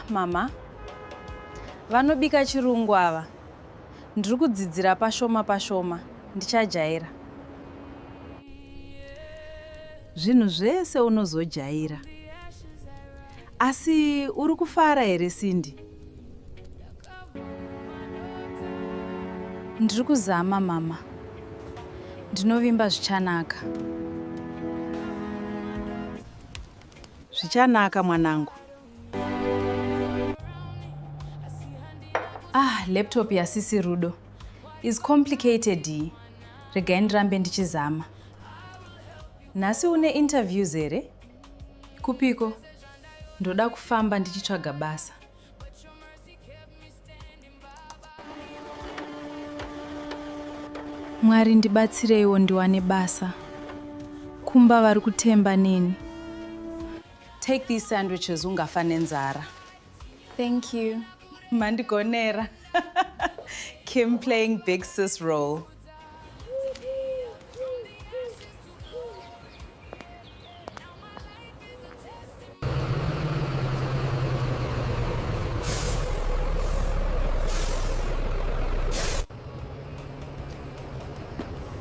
Mama. Vanobika chirungu ava. Ndiri kudzidzira pashoma. Ndichajaira. Zvinhu zvese unozojaira. Asi uri kufara here Cindy? Ndiri kuzama mama. Ndinovimba zvichanaka. Zvichanaka mwanangu. Laptop yasisi Rudo is complicated. Regai ndirambe ndichizama. Nhasi une interviews here? Kupiko? Ndoda kufamba ndichitsvaga basa. Mwari ndibatsireiwo ndiwane basa. Kumba vari kutemba neni. Take these sandwiches ungafa nenzara. Thank you. Mandigonera. Kim playing big sis role.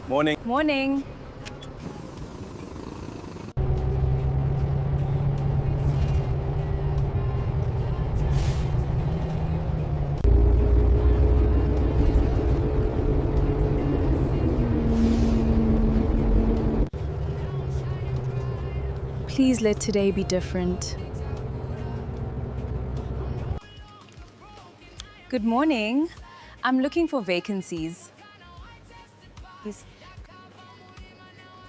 Morning. Morning. Please let today be different. Good morning. I'm looking for vacancies. Please.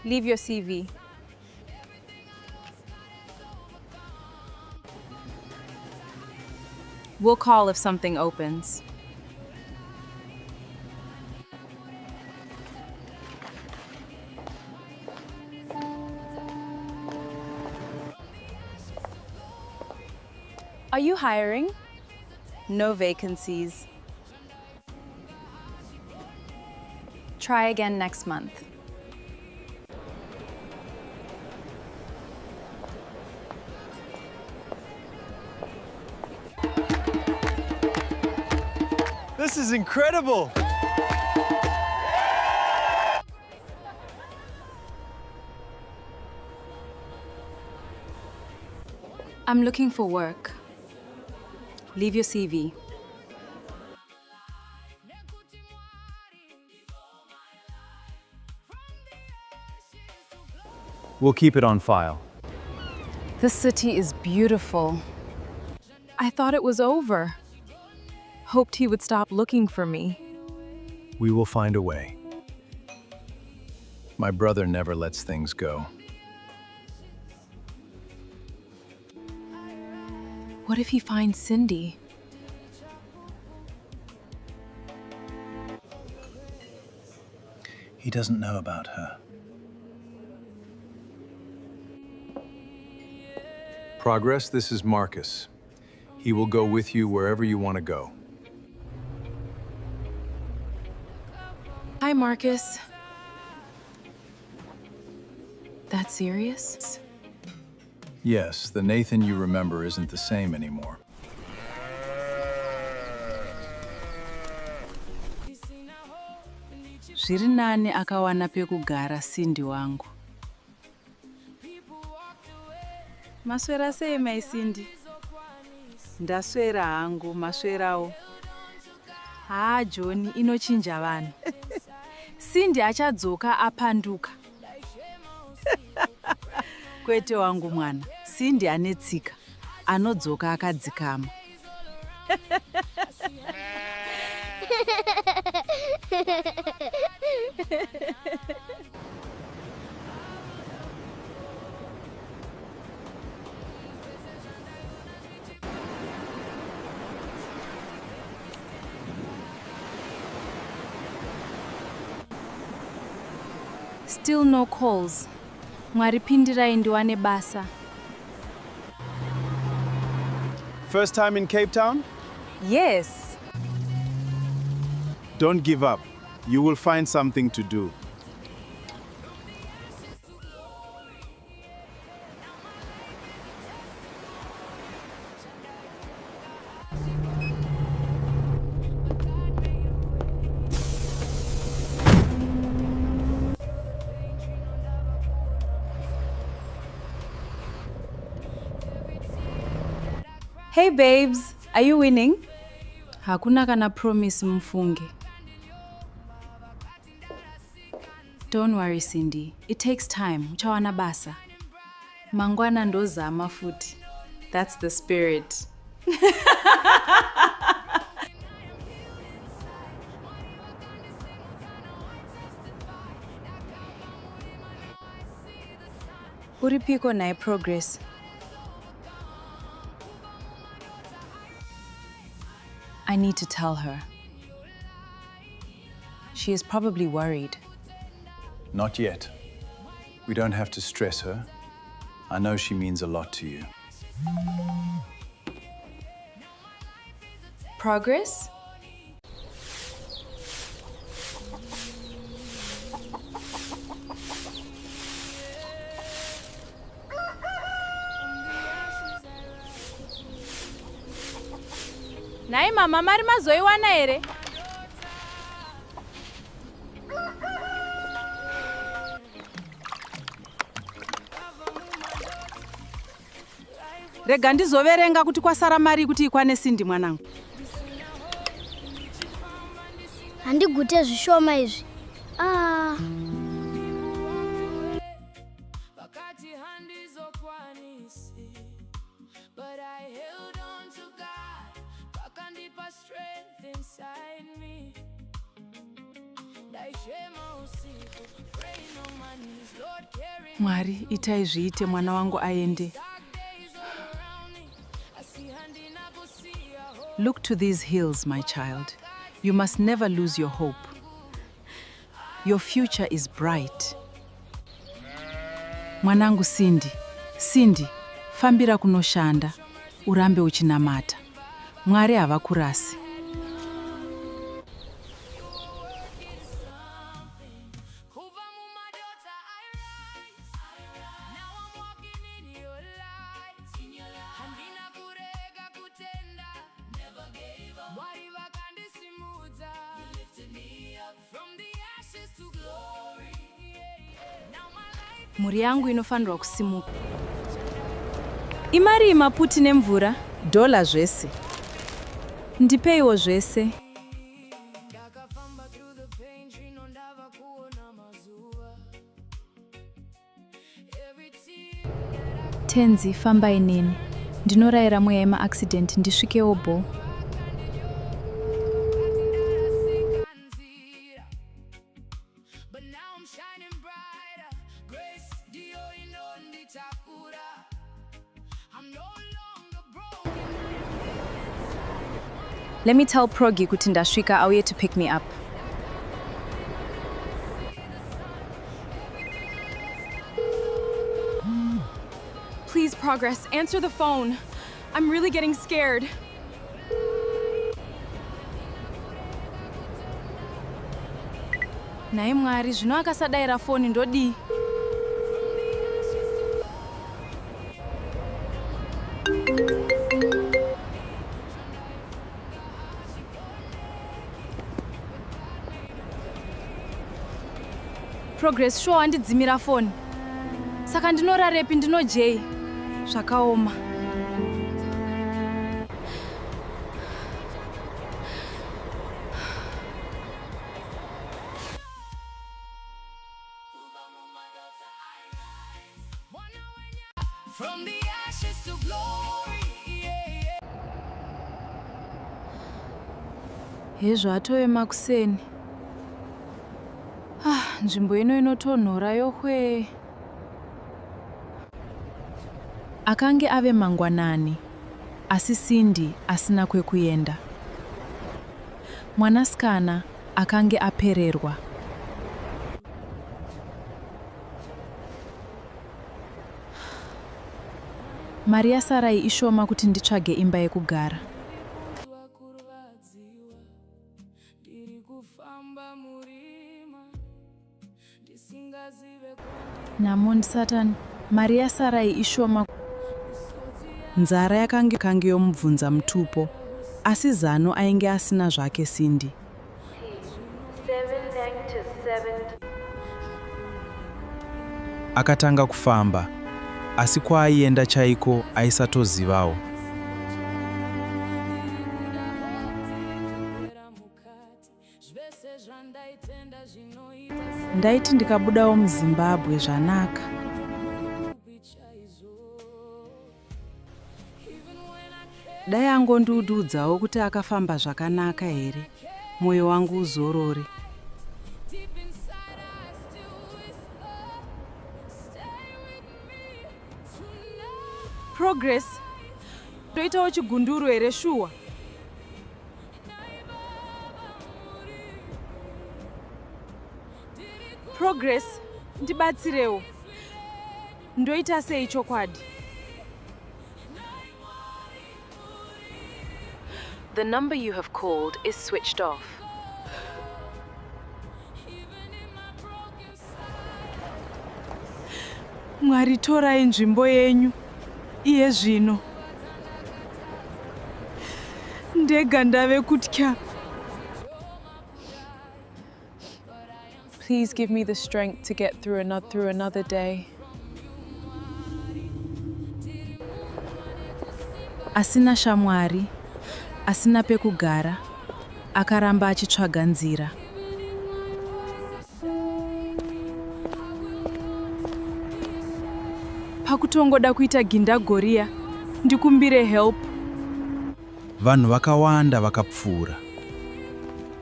Leave your CV. We'll call if something opens. Are you hiring? No vacancies. Try again next month. This is incredible! I'm looking for work. Leave your CV. We'll keep it on file. This city is beautiful. I thought it was over. Hoped he would stop looking for me. We will find a way. My brother never lets things go. What if he finds Cindy? He doesn't know about her. Progress, this is Marcus. He will go with you wherever you want to go. Hi, Marcus. That serious? Yes, the Nathan you remember isn't the same anymore. Zviri nani akawana pekugara Cindy wangu. Maswera sei mai Cindy? Ndaswera hangu, maswerawo. John, inochinja vanhu. Cindy achadzoka apanduka. Kwete wangu mwana, Cindy ane tsika. anodzoka akadzikama. Still no calls. Mwaripindirai ndiwane basa. First time in Cape Town? Yes. Don't give up. You will find something to do. Hey babes, are you winning? Hakuna kana promise mfunge. Don't worry Cindy, it takes time. Uchawana basa. Mangwana ndozama futi. That's the spirit. Uripiko nae progress. I need to tell her. She is probably worried. Not yet. We don't have to stress her. I know she means a lot to you. Progress? Nai mama mari mazoiwana here? Rega ndizoverenga kuti kwasara mari kuti ikwane Cindy mwanangu. Handigute zvishoma izvi. But I held on to God, pakandipa strength inside me. Ndaishema usiku, praying on my knees, Lord carry me. Mwari, itai zviite mwana wangu aende. Look to these hills, my child. You must never lose your hope. Your future is bright. Mwanangu Cindy, Cindy, fambira kunoshanda, urambe uchinamata. Mwari havakurasi. Kubva Mumadota, I rise. Now I'm walking in your light. Handina kurega kutenda. Never gave up. Mwari vakandisimudza. You lifted me up from the ashes to glory. Now my life. Muri yangu inofanirwa kusimuka. Imari maputi nemvura? Dola zvese. Ndipeiwo zvese. Tenzi, famba ineni. Ndinorayira mweya yema-accident ndisvikewo bo. Let me tell Progi kuti ndasvika auye to pick me up. Please, Progress, answer the phone. I'm really getting scared. Nai Mwari, zvino akasadayira foni ndodi. Progress, sure wandidzimira foni. Saka ndinorarepi ndinojei. Zvakaoma. From the ashes to glory. Hezvo atove makuseni. Nzvimbo ino inotonhora yokwe. Akange ave mangwanani, asi Cindy asina kwekuenda. Mwanasikana akange apererwa. Mari yasarai ishoma kuti nditsvage imba yekugara. Namon Satan, mari yasarai ishoma. Nzara yakange yomubvunza mutupo, asi zano ainge asina zvake Cindy. Akatanga kufamba, asi kwaaienda chaiko aisatozivawo. Ndaiti ndikabudawo muZimbabwe zvanaka. Dai angondiudzawo kuti akafamba zvakanaka here, moyo wangu uzorore. Progress. Toitawo chigunduru here shuwa. Progress, ndibatsirewo. Ndoita sei chokwadi? The number you have called is switched off. Mwari torai nzvimbo yenyu. Iye zvino. Ndega ndave kutya. Please give me the strength to get through another day. Asina shamwari, asina pekugara, akaramba achitsvaga nzira. Pakutongoda kuita gindagoria, ndikumbire help. Vanhu vakawanda vakapfuura,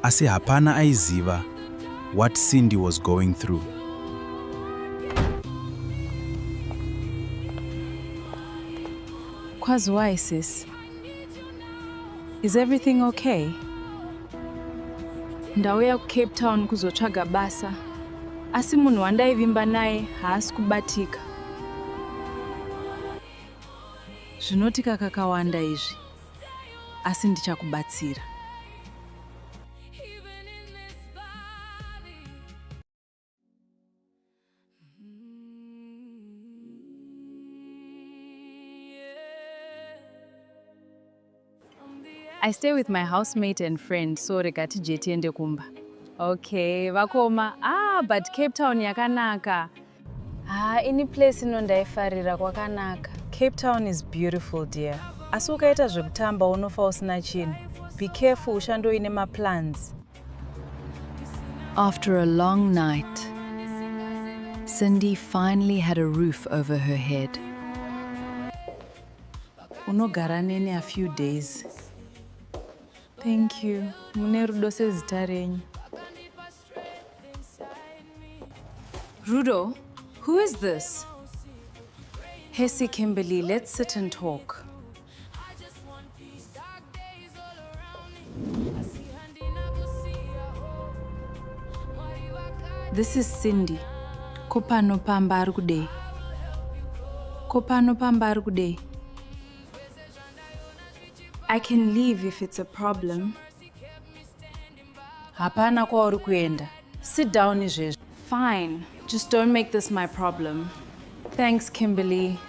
asi hapana aiziva what Cindy was going through. Kwazwai sis. Is everything okay? Ndauya kuCape Town kuzotsvaga basa, asi munhu wandaivimba naye haasi kubatika. Zvinotika kakawanda izvi, asi ndichakubatsira. I stay with my housemate and friend, so regati jetiende kumba. Okay, vakoma. But Cape Town yakanaka. Ini place inondaifarira kwakanaka. Cape Town is beautiful, dear. Asi ukaita zvekutamba unofa usina chinhu. Be careful ushandoine maplans. After a long night, Cindy finally had a roof over her head. Unogara nene a few days. Thank you. Mune rudo sezita renyu. Rudo, who is this? Hesi Kimberly, let's sit and talk. This is Cindy. Kopano pamba ari kudei. Kopano pamba ari kudei. I can leave if it's a problem. Hapana kwauri kuenda. Sit down izvezvo. Fine. Just don't make this my problem. Thanks, Kimberly.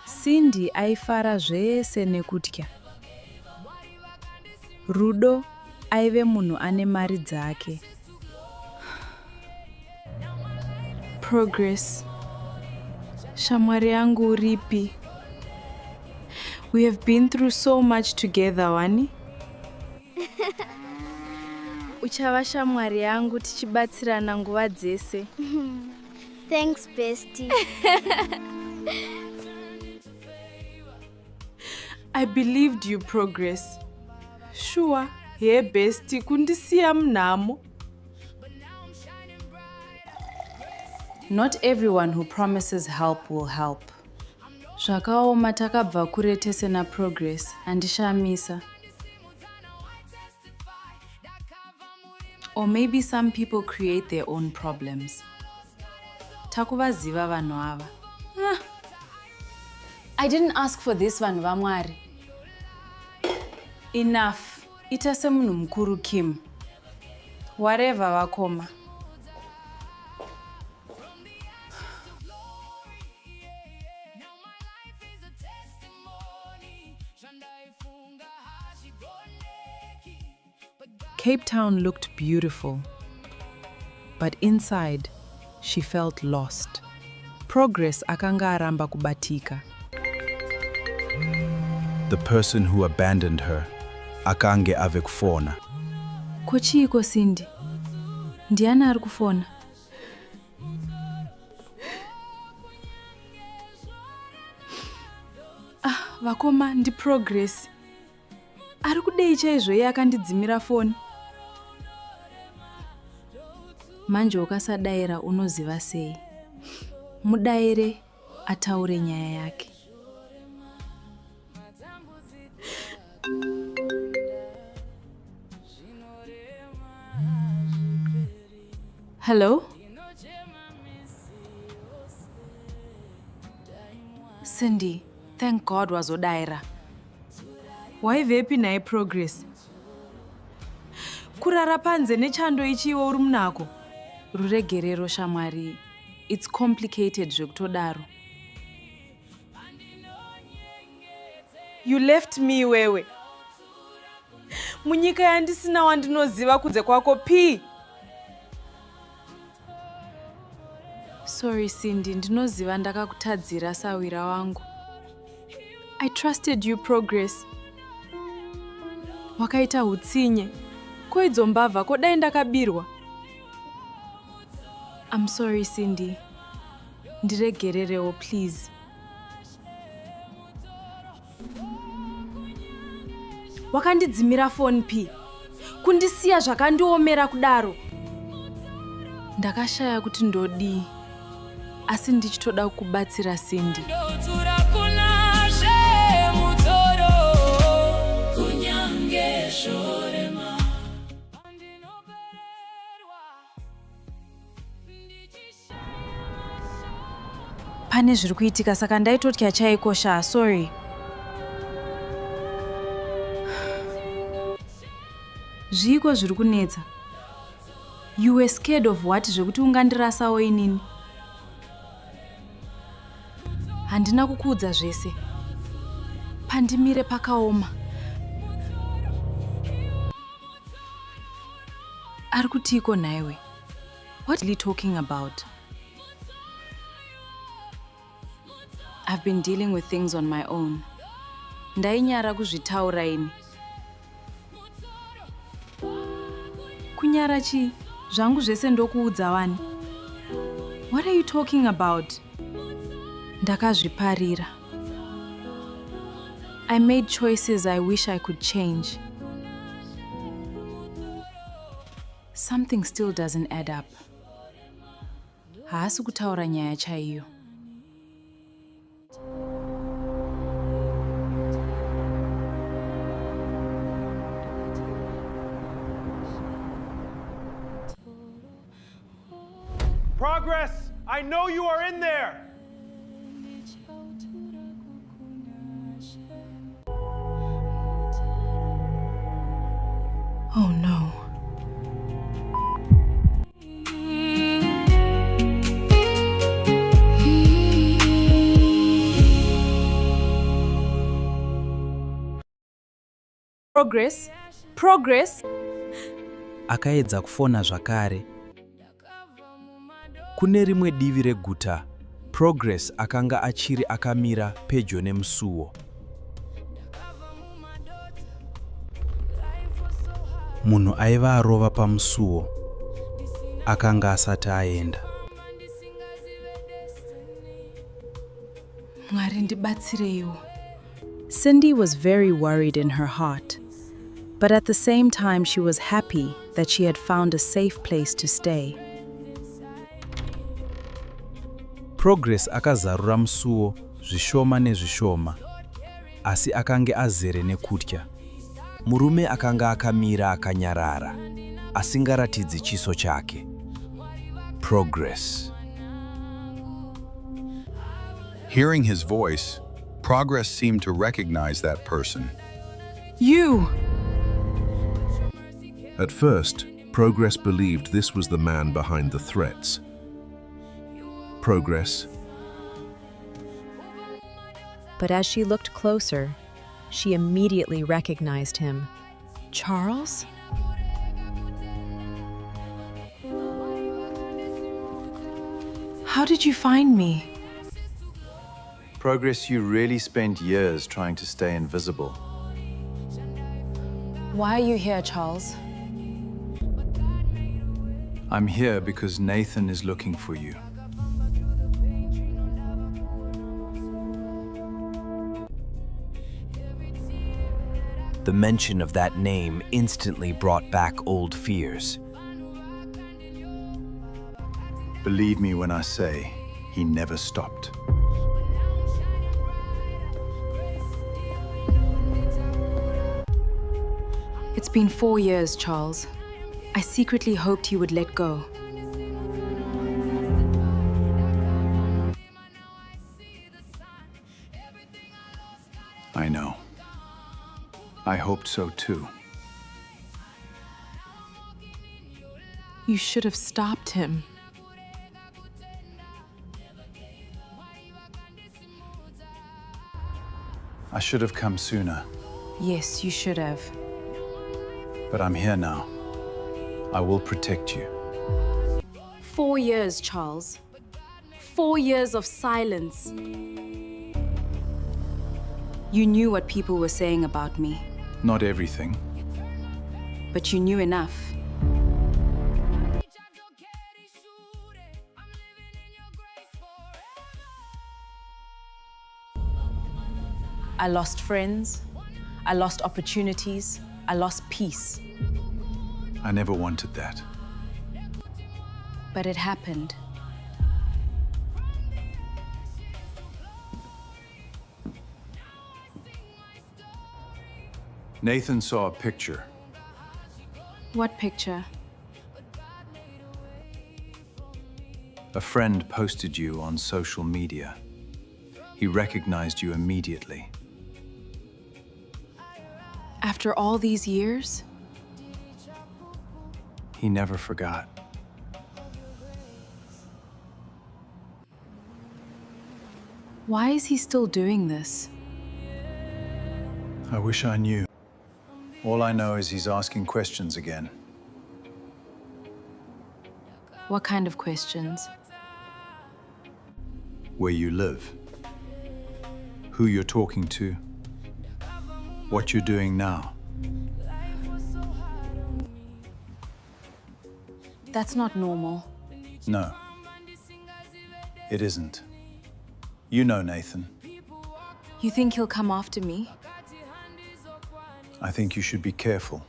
Cindy aifara zvese nekutya. Rudo aive munhu ane mari dzake. Progress. Shamwari yangu uripi? We have been through so much together, wani? Uchava shamwari yangu tichibatsirana nguva dzese. Thanks, bestie. I believed you, Progress. Sure, hey bestie, kundisiya mnamo. Not everyone who promises help will help. Zvakaoma takabva kure tese na Progress andishamisa. Or maybe some people create their own problems. Takuvaziva vanhu ava. I didn't ask for this vanhu vamwari. Enough. Ita semunhu mukuru Kim. Whatever vakoma. Cape Town looked beautiful, but inside, she felt lost. Progress akanga aramba kubatika. The person who abandoned her akange ave kufona. Kochiko Cindy. Ndiani ari kufona? Vakoma ndi Progress. Ari kudei chaizvo iye akandidzimira foni. Manje ukasadaira unoziva sei. Mudaire ataure nyaya yake. Hello? Cindy, thank God wazodaira. Waivepi naye Progress? Kurara panze nechando ichi iwe uri munako. Ruregerero shamwari. It's complicated zvekutodaro. You left me wewe. Munyika yandisina wandinoziva kunze kwako P. Sorry Cindy, ndinoziva ndakakutadzira sawira wangu. I trusted you, Progress. Wakaita hutsinye. Koidzo mbavha kodai ndakabirwa. I'm sorry Cindy. Ndiregererewo please. Wakandidzimira phone P. Kundisiya zvakandiomera kudaro. Ndakashaya kuti ndodii. Asi ndichitoda kukubatsira Cindy. Pane zviri kuitika saka ndaitotya chaikosha, sorry. Zviko zviri kunetsa. You were scared of what zvekuti ungandirasawo inini? Handina kukuudza zvese. Pandimire pakaoma. Ari kutiko naiwe? What are you talking about? I've been dealing with things on my own. Ndainyara kuzvitaura ini. Kunyara chi? Zvangu zvese ndokuudza wani. What are you talking about? Ndakazviparira. I made choices I wish I could change. Something still doesn't add up. Haasi kutaura nyaya chaiyo. Progress, I know you are in there. Oh no. Progress. Akaedza kufona zvakare. Kune rimwe divi reguta, Progress akanga achiri akamira pedyo nemusuwo. Munhu aiva arova pamusuwo akanga asati aenda. Mwari ndibatsireiwo. Cindy was very worried in her heart, but at the same time she was happy that she had found a safe place to stay. Progress akazarura musuwo zvishoma nezvishoma, asi akange azere nekutya. Murume akanga akamira akanyarara, asingaratidzi chiso chake. Progress. Hearing his voice, Progress seemed to recognize that person. You! At first, Progress believed this was the man behind the threats. Progress. But as she looked closer, she immediately recognized him. Charles? How did you find me? Progress, you really spent years trying to stay invisible. Why are you here, Charles? I'm here because Nathan is looking for you. The mention of that name instantly brought back old fears. Believe me when I say, he never stopped. It's been 4 years, Charles. I secretly hoped you would let go. I know. I hoped so too. You should have stopped him. I should have come sooner, Yes, you should have. but I'm here now. I will protect you. 4 years, Charles. 4 years of silence. You knew what people were saying about me, Not everything. but you knew enough. I lost friends, I lost opportunities, I lost peace. I never wanted that. But it happened. Nathan saw a picture. What picture? A friend posted you on social media. He recognized you immediately. After all these years? He never forgot. Why is he still doing this? I wish I knew. All I know is he's asking questions again. What kind of questions? Where you live, who you're talking to, what you're doing now. That's not normal. No, it isn't. You know Nathan. You think he'll come after me? I think you should be careful.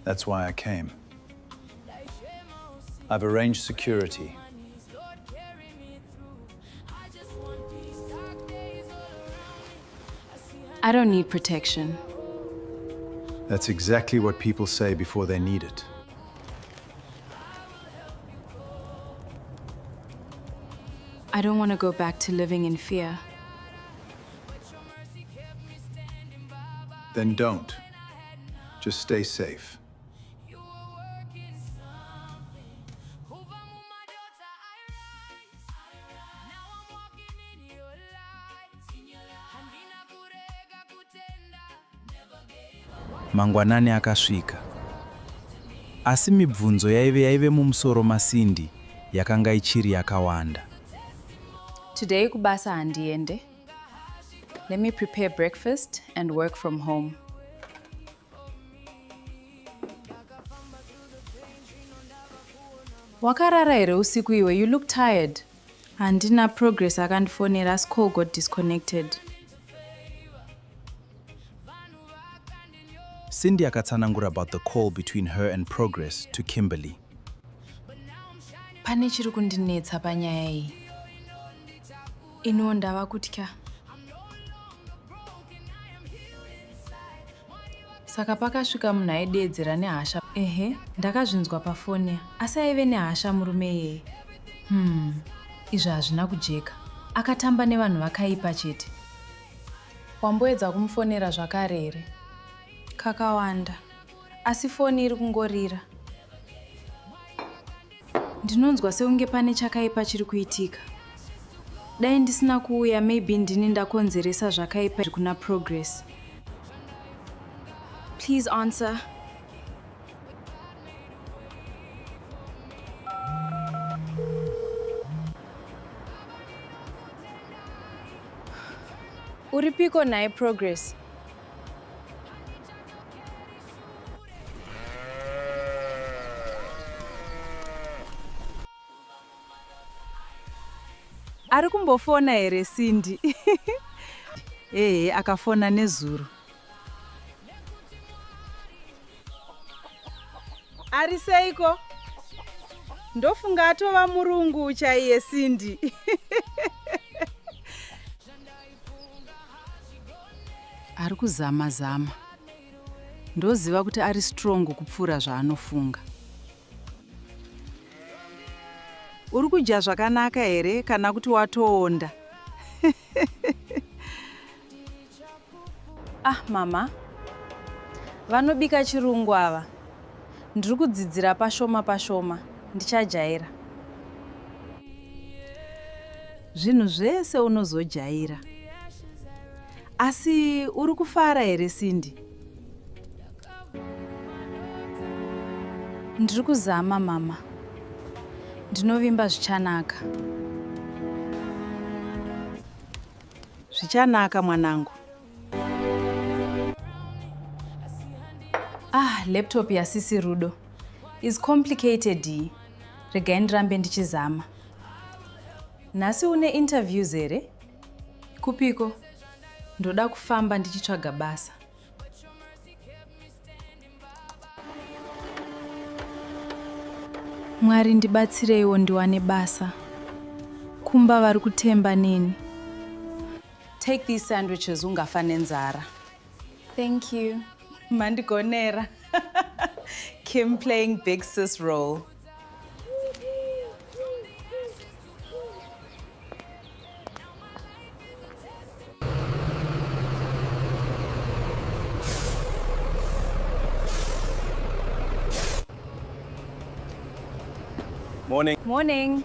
That's why I came. I've arranged security. I don't need protection. That's exactly what people say before they need it. I don't want to go back to living in fear. Then don't. Just stay safe. Mangwanani akasvika. Asi mibvunzo yaive mumusoro maSindy yakanga ichiri yakawanda. Today kubasa handiende. Let me prepare breakfast and work from home. Wakarara here usiku iwe, you look tired. Handina progress akandifonera asi call got disconnected. Cindy akatsanangura about the call between her and Progress to Kimberly. Pane chiri kundinetsa panyaya iyi. Ino ndava kutya. Saka pakasvika munhu aidedzera nehasha. Ehe, ndakazvinzwa pafoni. Asi aive nehasha murume iyeye. Izvi hazvina kujeka. Akatamba nevanhu vakaipa chete. Wamboedza kumufonera zvakare here? Kakawanda. Asi foni iri kungorira. Ndinonzwa sekunge pane chakaipa chiri kuitika. Dai ndisina kuuya, maybe ndini ndakonzeresa zvakaipa kuna Progress. Please answer. Uripiko naye Progress? Ari kumbofona here Cindy? Akafona nezuro. Ari seiko? Ndofunga atova murungu chaiye Cindy. Ari kuzama. Ndoziva kuti ari strong kupfuura zvaanofunga. Uri kudya zvakanaka here kana kuti watoonda? Mama. Vanobika chirungu ava. Ndiri kudzidzira pashoma. Ndichajaira. Zvinhu zvese unozojaira. Asi uri kufara here Cindy? Ndiri kuzama mama. Ndinovimba zvichanaka. Zvichanaka mwanangu. Laptop yasisi Rudo is complicated. Regai ndirambe ndichizama. Nhasi une interviews here? Kupiko? Ndoda kufamba ndichitsvaga basa. Mwari ndibatsireiwo ndiwane basa. Kumba vari kutemba neni. Take these sandwiches ungafa nenzara. Thank you. Mandigonera. Kim playing big sis role. Morning. Morning.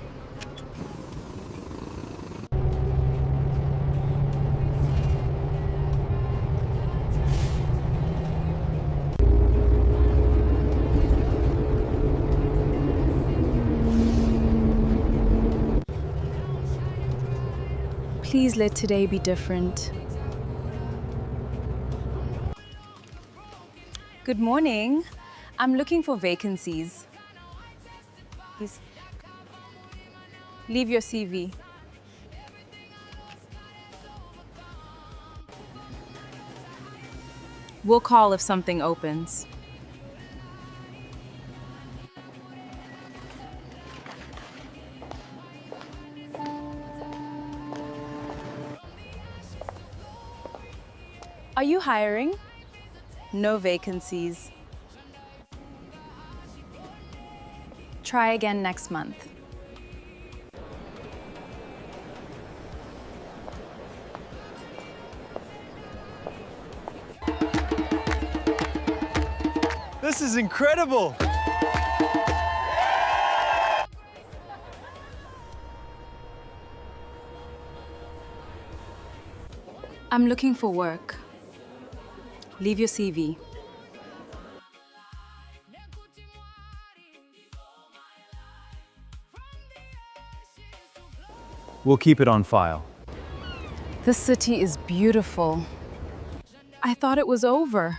Please let today be different. Good morning. I'm looking for vacancies. Please. Leave your CV. We'll call if something opens. Are you hiring? No vacancies. Try again next month. This is incredible! I'm looking for work. Leave your CV. We'll keep it on file. This city is beautiful. I thought it was over.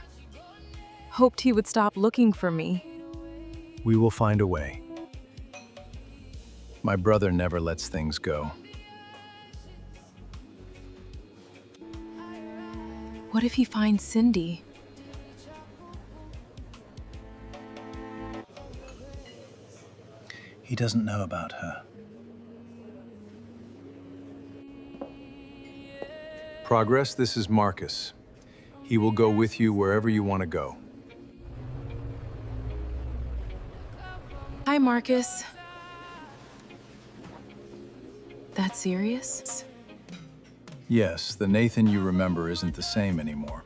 Hoped he would stop looking for me. We will find a way. My brother never lets things go. What if he finds Cindy? He doesn't know about her. Progress, this is Marcus. He will go with you wherever you want to go. Hi, Marcus. That serious? Yes, the Nathan you remember isn't the same anymore.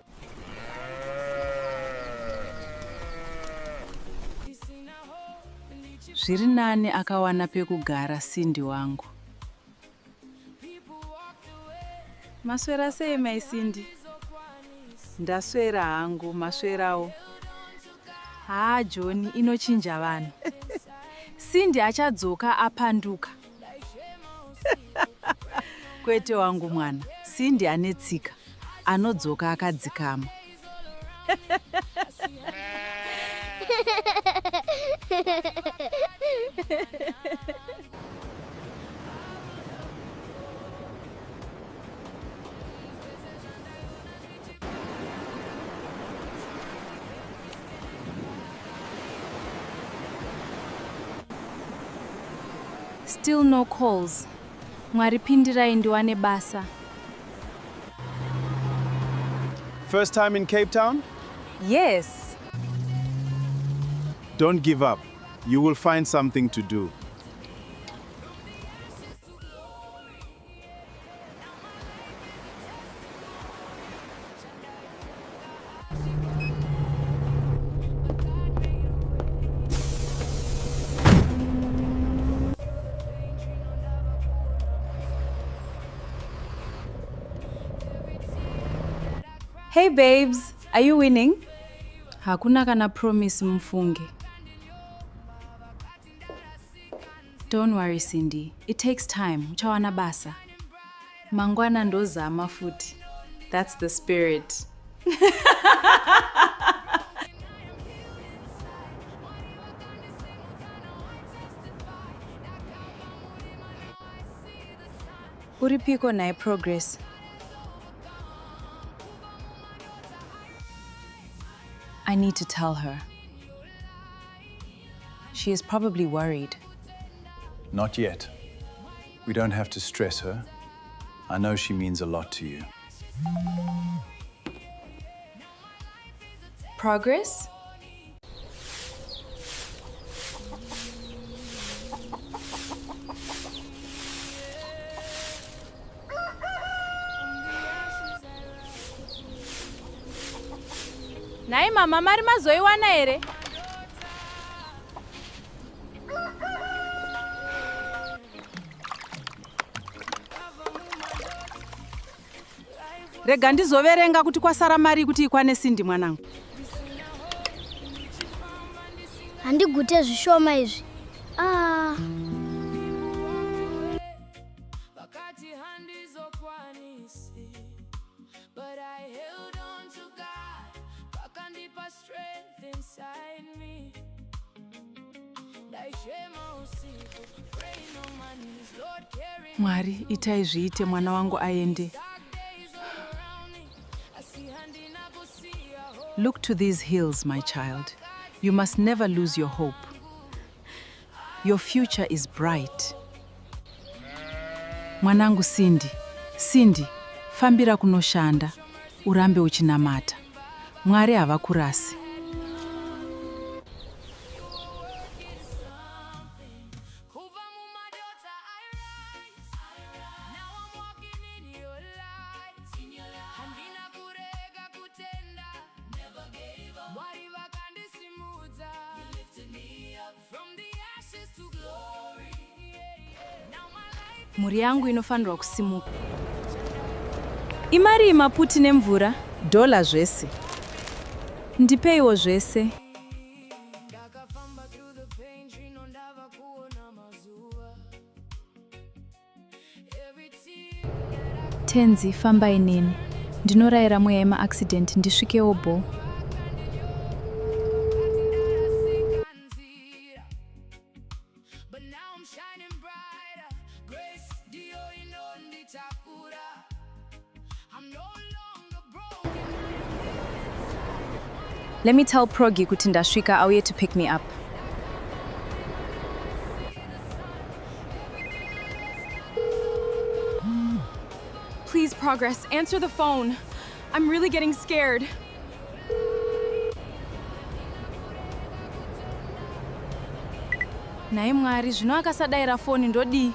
Zviri nani akawana pekugara Cindy wangu. Maswera sei mai Cindy? Ndaswera hangu, maswerawo. John, inochinja vanhu. Cindy achadzoka apanduka. Kwete wangu mwana, Cindy anetsika, anodzoka akadzikama. Still no calls. Mwari pindirai ndiwane basa. First time in Cape Town? Yes. Don't give up. You will find something to do. Hey babes, are you winning? Hakuna kana promise mfunge. Don't worry Cindy, it takes time. Uchawana basa. Mangwana ndozama futi. That's the spirit. Uripiko nae Progress. I need to tell her. She is probably worried. Not yet. We don't have to stress her. I know she means a lot to you. Progress? Nai mama mari mazoiwana here? Rega ndizoverenga kuti kwasara mari kuti ikwane Cindy mwanangu. Handigute zvishoma izvi. Mwari, itai zviite mwana wangu aende. Look to these hills, my child. You must never lose your hope. Your future is bright. Mwanangu Cindy, Cindy, fambira kunoshanda, urambe uchinamata. Mwari havakurasi. Kubva Mumadota, I rise. Now I'm walking in your light. Handina kurega kutenda. Never gave up. Mwari vakandisimudza. You lifted me up from the ashes to glory. Now my life. Muri yangu inofanirwa kusimuka. Imari maputi nemvura? Dola zvese. Ndipeiwo zvese. Tenzi, fambai neni. Ndinorayira mweya yema-accident ndisvikewo bo. But now I'm shining bright. Let me tell Progi kuti ndasvika auye to pick me up. Please, Progress, answer the phone. I'm really getting scared. Nai Mwari, zvino akasadaira foni ndodi.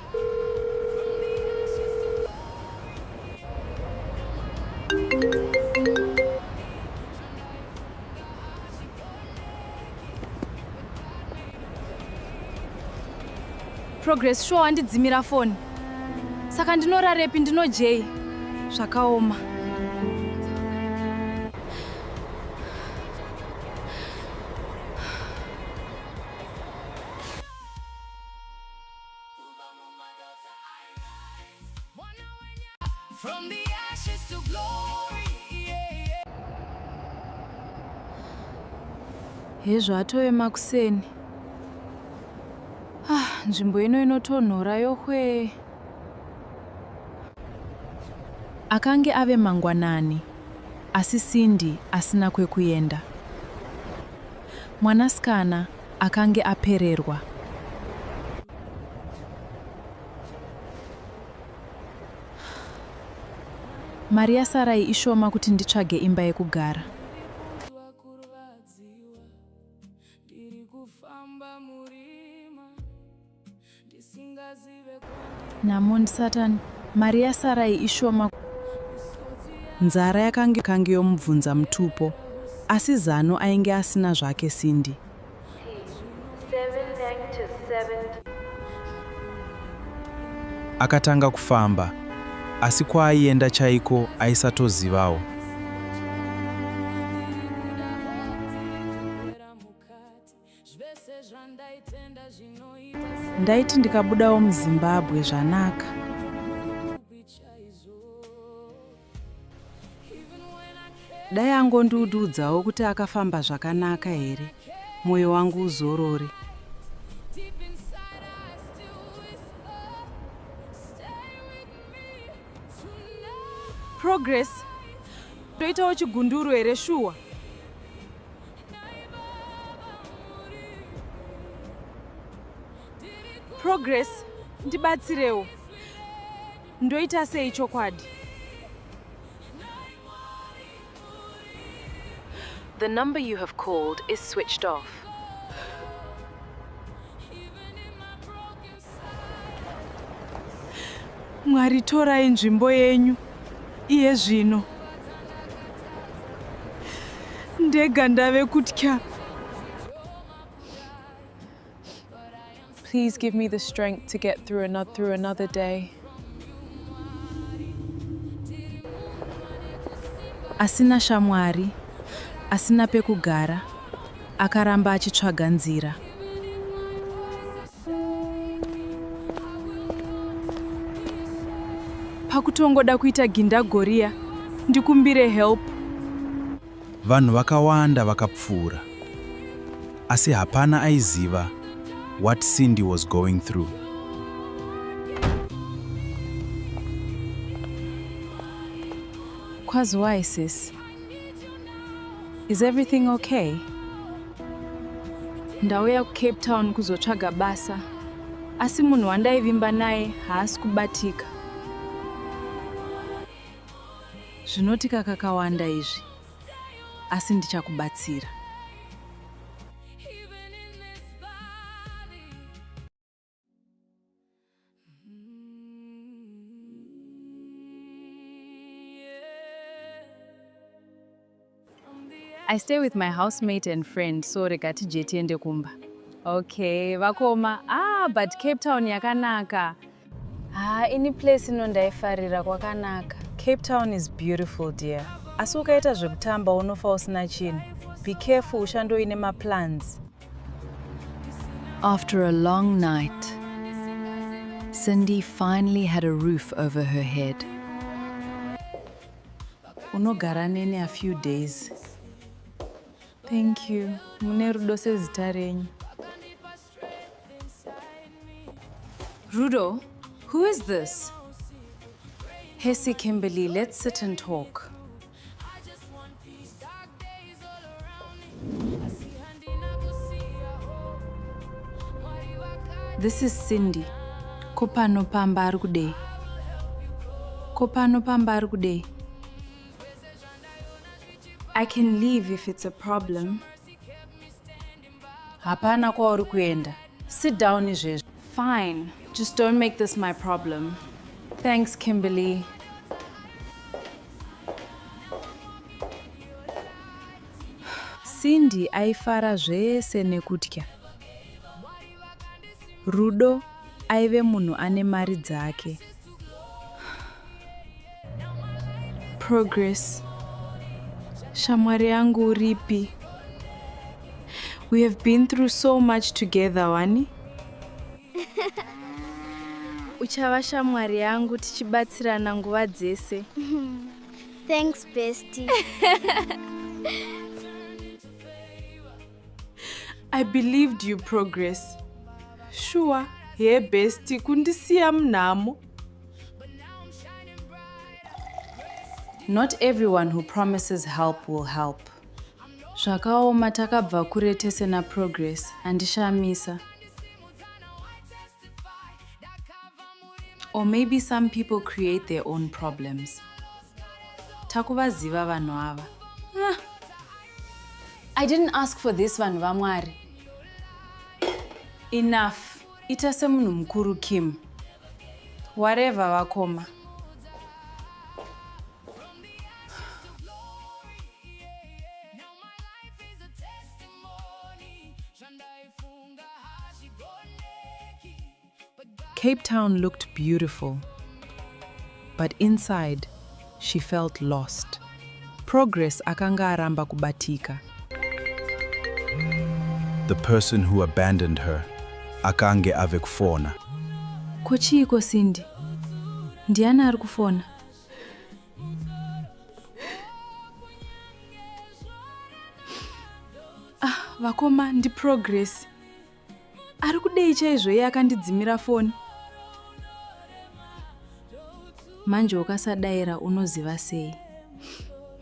Progress show handidzimira foni. Saka ndinorarepi ndino J. Zvakaoma. From the ashes to glory. Hezvo atoema kuseni. Nzvimbo ino inotonhora yohwe. Akange ave mangwanani, asi Cindy asina kwekuenda. Mwanasikana akange apererwa. Mari yasarai ishoma kuti nditsvage imba yekugara. Namond Satan, mari yasarai ishoma. Nzara yakange yomubvunza mutupo, asi zano ainge asina zvake Cindy. Akatanga kufamba, asi kwaaienda chaiko aisatozivawo. Ndaiti ndikabudawo muZimbabwe zvanaka. Dai angondiudzawo kuti akafamba zvakanaka here, moyo wangu uzorore. Progress, toitawo chigunduru here shuwa. Progress, ndibatsirewo. Ndoita sei chokwadi? The number you have called is switched off. Mwari, torai nzvimbo yenyu. Iye zvino. Ndega ndave kutya. Please give me the strength to get through another day. Asina shamwari, asina pekugara, akaramba achitsvaga nzira. Pakutongoda kuita gindagoria, ndikumbire help. Vanhu vakawanda vakapfuura, asi hapana aiziva what Cindy was going through. Kwazwai sis. Is everything okay? Ndauya kuCape Town kuzotsvaga basa, asi munhu wandaivimba naye haasi kubatika. Zvinotika kakawanda izvi, asi ndichakubatsira. I stay with my housemate and friend, so regati jetiende kumba. Okay, vakoma. But Cape Town yakanaka. Ini place inondaifarira kwakanaka. Cape Town is beautiful, dear. Asi ukaita zvekutamba unofa usina chinhu. Be careful, ushandoine maplans. After a long night, Cindy finally had a roof over her head. Unogara nene a few days. Thank you. Mune rudo sezita renyu. Rudo, who is this? Hesi Kimberly, let's sit and talk. This is Cindy. Kopano pamba ari kudei. Kopano pamba ari kudei. I can leave if it's a problem. Hapana kwauri kuenda. Sit down izvezvi. Fine. Just don't make this my problem. Thanks, Kimberly. Cindy aifara zvese nekutya. Rudo aive munhu ane mari dzake. Progress. Shamwari yangu uripi. We have been through so much together, Wani. Uchava shamwari yangu tichibatsirana nguva dzese. Thanks, bestie. I believed you, Progress. Sure, hey bestie, kundisiya mnamo. Not everyone who promises help will help. Zvakaoma takabva kure tese na Progress, andishamisa. Or maybe some people create their own problems. Takuvaziva vanhu ava. I didn't ask for this vanhu vaMwari. Enough. Ita semunhu mukuru Kim. Whatever vakoma. Cape Town looked beautiful, but inside, she felt lost. Progress akanga aramba kubatika. The person who abandoned her akange ave kufona. Kochiko Cindy. Ndiani ari kufona? Vakoma ndi Progress. Ari kudei chaizvo iye akandidzimira foni. Manje ukasadaira unoziva sei.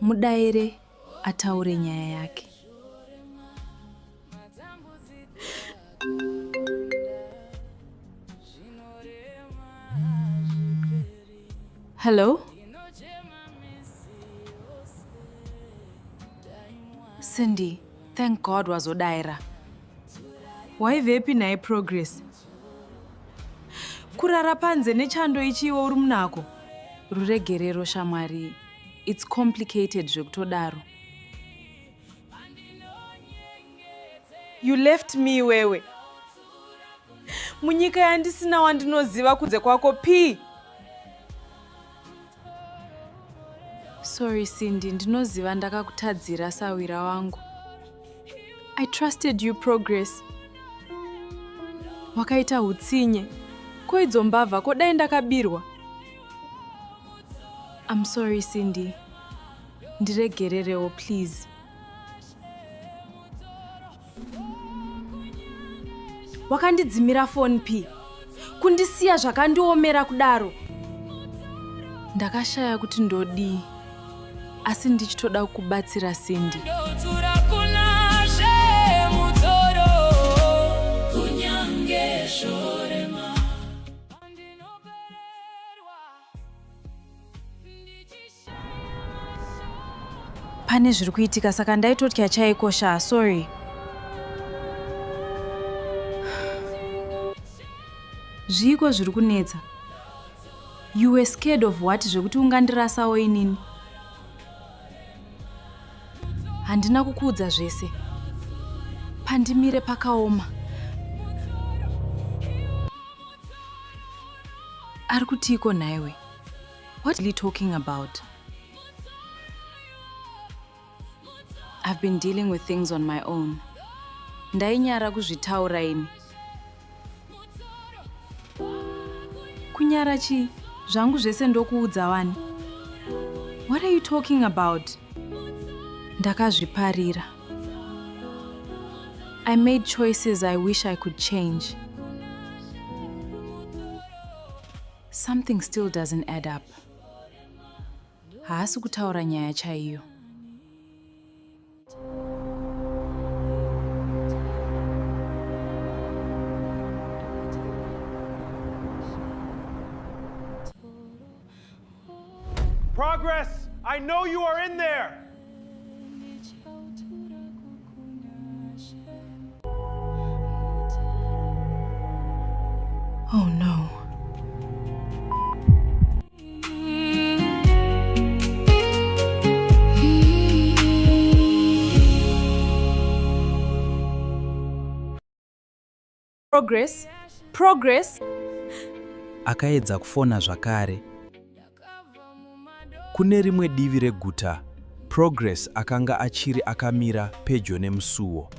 Mudaire ataure nyaya yake. Hello? Cindy, thank God wazodaira. Waivepi naye Progress? Kurara panze nechando ichiwo uri munako. Ruregerero shamwari. It's complicated zvekutodaro. You left me wewe. Munyika yandisina wandinoziva kunze kwako P. Sorry Cindy, ndinoziva ndakakutadzira sawira wangu. I trusted you, Progress. Wakaita hutsinye. Koidzo mbavha kodai ndakabirwa. I'm sorry Cindy. Ndiregererewo please. Wakandidzimira phone P. Kundisiya zvakandiomera kudaro. Ndakashaya kuti ndodii. Asi ndichitoda kubatsira Cindy. Pane zviri kuitika saka ndaitotya chaikosha, sorry. Zviko zviri kunetsa. You were scared of what zvekuti ungandirasawo inini? Handina kukuudza zvese. Pandimire pakaoma. Ari kutiko naiwe? What are you talking about? I've been dealing with things on my own. Ndainyara kuzvitaura ini. Kunyara chi? Zvangu zvese ndokuudza Wani. What are you talking about? Ndakazviparira. I made choices I wish I could change. Something still doesn't add up. haasi kutaura nyaya chaiyo. Progress, I know you are in there. Oh no. Progress? Progress? Akaedza kufona zvakare. Kune rimwe divi reguta, Progress akanga achiri akamira pedyo nemusuwo.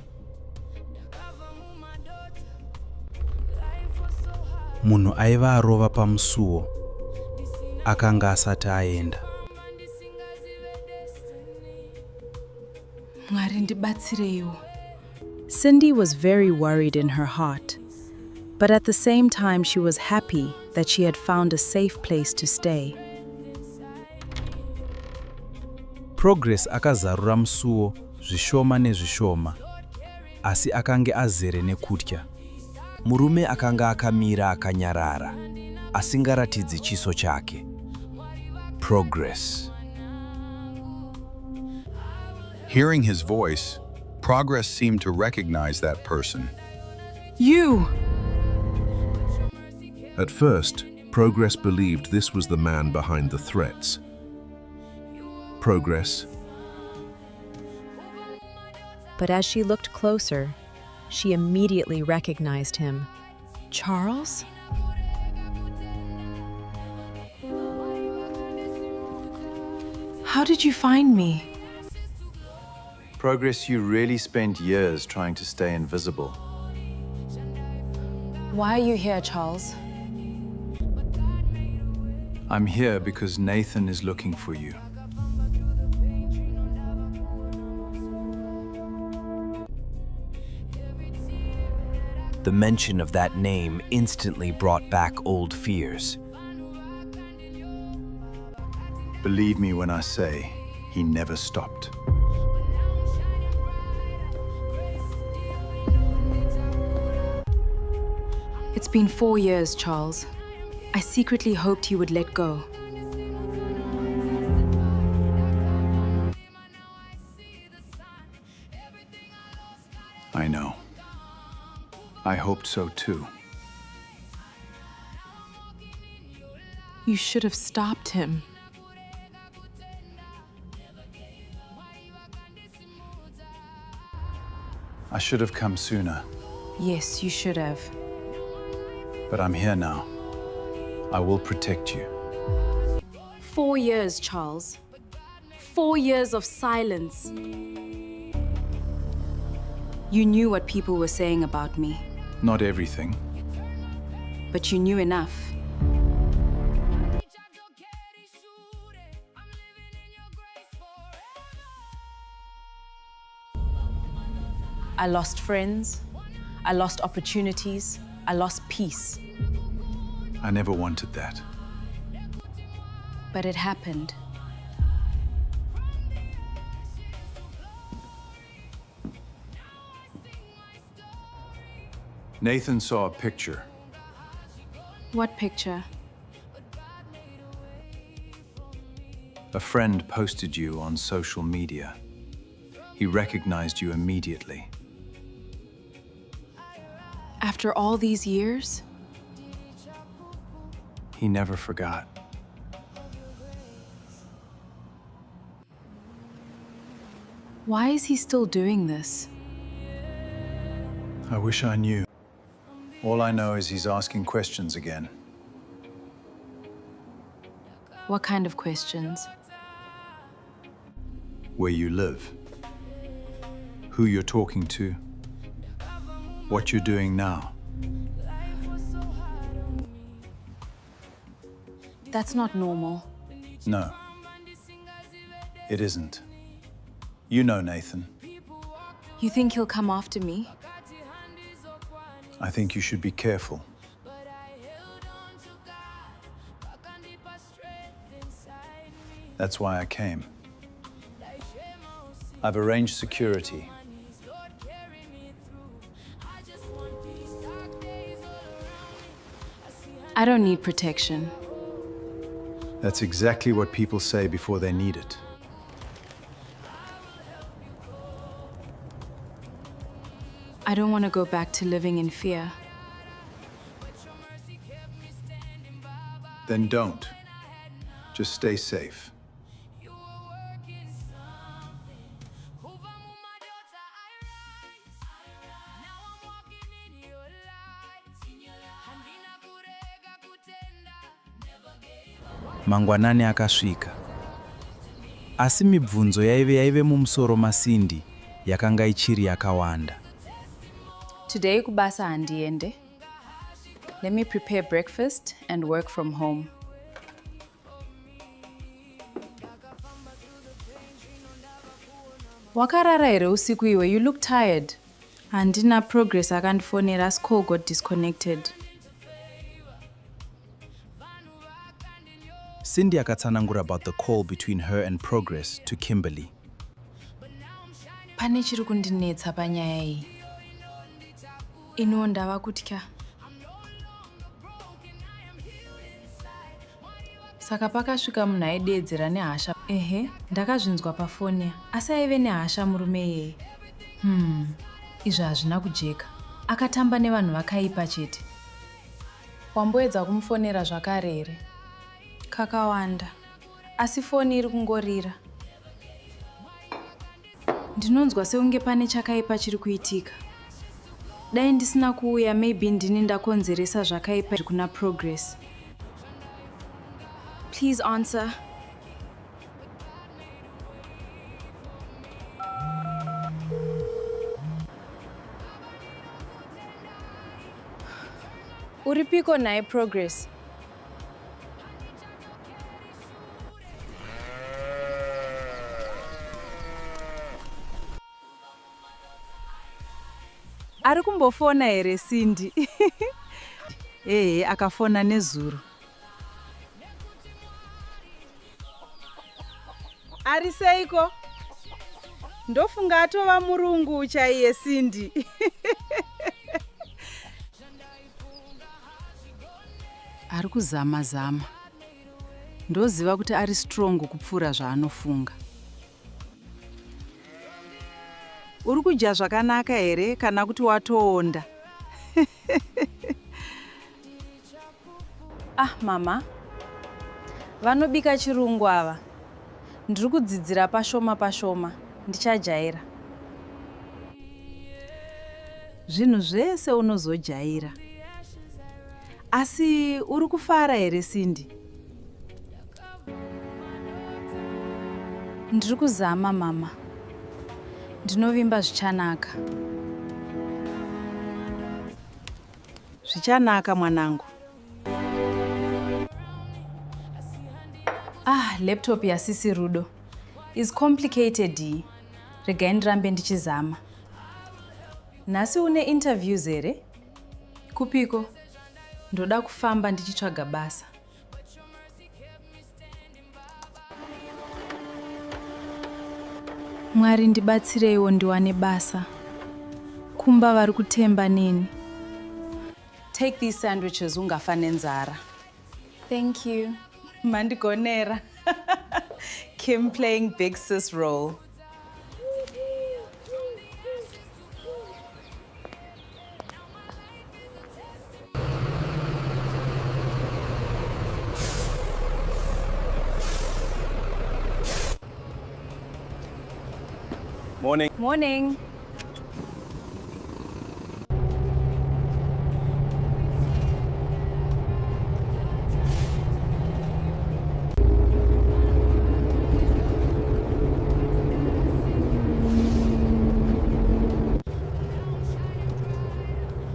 Munhu aiva arova pamusuwo akanga asati aenda. Mwari ndibatsireiwo. Cindy was very worried in her heart, but at the same time she was happy that she had found a safe place to stay. Progress akazarura musuwo zvishoma nezvishoma, asi akange azere nekutya. Murume akanga akamira akanyarara, asingaratidzi chiso chake. Progress. Hearing his voice, Progress seemed to recognize that person. You! At first, Progress believed this was the man behind the threats. Progress. But as she looked closer, she immediately recognized him. Charles? How did you find me? Progress, you really spent years trying to stay invisible. Why are you here, Charles? I'm here because Nathan is looking for you. The mention of that name instantly brought back old fears. Believe me when I say, he never stopped. It's been 4 years, Charles. I secretly hoped he would let go. I know. I hoped so too. You should have stopped him. I should have come sooner, Yes, you should have. but I'm here now. I will protect you. 4 years, Charles. 4 years of silence. You knew what people were saying about me, Not everything. but you knew enough. I lost friends, I lost opportunities, I lost peace, I never wanted that. but it happened. Nathan saw a picture. What picture? A friend posted you on social media. He recognized you immediately. After all these years? He never forgot. Why is he still doing this? I wish I knew. All I know is he's asking questions again. What kind of questions? Where you live, who you're talking to, what you're doing now. That's not normal. No, it isn't. You know Nathan. You think he'll come after me? I think you should be careful. That's why I came. I've arranged security. I don't need protection. That's exactly what people say before they need it. I don't want to go back to living in fear. Then don't. Just stay safe. Mangwanani akasvika. Asi mibvunzo yaive mumusoro maSindy yakanga ichiri yakawanda. Today kubasa handiende. Let me prepare breakfast and work from home. Wakarara here usiku iwe, you look tired. Handina progress akandifonera as call got disconnected. Sindy akatsanangura about the call between her and Progress to Kimberly. Pane chiri kundinetsa panyaya iyi. Ino ndava kutya. Saka pakasvika munhu aidedzera nehasha. Ehe, ndakazvinzwa pafoni. Asi aive nehasha murume iyeye. Izvi hazvina kujeka. Akatamba nevanhu vakaipa chete. Wamboedza kumufonera zvakare here? Kakawanda. Asi foni iri kungorira. Ndinonzwa sekunge pane chakaipa chiri kuitika. Dai ndisina kuuya, maybe ndini ndakonzeresa zvakaipa kuna Progress. Please answer. Uripiko naye Progress? Ari kumbofona here Sindy? Akafona nezuro. Ari seiko? Ndofunga atova murungu chaiye Sindy. Ari kuzama. Ndoziva kuti ari strong kupfuura zvaanofunga. Uri kudya zvakanaka here kana kuti watoonda? Mama. Vanobika chirungu ava. Ndiri kudzidzira pashoma. Ndichajaira. Zvinhu zvese unozojaira. Asi uri kufara here Sindy? Ndiri kuzama mama. Ndinovimba zvichanaka. Zvichanaka mwanangu. Laptop yasisi Rudo is complicated. Regai ndirambe ndichizama. Nhasi une interviews here? Kupiko? Ndoda kufamba ndichitsvaga basa. Mwari ndibatsireiwo ndiwane basa. Kumba vari kutemba neni. Take these sandwiches ungafa nenzara. Thank you. Mandigonera. Kim playing big sis role. Morning. Morning.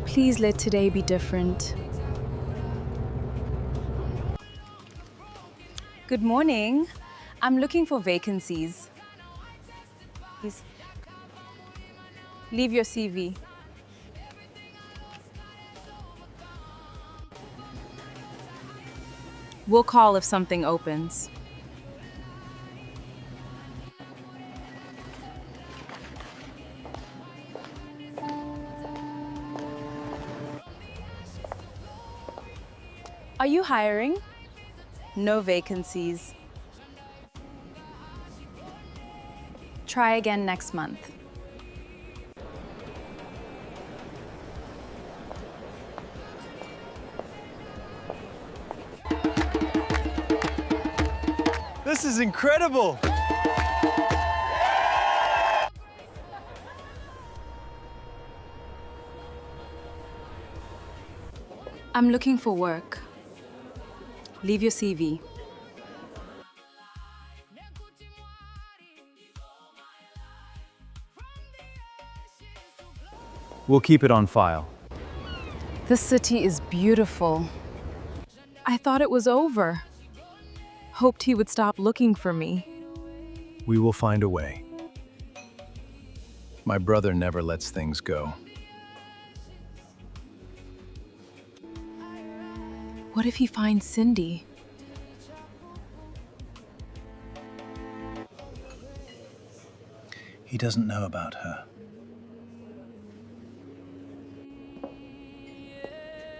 Please let today be different. Good morning. I'm looking for vacancies. Please. Leave your CV. We'll call if something opens. Are you hiring? No vacancies. Try again next month. This is incredible! I'm looking for work. Leave your CV. We'll keep it on file. This city is beautiful. I thought it was over. Hoped he would stop looking for me. We will find a way. My brother never lets things go. What if he finds Cindy? He doesn't know about her.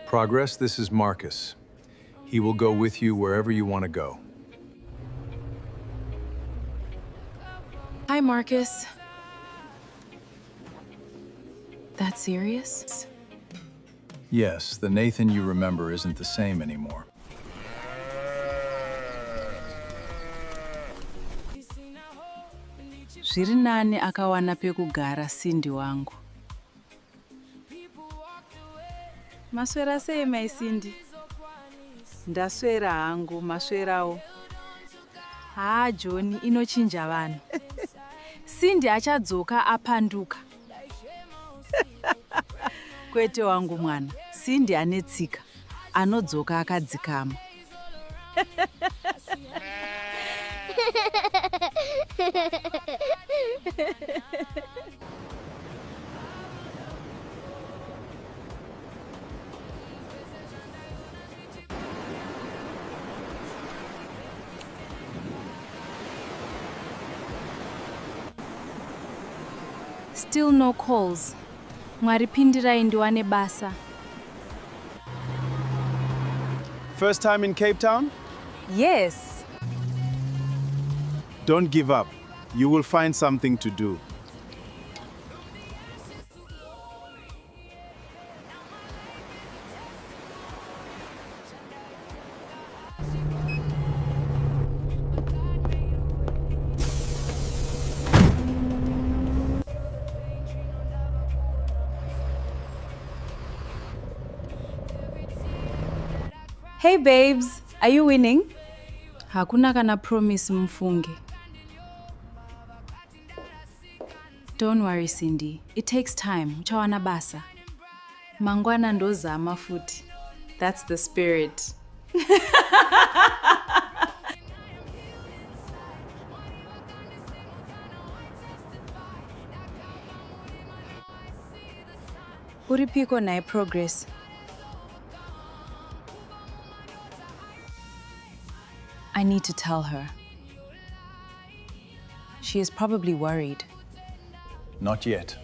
Progress, this is Marcus. He will go with you wherever you want to go. Hi, Marcus. That serious? Yes, the Nathan you remember isn't the same anymore. Zviri nani akawana pekugara Cindy wangu. Maswera sei mai Cindy? Ndaswera hangu, maswerawo. John, inochinja vanhu. Cindy achadzoka apanduka. Kwete wangu mwana, Cindy anetsika, anodzoka akadzikama. Still no calls. Mwaripindirai ndiwane basa. First time in Cape Town? Yes. Don't give up. You will find something to do. Hey babes, are you winning? Hakuna kana promise mfunge. Don't worry Cindy, it takes time, uchawana basa. Mangwana ndozama futi. That's the spirit. Uripiko nae Progress. I need to tell her. She is probably worried. Not yet.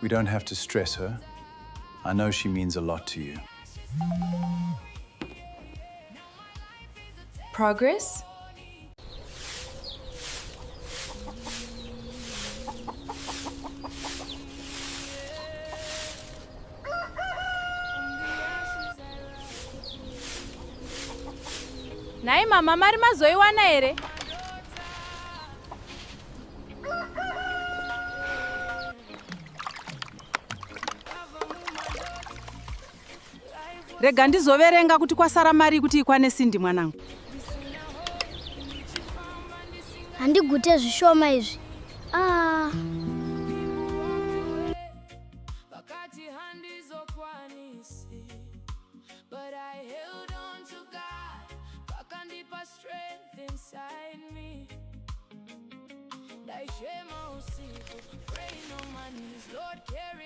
We don't have to stress her. I know she means a lot to you. Progress? Nai mama mari mazoiwana here? Rega ndizoverenga kuti kwasara mari kuti ikwane Cindy mwanangu. Handigute zvishoma izvi.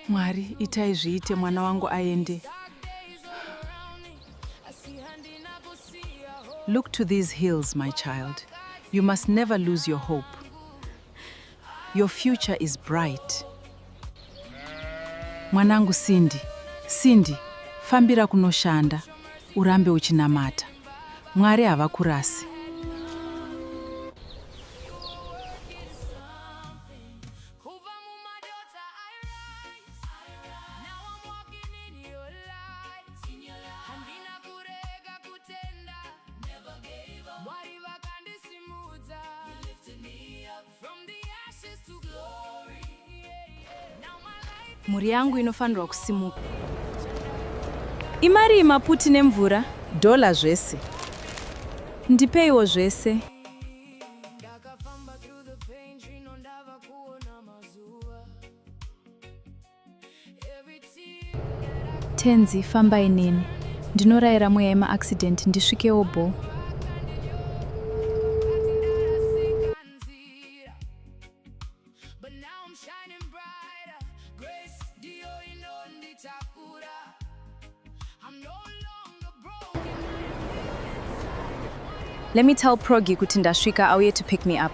Mwari, itai zviite mwana wangu aende. Look to these hills, my child. You must never lose your hope. Your future is bright. Mwanangu Cindy, fambira kunoshanda. urambe uchinamata. Mwari havakurasi. Kubva Mumadota, I rise. Now I'm walking in your light. Handina kurega kutenda. Never gave up. Mwari vakandisimudza. You lifted me up from the ashes to glory. Now my life. Mhuri yangu inofanirwa kusimuka. Imari maputi nemvura? Dola zvese. Ndipeiwo zvese. Tenzi, fambai neni. Ndinorayira mweya yema-accident ndisvikewo bo. Let me tell Progi kuti ndasvika auye to pick me up.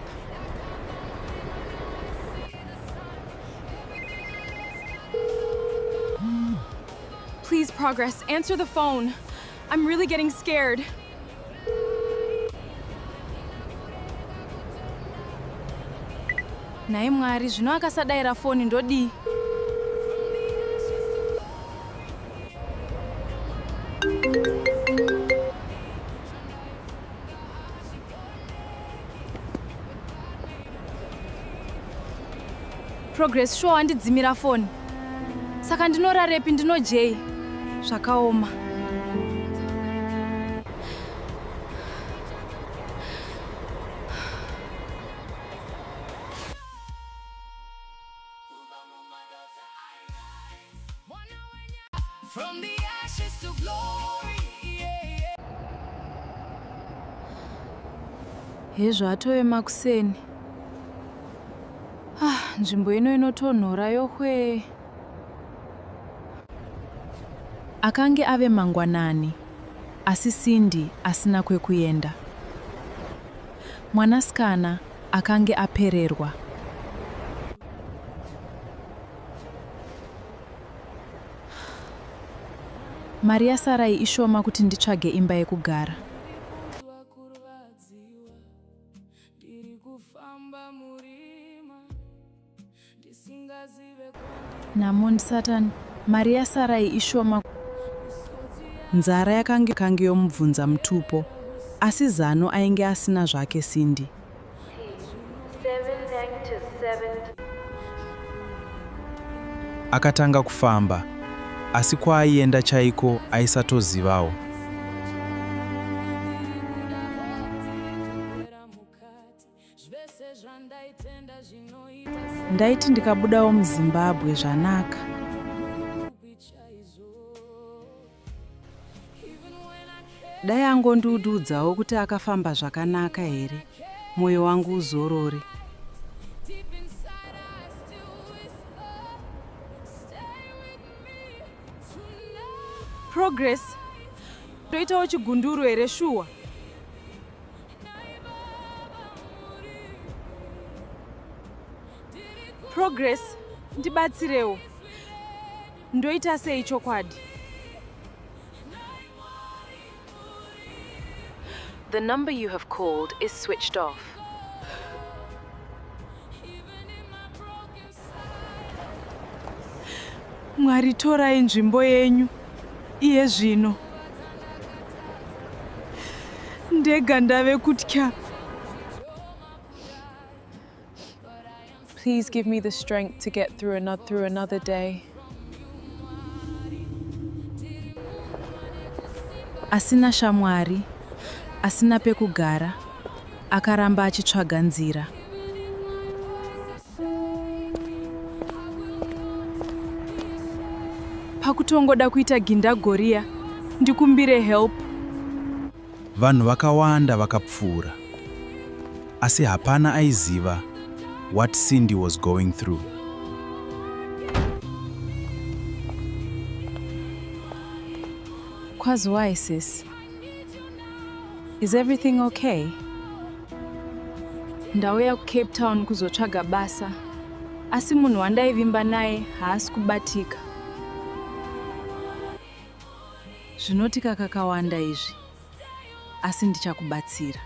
Please, Progress, answer the phone. I'm really getting scared. Nai Mwari, zvino akasadayira foni ndodii? Progress, sure wandidzimira foni. Saka ndinorarepi ndinojei. Zvakaoma. From the ashes to glory. Hezvo atove makuseni. Nzvimbo ino inotonhora yohwe. Akange ave mangwanani, asi Cindy asina kwekuenda. Mwanasikana akange apererwa. Mari yasarai ishoma kuti nditsvage imba yekugara. Namundi Satan, mari yasarai ishoma. Nzara yakange yomubvunza mutupo, asi zano ainge asina zvake Cindy. Akatanga kufamba, asi kwaaienda chaiko aisatozivawo. Ndaiti ndikabudawo muZimbabwe zvanaka. Dai angondiudzawo kuti akafamba zvakanaka here, mwoyo wangu uzorore. Progress, toitawo chigunduru here shuwa. Progress, ndibatsirewo. Ndoita sei chokwadi? The number you have called is switched off. Mwari, torai nzvimbo yenyu. Iye zvino. Ndega ndave kutya. Please give me the strength to get through another day. Asina shamwari, asina pekugara, akaramba achitsvaga nzira. Pakutongoda kuita gindagoria, ndikumbire help. Vanhu vakawanda vakapfuura, asi hapana aiziva what Cindy was going through. Kwazwai, sis? Is everything okay? Ndauya kuCape Town kuzotsvaga basa, asi munhu wandaivimba naye haasi kubatika. Zvinotika kakawanda izvi, asi ndichakubatsira.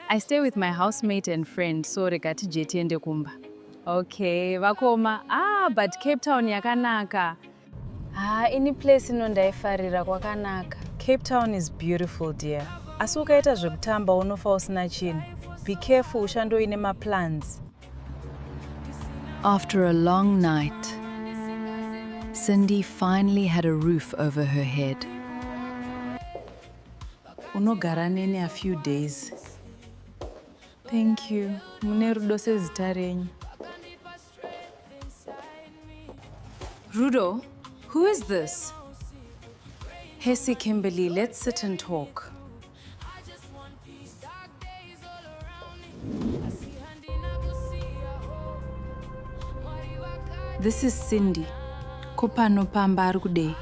I stay with my housemate and friend, so regati jeti ende kumba. Okay, vakoma. But Cape Town yakanaka. Ini place inondaifarira kwakanaka. Cape Town is beautiful, dear. Asi ukaita zvekutamba unofa usina chinhu. Be careful ushandoine maplans. After a long night, Cindy finally had a roof over her head. Unogara neni a few days. Thank you. Mune rudo sezita renyu. Rudo, who is this? Hesi Kimberly, let's sit and talk. This is Cindy. Kopano pamba ari kudei.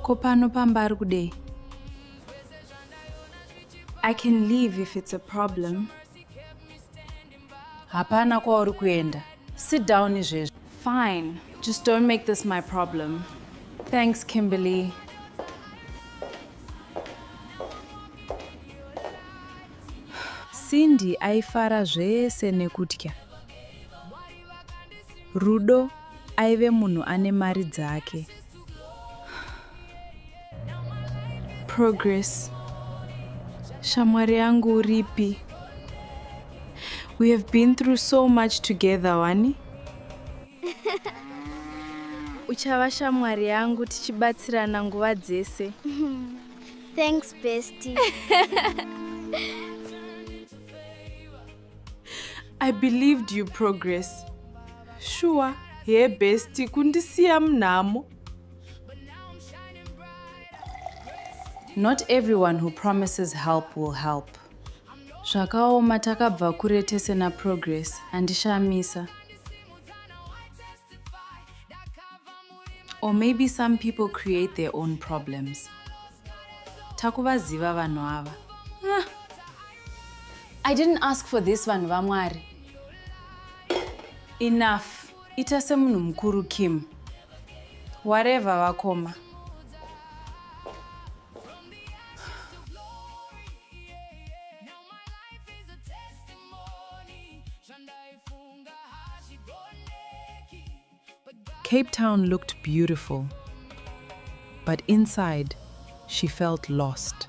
Kopano pamba ari kudei. I can leave if it's a problem. Hapana kwauri kuenda. Sit down izvezvi. Fine, just don't make this my problem. Thanks, Kimberly. Cindy aifara zvese nekutya. Rudo aive munhu ane mari dzake. Progress. Shamwari yangu uripi. We have been through so much together, Wani. Uchava shamwari yangu tichibatsirana nguva dzese. Thanks, bestie. I believed you, Progress. Sure, hey bestie, kundisiya mnamo. Not everyone who promises help will help. Zvakaoma takabva kure tese na Progress, handishamisa. Or maybe some people create their own problems. Takuvaziva vanhu ava. I didn't ask for this, vanhu vaMwari. Enough. Ita semunhu mukuru Kim. Whatever vakoma. Cape Town looked beautiful, but inside, she felt lost.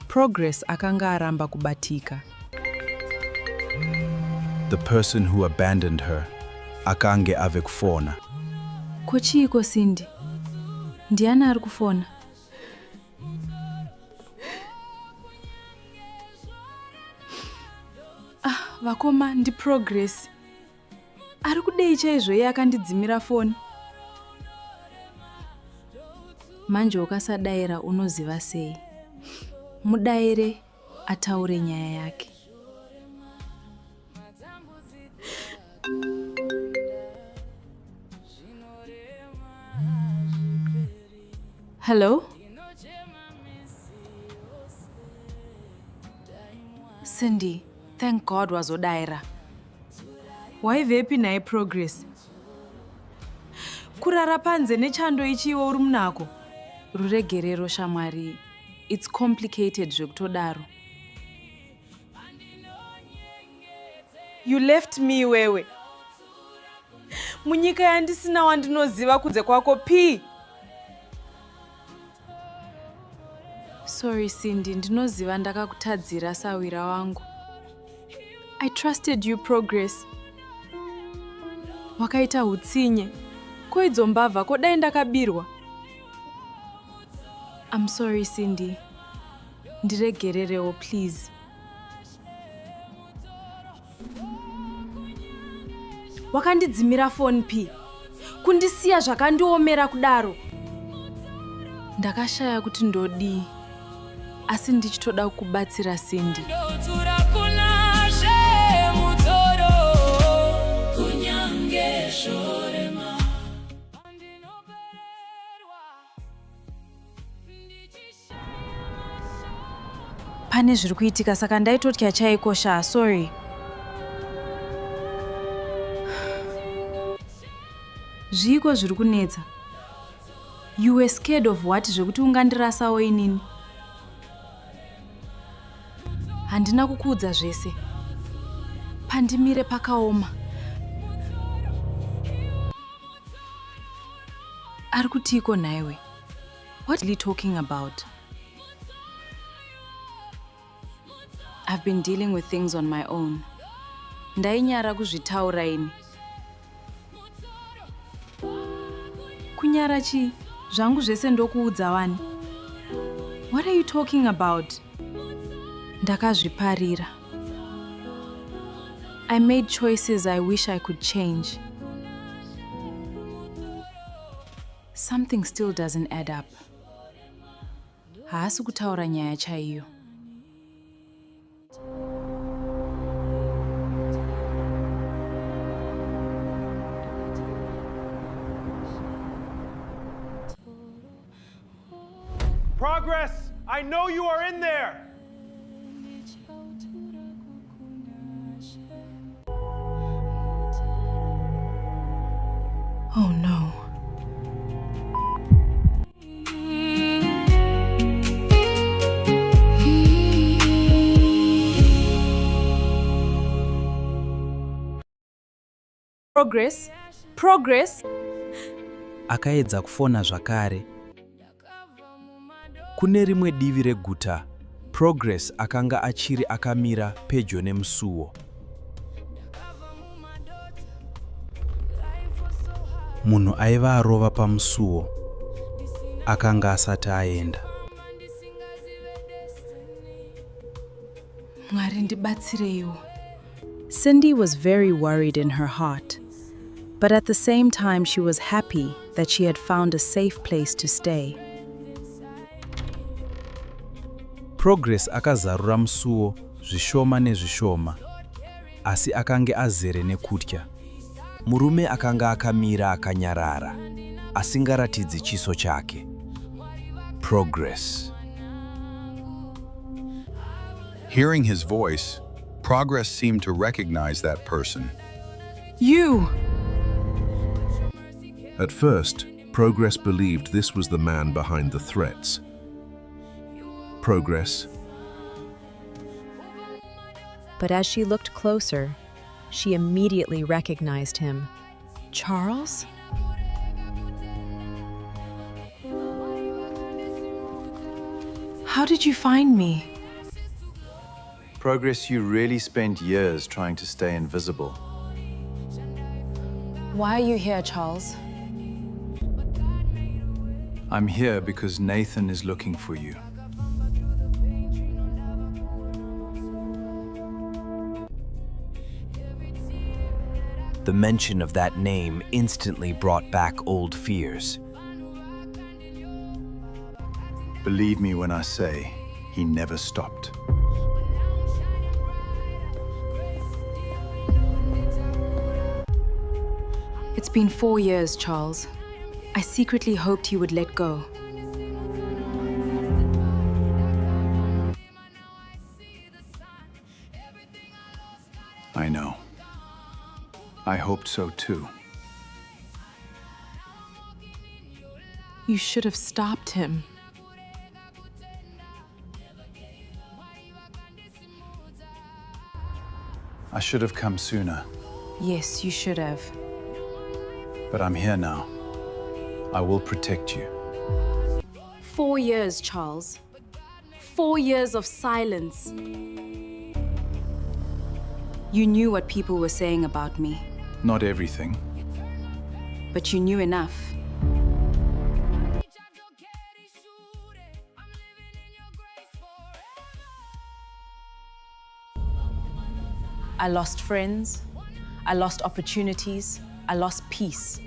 Progress akanga aramba kubatika. The person who abandoned her, akange ave kufona. Kochiiko Cindy? Ndiani ari kufona? Vakoma ndi Progress. Ari kudei chaizvo iye akandidzimira foni. Manje ukasadaira unoziva sei. Mudaire ataure nyaya yake. Hello? Cindy, thank God wazodaira. Waivepi naye Progress? Kurara panze nechando ichiwo uri munako. Ruregerero shamwari. It's complicated zvekutodaro. You left me wewe. Munyika yandisina wandinoziva kunze kwako P. Sorry Cindy, ndinoziva ndakakutadzira sawira wangu. I trusted you, Progress. Wakaita hutsinye. Koidzo mbavha kodai ndakabirwa. I'm sorry Cindy. Ndiregererewo please. Wakandidzimira phone P. Kundisiya zvakandiomera kudaro. Ndakashaya kuti ndodii. Asi ndichitoda kubatsira Cindy. pane zviri kuitika saka ndaitotya chaikosha. Sorry. Zviko zviri kunetsa. You were scared of what? Zvekuti ungandirasawo inini. Handina kukuudza zvese. Pandimire pakaoma. Ari kutiko naiwe? What are you talking about? I've been dealing with things on my own. Ndainyara kuzvitaura ini. Kunyara chi? Zvangu zvese ndokuudza wani. What are you talking about? Ndakazviparira. I made choices I wish I could change. Something still doesn't add up. Haasi kutaura nyaya chaiyo. Progress, I know you are in there. Oh no. Progress? Progress? Akaedza kufona zvakare. Kune rimwe divi reguta, Progress akanga achiri akamira pedyo nemusuwo. Munhu aiva arova pamusuwo akanga asati aenda. Mwari ndibatsireiwo. Cindy was very worried in her heart, but at the same time she was happy that she had found a safe place to stay. Progress akazarura musuwo zvishoma nezvishoma, asi akange azere nekutya. Murume akanga akamira akanyarara, asingaratidzi chiso chake. Progress. Hearing his voice, Progress seemed to recognize that person. You! At first, Progress believed this was the man behind the threats. Progress. But as she looked closer, she immediately recognized him. Charles? How did you find me? Progress, you really spent years trying to stay invisible. Why are you here, Charles? I'm here because Nathan is looking for you. The mention of that name instantly brought back old fears. Believe me when I say, he never stopped. It's been 4 years, Charles. I secretly hoped you would let go. I know. I hoped so too. You should have stopped him. I should have come sooner. Yes, you should have. But I'm here now. I will protect you. 4 years, Charles. 4 years of silence. You knew what people were saying about me. Not everything. But you knew enough. I lost friends. I lost opportunities. I lost peace.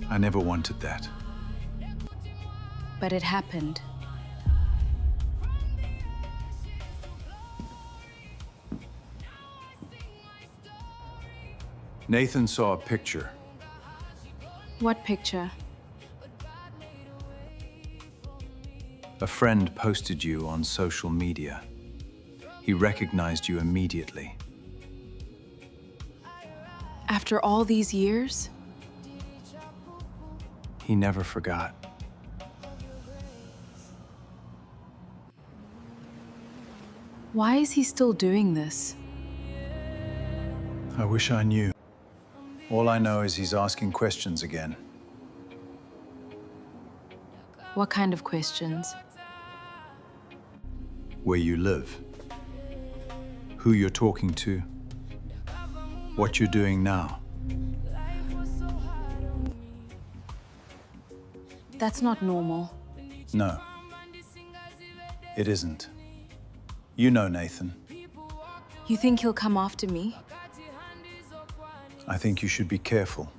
I never wanted that. But it happened. Nathan saw a picture. What picture? A friend posted you on social media. He recognized you immediately. After all these years? He never forgot. Why is he still doing this? I wish I knew. All I know is he's asking questions again. What kind of questions? Where you live, who you're talking to, what you're doing now. That's not normal. No, it isn't. You know Nathan. You think he'll come after me? I think you should be careful.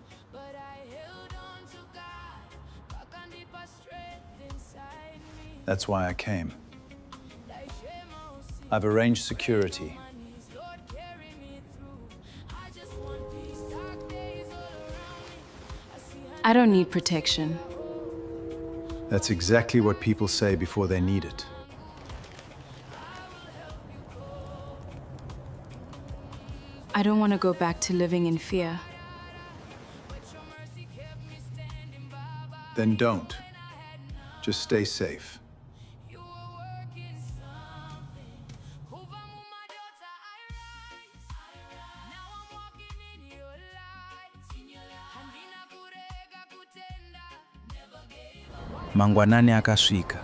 That's why I came. I've arranged security. I don't need protection. That's exactly what people say before they need it. I don't want to go back to living in fear. Then don't. Just stay safe. Mangwanani akasvika.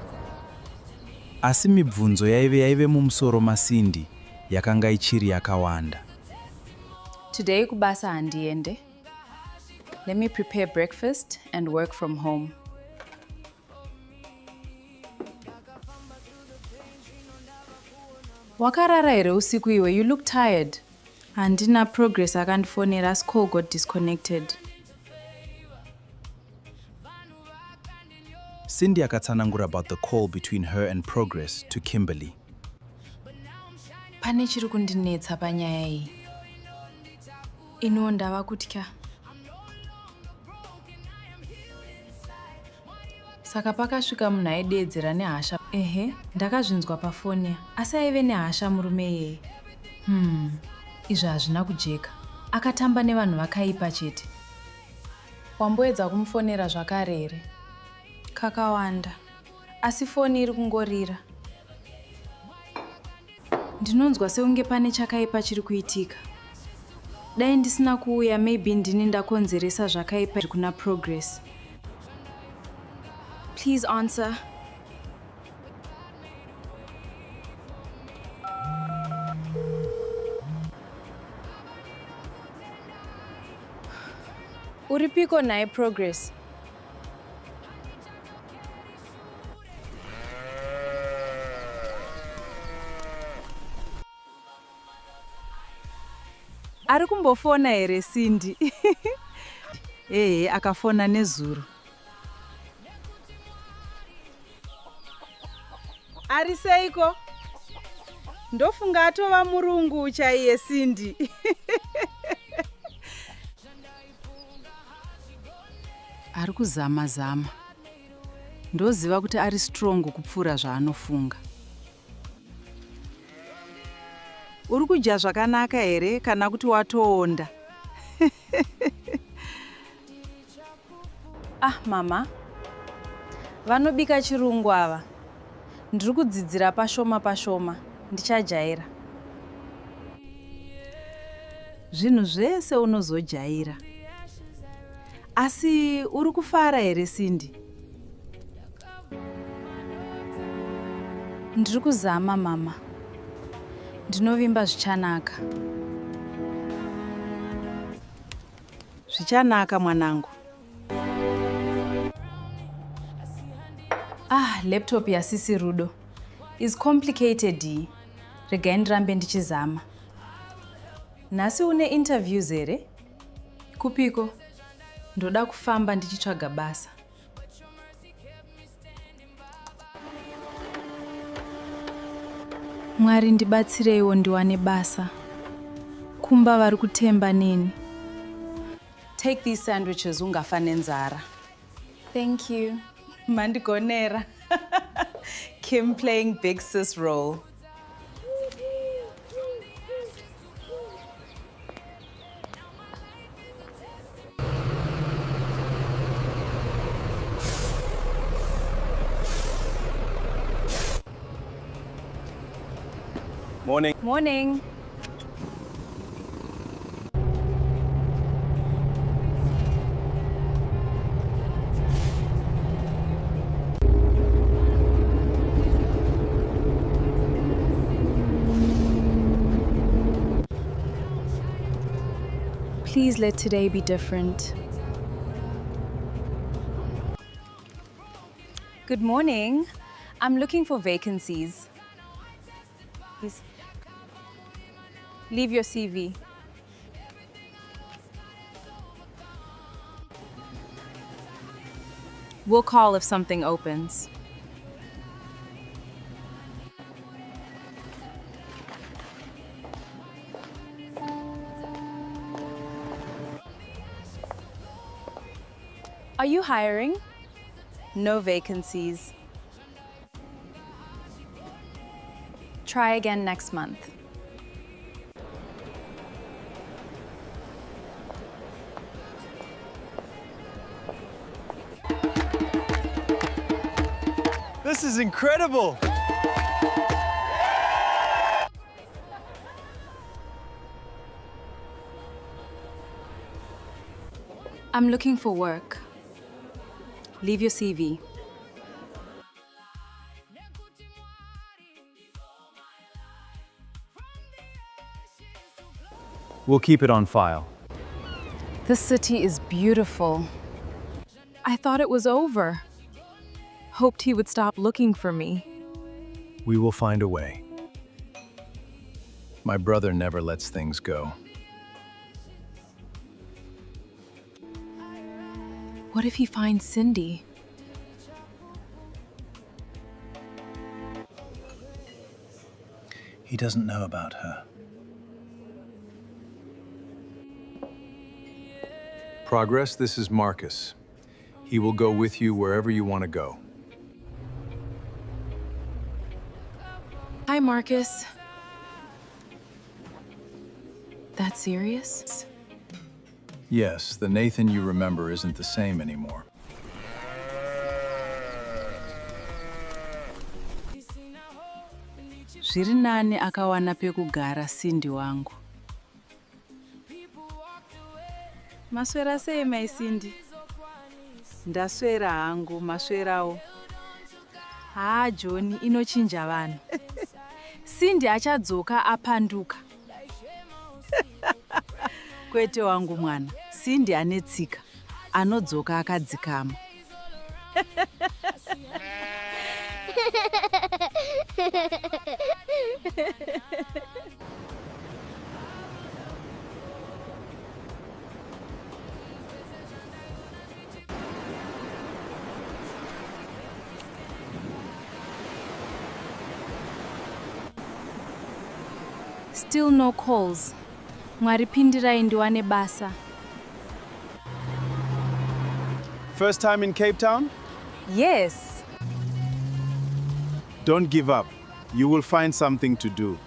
Asi mibvunzo yaive mumusoro maSindy yakanga ichiri yakawanda. Today kubasa handiende. Let me prepare breakfast and work from home. Wakarara here usiku iwe, you look tired. Handina progress akandifonera, as call got disconnected. Sindy akatsanangura about the call between her and Progress to Kimberly. Pane chiri kundinetsa panyaya iyi. Ino ndava kutya. Saka pakasvika munhu aidedzera nehasha. Ehe, ndakazvinzwa pafoni. Asi aive nehasha murume iyeye. Izvi hazvina kujeka. Akatamba nevanhu vakaipa chete. Wamboedza kumufonera zvakare here? Kakawanda. Asi foni iri kungorira. Ndinonzwa seunge pane chakaipa chiri kuitika. Dai ndisina kuuya, maybe ndini ndakonzeresa zvakaipa kuna Progress. Please answer. Uripiko naye Progress? Ari kumbofona here Sindy? Akafona nezuro. Ari seiko? Ndofunga atova murungu chaiye Sindy. Ari kuzama. Ndoziva kuti ari strong kupfuura zvaanofunga. Uri kudya zvakanaka here kana kuti watoonda? Mama. Vanobika chirungu ava. Ndiri kudzidzira pashoma. Ndichajaira. Zvinhu zvese unozojaira. Asi uri kufara here Sindy? Ndiri kuzama mama. Ndinovimba zvichanaka. Zvichanaka mwanangu. Laptop yasisi Rudo is complicated. Regai ndirambe ndichizama. Nhasi une interviews here? Kupiko? Ndoda kufamba ndichitsvaga basa. Mwari ndibatsireiwo ndiwane basa. Kumba vari kutemba neni. Take these sandwiches ungafa nenzara. Thank you. Mandigonera. Kim playing big sis role. Morning. Morning. Please let today be different. Good morning. I'm looking for vacancies. Please. Leave your CV. We'll call if something opens. Are you hiring? No vacancies. Try again next month. This is incredible! I'm looking for work. Leave your CV. We'll keep it on file. This city is beautiful. I thought it was over. Hoped he would stop looking for me. We will find a way. My brother never lets things go. What if he finds Cindy? He doesn't know about her. Progress, this is Marcus. He will go with you wherever you want to go. Hi, Marcus. That serious? Yes, the Nathan you remember isn't the same anymore. Zviri nani akawana pekugara Cindy wangu. Maswera sei mai Cindy? Ndaswera hangu, maswerawo. John inochinja vanhu. Cindy achadzoka apanduka. Kwete wangu mwana, Cindy ane tsika, anodzoka akadzikama. Still no calls. Mwaripindirai ndiwane basa. First time in Cape Town? Yes. Don't give up. You will find something to do.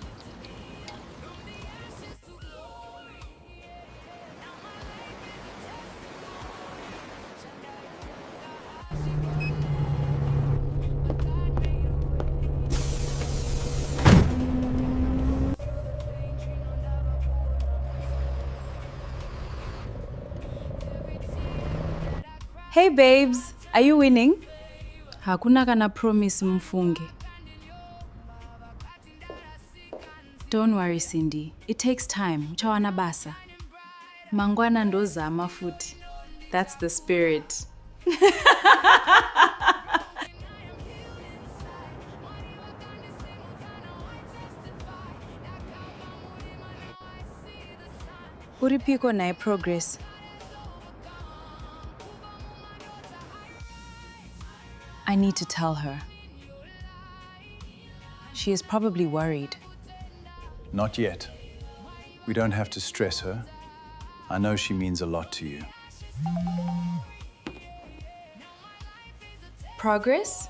Hey babes, are you winning? Hakuna kana promise mfunge. Don't worry Cindy, it takes time, uchawana basa. Mangwana ndozama futi. That's the spirit. Uripiko nae Progress. I need to tell her. She is probably worried. Not yet. We don't have to stress her. I know she means a lot to you. Progress?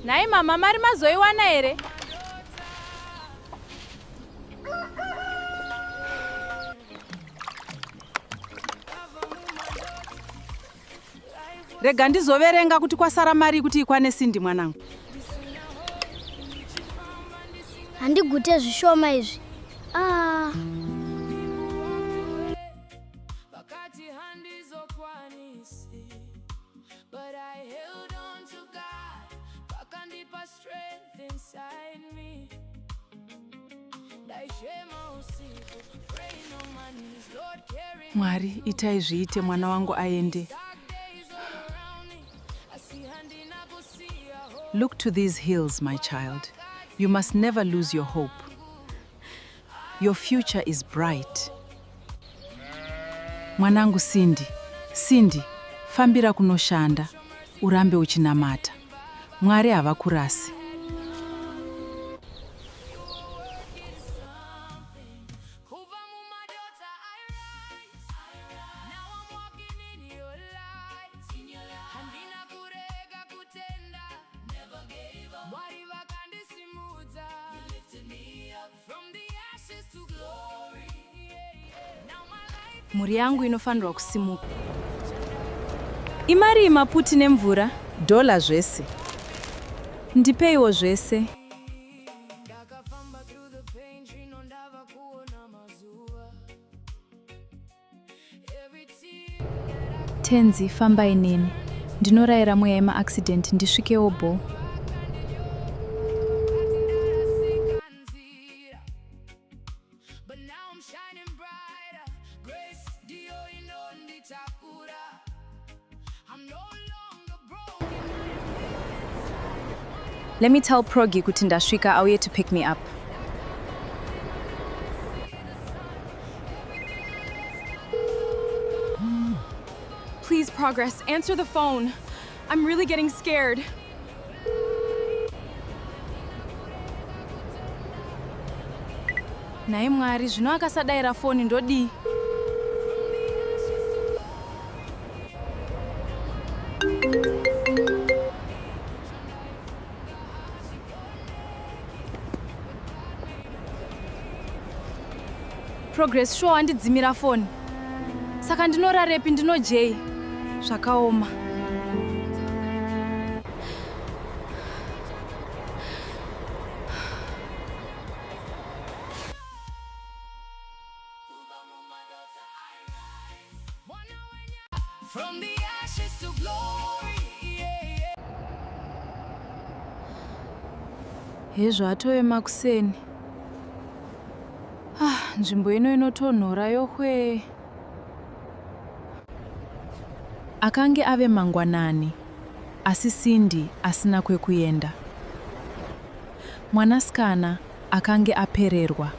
Nai mama mari mazoiwana here? Rega ndizoverenga kuti kwasara mari kuti ikwane Cindy mwanangu. Handigute zvishoma izvi. But I held on to God, pakandipa strength inside me. Mwari, itai zviite mwana wangu aende. Look to these hills, my child. You must never lose your hope. Your future is bright. Mwanangu Cindy, fambira kunoshanda, urambe uchinamata. Mwari havakurasi. Kubva Mumadota, I rise. Now I'm walking in your light. Handina kurega kutenda. Never gave up. Mwari vakandisimudza. You lifted me up from the ashes to glory. Now my life. Mhuri yangu inofanirwa kusimuka. Imari maputi nemvura. Dola zvese. Ndipeiwo zvese. Tenzi, fambai neni. Ndinorayira mweya yemaaccident ndisvikewo Bo. Let me tell Progi kuti ndasvika auye to pick me up. Please, Progress, answer the phone. I'm really getting scared. Naye Mwari, zvino akasadayira foni ndodii? Progress, sure wandidzimira foni. Saka ndinorarepi ndinojei. Zvakaoma. From the ashes to glory. Hezvo atove makuseni. Nzvimbo ino inotonhora yohwe. Akange ave mangwanani, asi Cindy asina kwekuenda. Mwanasikana akange apererwa.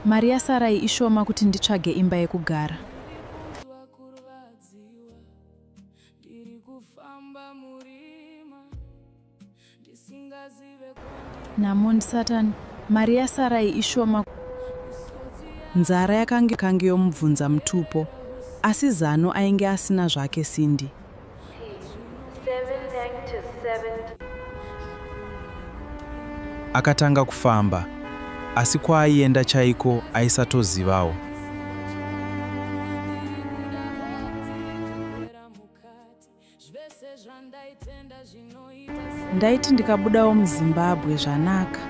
Mari yasarai ishoma kuti nditsvage imba yekugara. Namon Satan, mari yasarai ishoma. Nzara yakange yomubvunza mutupo, asi zano ainge asina zvake Cindy. Akatanga kufamba, asi kwaaienda chaiko aisatozivawo. Ndaiti ndikabudawo muZimbabwe zvanaka.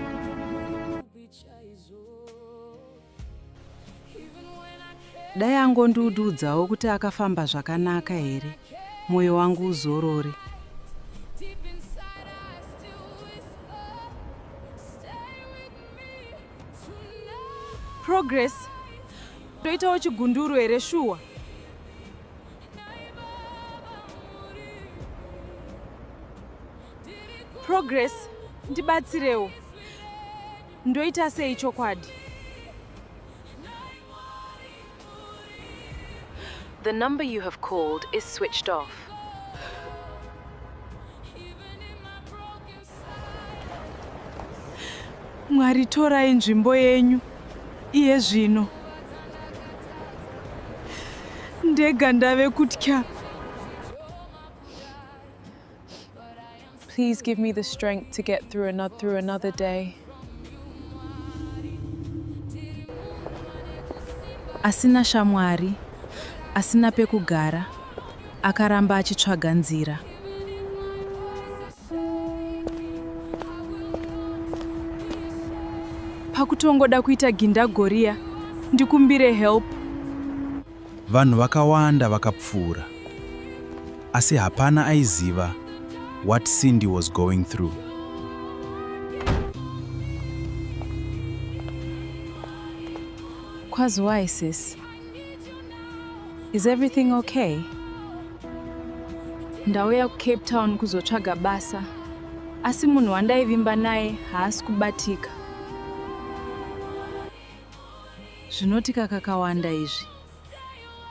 Dai angondiudzawo kuti akafamba zvakanaka here, moyo wangu uzorore. Progress, toitawo chigunduru here shuwa. Progress, ndibatsirewo. Ndoita sei chokwadi? The number you have called is switched off. Mwari, torai nzvimbo yenyu. Iye zvino. Ndega ndave kutya. Please give me the strength to get through another day. Asina shamwari, asina pekugara, akaramba achitsvaga nzira. Pakutongoda kuita gindagoria, ndikumbire help. Vanhu vakawanda vakapfuura. Asi hapana aiziva what Cindy was going through. Kwazwai, sis. Is everything okay? Ndauya kuCape Town kuzotsvaga basa. Asi munhu wandaivimba naye haasi kubatika. Zvinotika kakawanda izvi.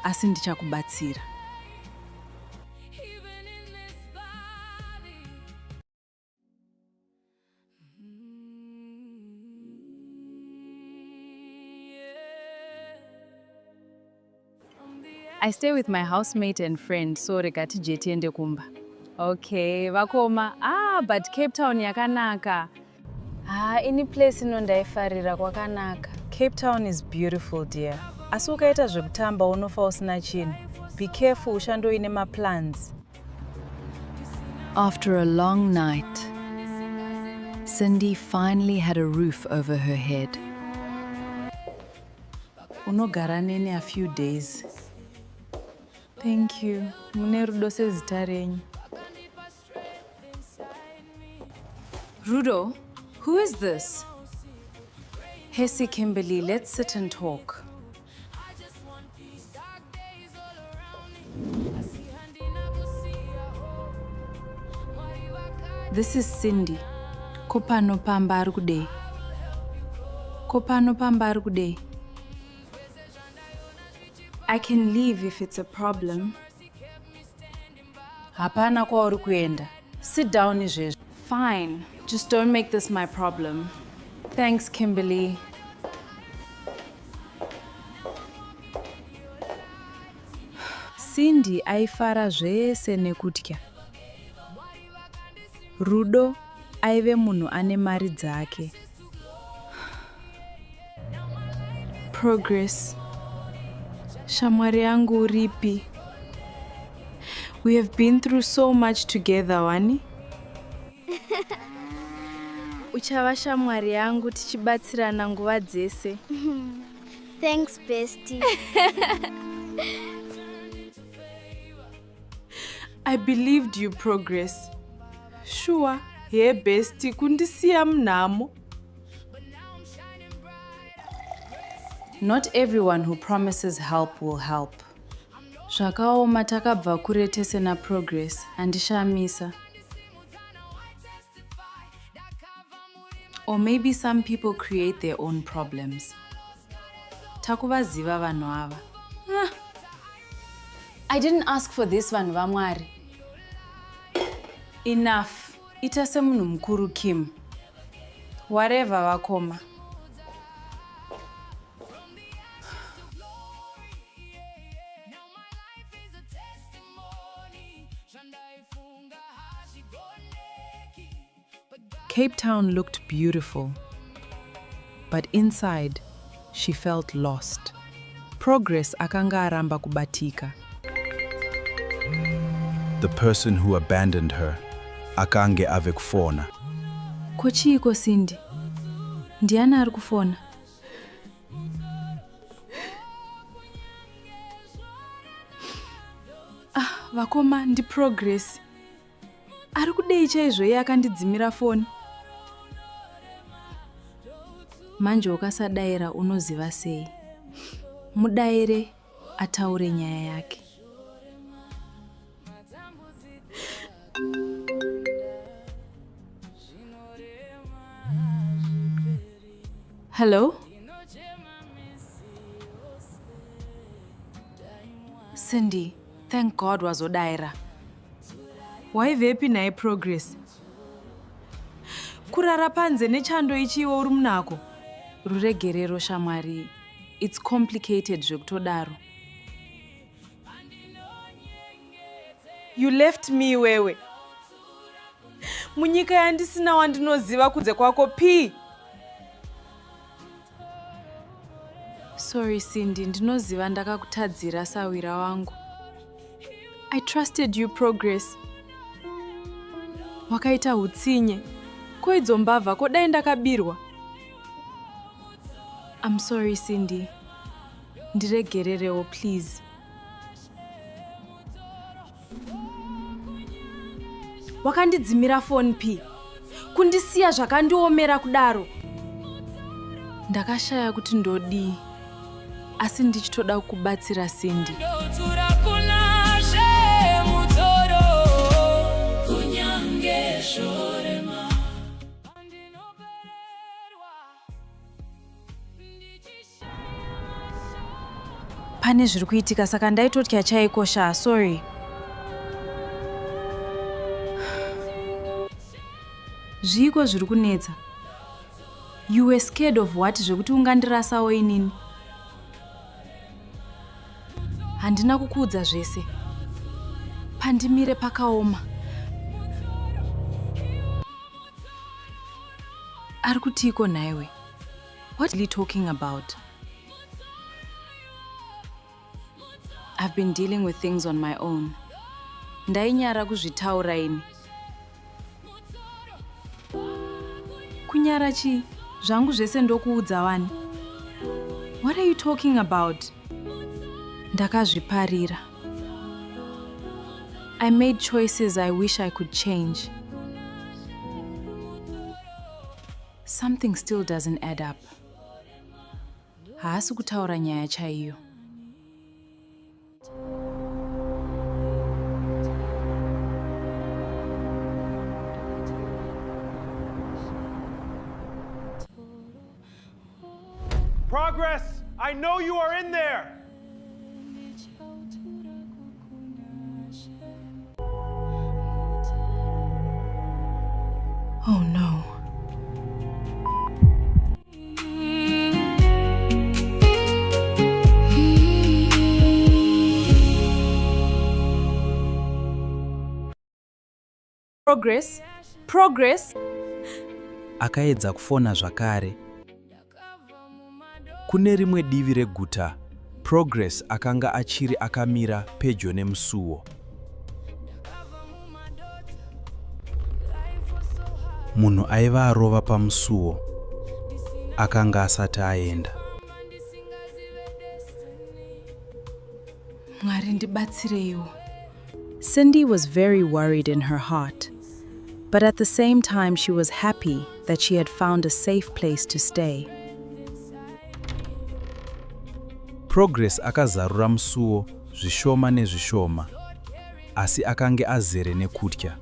Asi ndichakubatsira. I stay with my housemate and friend, so regati jetiende kumba. Okay, vakoma. But Cape Town yakanaka. Any place inondaifarira kwakanaka. Cape Town is beautiful, dear. Asi ukaita zvekutamba unofa usina chinhu. Be careful, ushandoine maplans. After a long night, Cindy finally had a roof over her head. Unogara nene a few days. Thank you. Mune rudo sezita renyu. Rudo, who is this? Hesi Kimberly, let's sit and talk. This is Cindy. Kopano pamba ari kudei. Kopano pamba ari kudei. I can leave if it's a problem. Hapana kwauri kuenda. Sit down izvezvo. Fine. Just don't make this my problem. Thanks, Kimberly. Cindy aifara zvese nekutya. Rudo aive munhu ane mari dzake. Progress. Shamwari yangu uripi. We have been through so much together, wani? Uchava shamwari yangu tichibatsirana nguva dzese. Thanks, bestie. I believed you, Progress. Sure, hey bestie, kundisiya mnamo. Not everyone who promises help will help. Zvakaoma takabva kure tese na Progress, handishamisa. Or maybe some people create their own problems. Takuvaziva vanhu ava. I didn't ask for this, vanhu vamwari. Enough. Ita semunhu mukuru, Kim. Whatever, vakoma. Cape Town looked beautiful, but inside, she felt lost. Progress akanga aramba kubatika. The person who abandoned her, akange ave kufona. Kochiiko, Cindy? Ndiani ari kufona? Vakoma, ndi Progress. Ari kudei chaizvo iye akandidzimira foni. Manje ukasadaira unoziva sei. Mudaire ataure nyaya yake. Hello? Cindy, thank God wazodaira. Waivepi naye Progress? Kurara panze nechando ichi iwe uri munako. Ruregerero shamwari. It's complicated zvekutodaro. You left me, wewe. Munyika yandisina wandinoziva kunze kwako P. Sorry Cindy, ndinoziva ndakakutadzira sawira wangu. I trusted you, Progress. Wakaita hutsinye. Ko idzo mbavha kodai ndakabirwa. I'm sorry Cindy. Ndiregererewo please. Wakandidzimira phone P. Kundisiya zvakandiomera kudaro. Ndakashaya kuti ndodii. Asi ndichitoda kukubatsira Cindy. Pane zviri kuitika saka ndaitotya chaikosha, sorry. Zviko zviri kunetsa. You were scared of what zvekuti ungandirasawo inini? Handina kukuudza zvese. Pandimire pakaoma. Ari kutiko naiwe? What are you talking about? I've been dealing with things on my own. Ndainyara kuzvitaura ini. Kunyara chi? Zvangu zvese ndokuudza wani. What are you talking about? Ndakazviparira. I made choices I wish I could change. Something still doesn't add up. Haasi kutaura nyaya chaiyo. Progress, I know you are in there. Oh no. Progress? Progress? Akaedza kufona zvakare. Kune rimwe divi reguta, Progress akanga achiri akamira pedyo nemusuwo. Munhu aiva arova pamusuwo. Akanga asati aenda. Mwari ndibatsireiwo. Cindy was very worried in her heart, but at the same time she was happy that she had found a safe place to stay. Progress akazarura musuwo zvishoma nezvishoma, asi akange azere nekutya.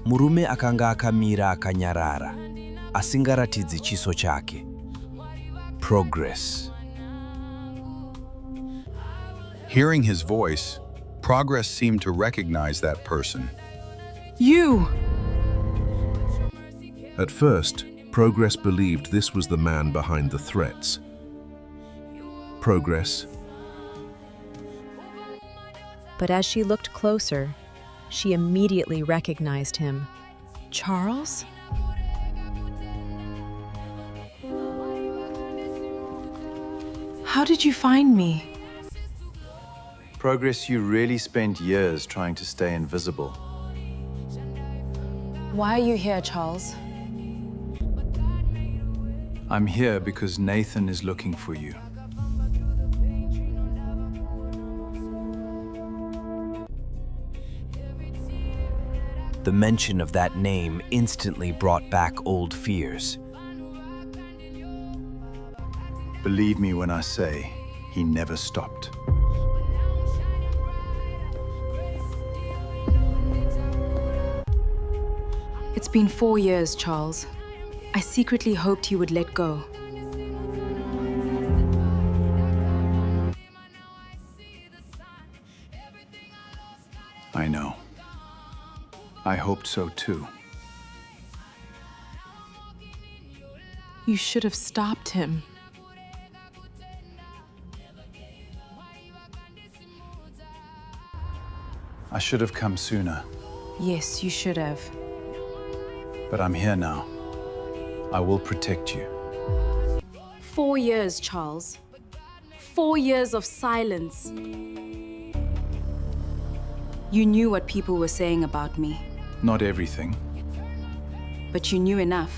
Murume akanga akamira akanyarara, asingaratidzi chiso chake. Progress. Hearing his voice, Progress seemed to recognize that person. You! At first, Progress believed this was the man behind the threats. Progress. But as she looked closer, she immediately recognized him. Charles? How did you find me? Progress, you really spent years trying to stay invisible. Why are you here, Charles? I'm here because Nathan is looking for you. The mention of that name instantly brought back old fears. Believe me when I say, he never stopped. It's been 4 years, Charles. I secretly hoped you would let go. I know. I hoped so too. You should have stopped him. I should have come sooner. Yes, you should have. But I'm here now. I will protect you. 4 years, Charles. 4 years of silence. You knew what people were saying about me, Not everything. but you knew enough.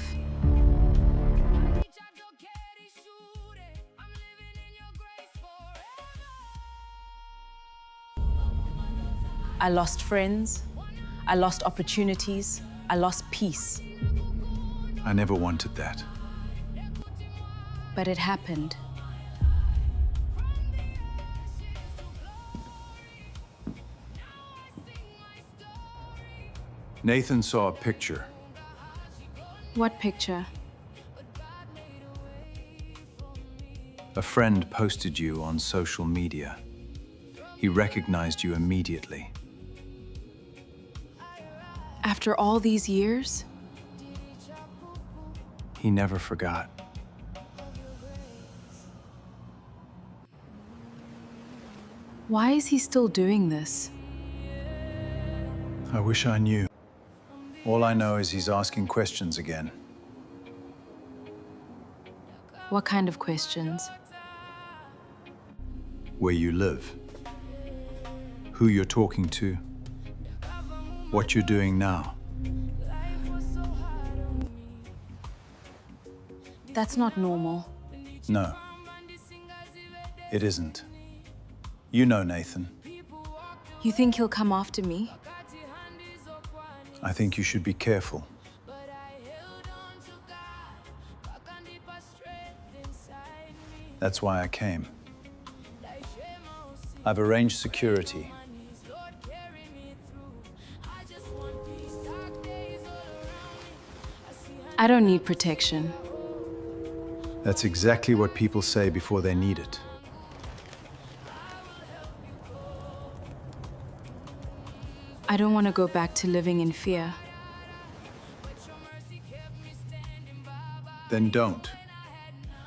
I lost friends, I lost opportunities, I lost peace. I never wanted that. But it happened. Nathan saw a picture. What picture? A friend posted you on social media. He recognized you immediately. After all these years? He never forgot. Why is he still doing this? I wish I knew. All I know is he's asking questions again. What kind of questions? Where you live. Who you're talking to. What you're doing now. That's not normal. No. It isn't. You know Nathan. You think he'll come after me? I think you should be careful. That's why I came. I've arranged security. I don't need protection. That's exactly what people say before they need it. I don't want to go back to living in fear. Then don't.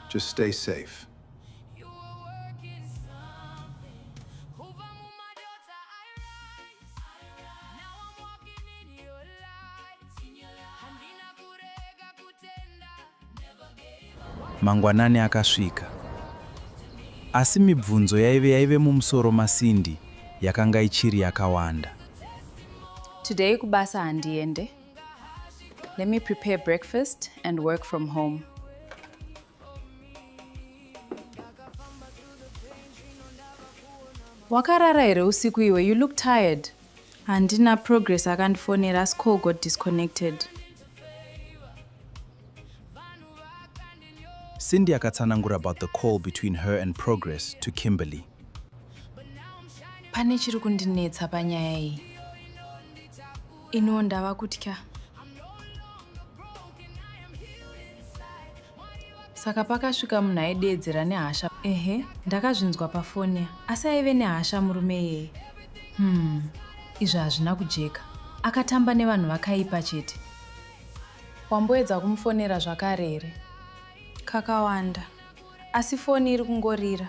Just stay safe. Mangwanani akasvika. Asi mibvunzo yaive mumusoro maSindy yakanga ichiri yakawanda. Today kubasa handiende. Let me prepare breakfast and work from home. Wakarara here usiku iwe, you look tired. Handina progress akandifonera as call got disconnected. Sindy akatsanangura about the call between her and Progress to Kimberly. Pane chiri kundinetsa panyaya iyi. Ino ndava kutya. Saka pakasvika munhu aidedzera nehasha. Ehe, ndakazvinzwa pafoni. Asi aive nehasha murume iyeye. Izvi hazvina kujeka. Akatamba nevanhu vakaipa chete. Wamboedza kumufonera zvakare here? Kakawanda. Asi foni iri kungorira.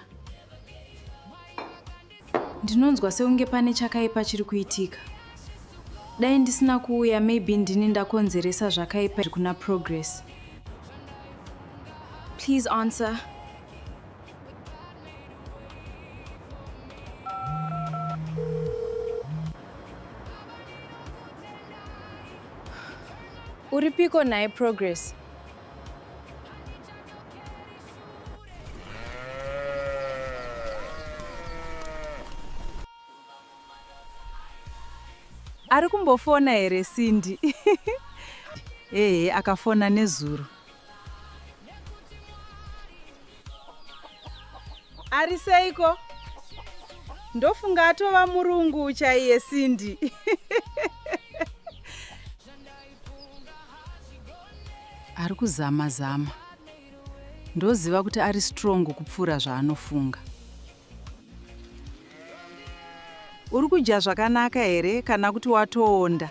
Ndinonzwa seunge pane chakaipa chiri kuitika. Dai ndisina kuuya, maybe ndini ndakonzeresa zvakaipa kuna Progress. Please answer. Uripiko naye Progress? Ari kumbofona here Sindy? Akafona nezuro. Ari seiko? Ndofunga atova murungu chaiye Sindy. Ari kuzama. Ndoziva kuti ari strong kupfuura zvaanofunga. Uri kudya zvakanaka here kana kuti watoonda?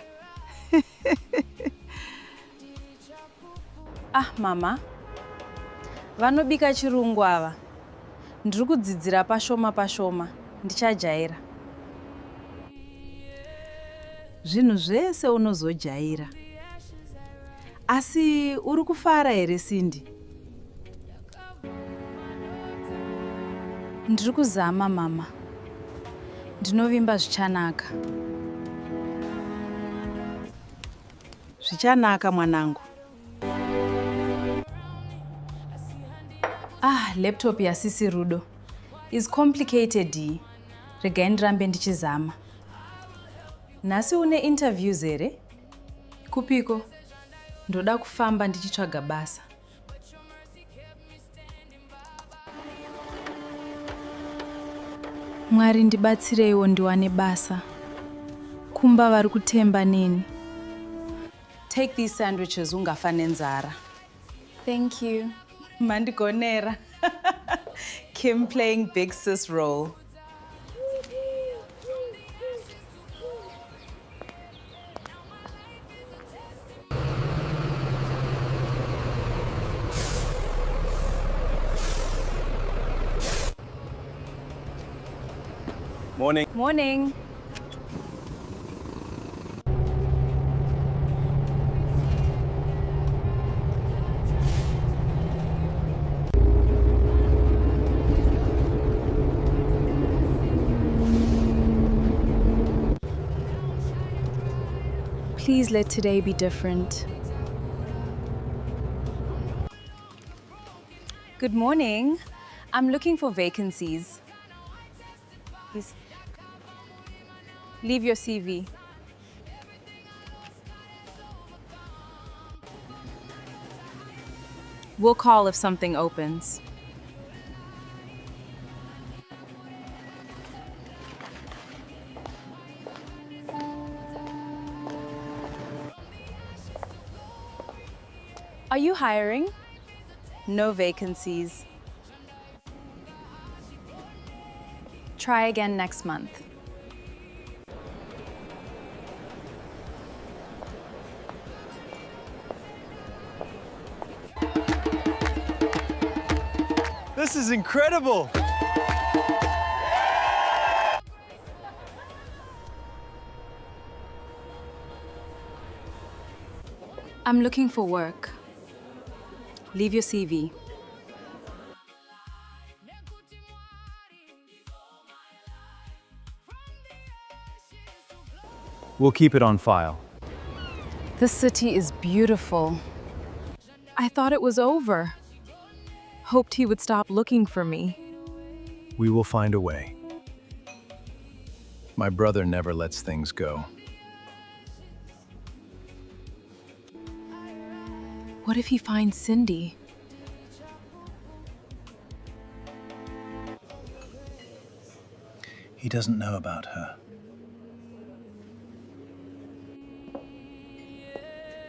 Mama. Vanobika chirungu ava. Ndiri kudzidzira pashoma. Ndichajaira. Zvinhu zvese unozojaira. Asi uri kufara here Sindy? Ndiri kuzama mama. Ndinovimba zvichanaka. Zvichanaka mwanangu. Laptop yasisi Rudo is complicated. Regai ndirambe ndichizama. Nhasi une interviews here? Kupiko? Ndoda kufamba ndichitsvaga basa. Mwari ndibatsireiwo ndiwane basa. Kumba vari kutemba neni. Take these sandwiches ungafa nenzara. Thank you. Mandigonera. Kim playing big sis role. Morning. Morning. Please let today be different. Good morning. I'm looking for vacancies. Please. Leave your CV. We'll call if something opens. Are you hiring? No vacancies. Try again next month. This is incredible! I'm looking for work. Leave your CV. We'll keep it on file. This city is beautiful. I thought it was over. Hoped he would stop looking for me. We will find a way. My brother never lets things go. What if he finds Cindy? He doesn't know about her.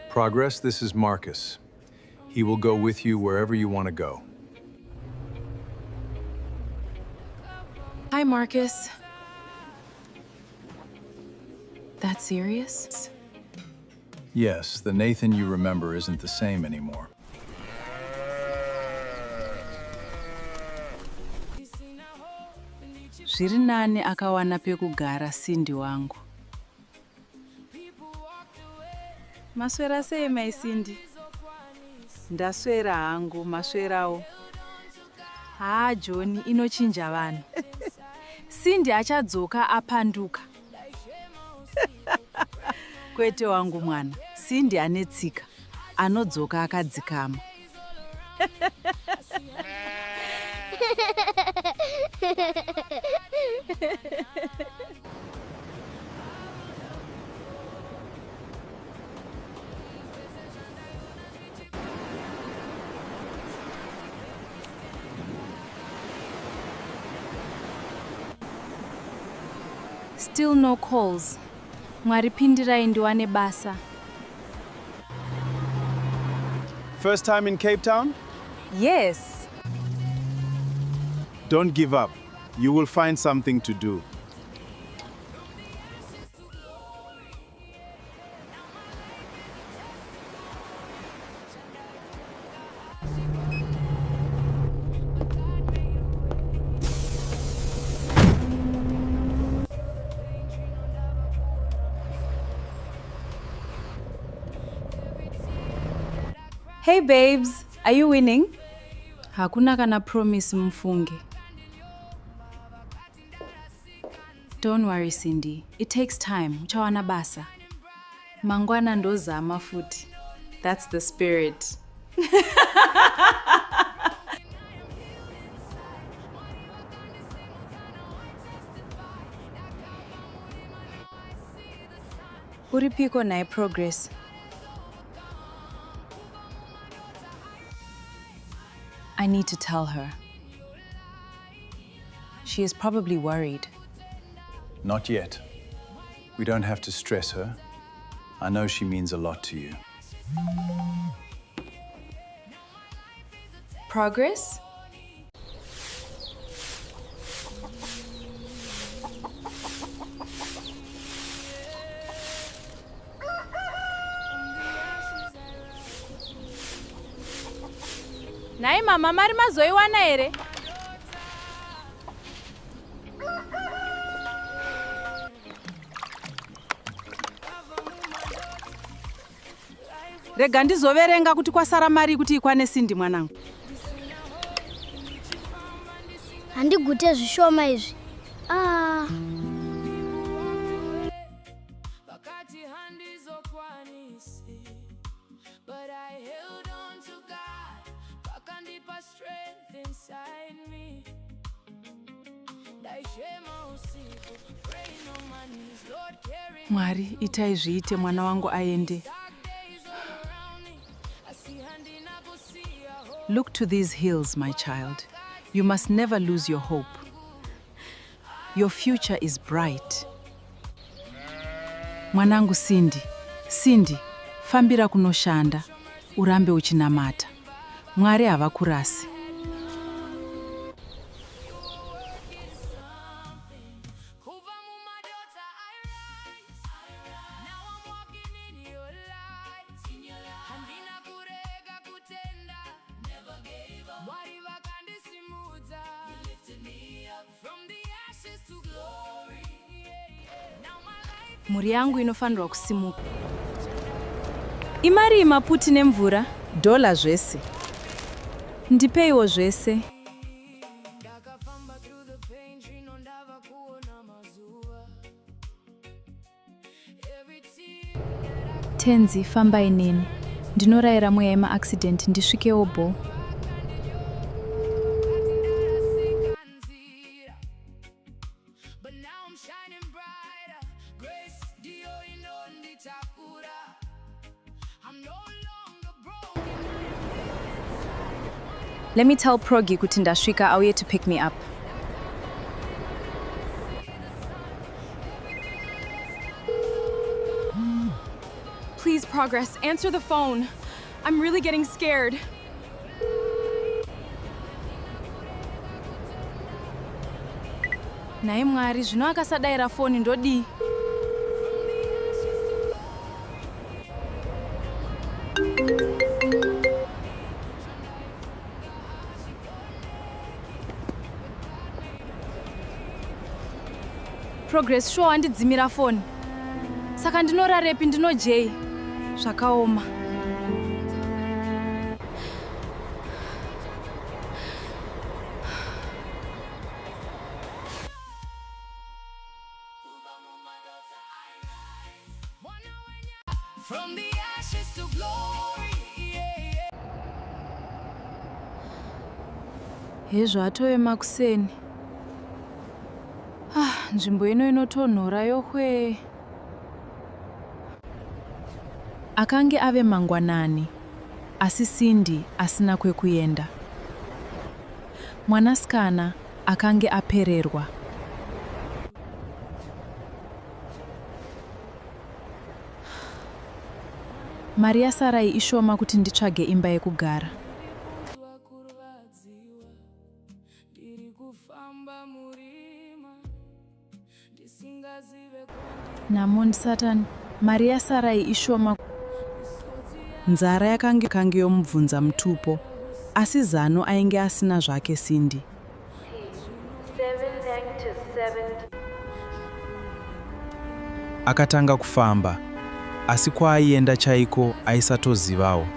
Progress, this is Marcus. He will go with you wherever you want to go. Hi, Marcus. That serious? Yes, the Nathan you remember isn't the same anymore. Zviri nani akawana pekugara Cindy wangu. Maswera sei mai Cindy? Ndaswera hangu, maswerawo. John inochinja vanhu. Cindy achadzoka apanduka. Kwete wangu mwana, Cindy anetsika, anodzoka akadzikama. Still no calls. Mwari pindirai ndiwane basa. First time in Cape Town? Yes. Don't give up. You will find something to do. Hey babes, are you winning? Hakuna kana promise mfunge. Don't worry, Cindy. It takes time. Uchawana basa. Mangwana ndozama futi. That's the spirit. Uripiko nae Progress. I need to tell her. She is probably worried. Not yet. We don't have to stress her. I know she means a lot to you. Progress? Nai mama mari mazoiwana here? Rega ndizoverenga kuti kwasara mari kuti ikwane Cindy mwanangu. Handigute zvishoma izvi. Mwari, itai zviite mwana wangu aende. Look to these hills, my child. You must never lose your hope. Your future is bright. Mwanangu Cindy, Cindy, fambira kunoshanda, urambe uchinamata. Mwari havakurasi. Muri yangu inofanirwa kusimuka. Imari maputi nemvura? Dola zvese. Ndipeiwo zvese. Tenzi, fambai neni. Ndinorayira mweya yema-accident ndisvikewo bo. Let me tell Progi kuti ndasvika auye to pick me up. Please, Progress, answer the phone. I'm really getting scared. Naye Mwari, zvino akasadayira foni ndodi. Progress, sure handidzimira foni. Saka ndinorarepi ndino J. Zvakaoma. From the ashes to glory. Hezvo atove makuseni. Nzvimbo ino inotonhora yohwe. Akange ave mangwanani, asi Cindy asina kwekuenda. Mwanasikana akange apererwa. Mari yasarai ishoma kuti nditsvage imba yekugara. Namon Satan, mari yasarai ishoma. Nzara yakange yomubvunza mutupo, asi zano ainge asina zvake Cindy. Akatanga kufamba, asi kwaaienda chaiko aisatozivawo.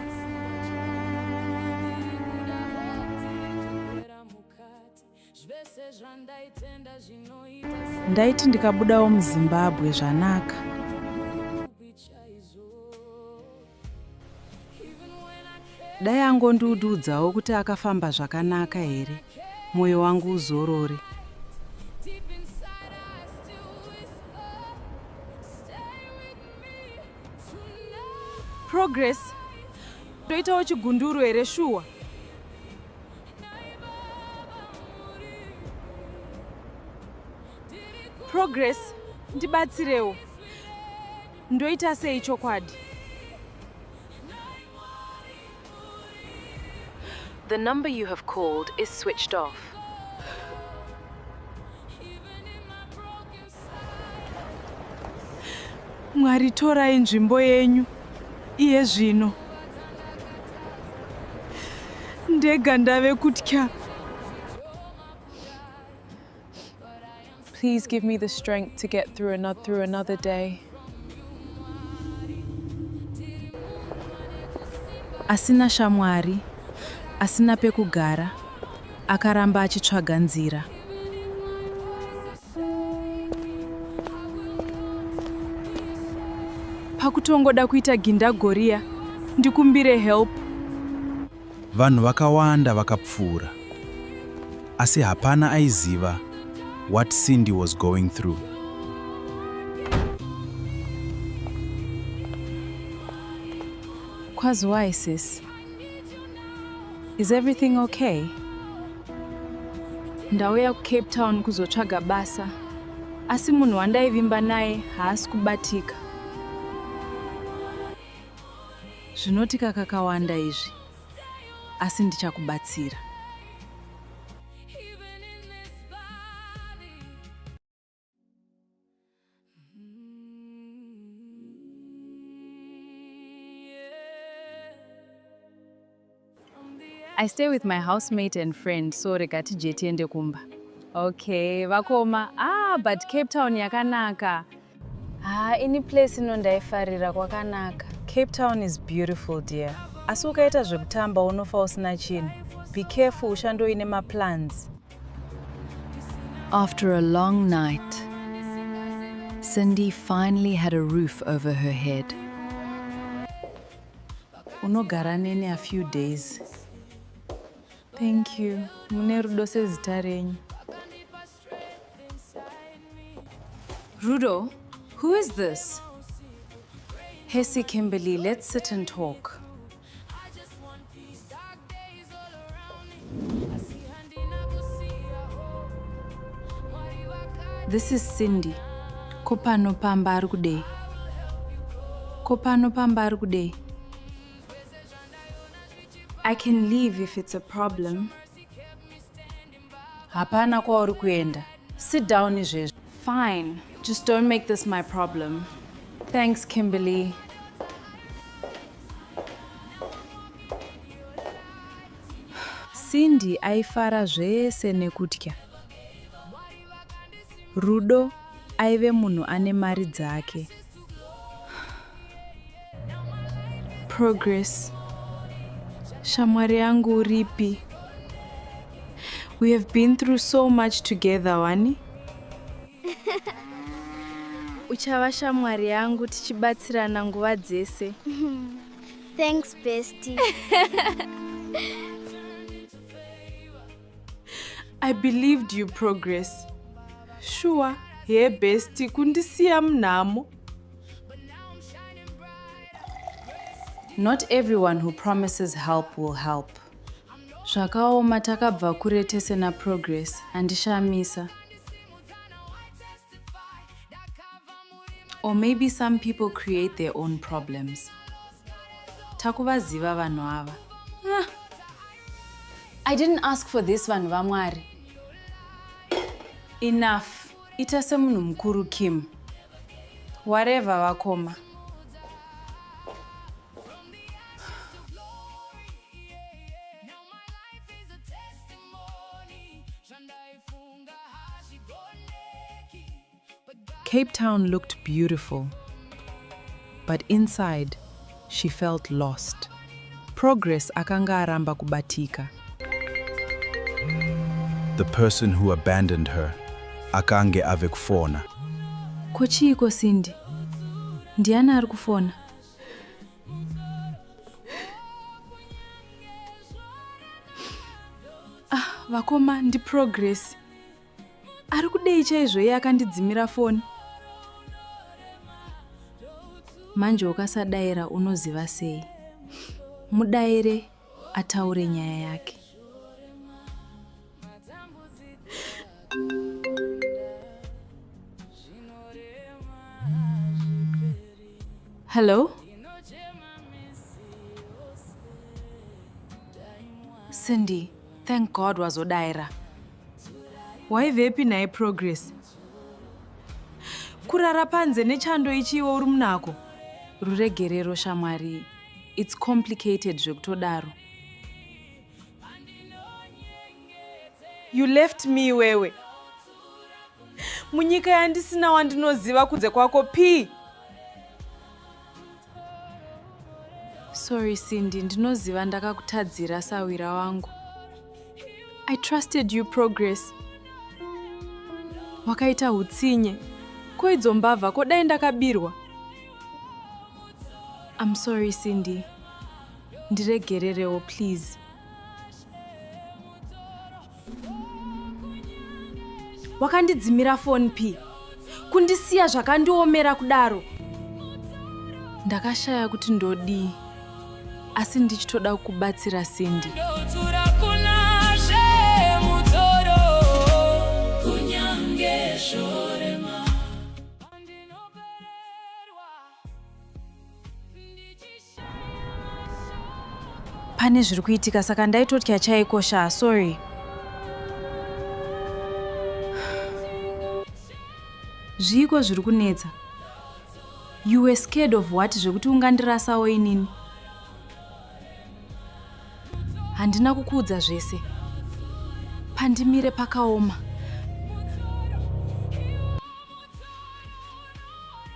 Ndaiti ndikabudawo muZimbabwe zvanaka. Dai angondiudzawo kuti akafamba zvakanaka here, mwoyo wangu uzorore. Progress, toitawo chigunduru here shuwa? Progress, ndibatsirewo. Ndoita sei chokwadi? The number you have called is switched off. Mwari, torai nzvimbo yenyu iye zvino. Ndega ndave kutya. Please give me the strength to get through another day. Asina shamwari, asina pekugara, akaramba achitsvaga nzira. Pakutongoda kuita gindagoria, ndikumbire help. Vanhu vakawanda vakapfuura, asi hapana aiziva what Cindy was going through. Kwaziwai sis? Is everything okay? Ndauya kuCape Town kuzotsvaga basa, asi munhu wandaivimba naye haasi kubatika. Zvinotika kakawanda izvi, asi ndichakubatsira. I stay with my housemate and friend, so regati jetiende kumba. Okay, vakoma. But Cape Town yakanaka. Any place inondaifarira kwakanaka. Cape Town is beautiful, dear. Asi ukaita zvekutamba unofa usina chinhu. Be careful, ushandoine maplans. After a long night, Cindy finally had a roof over her head. Unogara nene a few days. Thank you. Mune rudo sezita renyu. Rudo, who is this? Hesi Kimberly, let's sit and talk. This is Cindy. Kopano pamba ari kudei. Kopano pamba ari kudei. I can leave if it's a problem. Hapana kwauri kuenda. Sit down izvezvo. Fine. Just don't make this my problem. Thanks, Kimberly. Cindy aifara zvese nekutya. Rudo aive munhu ane mari dzake. Progress. Shamwari yangu uripi? We have been through so much together, wani? Uchava shamwari yangu tichibatsirana nguva dzese. Thanks, bestie. I believed you, Progress. Sure, hey bestie, kundisiya mnamo. Not everyone who promises help will help. Zvakaoma takabva kure tese na Progress, handishamisa. Or maybe some people create their own problems. Takuvaziva vanhu ava. I didn't ask for this, vanhu vaMwari. Enough. Ita semunhu mukuru Kim. Whatever vakoma. Cape Town looked beautiful, but inside, she felt lost. Progress akanga aramba kubatika. the person who abandoned her, akange ave kufona. Kochiko Cindy? Ndiani ari kufona? Vakoma ndi Progress. Ari kudei chaizvo iye akandidzimira foni. Manje ukasadaira unoziva sei? Mudaire ataure nyaya yake. Hello? Cindy, thank God wazodaira. Waivepi naye Progress? Kurara panze nechando ichiwo uri munako. Ruregerero shamwari. It's complicated zvekutodaro. You left me wewe. Munyika yandisina wandinoziva kunze kwako P. Sorry Cindy, ndinoziva ndakakutadzira sawira wangu. I trusted you Progress. Wakaita hutsinye. Koidzo mbavha kodai ndakabirwa. I'm sorry Cindy. Ndiregererewo please. Wakandidzimira phone P. Kundisiya zvakandiomera kudaro. Ndakashaya kuti ndodii. Asi ndichitoda kukubatsira Cindy. Pane zviri kuitika saka ndaitotya chaikosha, sorry. Zviko zviri kunetsa. You were scared of what zvekuti ungandirasawo inini? Handina kukuudza zvese. Pandimire pakaoma.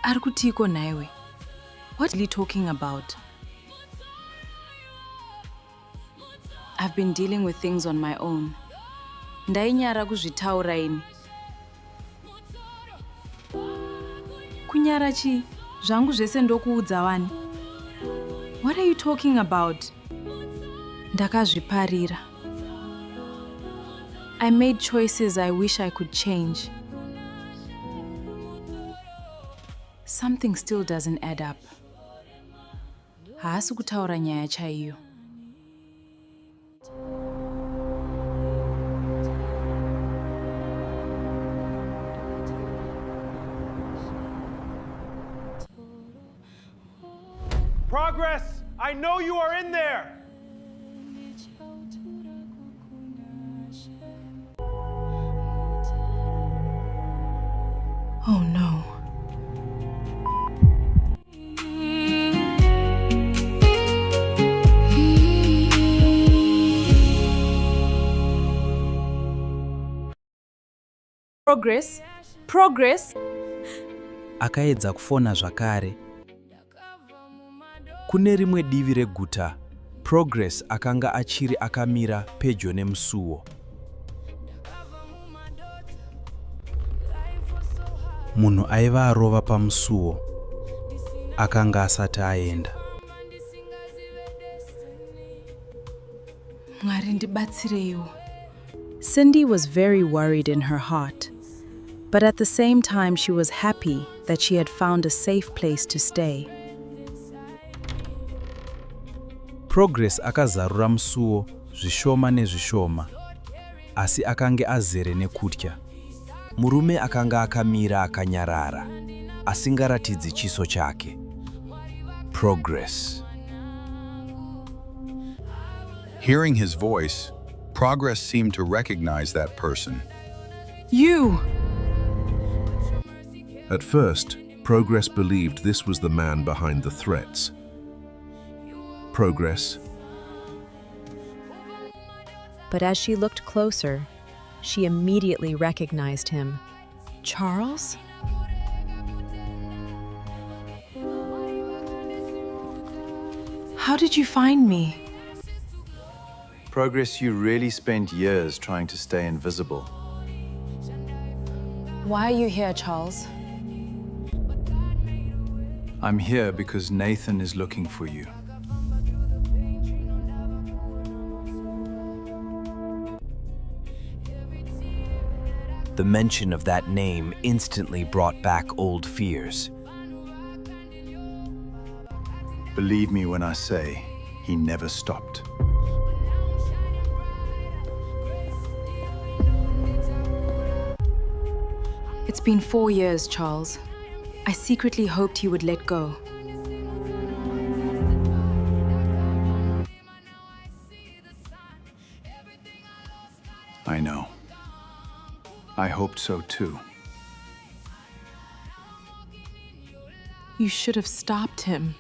Ari kutiko naiwe? What are you talking about? I've been dealing with things on my own. Ndainyara kuzvitaura ini. Kunyara chi? Zvangu zvese ndokuudza wani. What are you talking about? Ndakazviparira. I made choices I wish I could change. Something still doesn't add up. Haasi kutaura nyaya chaiyo. Progress, I know you are in there. Oh no. Progress? Progress? Akaedza kufona zvakare. Kune rimwe divi reguta, Progress akanga achiri akamira pedyo nemusuwo. Munhu aiva arova pamusuwo akanga asati aenda. Mwari ndibatsireiwo. Cindy was very worried in her heart, but at the same time she was happy that she had found a safe place to stay. Progress akazarura musuwo zvishoma nezvishoma, asi akange azere nekutya. Murume akanga akamira akanyarara, asingaratidzi chiso chake. Progress. Hearing his voice, Progress seemed to recognize that person. You! At first, Progress believed this was the man behind the threats. Progress. But as she looked closer, she immediately recognized him. Charles? How did you find me? Progress, you really spent years trying to stay invisible. Why are you here, Charles? I'm here because Nathan is looking for you. The mention of that name instantly brought back old fears. Believe me when I say, he never stopped. It's been 4 years, Charles. I secretly hoped he would let go. I know. I hoped so too. You should have stopped him.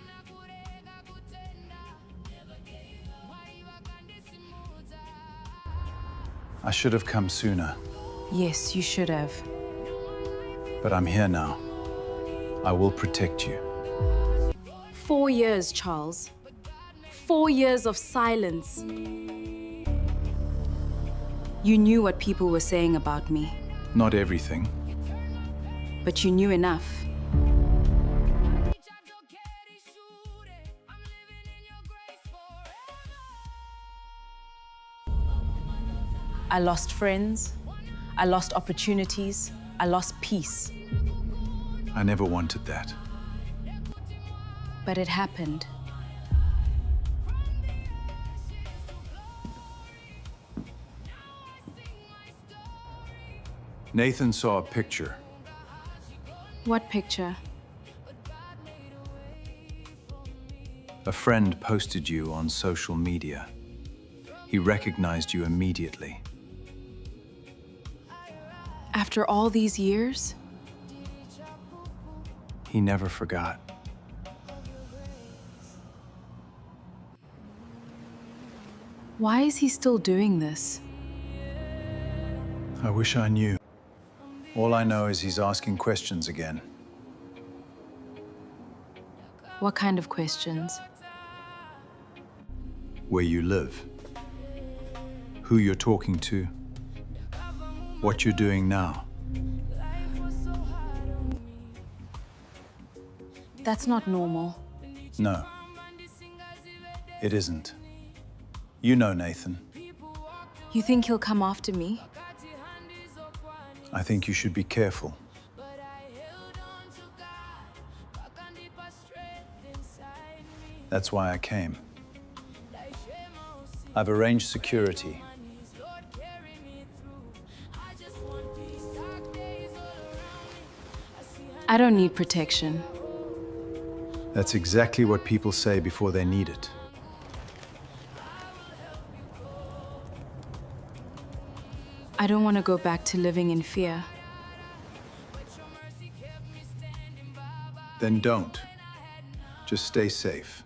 I should have come sooner, Yes, you should have. but I'm here now. I will protect you. 4 years, Charles. 4 years of silence. You knew what people were saying about me, Not everything. but you knew enough. I lost friends, I lost opportunities, I lost peace. I never wanted that. But it happened. Nathan saw a picture. What picture? A friend posted you on social media. He recognized you immediately. After all these years? He never forgot. Why is he still doing this? I wish I knew. All I know is he's asking questions again. What kind of questions? Where you live. Who you're talking to. What you're doing now. That's not normal. No. It isn't. You know Nathan. You think he'll come after me? I think you should be careful. That's why I came. I've arranged security. I don't need protection. That's exactly what people say before they need it. I don't want to go back to living in fear. Then don't. Just stay safe.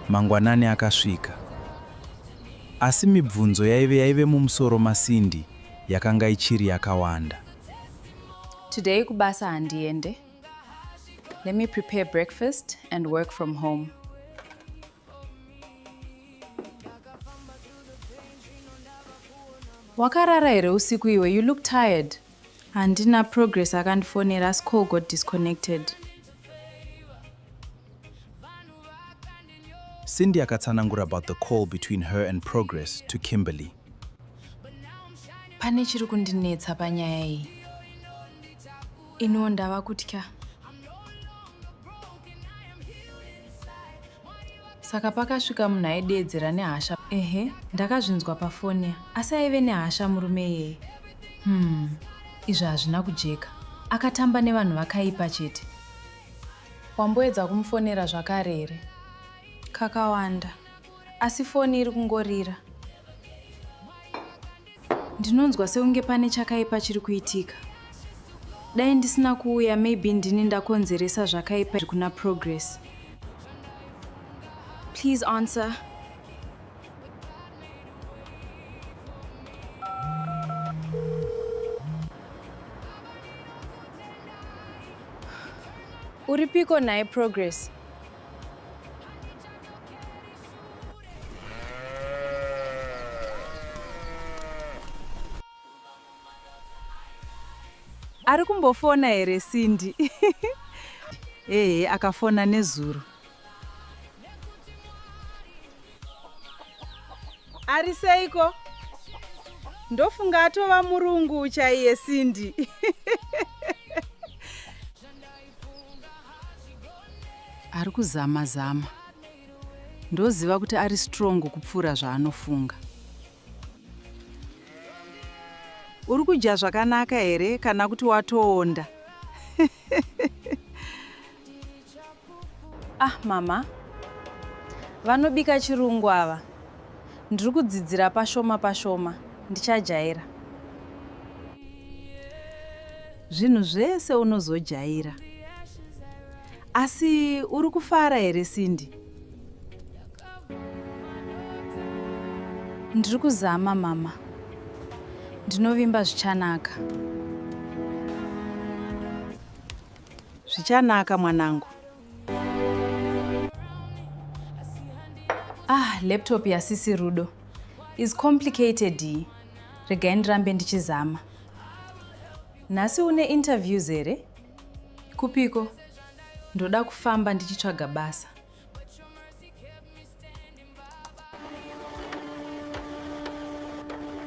Mangwanani akasvika. Asi mibvunzo yaive mumusoro maSindy yakanga ichiri yakawanda. Today kubasa handiende. Let me prepare breakfast and work from home. Wakarara here usiku iwe, you look tired. Handina progress akandifonera as call got disconnected. Sindy akatsanangura about the call between her and Progress to Kimberly. Pane chiri kundinetsa panyaya iyi. Ino ndava kutya. Saka pakasvika munhu aidedzera nehasha. Ehe, ndakazvinzwa pafoni, asi aive nehasha murume iyeye. Izvi hazvina kujeka. Akatamba nevanhu vakaipa chete. Wamboedza kumufonera zvakare here? Kakawanda. Asi foni iri kungorira. Ndinonzwa seunge pane chakaipa chiri kuitika. Dai ndisina kuuya, maybe ndini ndakonzeresa zvakaipa kuna Progress. Please answer. Uripiko naye Progress? Ari kumbofona here Cindy? Akafona nezuro. Ari seiko? Ndofunga atova murungu chaiye Cindy. Ari kuzama. Ndoziva kuti ari strong kupfuura zvaanofunga. Uri kudya zvakanaka here kana kuti watoonda? Mama. Vanobika chirungu ava. Ndiri kudzidzira pashoma. Ndichajaira. Zvinhu zvese unozojaira. Asi uri kufara here Cindy? Ndiri kuzama mama. Ndinovimba zvichanaka. Zvichanaka mwanangu. Laptop yasisi Rudo is complicated. Regai ndirambe ndichizama. Nhasi une interviews here? Kupiko? Ndoda kufamba ndichitsvaga basa.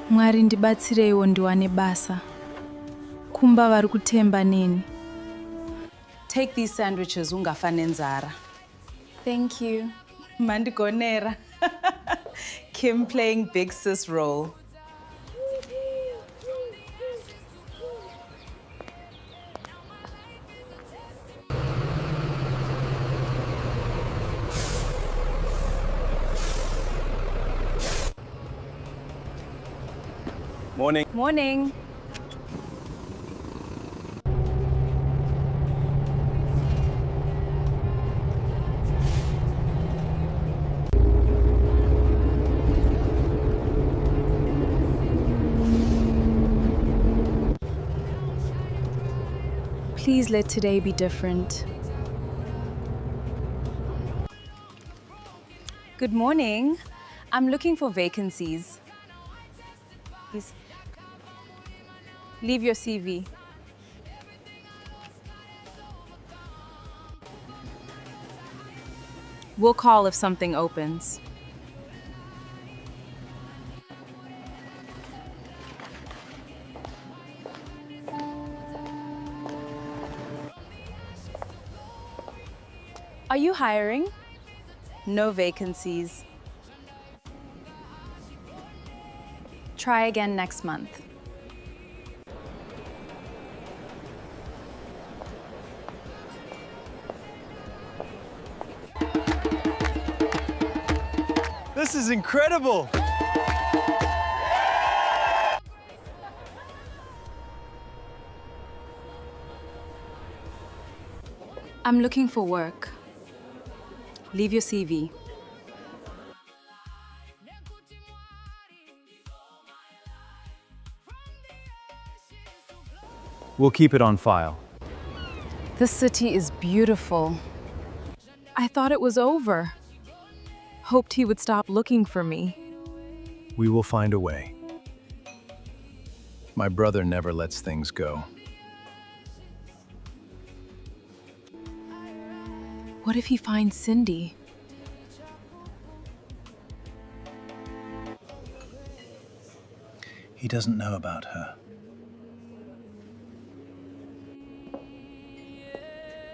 Mwari ndibatsireiwo ndiwane basa. Kumba vari kutemba neni. Take these sandwiches ungafa nenzara. Thank you. Mandigonera. Kim playing big sis role. Morning. Please let today be different. Good morning. I'm looking for vacancies. Please. Leave your CV. We'll call if something opens. Are you hiring? No vacancies. Try again next month. This is incredible! I'm looking for work. Leave your CV. We'll keep it on file. This city is beautiful. I thought it was over. Hoped he would stop looking for me. We will find a way. My brother never lets things go. What if he finds Cindy? He doesn't know about her.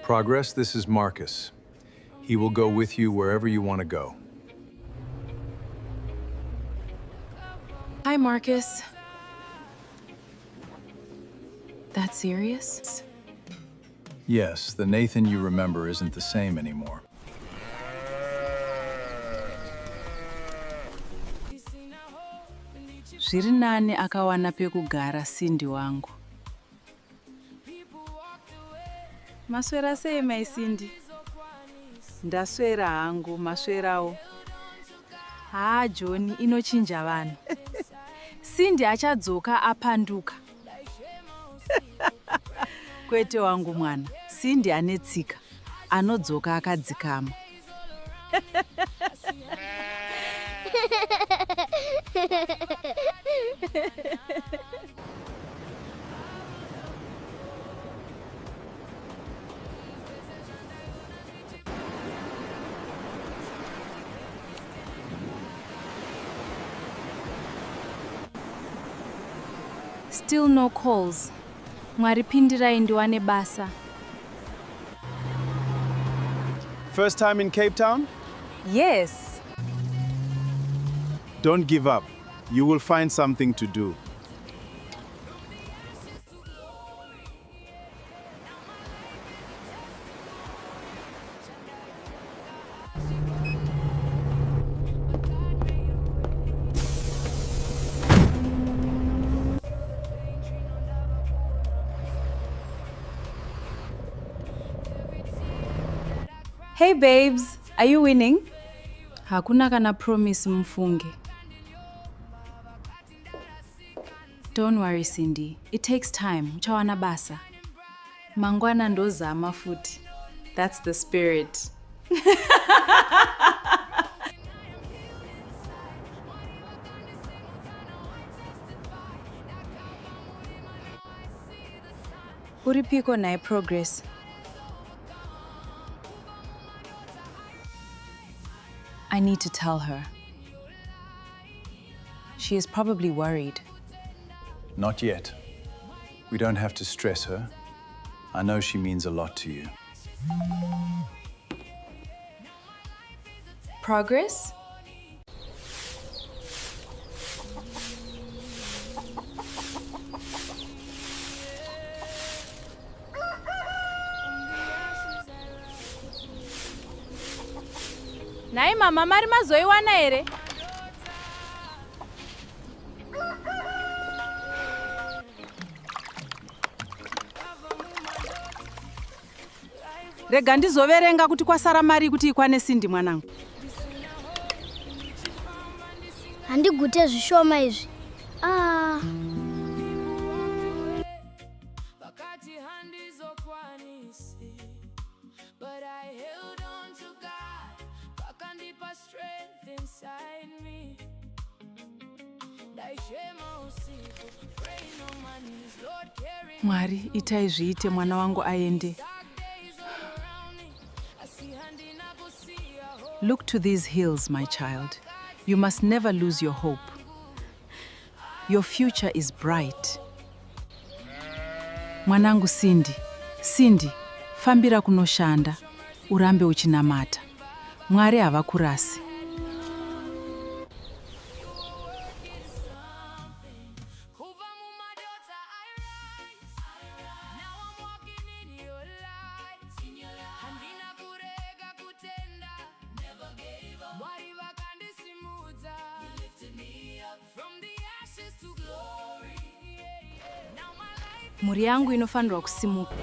Progress, this is Marcus. He will go with you wherever you want to go. Hi, Marcus. That serious? Yes, the Nathan you remember isn't the same anymore. Zviri nani akawana pekugara Cindy wangu. Maswera sei mai Cindy? Ndaswera hangu, maswerawo. John, inochinja vanhu. Cindy achadzoka apanduka. Kwete wangu mwana, Cindy ane tsika. anodzoka akadzikama. Still no calls. Mwari pindirai ndiwane basa. First time in Cape Town? Yes. Don't give up. You will find something to do. Hey babes, are you winning? Hakuna kana promise mfunge. Don't worry Cindy, it takes time. Uchawana basa. Mangwana ndozama futi. That's the spirit. Uripiko nae progress. I need to tell her. She is probably worried. Not yet. We don't have to stress her. I know she means a lot to you. Progress? Nai mama mari mazoiwana ere? Rega ndizoverenga kuti kwasara mari kuti ikwane Cindy mwanangu. Handigute zvishoma izvi. Mwari, itai zviite mwana wangu aende. Look to these hills, my child. You must never lose your hope. Your future is bright. Mwanangu Cindy, Cindy, fambira kunoshanda, urambe uchinamata. Mwari havakurasi. Muri yangu inofanirwa kusimuka.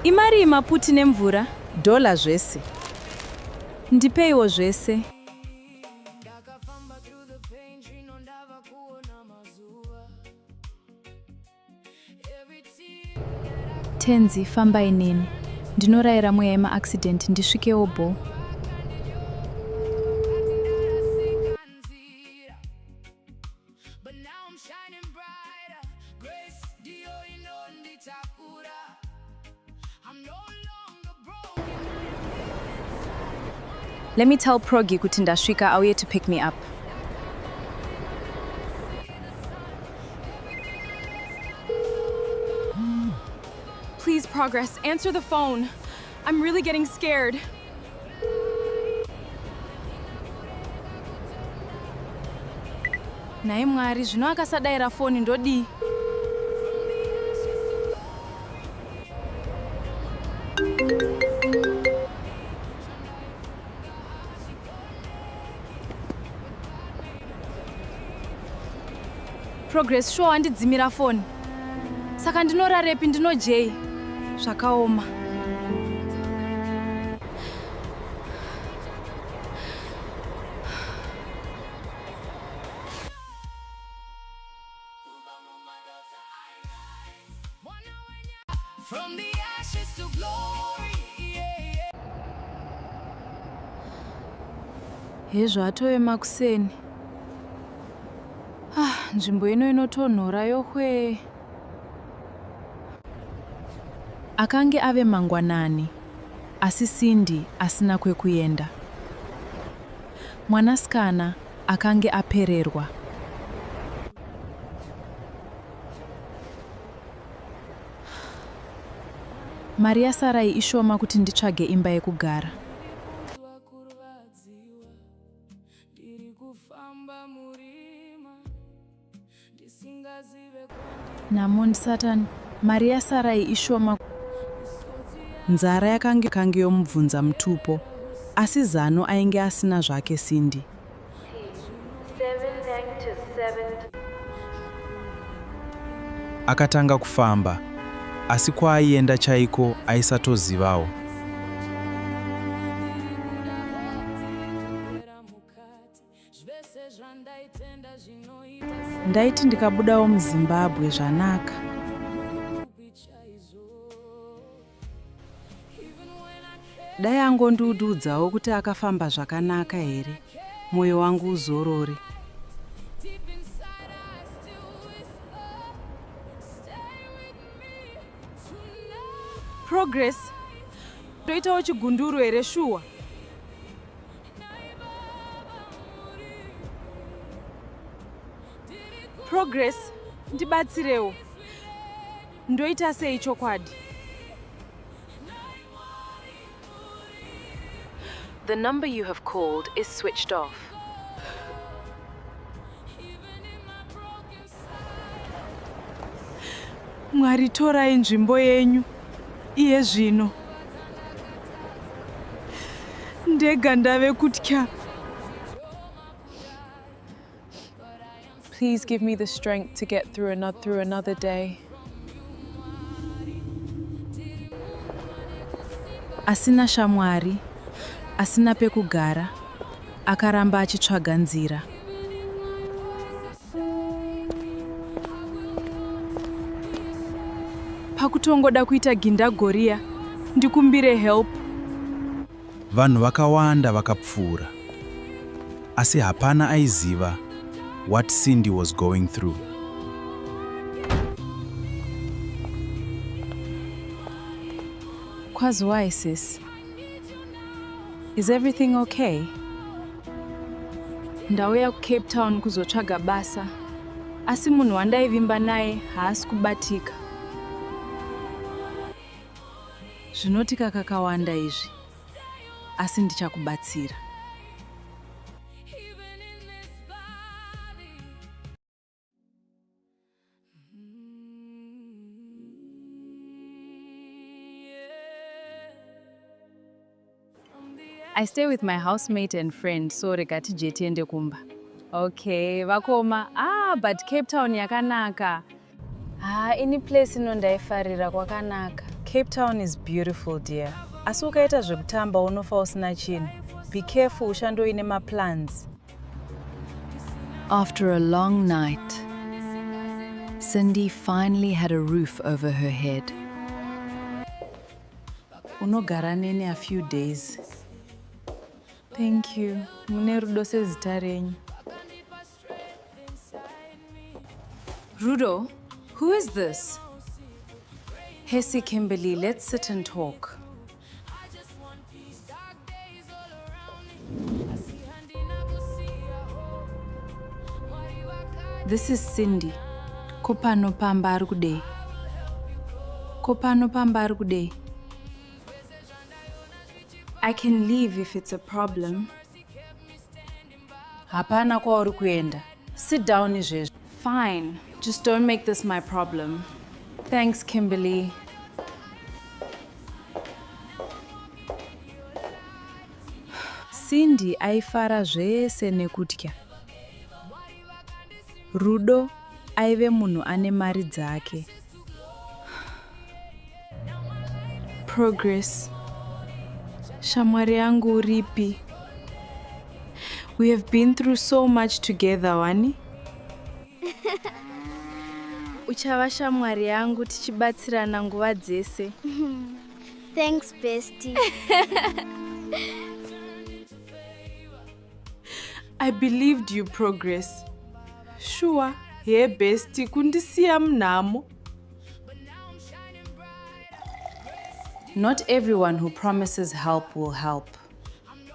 Imari maputi nemvura? Dola zvese. Ndipeiwo zvese. Tenzi, fambai neni. Ndinorayira mweya yema-accident ndisvikewo bo. Let me tell Progi kuti ndasvika auye to pick me up. Please, Progress, answer the phone. I'm really getting scared. Nai Mwari, zvino akasadayira foni ndodi. Progress, sure handidzimira foni. Saka ndinorarepi ndino J. Zvakaoma. From the ashes to glory. Hezvo atove makuseni. Nzvimbo ino inotonhora yohwe. Akange ave mangwanani, asi Cindy asina kwekuenda. Mwanasikana akange apererwa. Mari yasarai ishoma kuti nditsvage imba yekugara. Namundi Satan, mari yasarai ishoma. Nzara yakange yomubvunza mutupo, asi zano ainge asina zvake Cindy. Akatanga kufamba, asi kwaaienda chaiko aisatozivawo. Ndaiti ndikabudawo muZimbabwe zvanaka. Dai angondiudzawo kuti akafamba zvakanaka here, mwoyo wangu uzorore. Progress. Toitawo chigunduru here shuwa. Progress, ndibatsirewo. Ndoita sei chokwadi? The number you have called is switched off. Mwari torai nzvimbo yenyu. Iye zvino. Ndega ndave kutya. Please give me the strength to get through another day. Asina shamwari, asina pekugara, akaramba achitsvaga nzira. Pakutongoda kuita gindagoria, ndikumbire help. Vanhu vakawanda vakapfuura, asi hapana aiziva what Cindy was going through. Kwazwai sis. Is everything okay? Ndauya kuCape Town kuzotsvaga basa, asi munhu wandaivimba naye haasi kubatika. Zvinotika kakawanda izvi, asi ndichakubatsira. I stay with my housemate and friend, so regati jeti ende kumba. Okay, vakoma. But Cape Town yakanaka. Any place inondaifarira kwakanaka. Cape Town is beautiful, dear. Asi ukaita zvekutamba unofa usina chinhu. Be careful ushandoine maplans. After a long night, Cindy finally had a roof over her head. Unogara nene a few days. Thank you. Mune rudo sezita renyu. Rudo, who is this? Hesi Kimberly, let's sit and talk. This is Cindy. Kopano pamba ari kudei. Kopano pamba ari kudei. I can leave if it's a problem. Hapana kwauri kuenda. Sit down izvezvi. Fine. Just don't make this my problem. Thanks, Kimberly. Cindy aifara zvese nekutya. Rudo aive munhu ane mari dzake. Progress. Shamwari yangu uripi. We have been through so much together, wani? Uchava shamwari yangu tichibatsirana nguva dzese. Thanks, bestie. I believed you, Progress. Sure, hey bestie, kundisiya mnamo. Not everyone who promises help will help.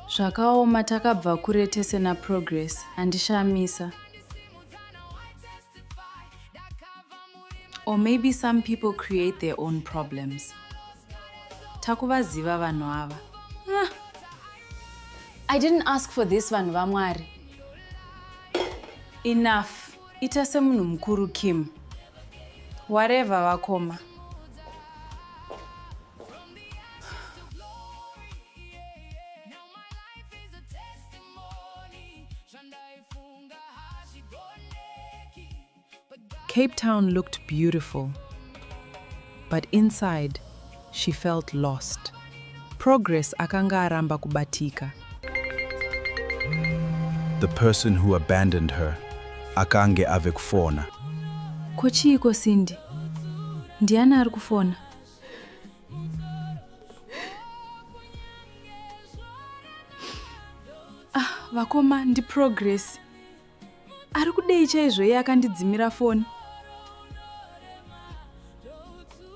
Zvakaoma takabva kure tese na Progress handishamisa. Or maybe some people create their own problems. Takuvaziva vanhu ava. I didn't ask for this vanhu vaMwari. Enough. Ita semunhu mukuru Kim. Whatever vakoma. Cape Town looked beautiful, but inside, she felt lost. Progress akanga aramba kubatika. The person who abandoned her akange ave kufona. Kochiko Cindy. Ndiani ari kufona? Vakoma ndi Progress. Ari kudei chaizvo iye akandidzimira foni.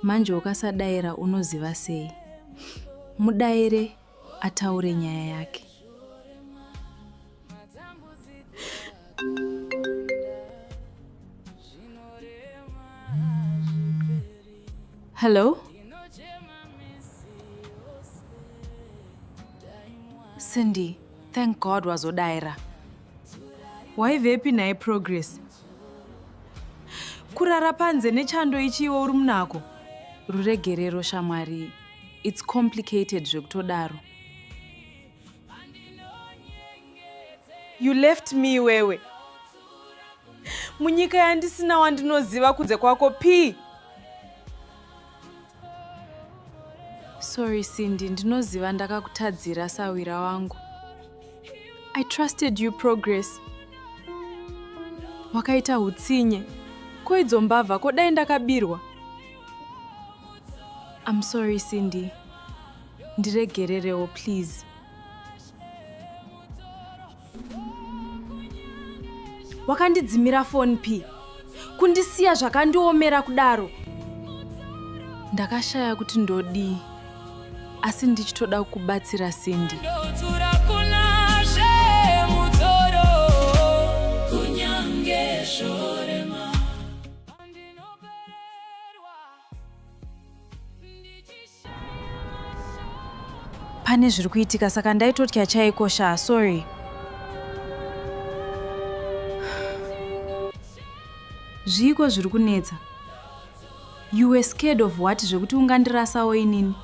Manje ukasadaira unoziva sei? Mudaire ataure nyaya yake. Hello? Cindy, thank God wazodaira. Waivepi naye Progress? Kurara panze nechando ichiwo uri munako. Ruregerero shamwari. It's complicated zvekutodaro. You left me wewe. Munyika yandisina wandinoziva kunze kwako P. Sorry Cindy, ndinoziva ndakakutadzira sawira wangu. I trusted you, Progress. Wakaita hutsinye. Koidzo mbavha kodai ndakabirwa. I'm sorry Cindy. Ndiregererewo please. Wakandidzimira phone P. Kundisiya zvakandiomera kudaro. Ndakashaya kuti ndodii. Asi ndichitoda kubatsira Cindy. Pane zviri kuitika saka ndaitotya chaikosha, sorry. Zviko zviri kunetsa. You were scared of what zvekuti ungandirasawo inini?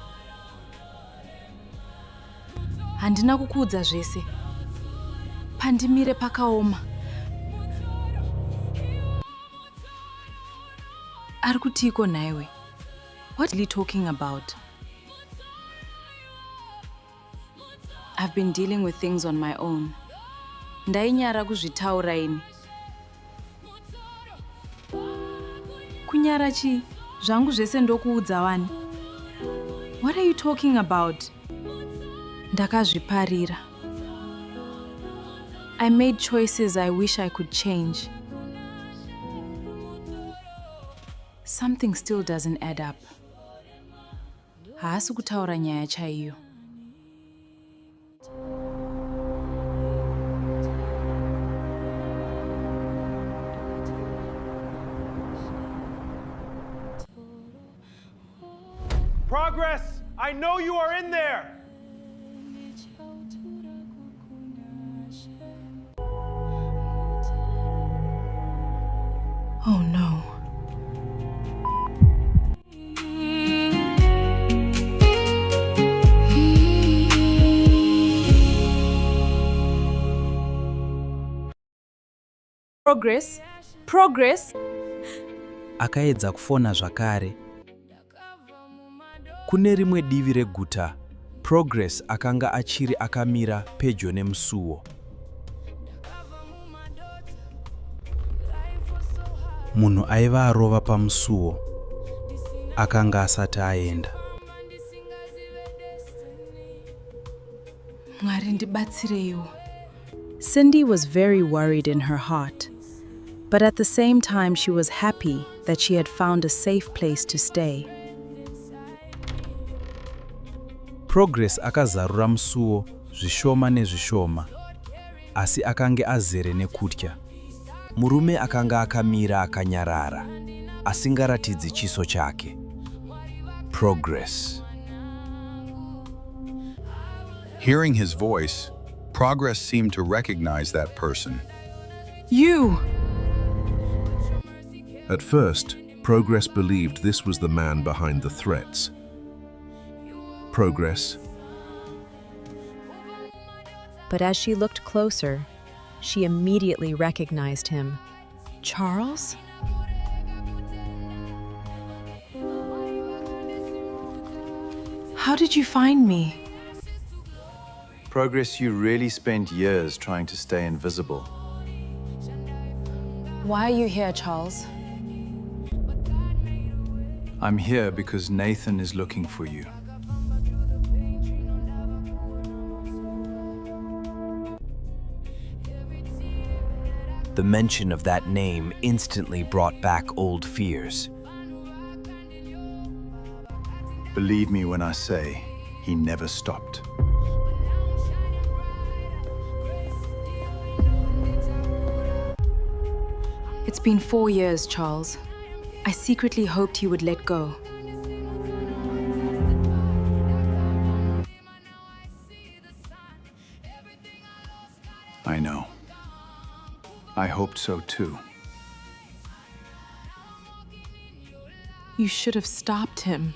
Handina kukuudza zvese. Pandimire pakaoma. Ari kutiko naiwe? What are you talking about? I've been dealing with things on my own. Ndainyara kuzvitaura ini. Kunyara chi? Zvangu zvese ndokuudza wani. What are you talking about? Ndakazviparira. I made choices I wish I could change. Something still doesn't add up. Haasi kutaura nyaya chaiyo. Progress, I know you are in there. Oh no. Progress? Progress? Akaedza kufona zvakare. Kune rimwe divi reguta, Progress akanga achiri akamira pedyo nemusuwo. Munhu aiva arova pamusuwo akanga asati aenda. Mwari ndibatsireiwo. Cindy was very worried in her heart, but at the same time she was happy that she had found a safe place to stay. Progress akazarura musuwo zvishoma nezvishoma, asi akange azere nekutya. Murume akanga akamira akanyarara, asingaratidzi chiso chake. Progress. Hearing his voice, Progress seemed to recognize that person. You! At first, Progress believed this was the man behind the threats. Progress. But as she looked closer, she immediately recognized him. Charles? How did you find me? Progress, you really spent years trying to stay invisible. Why are you here, Charles? I'm here because Nathan is looking for you. The mention of that name instantly brought back old fears. Believe me when I say, he never stopped. It's been 4 years, Charles. I secretly hoped he would let go. I know. I hoped so too. You should have stopped him.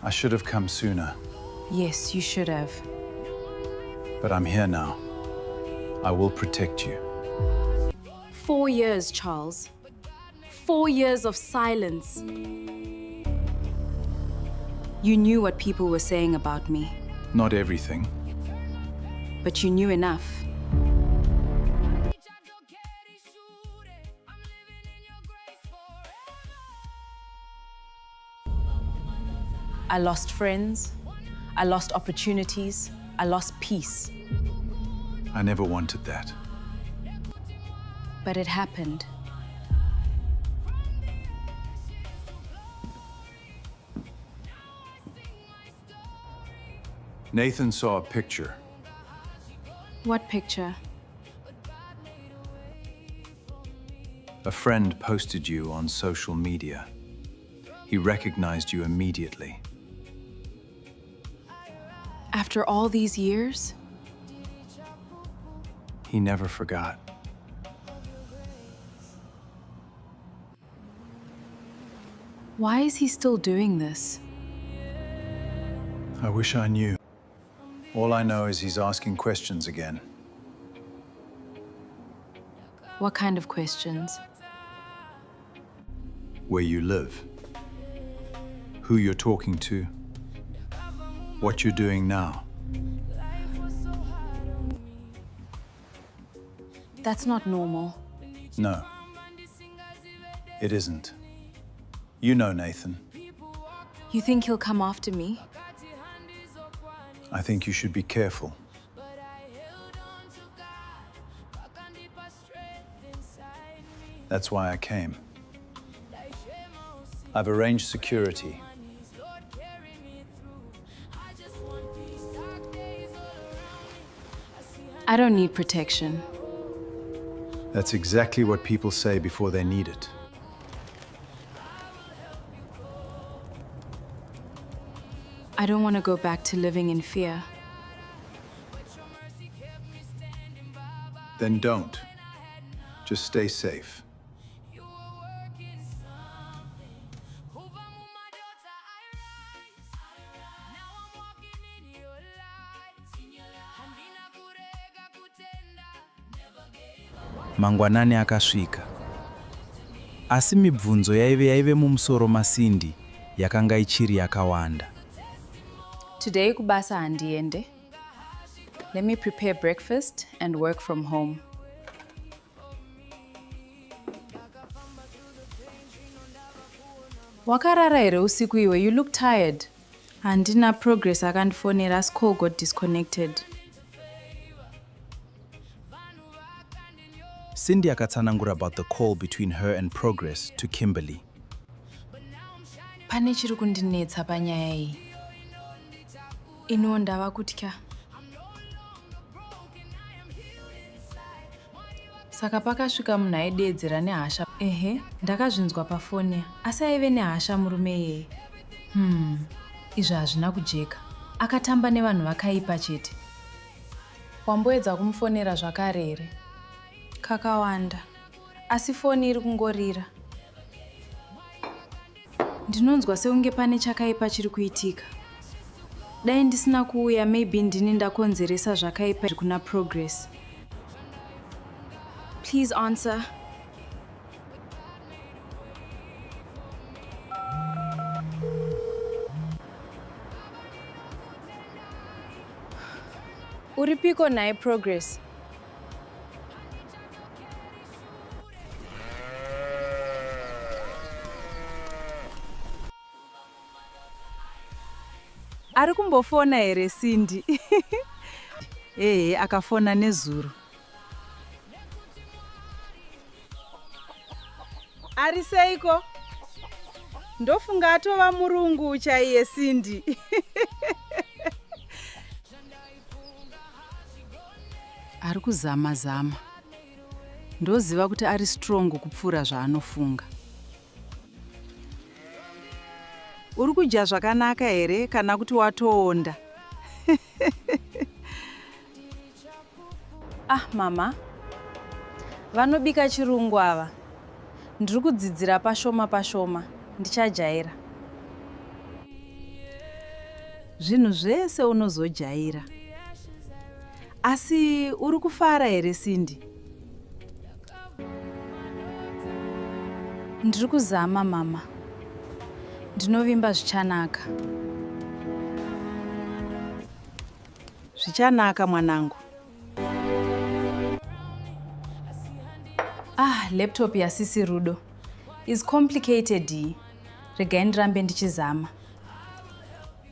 I should have come sooner, Yes, you should have. but I'm here now. I will protect you. 4 years, Charles. 4 years of silence. You knew what people were saying about me, Not everything. but you knew enough. I lost friends, I lost opportunities, I lost peace. I never wanted that. But it happened. Nathan saw a picture. What picture? A friend posted you on social media. He recognized you immediately. After all these years? He never forgot. Why is he still doing this? I wish I knew. All I know is he's asking questions again. What kind of questions? Where you live, who you're talking to, what you're doing now. That's not normal. No, it isn't. You know Nathan. You think he'll come after me? I think you should be careful. That's why I came. I've arranged security. I don't need protection. That's exactly what people say before they need it. I don't want to go back to living in fear. Then don't. Just stay safe. Mangwanani akasvika. Asi mibvunzo yaive mumusoro maSindy yakanga ichiri yakawanda. Today kubasa handiende. Let me prepare breakfast and work from home. Wakarara here usiku iwe, you look tired. Handina Progress akandifonera asi call got disconnected. Cindy akatsanangura about the call between her and Progress to Kimberly. Pane chiri kundinetsa panyaya iyi. Ino ndava kutya. Saka pakasvika munhu aidedzera nehasha. Ehe, ndakazvinzwa pafoni. Asi aive nehasha murume iyeye. Izvi hazvina kujeka. Akatamba nevanhu vakaipa chete. Wamboedza kumufonera zvakare here? Kakawanda. Asi foni iri kungorira. Ndinonzwa seunge pane chakaipa chiri kuitika. Dai ndisina kuuya, maybe ndini ndakonzeresa zvakaipa kuna Progress. Please answer. Uripiko naye Progress? Ari kumbofona here Cindy? Akafona nezuro. Ari seiko? Ndofunga atova murungu chaiye Cindy. Ari kuzama. Ndoziva kuti ari strong kupfuura zvaanofunga. Uri kudya zvakanaka here kana kuti watoonda? Mama. Vanobika chirungu ava. Ndiri kudzidzira pashoma. Ndichajaira. Zvinhu zvese unozojaira. Asi uri kufara here Cindy? Ndiri kuzama mama. Ndinovimba zvichanaka. Zvichanaka mwanangu. Laptop yasisi Rudo is complicated. Regai ndirambe ndichizama.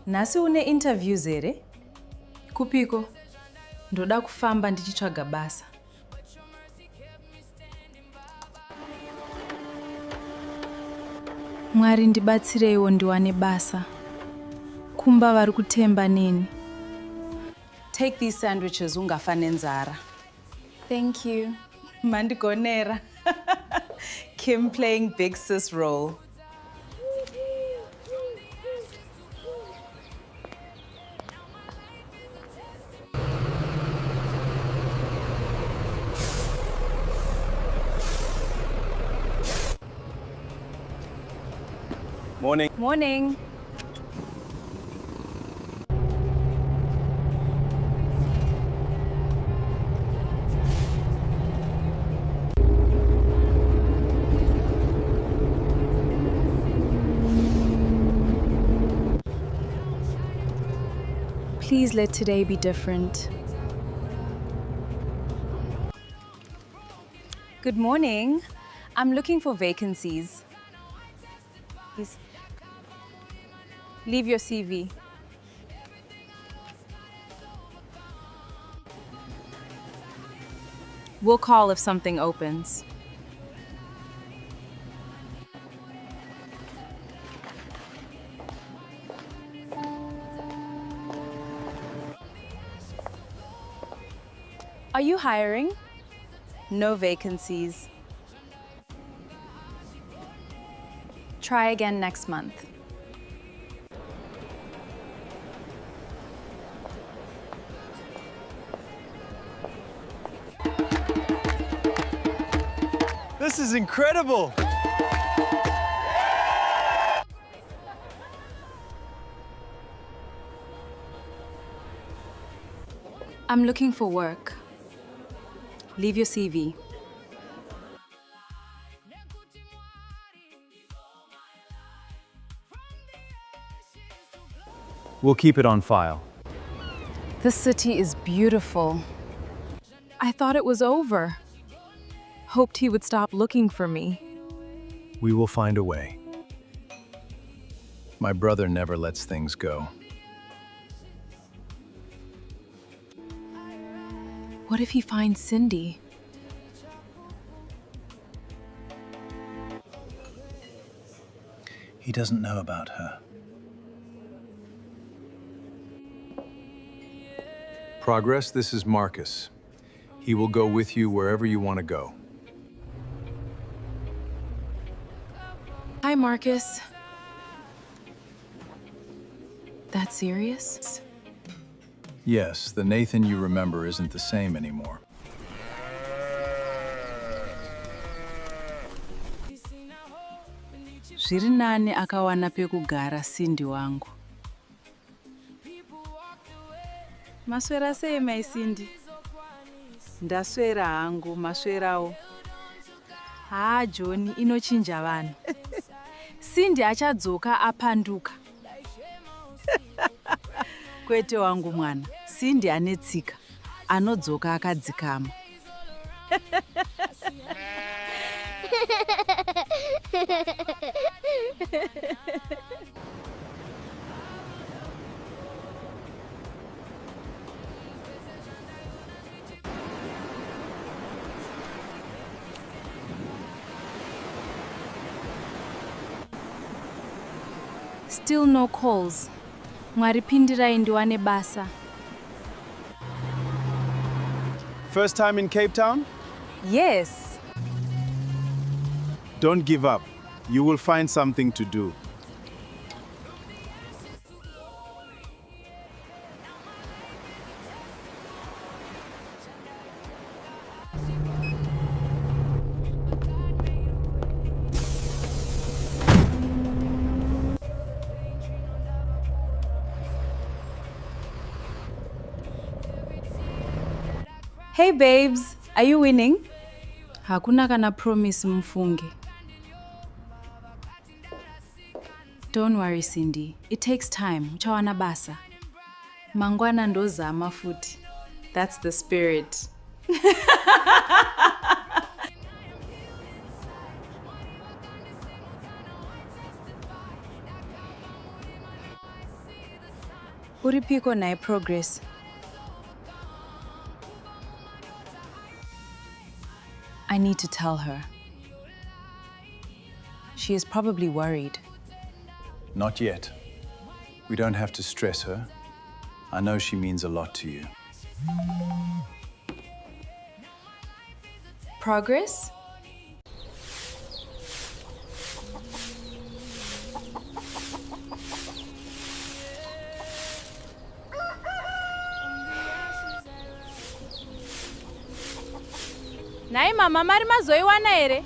Nhasi une interviews here? Kupiko? Ndoda kufamba ndichitsvaga basa. Mwari ndibatsireiwo ndiwane basa. Kumba vari kutemba neni. Take these sandwiches ungafa nenzara. Thank you. Mandigonera. Kim playing big sis role. Morning. Morning. Please let today be different. Good morning. I'm looking for vacancies. Please. Leave your CV. We'll call if something opens. Are you hiring? No vacancies. Try again next month. This is incredible! I'm looking for work. Leave your CV. We'll keep it on file. This city is beautiful. I thought it was over. Hoped he would stop looking for me. We will find a way. My brother never lets things go. What if he finds Cindy? He doesn't know about her. Progress, this is Marcus. He will go with you wherever you want to go. Hi, Marcus. That serious? Yes, the Nathan you remember isn't the same anymore. Zviri nani akawana pekugara Cindy wangu. Maswera sei mai Cindy? Ndaswera hangu, maswerawo. John inochinja vanhu. Cindy achadzoka apanduka. Kwete wangu mwana, Cindy ane tsika, anodzoka akadzikama. Still no calls. Mwari pindirai ndiwane basa. First time in Cape Town? Yes. Don't give up. You will find something to do. Hey babes, are you winning? Hakuna kana promise mfunge. Don't worry Cindy, it takes time, uchawana basa. Mangwana ndozama futi. That's the spirit. Uripiko nae Progress. I need to tell her. She is probably worried. Not yet. We don't have to stress her. I know she means a lot to you. Progress? Nai mama mari mazoiwana here?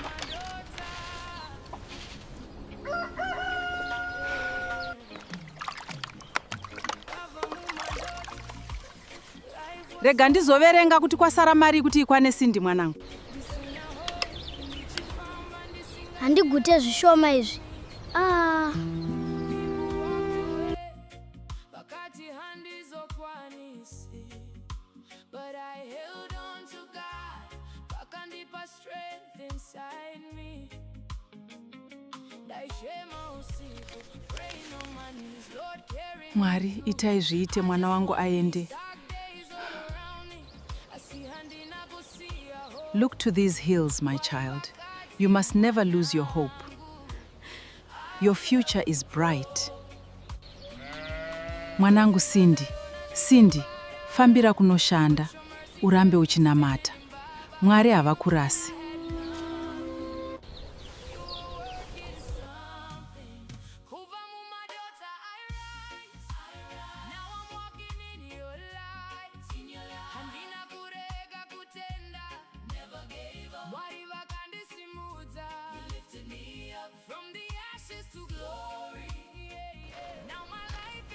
Rega ndizoverenga kuti kwasara mari kuti ikwane Cindy mwanangu. Handigute zvishoma izvi. But I held on to God, pakandipa strength inside me. Mwari, itai zviite mwana wangu aende. Look to these hills, my child. You must never lose your hope. Your future is bright. Mwanangu Cindy, Cindy, fambira kunoshanda, urambe uchinamata. Mwari havakurasi.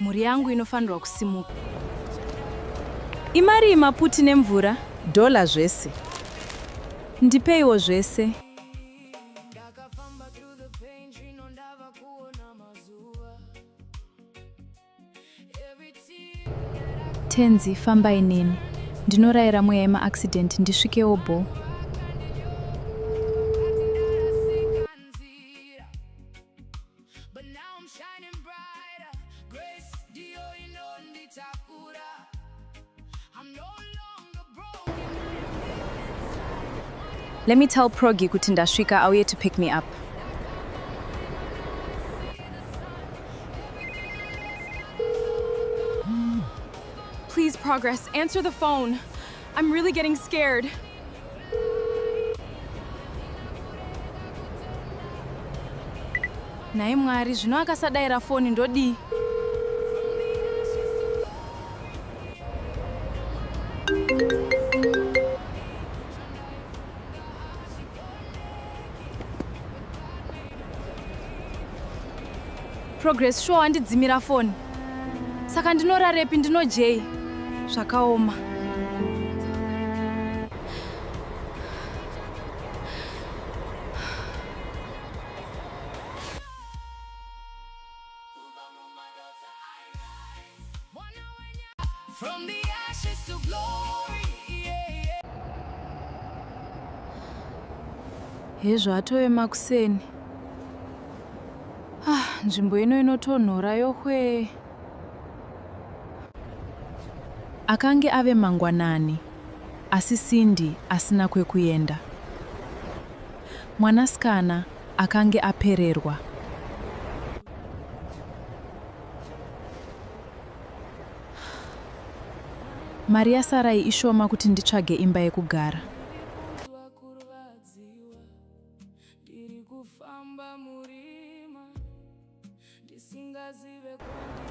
Mhuri yangu inofanirwa kusimuka. Imari maputi nemvura? Dola zvese. Ndipeiwo zvese. Tenzi, fambai neni. Ndinorayira mweya yema-accident ndisvikewo bo. Let me tell Progi kuti ndasvika auye to pick me up. Please, Progress, answer the phone. I'm really getting scared. Naye Mwari, zvino akasadayira foni ndodii? Progress, sure wandidzimira foni. Saka ndinorarepi ndino Jay. Zvakaoma. From the ashes to glory, yeah, yeah. Hezvo atoema kuseni. Nzvimbo ino inotonhora yohwe. Akange ave mangwanani, asi Cindy asina kwekuenda. Mwanasikana akange apererwa. Mari yasarai ishoma kuti nditsvage imba yekugara.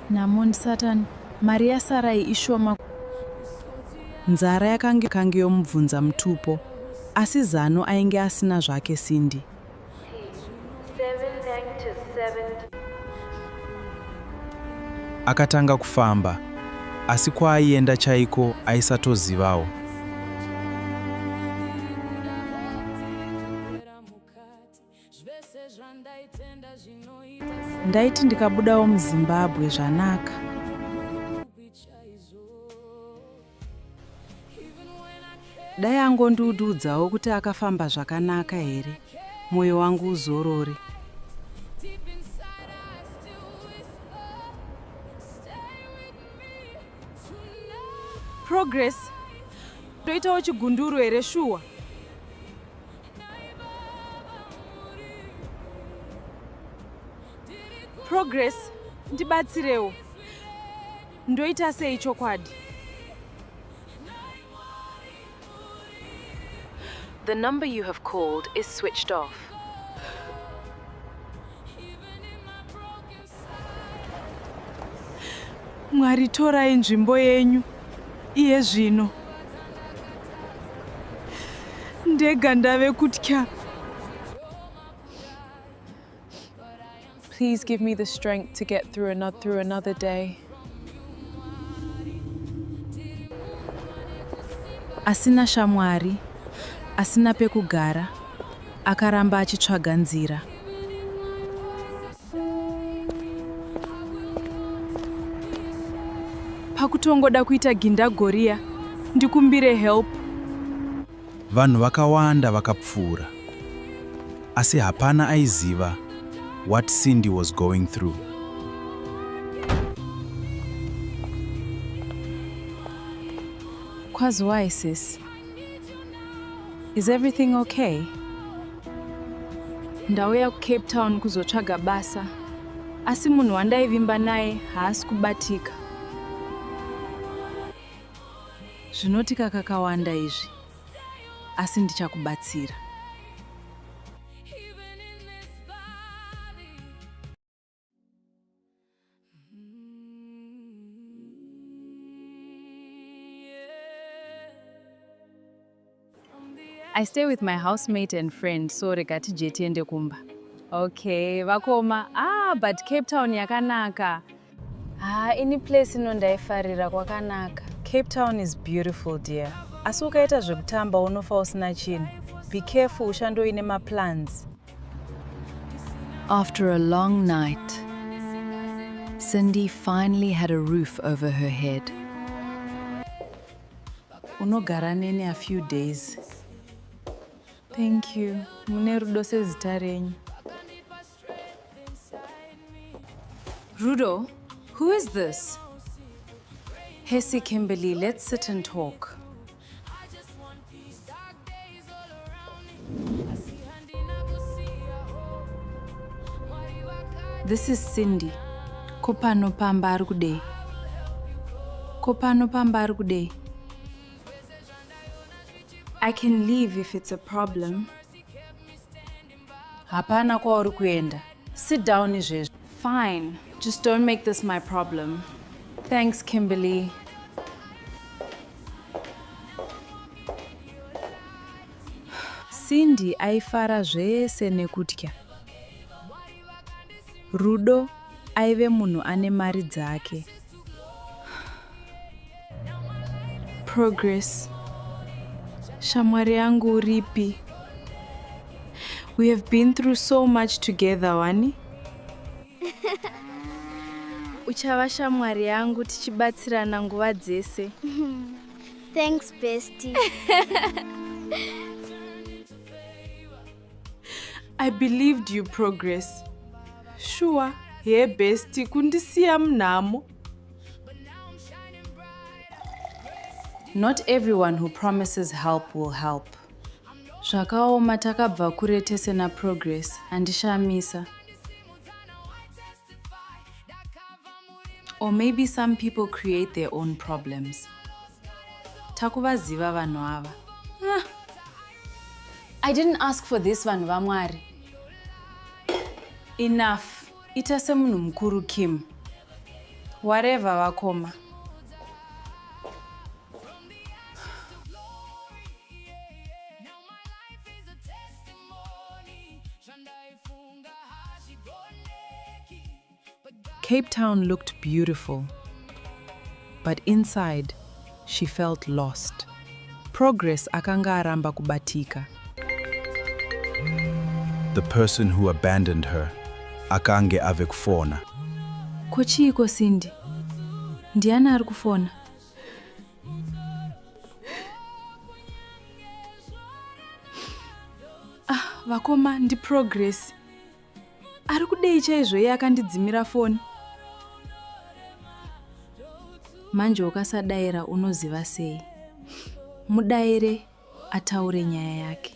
Namon Satan, mari yasarai ishoma. Nzara yakange yomubvunza mutupo, asi zano ainge asina zvake Cindy. Akatanga kufamba, asi kwaaienda chaiko aisatozivawo. Ndaiti ndikabudawo muZimbabwe zvanaka. Dai angondiudzawo kuti akafamba zvakanaka here, mwoyo wangu uzorore. Progress, toitawo chigunduru here shuwa. Progress, ndibatsirewo. Ndoita sei chokwadi? The number you have called is switched off. Mwari, torai nzvimbo yenyu. Iye zvino. Ndega ndave kutya. Please give me the strength to get through another day. Asina shamwari, asina pekugara, akaramba achitsvaga nzira. Pakutongoda kuita gindagoria, ndikumbire help. Vanhu vakawanda vakapfuura, asi hapana aiziva what Cindy was going through. Kwazwai, sis? Is everything okay? Ndauya kuCape Town kuzotsvaga basa, asi munhu wandaivimba naye haasi kubatika. Zvinotika kakawanda izvi, asi ndichakubatsira. I stay with my housemate and friend, so regati jetiende kumba. Okay, vakoma. But Cape Town yakanaka. Ini place inondaifarira kwakanaka. Cape Town is beautiful, dear. Asi ukaita zvekutamba unofa usina chinhu. Be careful, ushandoine maplans. After a long night, Cindy finally had a roof over her head. Unogara nene a few days. Thank you. Mune rudo sezita renyu. Rudo, who is this? Hesi Kimberly, let's sit and talk. This is Cindy. Kopano pamba ari kudei. Kopano pamba ari kudei. I can leave if it's a problem. Hapana kwauri kuenda. Sit down izvezvo. Fine. Just don't make this my problem. Thanks, Kimberly. Cindy aifara zvese nekutya. Rudo aive munhu ane mari dzake. Progress. Shamwari yangu uripi. We have been through so much together, Wani. Uchava shamwari yangu tichibatsirana nguva dzese. Thanks, bestie. I believed you, Progress. Sure, hey bestie, kundisiya mnamo. Not everyone who promises help will help. Zvakaoma takabva kure tese na Progress, handishamisa. Or maybe some people create their own problems. Takuvaziva vanhu ava. I didn't ask for this, vanhu vaMwari. Enough. Ita semunhu mukuru, Kim. Whatever, vakoma. Cape Town looked beautiful, but inside, she felt lost. Progress akanga aramba kubatika. The person who abandoned her akange ave kufona. Kochiiko, Cindy? Ndiani ari kufona? Vakoma, ndi Progress. Ari kudei chaizvo iye akandidzimira foni. Manje ukasadaira unoziva sei? Mudaire ataure nyaya yake.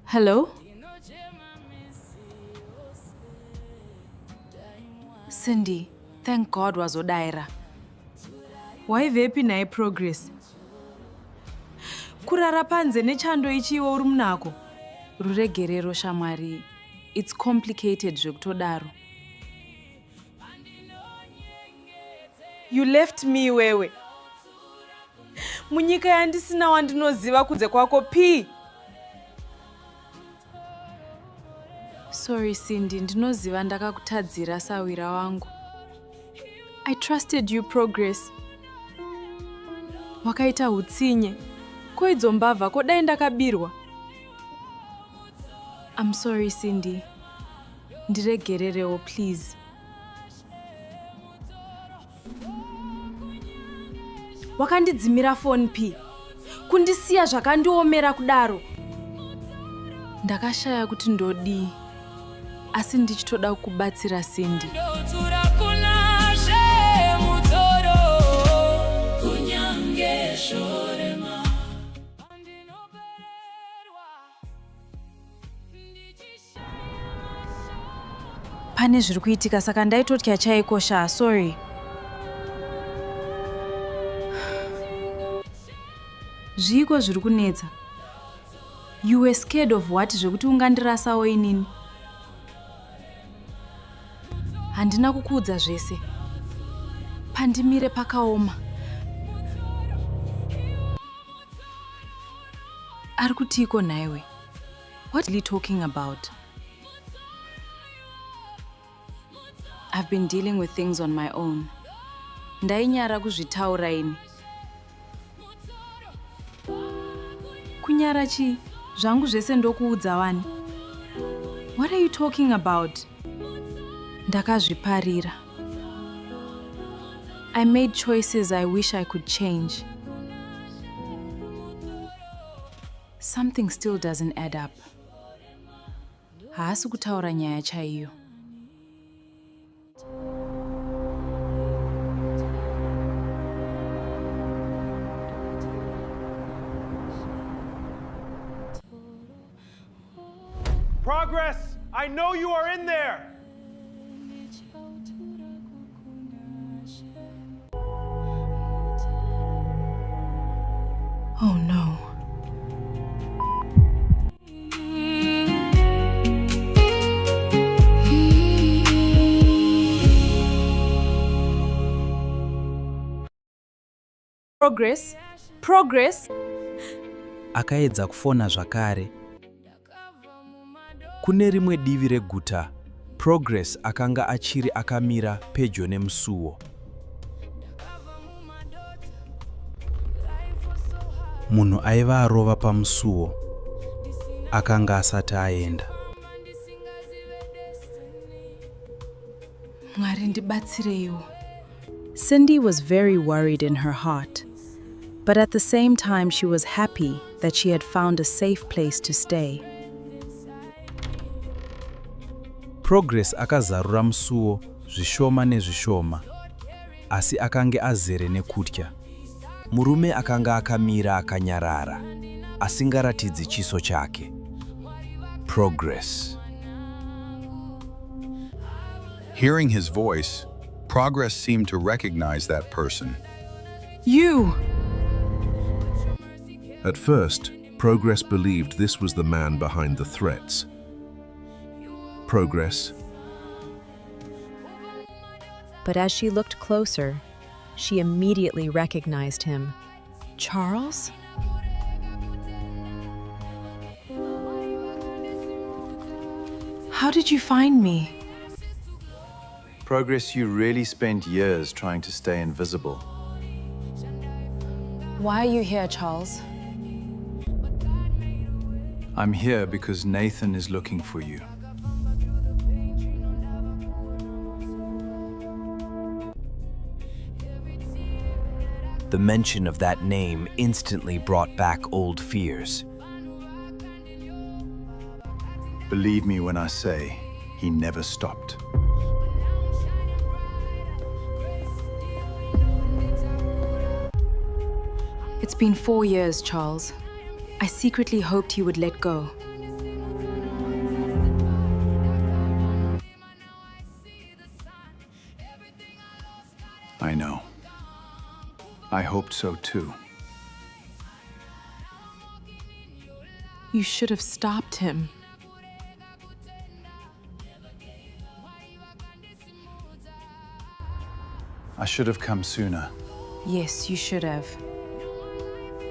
Hello? Cindy, thank God wazodaira. Waivepi naye Progress? Kurara panze nechando ichiwo uri munako. Ruregerero shamwari. It's complicated zvekutodaro. You left me, wewe. Munyika yandisina wandinoziva kunze kwako P. Sorry, Cindy, ndinoziva ndakakutadzira sawira wangu. I trusted you, Progress. Wakaita hutsinye. Koidzo mbavha kodai ndakabirwa. I'm sorry, Cindy. Ndiregererewo, please. Wakandidzimira phone P. Kundisiya zvakandiomera kudaro. Ndakashaya kuti ndodii. Asi ndichitoda kubatsira Cindy. Pane zviri kuitika saka ndaitotya chaikosha, sorry. Zviko zviri kunetsa. You were scared of what zvekuti ungandirasawo inini? Handina kukuudza zvese. Pandimire pakaoma. Ari kutiko naiwe? What are you talking about? I've been dealing with things on my own. Ndainyara kuzvitaura ini. Kunyara chi? Zvangu zvese ndokuudza Wani. What are you talking about? Ndakazviparira. I made choices I wish I could change. Something still doesn't add up. Haasi kutaura nyaya chaiyo. Progress, I know you are in there. Oh no. Progress? Progress? Akaedza kufona zvakare. Kune rimwe divi reguta, Progress akanga achiri akamira pedyo nemusuwo. Munhu aiva arova pamusuwo akanga asati aenda. Mwari ndibatsireiwo. Cindy was very worried in her heart, but at the same time she was happy that she had found a safe place to stay. Progress akazarura musuwo zvishoma nezvishoma, asi akange azere nekutya. Murume akanga akamira akanyarara, asingaratidzi chiso chake. Progress. Hearing his voice, Progress seemed to recognize that person. You! At first, Progress believed this was the man behind the threats. Progress. But as she looked closer, she immediately recognized him. Charles? How did you find me? Progress, you really spent years trying to stay invisible. Why are you here, Charles? I'm here because Nathan is looking for you. The mention of that name instantly brought back old fears. Believe me when I say, he never stopped. It's been 4 years, Charles. I secretly hoped you would let go. I know. I hoped so too. You should have stopped him. I should have come sooner, Yes, you should have.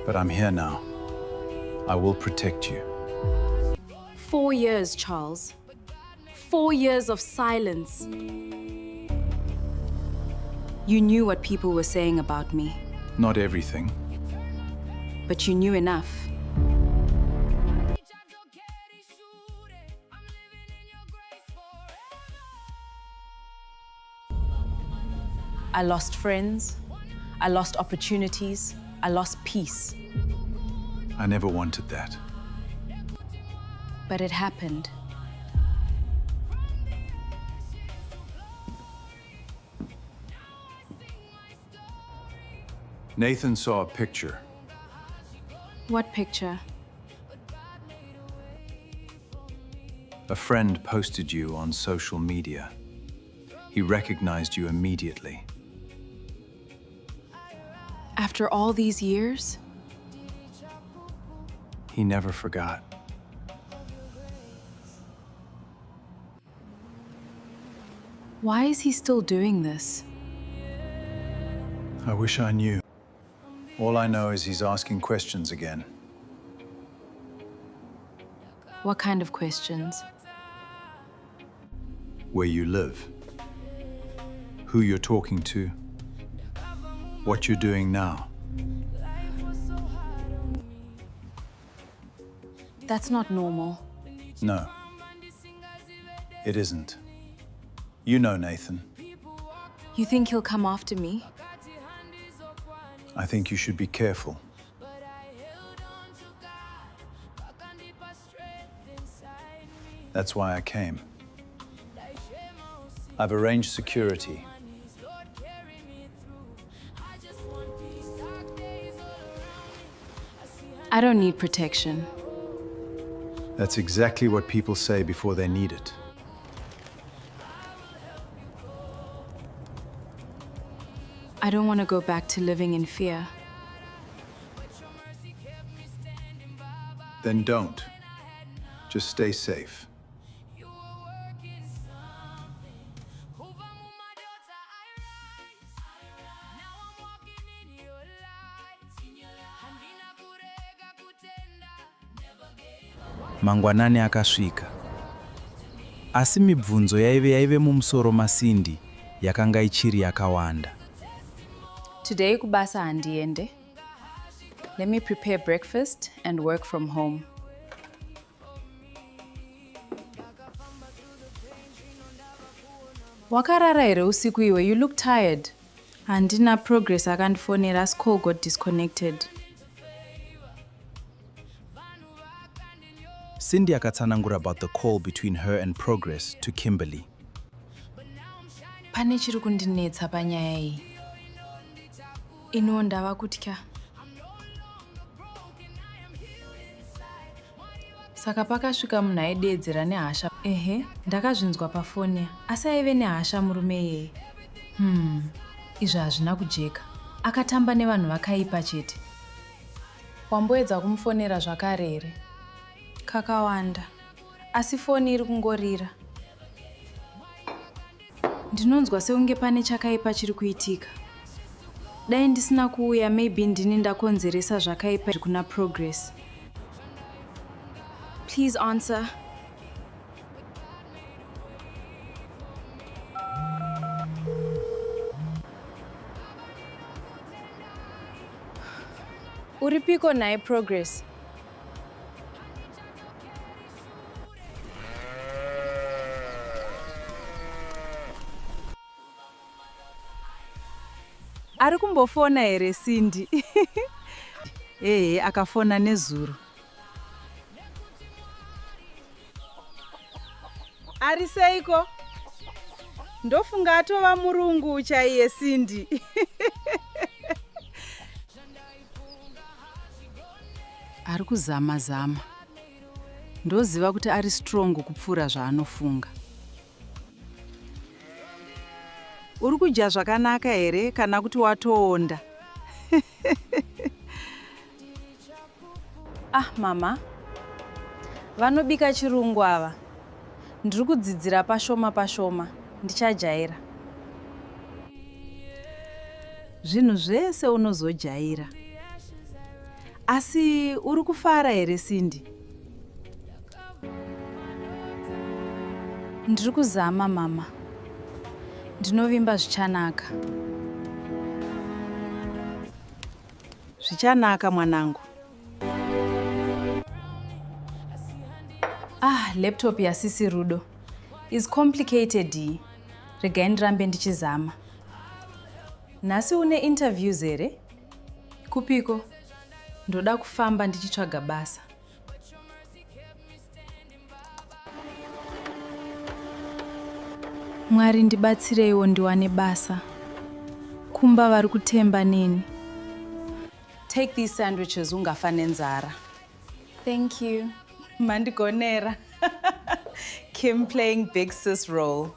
but I'm here now. I will protect you. 4 years, Charles. 4 years of silence. You knew what people were saying about me, Not everything. but you knew enough. I lost friends, I lost opportunities, I lost peace. I never wanted that. But it happened. Nathan saw a picture. What picture? A friend posted you on social media. He recognized you immediately. After all these years? He never forgot. Why is he still doing this? I wish I knew. All I know is he's asking questions again. What kind of questions? Where you live, who you're talking to, what you're doing now. That's not normal. No, it isn't. You know Nathan. You think he'll come after me? I think you should be careful. That's why I came. I've arranged security. I don't need protection. That's exactly what people say before they need it. I don't want to go back to living in fear. Then don't. Just stay safe. Mangwanani akasvika. Asi mibvunzo yaive mumusoro maSindy yakanga ichiri yakawanda. Today kubasa handiende. Let me prepare breakfast and work from home. Wakarara here usiku iwe, you look tired. Handina progress akandifonera as call got disconnected. Sindy akatsanangura about the call between her and Progress to Kimberly. Pane chiri kundinetsa panyaya iyi. Ino ndava kutya. Saka pakasvika munhu aidedzera nehasha. Ehe, ndakazvinzwa pafoni. Asi aive nehasha murume iyeye. Izvi hazvina kujeka. Akatamba nevanhu vakaipa chete. Wamboedza kumufonera zvakare here? Kakawanda. Asi foni iri kungorira. Ndinonzwa seunge pane chakaipa chiri kuitika. Dai ndisina kuuya, maybe ndini ndakonzeresa zvakaipa kuna Progress. Please answer. Uripiko naye Progress? Ari kumbofona here Sindy? Akafona nezuro. Ari seiko? Ndofunga atova murungu chaiye Sindy. Ari kuzama. Ndoziva kuti ari strong kupfuura zvaanofunga. Uri kudya zvakanaka here kana kuti watoonda? Mama. Vanobika chirungu ava. Ndiri kudzidzira pashoma. Ndichajaira. Zvinhu zvese unozojaira. Asi uri kufara here Sindy? Ndiri kuzama mama. Ndinovimba zvichanaka. Zvichanaka mwanangu. Laptop yasisi Rudo is complicated. Regai ndirambe ndichizama. Nhasi une interviews here? Kupiko? Ndoda kufamba ndichitsvaga basa. Mwari ndibatsireiwo ndiwane basa. Kumba vari kutemba neni. Take these sandwiches ungafa nenzara. Thank you. Mandigonera. Kim playing big sis role.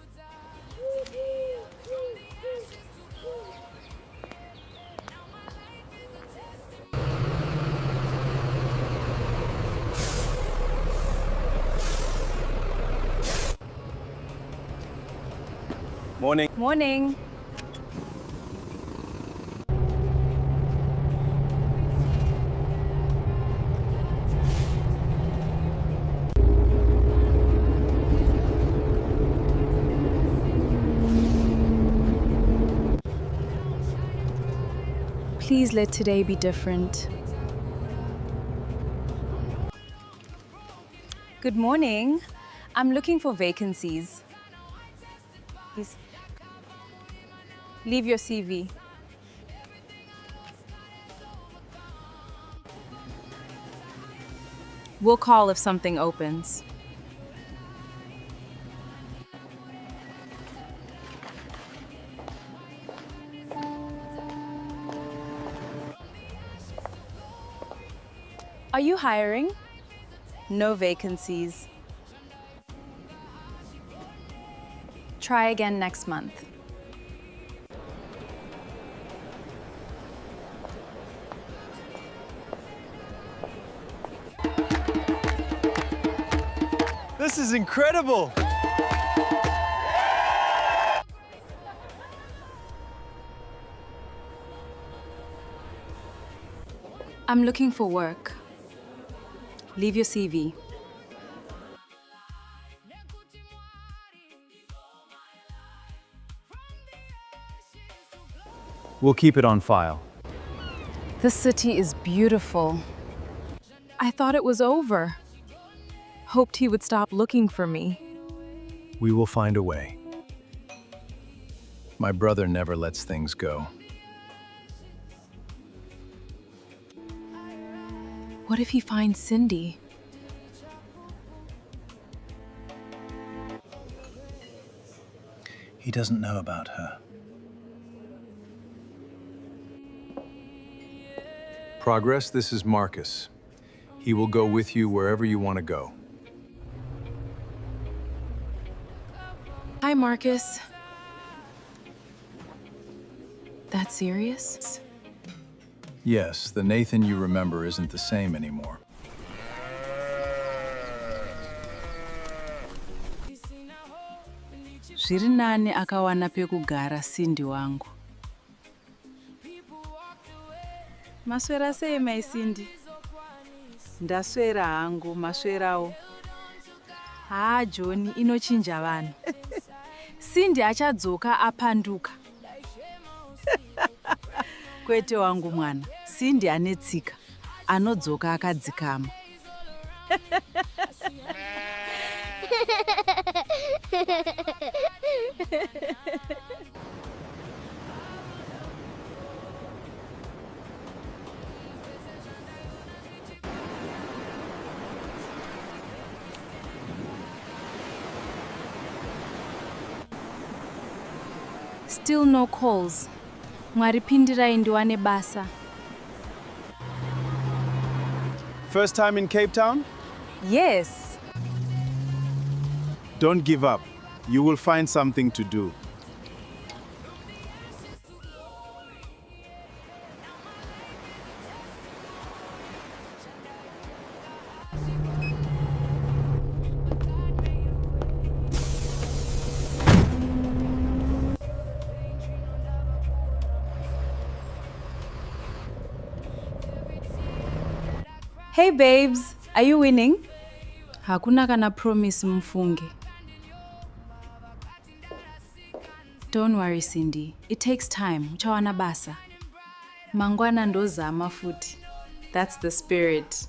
Morning. Morning. Please let today be different. Good morning. I'm looking for vacancies. Please. Leave your CV. We'll call if something opens. Are you hiring? No vacancies. Try again next month. This is incredible! I'm looking for work. Leave your CV. We'll keep it on file. The city is beautiful. I thought it was over. Hoped he would stop looking for me. We will find a way. My brother never lets things go. What if he finds Cindy? He doesn't know about her. Progress, this is Marcus. He will go with you wherever you want to go. Hi, Marcus. That serious? Yes, the Nathan you remember isn't the same anymore. Zviri nani akawana pekugara Cindy wangu. Maswera sei mai Cindy? Ndaswera hangu, maswerawo. John, inochinja vanhu. Cindy achadzoka apanduka. Kwete wangu mwana, Cindy ane tsika, anodzoka akadzikama. Still no calls. Mwaripindirai ndiwane basa. First time in Cape Town? Yes. Don't give up. You will find something to do. Hey babes, are you winning? Hakuna kana promise mfunge. Don't worry, Cindy. It takes time. Uchawana basa. Mangwana ndozama futi. That's the spirit.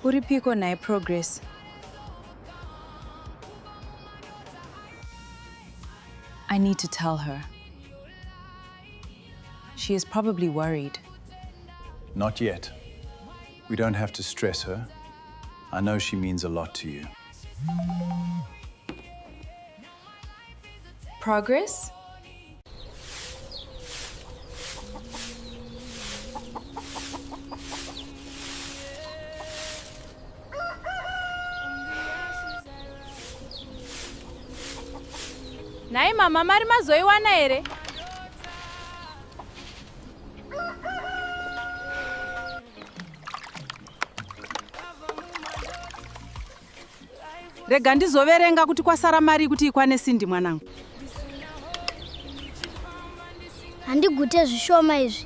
Uripiko nae Progress. I need to tell her. She is probably worried. Not yet. We don't have to stress her. I know she means a lot to you. Progress? Nai mama mari mazoiwana here? Rega ndizoverenga kuti kwasara mari kuti ikwane Cindy mwanangu. Handigute zvishoma izvi.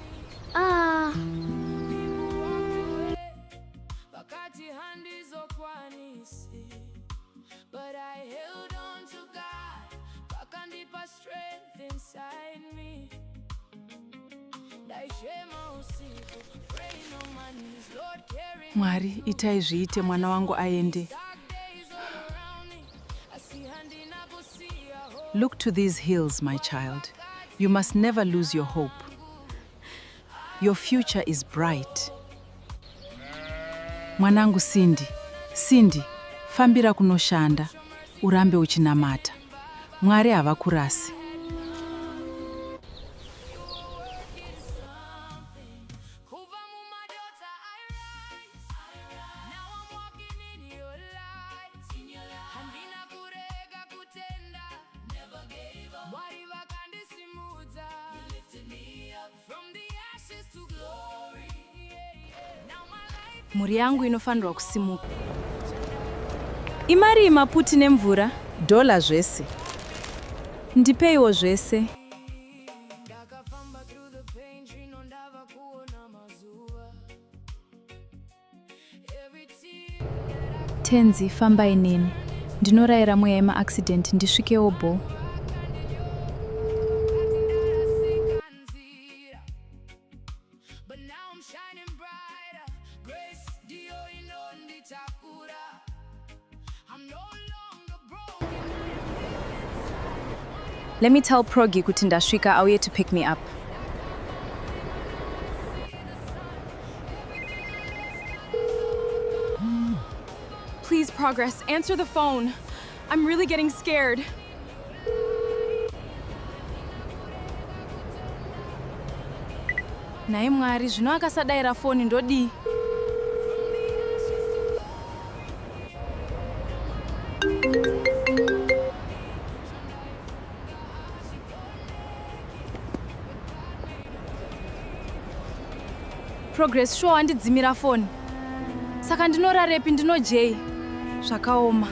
But I held on to God, pakandipa strength inside me. Mwari, itai zviite mwana wangu aende. Look to these hills, my child. You must never lose your hope. Your future is bright. Mwanangu Cindy, fambira kunoshanda, urambe uchinamata. Mwari havakurasi. Kubva Mumadota, I rise. Now I'm walking in your light. Handina kurega kutenda. Never gave up. Mwari vakandisimudza. You lifted me up from the ashes to glory. Now my life. Mhuri yangu inofanirwa kusimuka. Imari maputi nemvura, dola zvese. Ndipeiwo zvese. Tenzi, fambai neni. Ndinorayira mweya yema-accident ndisvikewo bo. Let me tell Progi kuti ndasvika auye to pick me up. Please, Progress, answer the phone. I'm really getting scared. Naye Mwari, zvino akasadayira foni ndodii? Progress, sure wandidzimira foni. Saka ndinorarepi ndinojei. Zvakaoma.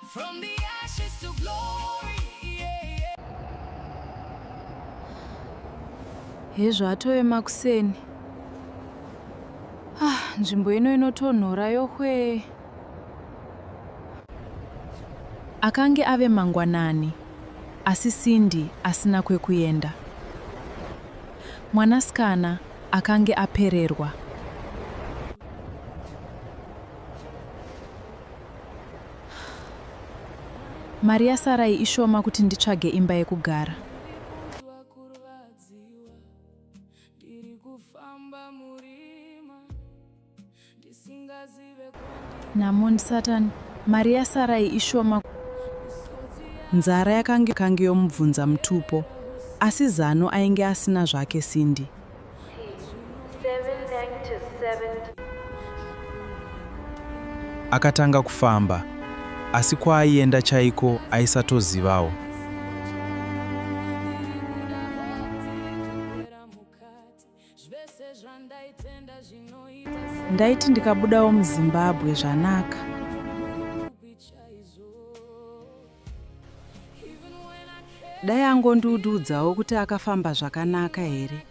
From the ashes to glory. Hezvo atove makuseni. Nzvimbo ino inotonhora yohwe. Akange ave mangwanani, asi Cindy asina kwekuenda. Mwanasikana akange apererwa. Mari yasarai ishoma kuti nditsvage imba yekugara. Namon Satan, mari yasarai ishoma. Nzara yakange yomubvunza mutupo, asi zano ainge asina zvake Cindy. Akatanga kufamba, asi kwaaienda chaiko aisatozivawo. Ndaiti ndikabudawo muZimbabwe zvanaka. Dai angondiudzawo kuti akafamba zvakanaka here,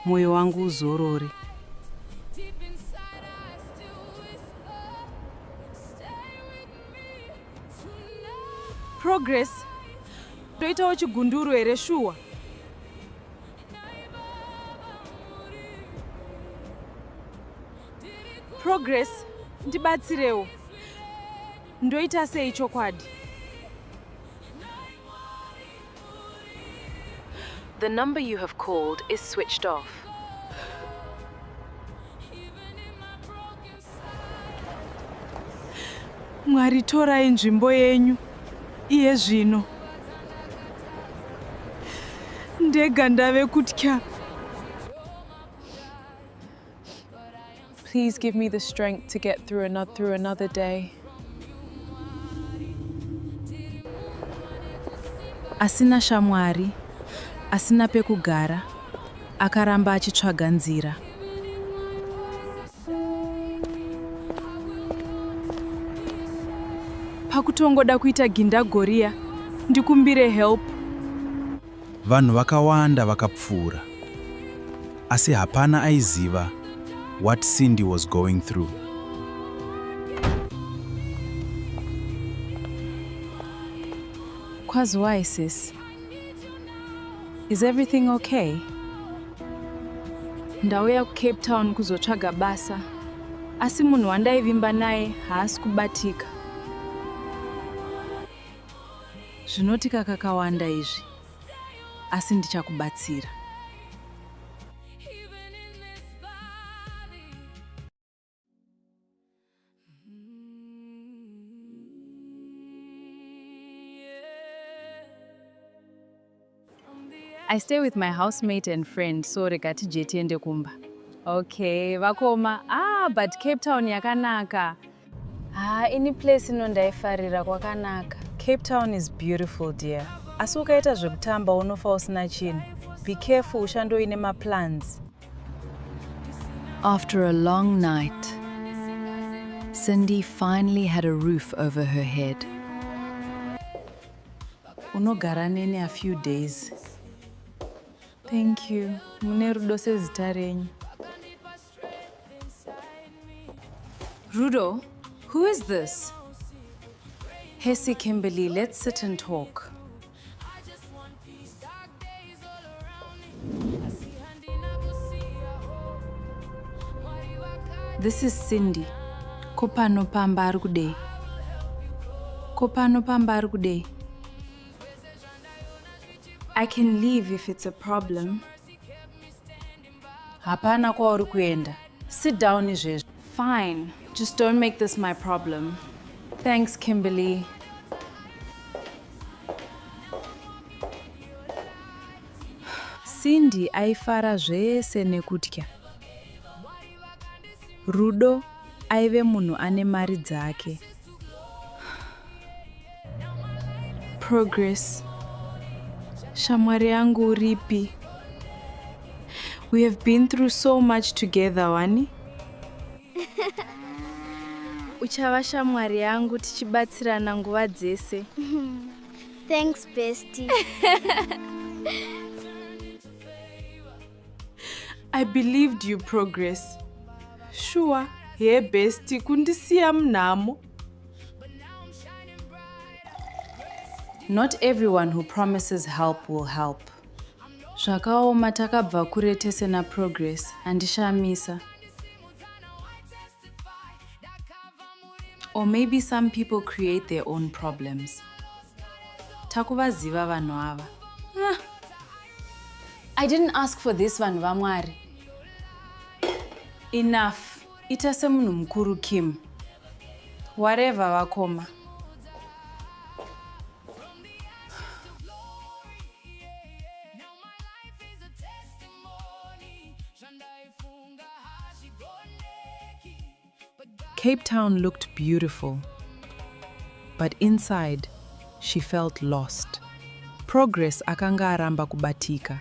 moyo wangu uzorore. Progress, toitawo chigunduru here shuwa. Progress, ndibatsirewo. Ndoita sei chokwadi? The number you have called is switched off. Mwari, torai nzvimbo yenyu. Iye zvino. Ndega ndave kutya. Please give me the strength to get through another day. Asina shamwari, asina pekugara, akaramba achitsvaga nzira. Pakutongoda kuita gindagoria, ndikumbire help. Vanhu vakawanda vakapfuura, asi hapana aiziva what Cindy was going through. Kwaziwai sis? Is everything okay? Ndauya kuCape Town kuzotsvaga basa, asi munhu wandaivimba naye haasi kubatika. Zvinotika kakawanda izvi. asi ndichakubatsira. I stay with my housemate and friend, so regati jetiende kumba. Okay, vakoma. But Cape Town yakanaka. Ini place inondaifarira kwakanaka. Cape Town is beautiful, dear. Asi ukaita zvekutamba unofa usina chinhu. Be careful, ushandoine maplans. After a long night, Cindy finally had a roof over her head. Unogara nene a few days. Thank you. Mune rudo sezita renyu. Rudo, who is this? Hesi Kimberly, let's sit and talk. This is Cindy. Kopano pamba ari kudei. Kopano pamba ari kudei. I can leave if it's a problem. Hapana kwauri kuenda. Sit down izvezvo. Fine. Just don't make this my problem. Thanks, Kimberly. Cindy aifara zvese nekutya. Rudo aive munhu ane mari dzake. Progress. Shamwari yangu uripi. We have been through so much together, Wani. Uchava shamwari yangu tichibatsirana nguva dzese. Thanks, bestie. I believed you, Progress. Sure, hey bestie, kundisiya mnamo. Not everyone who promises help will help. Zvakaoma takabva kure tese na Progress, andishamisa. Or maybe some people create their own problems. Takuvaziva vanhu ava. I didn't ask for this vanhu vamwari. Enough. Ita semunhu mukuru Kim. Whatever vakoma. Cape Town looked beautiful, but inside, she felt lost. Progress akanga aramba kubatika.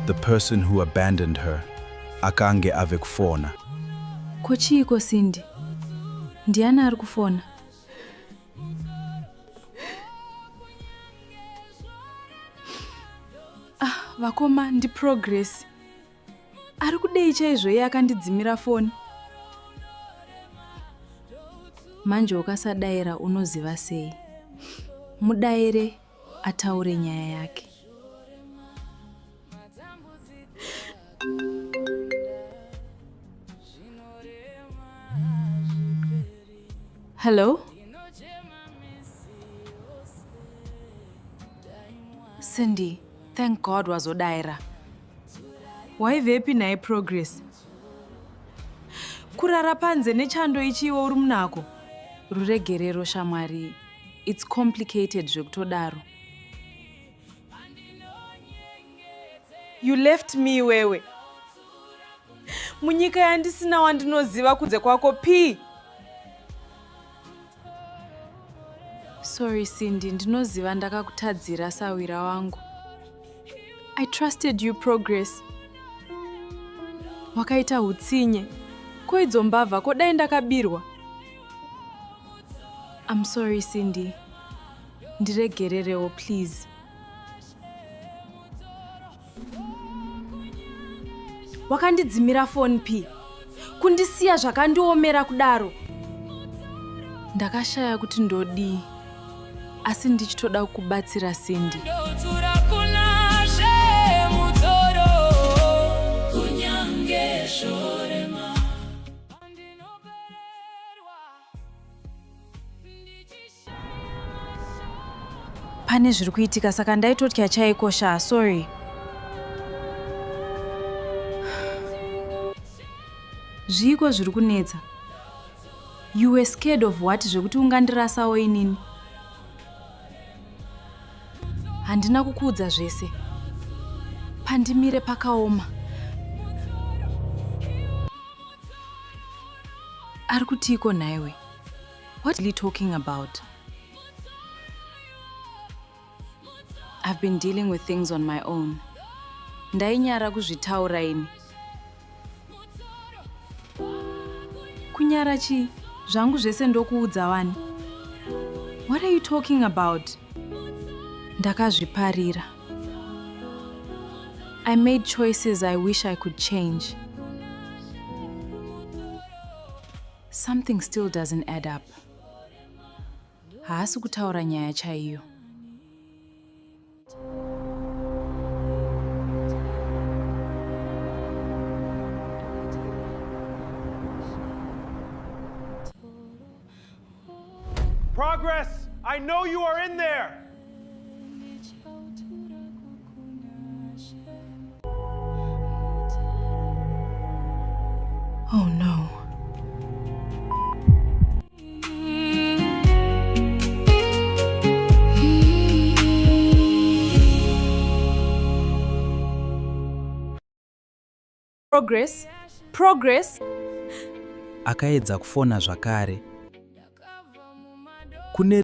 The person who abandoned her akange ave kufona. Kochiiko Cindy? Ndiani ari kufona? Vakoma ndi Progress. Ari kudei chaizvo iye akandidzimira foni. Manje ukasadaira unoziva sei. Mudaire ataure nyaya yake. Hello? Cindy, thank God wazodaira. Waivepi naye Progress? Kurara panze nechando ichi iwe uri munako. Ruregerero shamwari. It's complicated zvekutodaro. You left me wewe. Munyika yandisina wandinoziva kunze kwako P. Sorry Cindy, ndinoziva ndakakutadzira sawira wangu. I trusted you, Progress. Wakaita hutsinye. Koidzo mbavha kodai ndakabirwa. I'm sorry Cindy. Ndiregererewo please. Wakandidzimira phone P. Kundisiya zvakandiomera kudaro. Ndakashaya kuti ndodii. Asi ndichitoda kukubatsira Cindy. Pane zviri kuitika saka ndaitotya chaikosha, sorry. Zviko zviri kunetsa. You were scared of what zvekuti ungandirasawo inini? Handina kukuudza zvese. Pandimire pakaoma. Ari kutiko naiwe? What are you talking about? I've been dealing with things on my own. Ndainyara kuzvitaura ini. Kunyara chi? Zvangu zvese ndokuudza wani. What are you talking about? Ndakazviparira. I made choices I wish I could change. Something still doesn't add up. Haasi kutaura nyaya chaiyo. Progress, I know you are in there. Oh no. Progress. Akaedza kufona zvakare. Kune